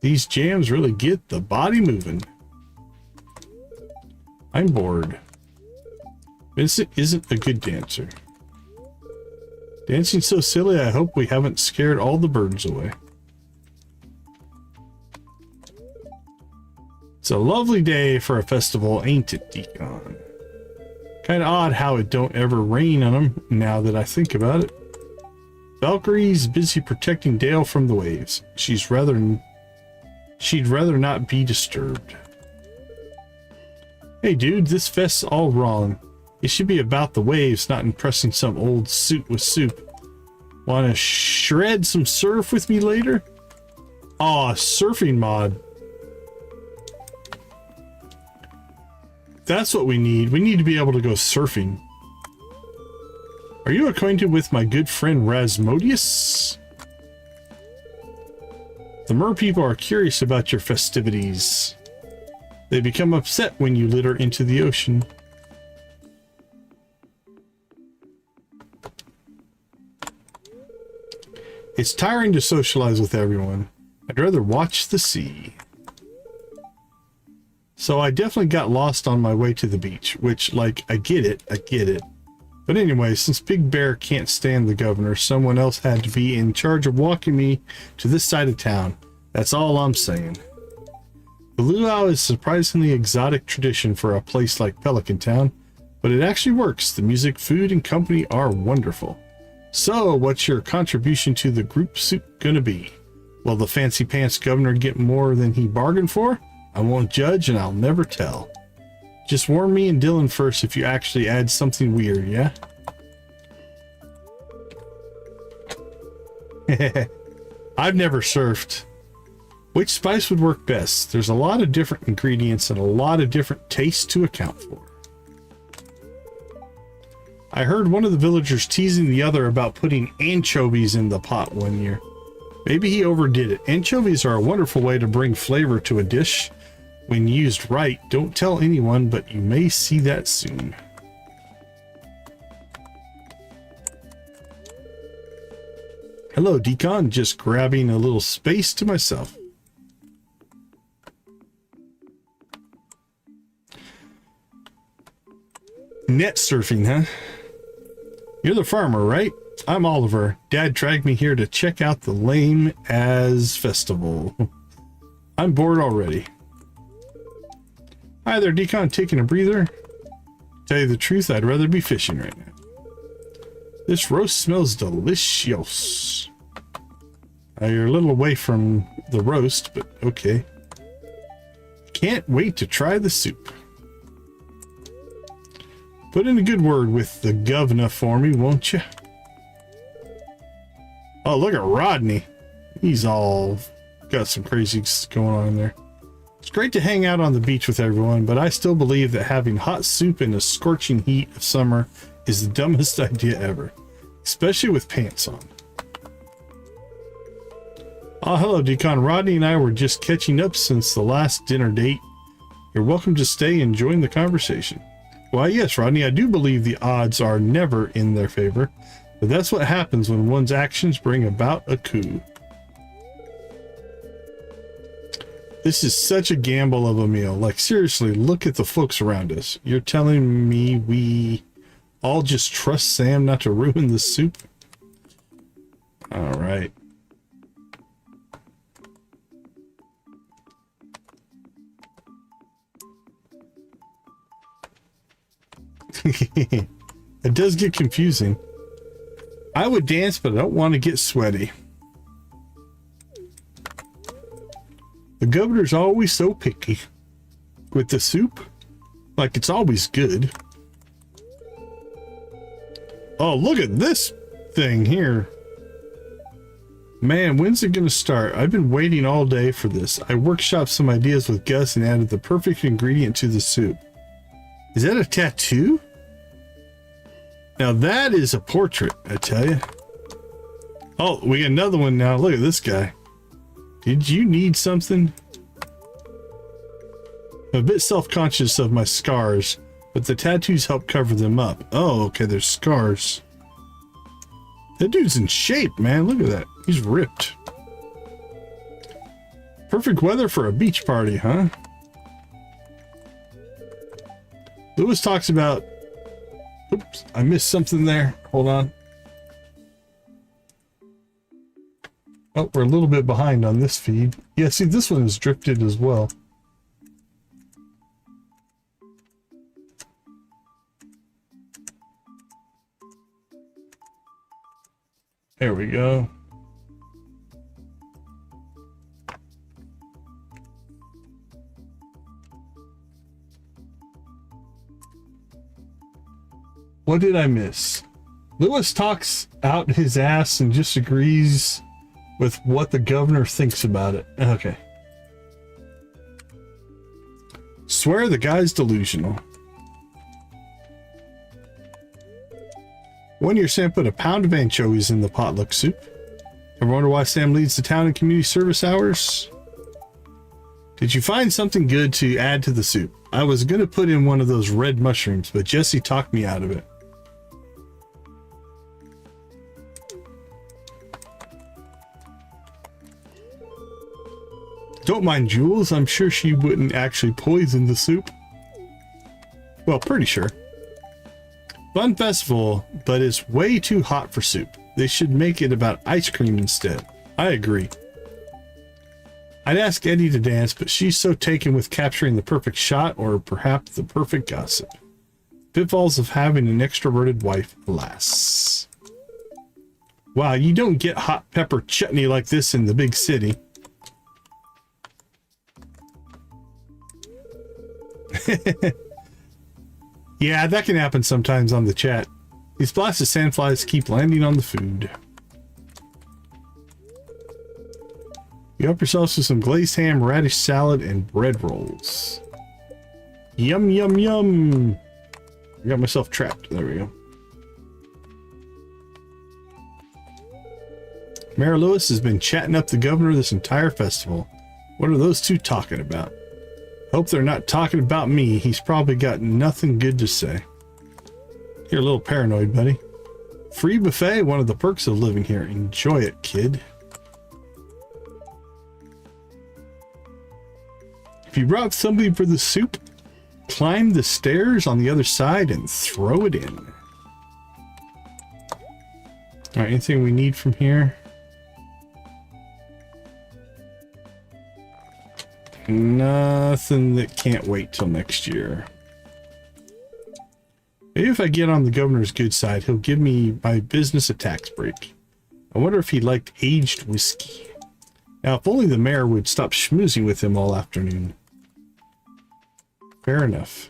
These jams really get the body moving. I'm bored. Vincent isn't a good dancer. Dancing so silly, I hope we haven't scared all the birds away. It's a lovely day for a festival, ain't it, Deacon? Kinda odd how it don't ever rain on them, now that I think about it. Valkyrie's busy protecting Dale from the waves. She'd rather not be disturbed. Hey dude, this fest's all wrong. It should be about the waves, not impressing some old suit with soup. Wanna shred some surf with me later? Aw, surfing mod. That's what we need. We need to be able to go surfing. Are you acquainted with my good friend Rasmodius? The mer people are curious about your festivities. They become upset when you litter into the ocean. It's tiring to socialize with everyone. I'd rather watch the sea. So I definitely got lost on my way to the beach, which, like, I get it. But anyway, since Big Bear can't stand the governor, someone else had to be in charge of walking me to this side of town. That's all I'm saying. The luau is a surprisingly exotic tradition for a place like Pelican Town, but it actually works. The music, food, and company are wonderful. So, what's your contribution to the group soup gonna be? Will the fancy pants governor get more than he bargained for? I won't judge and I'll never tell. Just warn me and Dylan first if you actually add something weird, yeah? I've never surfed. Which spice would work best? There's a lot of different ingredients and a lot of different tastes to account for. I heard one of the villagers teasing the other about putting anchovies in the pot one year. Maybe he overdid it. Anchovies are a wonderful way to bring flavor to a dish. When used right, don't tell anyone, but you may see that soon. Hello, Deacon. Just grabbing a little space to myself. Net surfing, huh? You're the farmer, right? I'm Oliver. Dad dragged me here to check out the Lame As Festival. I'm bored already. Hi there, Deacon. Taking a breather? Tell you the truth, I'd rather be fishing right now. This roast smells delicious. You're a little away from the roast, but okay. Can't wait to try the soup. Put in a good word with the governor for me, won't you? Oh, look at Rodney. He's all got some crazy going on in there. It's great to hang out on the beach with everyone, but I still believe that having hot soup in the scorching heat of summer is the dumbest idea ever, especially with pants on. Oh, hello, Deacon. Rodney and I were just catching up since the last dinner date. You're welcome to stay and join the conversation. Why, yes, Rodney, I do believe the odds are never in their favor, but that's what happens when one's actions bring about a coup. This is such a gamble of a meal. Like, seriously, look at the folks around us. You're telling me we all just trust Sam not to ruin the soup? All right. It does get confusing. I would dance, but I don't want to get sweaty. The governor's always so picky with the soup. Like, it's always good. Oh, look at this thing here. Man, when's it gonna start? I've been waiting all day for this. I workshopped some ideas with Gus and added the perfect ingredient to the soup. Is that a tattoo? Now that is a portrait, I tell you. Oh, we got another one now. Look at this guy. Did you need something? I'm a bit self-conscious of my scars, but the tattoos help cover them up. Oh, okay, there's scars. That dude's in shape, man. Look at that. He's ripped. Perfect weather for a beach party, huh? Lewis talks about... Oops, I missed something there. Hold on. Oh, we're a little bit behind on this feed. Yeah, see, this one is drifted as well. There we go. What did I miss? Lewis talks out his ass and just agrees with what the governor thinks about it. Okay. Swear the guy's delusional. One year Sam put a pound of anchovies in the potluck soup. Ever wonder why Sam leads the town in community service hours? Did you find something good to add to the soup? I was going to put in one of those red mushrooms, but Jesse talked me out of it. Don't mind Jules, I'm sure she wouldn't actually poison the soup. Well, pretty sure. Fun festival, but it's way too hot for soup. They should make it about ice cream instead. I agree. I'd ask Eddie to dance, but she's so taken with capturing the perfect shot or perhaps the perfect gossip. Pitfalls of having an extroverted wife, alas. Wow, you don't get hot pepper chutney like this in the big city. Yeah, that can happen sometimes on the chat. These blasted sandflies keep landing on the food. You help yourselves to some glazed ham, radish salad, and bread rolls. Yum, yum, yum. I got myself trapped. There we go. Mayor Lewis has been chatting up the governor this entire festival. What are those two talking about? Hope they're not talking about me. He's probably got nothing good to say. You're a little paranoid, buddy. Free buffet, one of the perks of living here. Enjoy it, kid. If you brought somebody for the soup, climb the stairs on the other side and throw it in. All right, anything we need from here? Nothing that can't wait till next year. Maybe if I get on the governor's good side, he'll give me my business a tax break. I wonder if he liked aged whiskey. Now, if only the mayor would stop schmoozing with him all afternoon. Fair enough.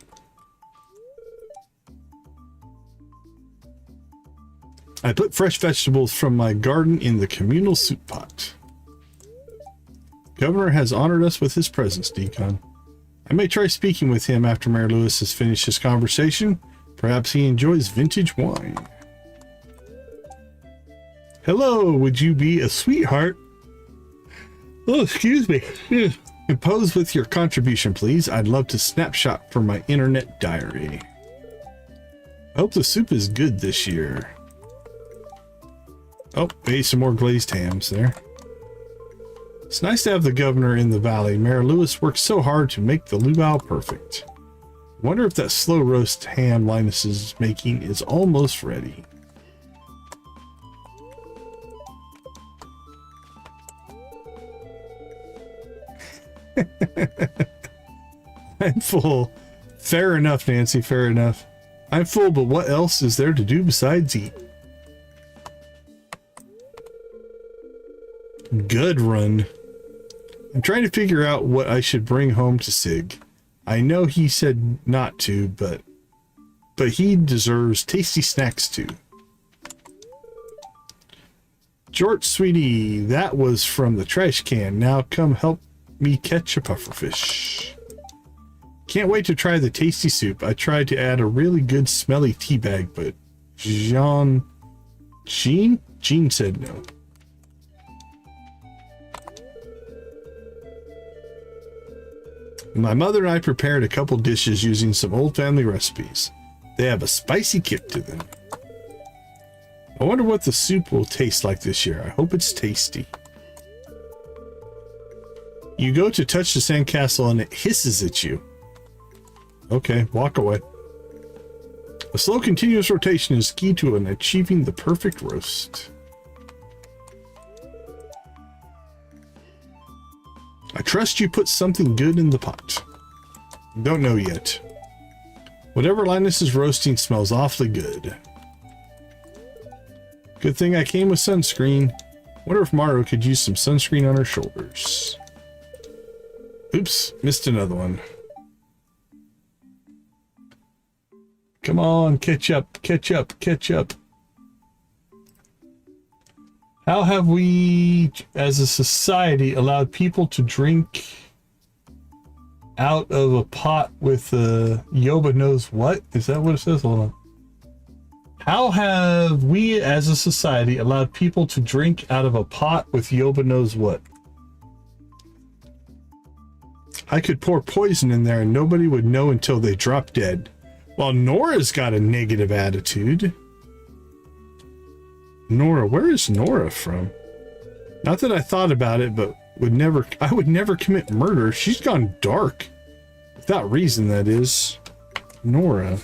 I put fresh vegetables from my garden in the communal soup pot. Governor has honored us with his presence, Decon. I may try speaking with him after Mayor Lewis has finished his conversation. Perhaps he enjoys vintage wine. Hello, would you be a sweetheart? Oh, excuse me. And pose with your contribution, please. I'd love to snapshot for my internet diary. I hope the soup is good this year. Oh, maybe some more glazed hams there. It's nice to have the governor in the valley. Mayor Lewis worked so hard to make the luau perfect. Wonder if that slow roast ham Linus is making is almost ready. I'm full. Fair enough, Nancy, fair enough. I'm full, but what else is there to do besides eat? Good run. I'm trying to figure out what I should bring home to Sig. I know he said not to, but he deserves tasty snacks too. Jort, sweetie, that was from the trash can. Now come help me catch a pufferfish. Can't wait to try the tasty soup. I tried to add a really good smelly tea bag, but Jean said no. My mother and I prepared a couple dishes using some old family recipes. They have a spicy kick to them. I wonder what the soup will taste like this year. I hope it's tasty. You go to touch the sandcastle and it hisses at you. Okay, walk away. A slow, continuous rotation is key to achieving the perfect roast. I trust you put something good in the pot. Don't know yet. Whatever Linus is roasting smells awfully good. Good thing I came with sunscreen. Wonder if Maru could use some sunscreen on her shoulders. Oops, missed another one. Come on, catch up, catch up, catch up. How have we, as a society, allowed people to drink out of a pot with Yoba knows what? Is that what it says? Hold on. How have we, as a society, allowed people to drink out of a pot with Yoba knows what? I could pour poison in there and nobody would know until they drop dead. Well, Nora's got a negative attitude. Nora, where is Nora from? Not that I thought about it, but I would never commit murder. She's gone dark. Without reason, that is. Nora.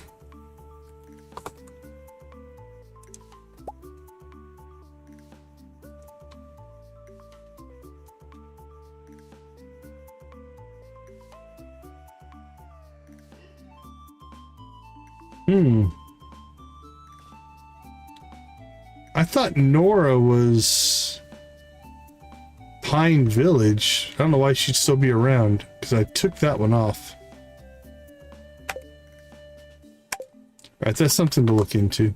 I thought Nora was Pine Village. I don't know why she'd still be around, because I took that one off. Alright, that's something to look into.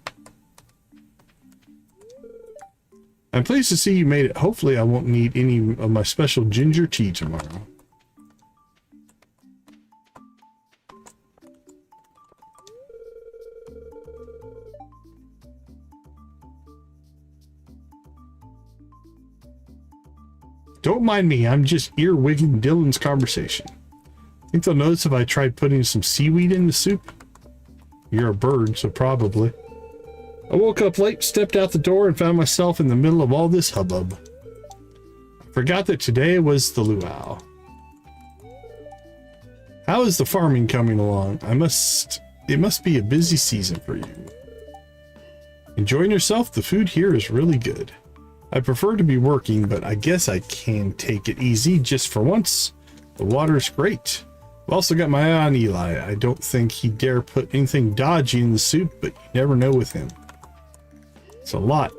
I'm pleased to see you made it. Hopefully I won't need any of my special ginger tea tomorrow. Don't mind me, I'm just earwigging Dylan's conversation. Think they'll notice if I tried putting some seaweed in the soup? You're a bird, so probably. I woke up late, stepped out the door, and found myself in the middle of all this hubbub. I forgot that today was the luau. How is the farming coming along? It must be a busy season for you. Enjoying yourself? The food here is really good. I prefer to be working, but I guess I can take it easy just for once. The water's great. I've also got my eye on Eli. I don't think he'd dare put anything dodgy in the soup, but you never know with him. It's a lot.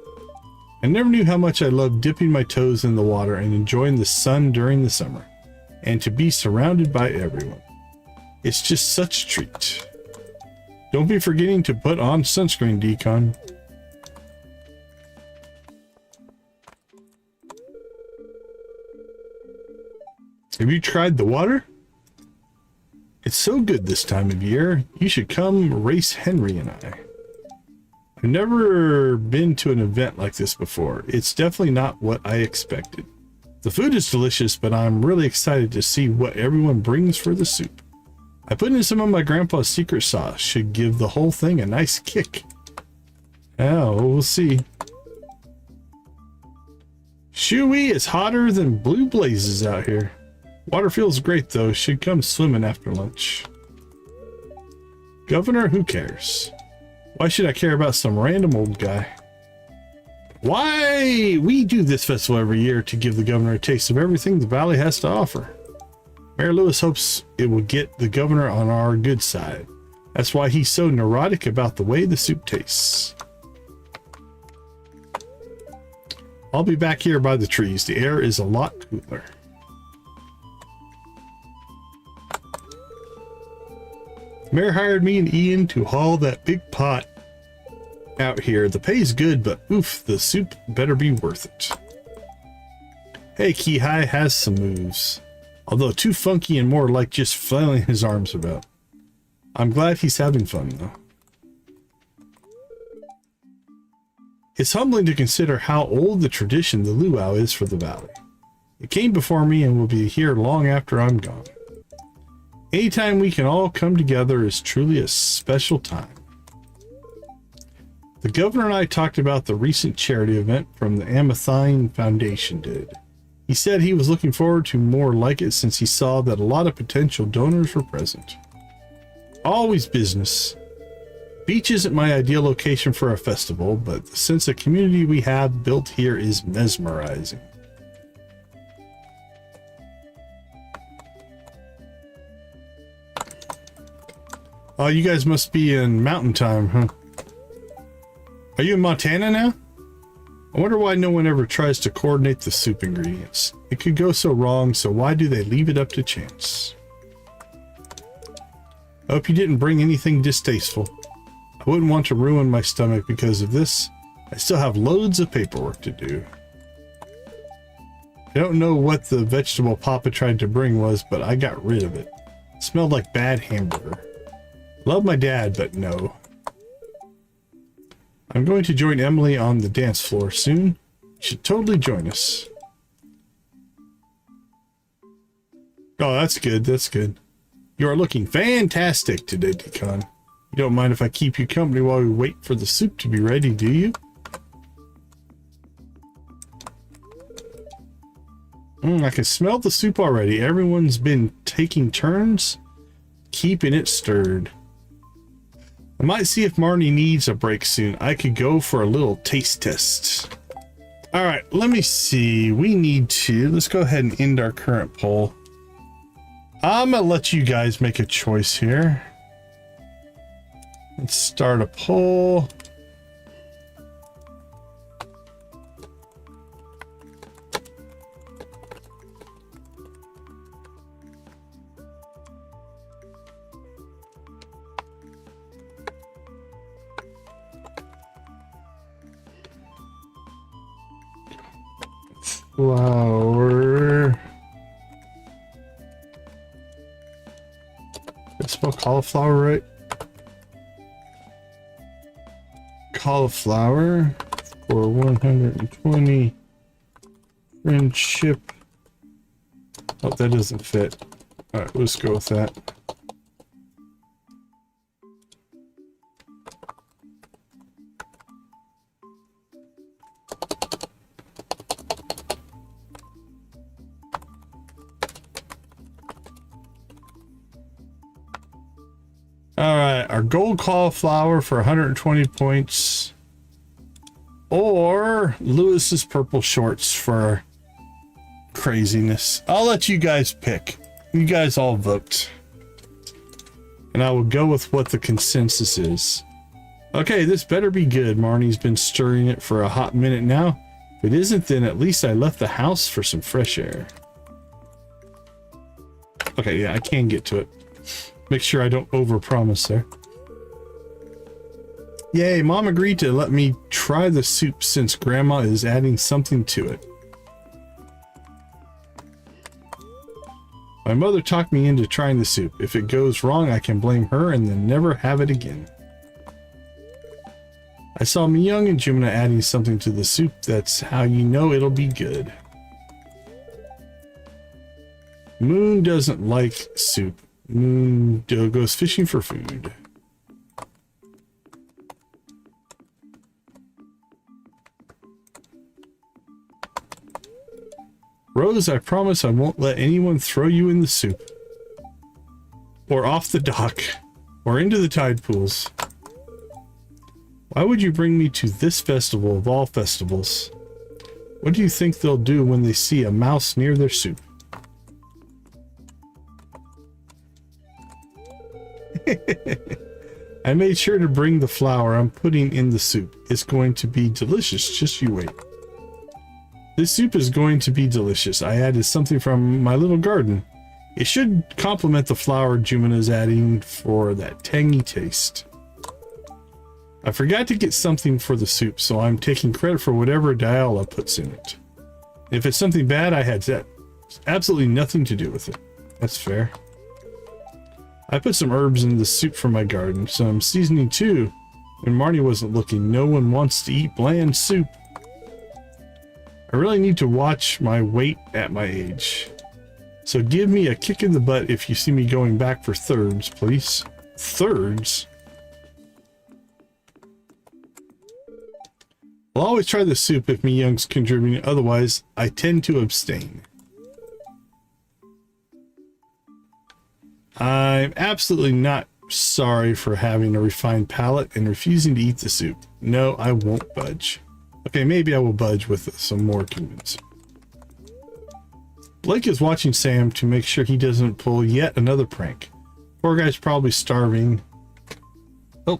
I never knew how much I loved dipping my toes in the water and enjoying the sun during the summer, and to be surrounded by everyone. It's just such a treat. Don't be forgetting to put on sunscreen, Decon. Have you tried the water? It's so good this time of year. You should come race Henry and I. I've never been to an event like this before. It's definitely not what I expected. The food is delicious, but I'm really excited to see what everyone brings for the soup. I put in some of my grandpa's secret sauce. Should give the whole thing a nice kick. Oh, we'll see. Shooey is hotter than blue blazes out here. Water feels great though. Should come swimming after lunch. Governor, who cares? Why should I care about some random old guy? Why? We do this festival every year to give the governor a taste of everything the valley has to offer. Mayor Lewis hopes it will get the governor on our good side. That's why he's so neurotic about the way the soup tastes. I'll be back here by the trees. The air is a lot cooler. Mayor hired me and Ian to haul that big pot out here. The pay's good, but oof, the soup better be worth it. Hey, Kihai has some moves, although too funky and more like just flailing his arms about. I'm glad he's having fun though. It's humbling to consider how old the tradition the luau is for the valley. It came before me and will be here long after I'm gone. Anytime we can all come together is truly a special time. The governor and I talked about the recent charity event from the Amathine Foundation did. He said he was looking forward to more like it since he saw that a lot of potential donors were present. Always business. Beach isn't my ideal location for a festival, but the sense of community we have built here is mesmerizing. Oh, you guys must be in mountain time, huh? Are you in Montana now? I wonder why no one ever tries to coordinate the soup ingredients. It could go so wrong, so why do they leave it up to chance? I hope you didn't bring anything distasteful. I wouldn't want to ruin my stomach because of this. I still have loads of paperwork to do. I don't know what the vegetable Papa tried to bring was, but I got rid of it. It smelled like bad hamburger. Love my dad, but no. I'm going to join Emily on the dance floor soon. You should totally join us. Oh, that's good. That's good. You are looking fantastic today, Decon. You don't mind if I keep you company while we wait for the soup to be ready, do you? I can smell the soup already. Everyone's been taking turns keeping it stirred. I might see if Marnie needs a break soon. I could go for a little taste test. All right, let me see. Let's go ahead and end our current poll. I'm gonna let you guys make a choice here. Let's start a poll. Flower. Did I spell cauliflower right? Cauliflower for 120 friendship. Oh, that doesn't fit. All right, let's go with that. Alright, our gold cauliflower for 120 points. Or Lewis's purple shorts for craziness. I'll let you guys pick. You guys all vote. And I will go with what the consensus is. Okay, this better be good. Marnie's been stirring it for a hot minute now. If it isn't, then at least I left the house for some fresh air. Okay, yeah, I can get to it. Make sure I don't overpromise there. Yay, Mom agreed to let me try the soup since Grandma is adding something to it. My mother talked me into trying the soup. If it goes wrong, I can blame her and then never have it again. I saw Myung and Jumina adding something to the soup. That's how you know it'll be good. Moon doesn't like soup. Moon goes fishing for food. Rose, I promise I won't let anyone throw you in the soup. Or off the dock. Or into the tide pools. Why would you bring me to this festival of all festivals? What do you think they'll do when they see a mouse near their soup? I made sure to bring the flour I'm putting in the soup. It's going to be delicious. Just you wait. This soup is going to be delicious. I added something from my little garden. It should complement the flour Jumina's adding for that tangy taste. I forgot to get something for the soup, so I'm taking credit for whatever Diala puts in it. If it's something bad, I had absolutely nothing to do with it. That's fair. I put some herbs in the soup from my garden, some seasoning too. When Marnie wasn't looking, no one wants to eat bland soup. I really need to watch my weight at my age. So give me a kick in the butt if you see me going back for thirds, please. Thirds? I'll always try the soup if me young's contributing, otherwise I tend to abstain. I'm absolutely not sorry for having a refined palate and refusing to eat the soup. No, I won't budge. Okay, maybe I will budge with some more convincing. Blake is watching Sam to make sure he doesn't pull yet another prank. Poor guy's probably starving. Oh.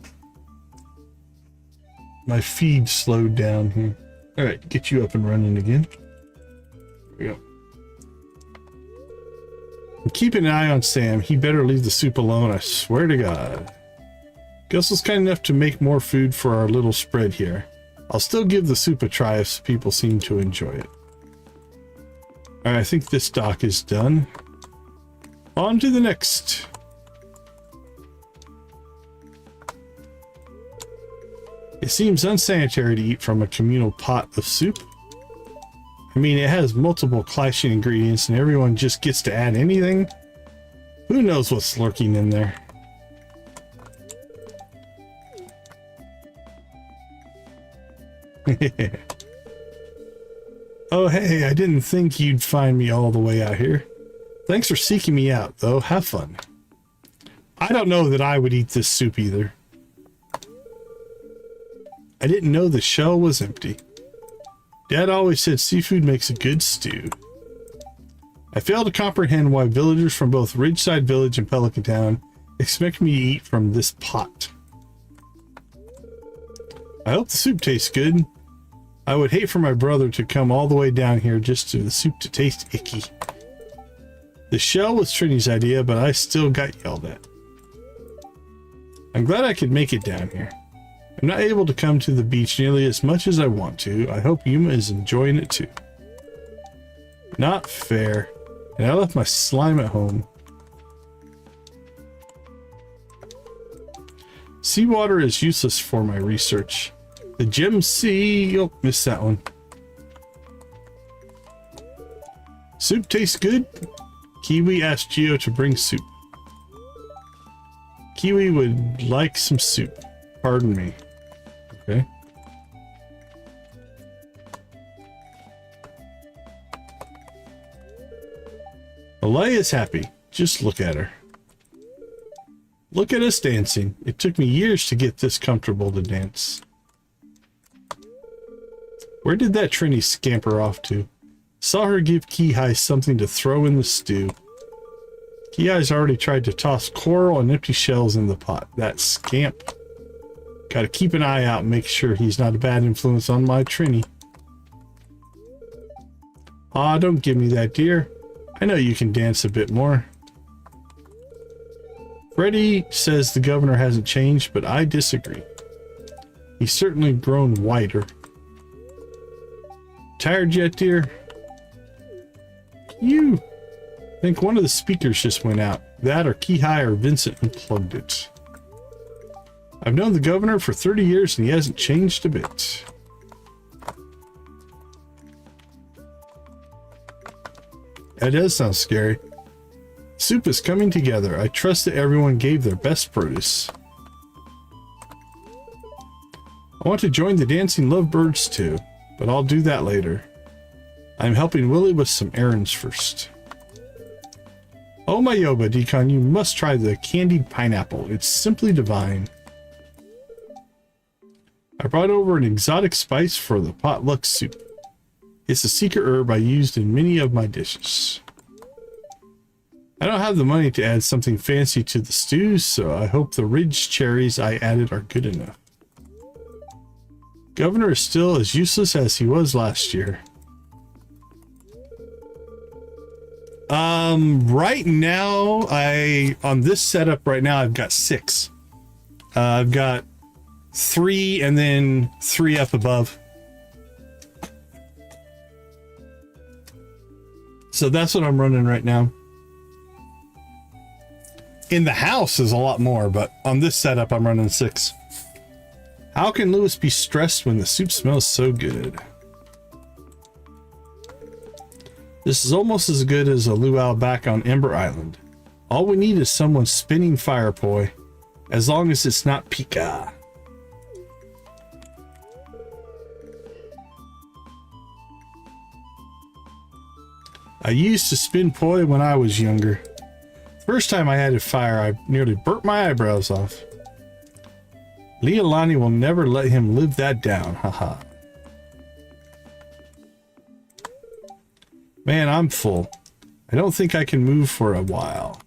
My feed slowed down here. Alright, get you up and running again. There we go. And keep an eye on Sam. He better leave the soup alone, I swear to God. Gus was kind enough to make more food for our little spread here. I'll still give the soup a try if people seem to enjoy it. Alright, I think this dock is done. On to the next. It seems unsanitary to eat from a communal pot of soup. I mean, it has multiple clashing ingredients and everyone just gets to add anything. Who knows what's lurking in there? Oh, hey, I didn't think you'd find me all the way out here. Thanks for seeking me out, though. Have fun. I don't know that I would eat this soup either. I didn't know the shell was empty. Dad always said seafood makes a good stew. I fail to comprehend why villagers from both Ridgeside Village and Pelican Town expect me to eat from this pot. I hope the soup tastes good. I would hate for my brother to come all the way down here just to the soup to taste icky. The shell was Trini's idea, but I still got yelled at. I'm glad I could make it down here. I'm not able to come to the beach nearly as much as I want to. I hope Yuma is enjoying it too. Not fair. And I left my slime at home. Seawater is useless for my research. The gem sea... Oh, missed that one. Soup tastes good? Kiwi asked Geo to bring soup. Kiwi would like some soup. Pardon me. Okay. Alea is happy. Just look at her. Look at us dancing. It took me years to get this comfortable to dance. Where did that Trini scamper off to? Saw her give Kihai something to throw in the stew. Kihai's already tried to toss coral and empty shells in the pot. That scamp. Gotta keep an eye out and make sure he's not a bad influence on my Trini. Aw, don't give me that, dear. I know you can dance a bit more. Freddy says the governor hasn't changed, but I disagree. He's certainly grown whiter. Tired yet, dear? You. I think one of the speakers just went out. That or Kihai or Vincent unplugged it. I've known the governor for 30 years and he hasn't changed a bit. That does sound scary. Soup is coming together. I trust that everyone gave their best produce. I want to join the Dancing Lovebirds too, but I'll do that later. I'm helping Willie with some errands first. Oh my Yoba, Decon, you must try the candied pineapple. It's simply divine. I brought over an exotic spice for the potluck soup. It's a secret herb I used in many of my dishes. I don't have the money to add something fancy to the stews, so I hope the ridge cherries I added are good enough. Governor is still as useless as he was last year. Right now, on this setup right now, I've got 6. I've got 3 and then 3 up above. So that's what I'm running right now. In the house is a lot more, but on this setup, I'm running 6. How can Lewis be stressed when the soup smells so good? This is almost as good as a luau back on Ember Island. All we need is someone spinning fire poi, as long as it's not Pika. I used to spin poi when I was younger. First time I had a fire, I nearly burnt my eyebrows off. Leilani will never let him live that down, haha. Man, I'm full. I don't think I can move for a while.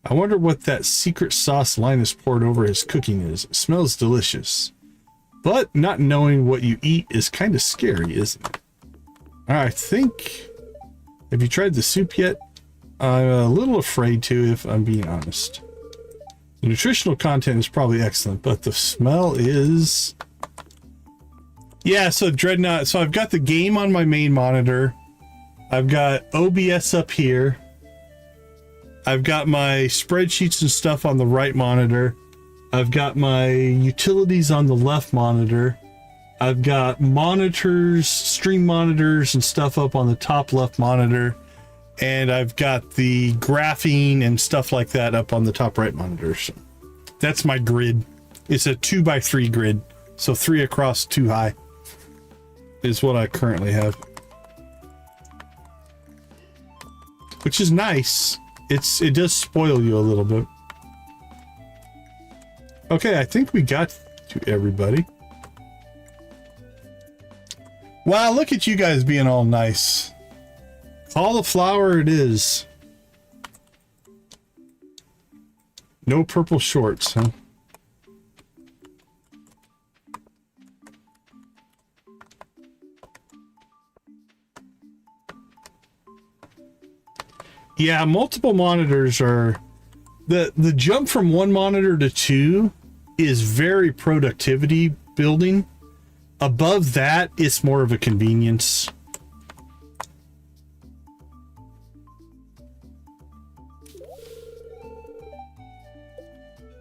I wonder what that secret sauce Linus poured over his cooking is. It smells delicious. But not knowing what you eat is kind of scary, isn't it? I think... Have you tried the soup yet? I'm a little afraid to, if I'm being honest. The nutritional content is probably excellent, but the smell is... Yeah, so Dreadnought... So I've got the game on my main monitor. I've got OBS up here. I've got my spreadsheets and stuff on the right monitor. I've got my utilities on the left monitor. I've got monitors, stream monitors and stuff up on the top left monitor. And I've got the graphing and stuff like that up on the top right monitor. So that's my grid. It's a 2x3 grid. So 3 across, 2 high is what I currently have. Which is nice. It does spoil you a little bit. Okay, I think we got to everybody. Wow, look at you guys being all nice. Cauliflower it is. No purple shorts, huh? Yeah, multiple monitors are... The jump from one monitor to 2 is very productivity building. Above that, it's more of a convenience.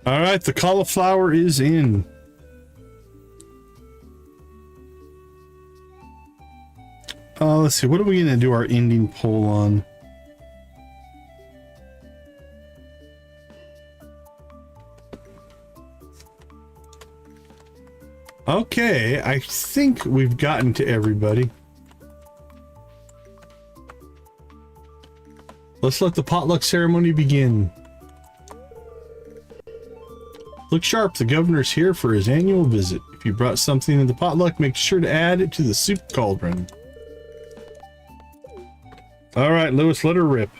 All right, the cauliflower is in. Let's see, what are we going to do our ending poll on? Okay, I think we've gotten to everybody. Let's let the potluck ceremony begin. Look sharp, the governor's here for his annual visit. If you brought something in the potluck, make sure to add it to the soup cauldron. All right, Lewis, let her rip.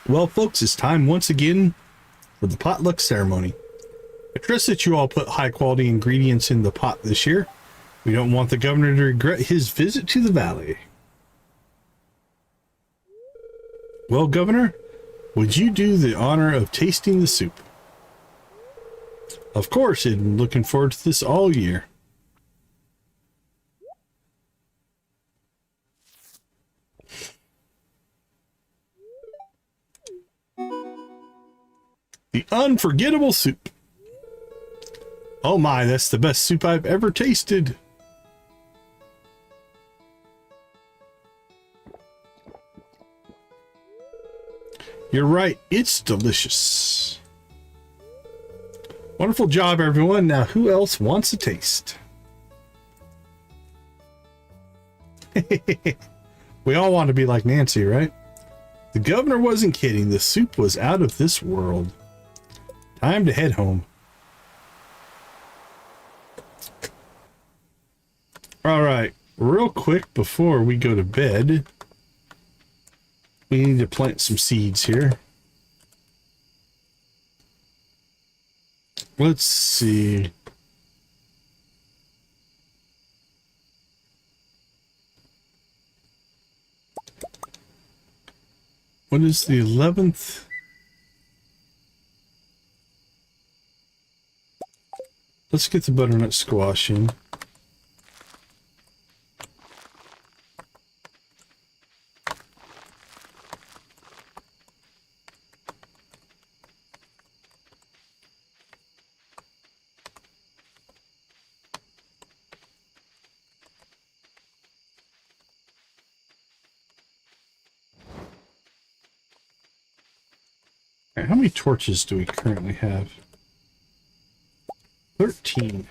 Well, folks, it's time once again for the potluck ceremony. I trust that you all put high quality ingredients in the pot this year. We don't want the governor to regret his visit to the valley. Well, Governor, would you do the honor of tasting the soup? Of course, I've been looking forward to this all year. The unforgettable soup. Oh my, that's the best soup I've ever tasted. You're right, it's delicious. Wonderful job, everyone. Now, who else wants a taste? We all want to be like Nancy, right? The governor wasn't kidding. The soup was out of this world. Time to head home. All right, real quick before we go to bed, we need to plant some seeds here. Let's see. What is the 11th? Let's get the butternut squash in. All right, how many torches do we currently have? 13.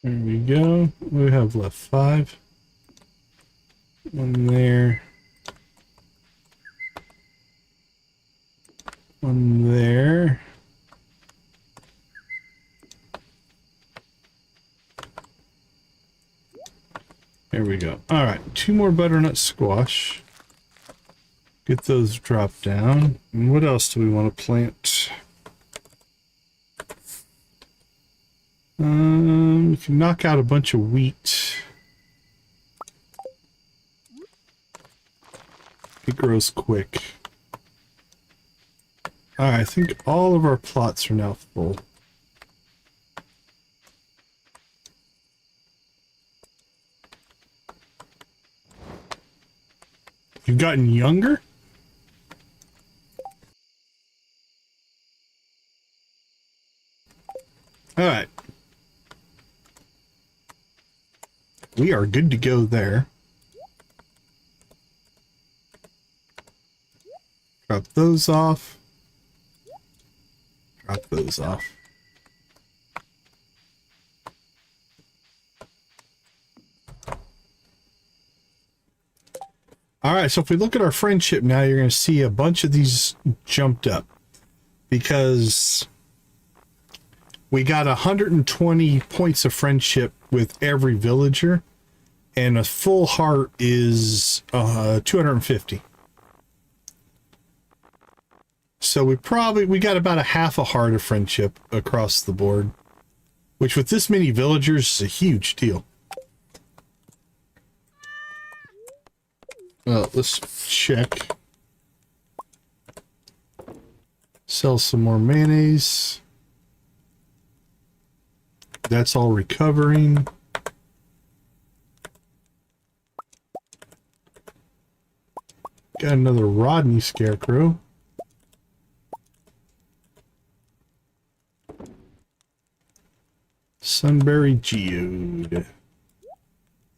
There we go. We have left 5. One there. One there. There we go. All right, 2 more butternut squash. Get those dropped down. And what else do we want to plant? We can knock out a bunch of wheat. It grows quick. All right, I think all of our plots are now full. You've gotten younger? All right. We are good to go there. Drop those off. Drop those off. All right, so if we look at our friendship now, you're going to see a bunch of these jumped up because we got 120 points of friendship with every villager, and a full heart is 250. So we got about a half a heart of friendship across the board, which with this many villagers is a huge deal. Well, let's check. Sell some more mayonnaise. That's all recovering. Got another Rodney scarecrow. Sunberry geode.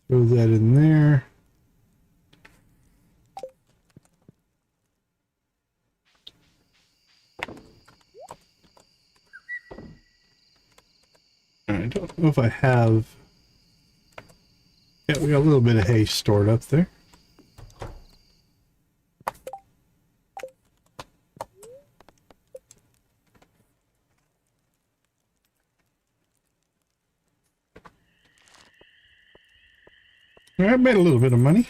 Throw that in there. I don't know if I have... Yeah, we got a little bit of hay stored up there. I made a little bit of money.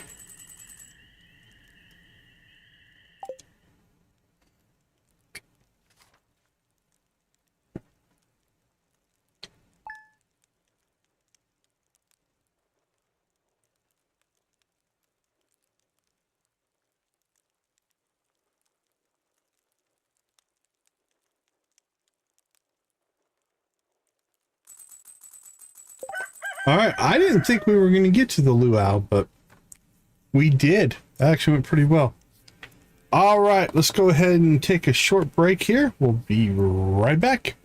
All right, I didn't think we were going to get to the luau, but we did. That actually went pretty well. All right, let's go ahead and take a short break here. We'll be right back.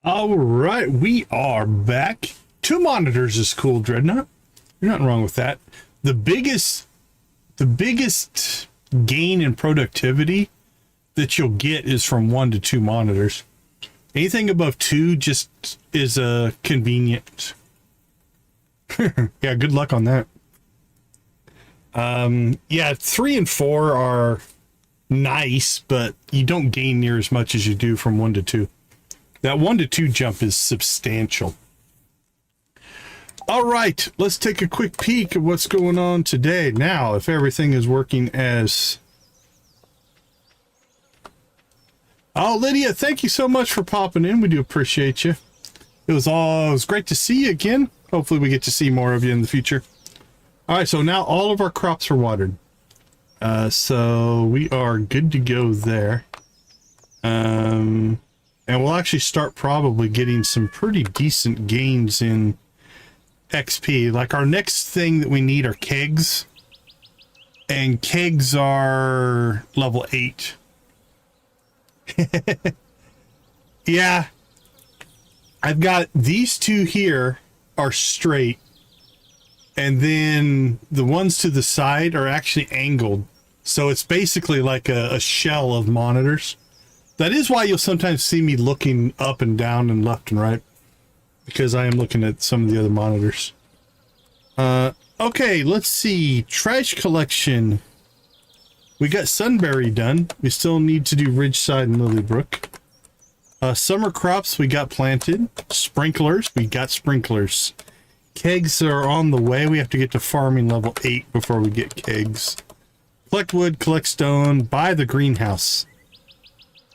All right, we are back. 2 monitors is cool, Dreadnought. There's nothing wrong with that. The biggest gain in productivity that you'll get is from 1 to 2 monitors. Anything above 2 just is convenient. Yeah, good luck on that. Yeah, 3 and 4 are nice, but you don't gain near as much as you do from 1 to 2. That 1 to 2 jump is substantial. All right, let's take a quick peek at what's going on today. Now, if everything is working as... Oh, Lydia, thank you so much for popping in. We do appreciate you. It was great to see you again. Hopefully we get to see more of you in the future. All right, so now all of our crops are watered. So we are good to go there. And we'll actually start probably getting some pretty decent gains in XP. Like our next thing that we need are kegs. And kegs are level 8. Yeah. I've got these 2 here are straight. And then the ones to the side are actually angled. So it's basically like a shell of monitors. That is why you'll sometimes see me looking up and down and left and right. Because I am looking at some of the other monitors. Okay, let's see. Trash collection. We got Sunbury done. We still need to do Ridgeside and Lilybrook. Summer crops we got planted. Sprinklers, we got sprinklers. Kegs are on the way. We have to get to farming level 8 before we get kegs. Collect wood, collect stone, buy the greenhouse.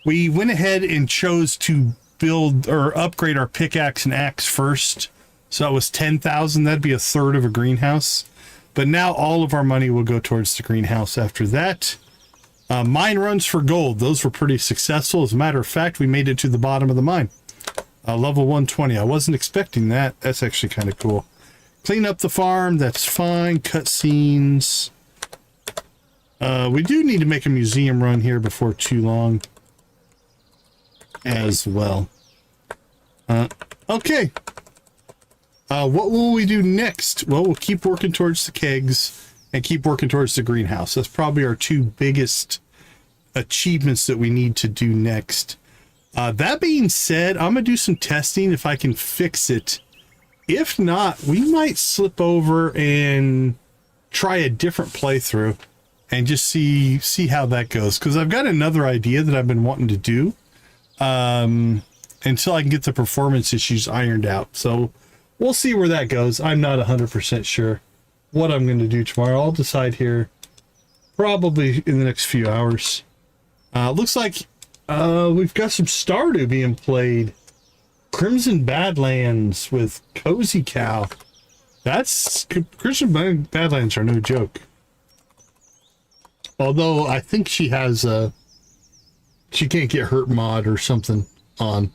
We went ahead and chose to build or upgrade our pickaxe and axe first. So that was 10,000. That'd be a third of a greenhouse. But now all of our money will go towards the greenhouse after that. Mine runs for gold. Those were pretty successful. As a matter of fact, we made it to the bottom of the mine. Level 120. I wasn't expecting that. That's actually kind of cool. Clean up the farm. That's fine. Cutscenes. We do need to make a museum run here before too long as well. Okay. What will we do next? Well, we'll keep working towards the kegs and keep working towards the greenhouse. That's probably our 2 biggest achievements that we need to do next. That being said, I'm going to do some testing if I can fix it. If not, we might slip over and try a different playthrough and just see how that goes. Because I've got another idea that I've been wanting to do until I can get the performance issues ironed out. So we'll see where that goes. I'm not 100% sure what I'm going to do tomorrow. I'll decide here probably in the next few hours. Looks like we've got some Stardew being played. Crimson Badlands with Cozy Cow. Crimson Badlands are no joke. Although I think she has she can't get hurt mod or something on.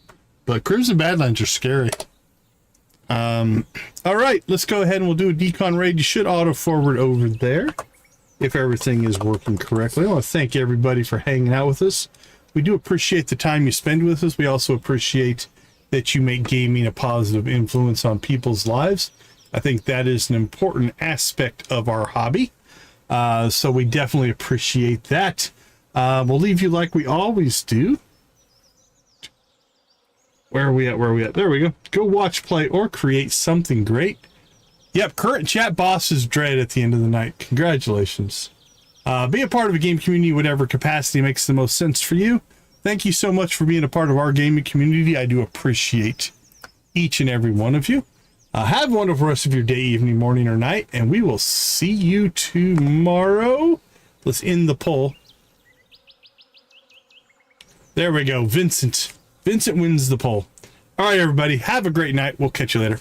But Crimson Badlands are scary. All right, let's go ahead and we'll do a decon raid. You should auto forward over there if everything is working correctly. I want to thank everybody for hanging out with us. We do appreciate the time you spend with us. We also appreciate that you make gaming a positive influence on people's lives. I think that is an important aspect of our hobby. So we definitely appreciate that. We'll leave you like we always do. Where are we at? Where are we at? There we go. Go watch, play, or create something great. Yep, current chat boss is Dread at the end of the night. Congratulations. Be a part of a game community, whatever capacity makes the most sense for you. Thank you so much for being a part of our gaming community. I do appreciate each and every one of you. Have a wonderful rest of your day, evening, morning, or night, and we will see you tomorrow. Let's end the poll. There we go. Vincent wins the poll. All right, everybody. Have a great night. We'll catch you later.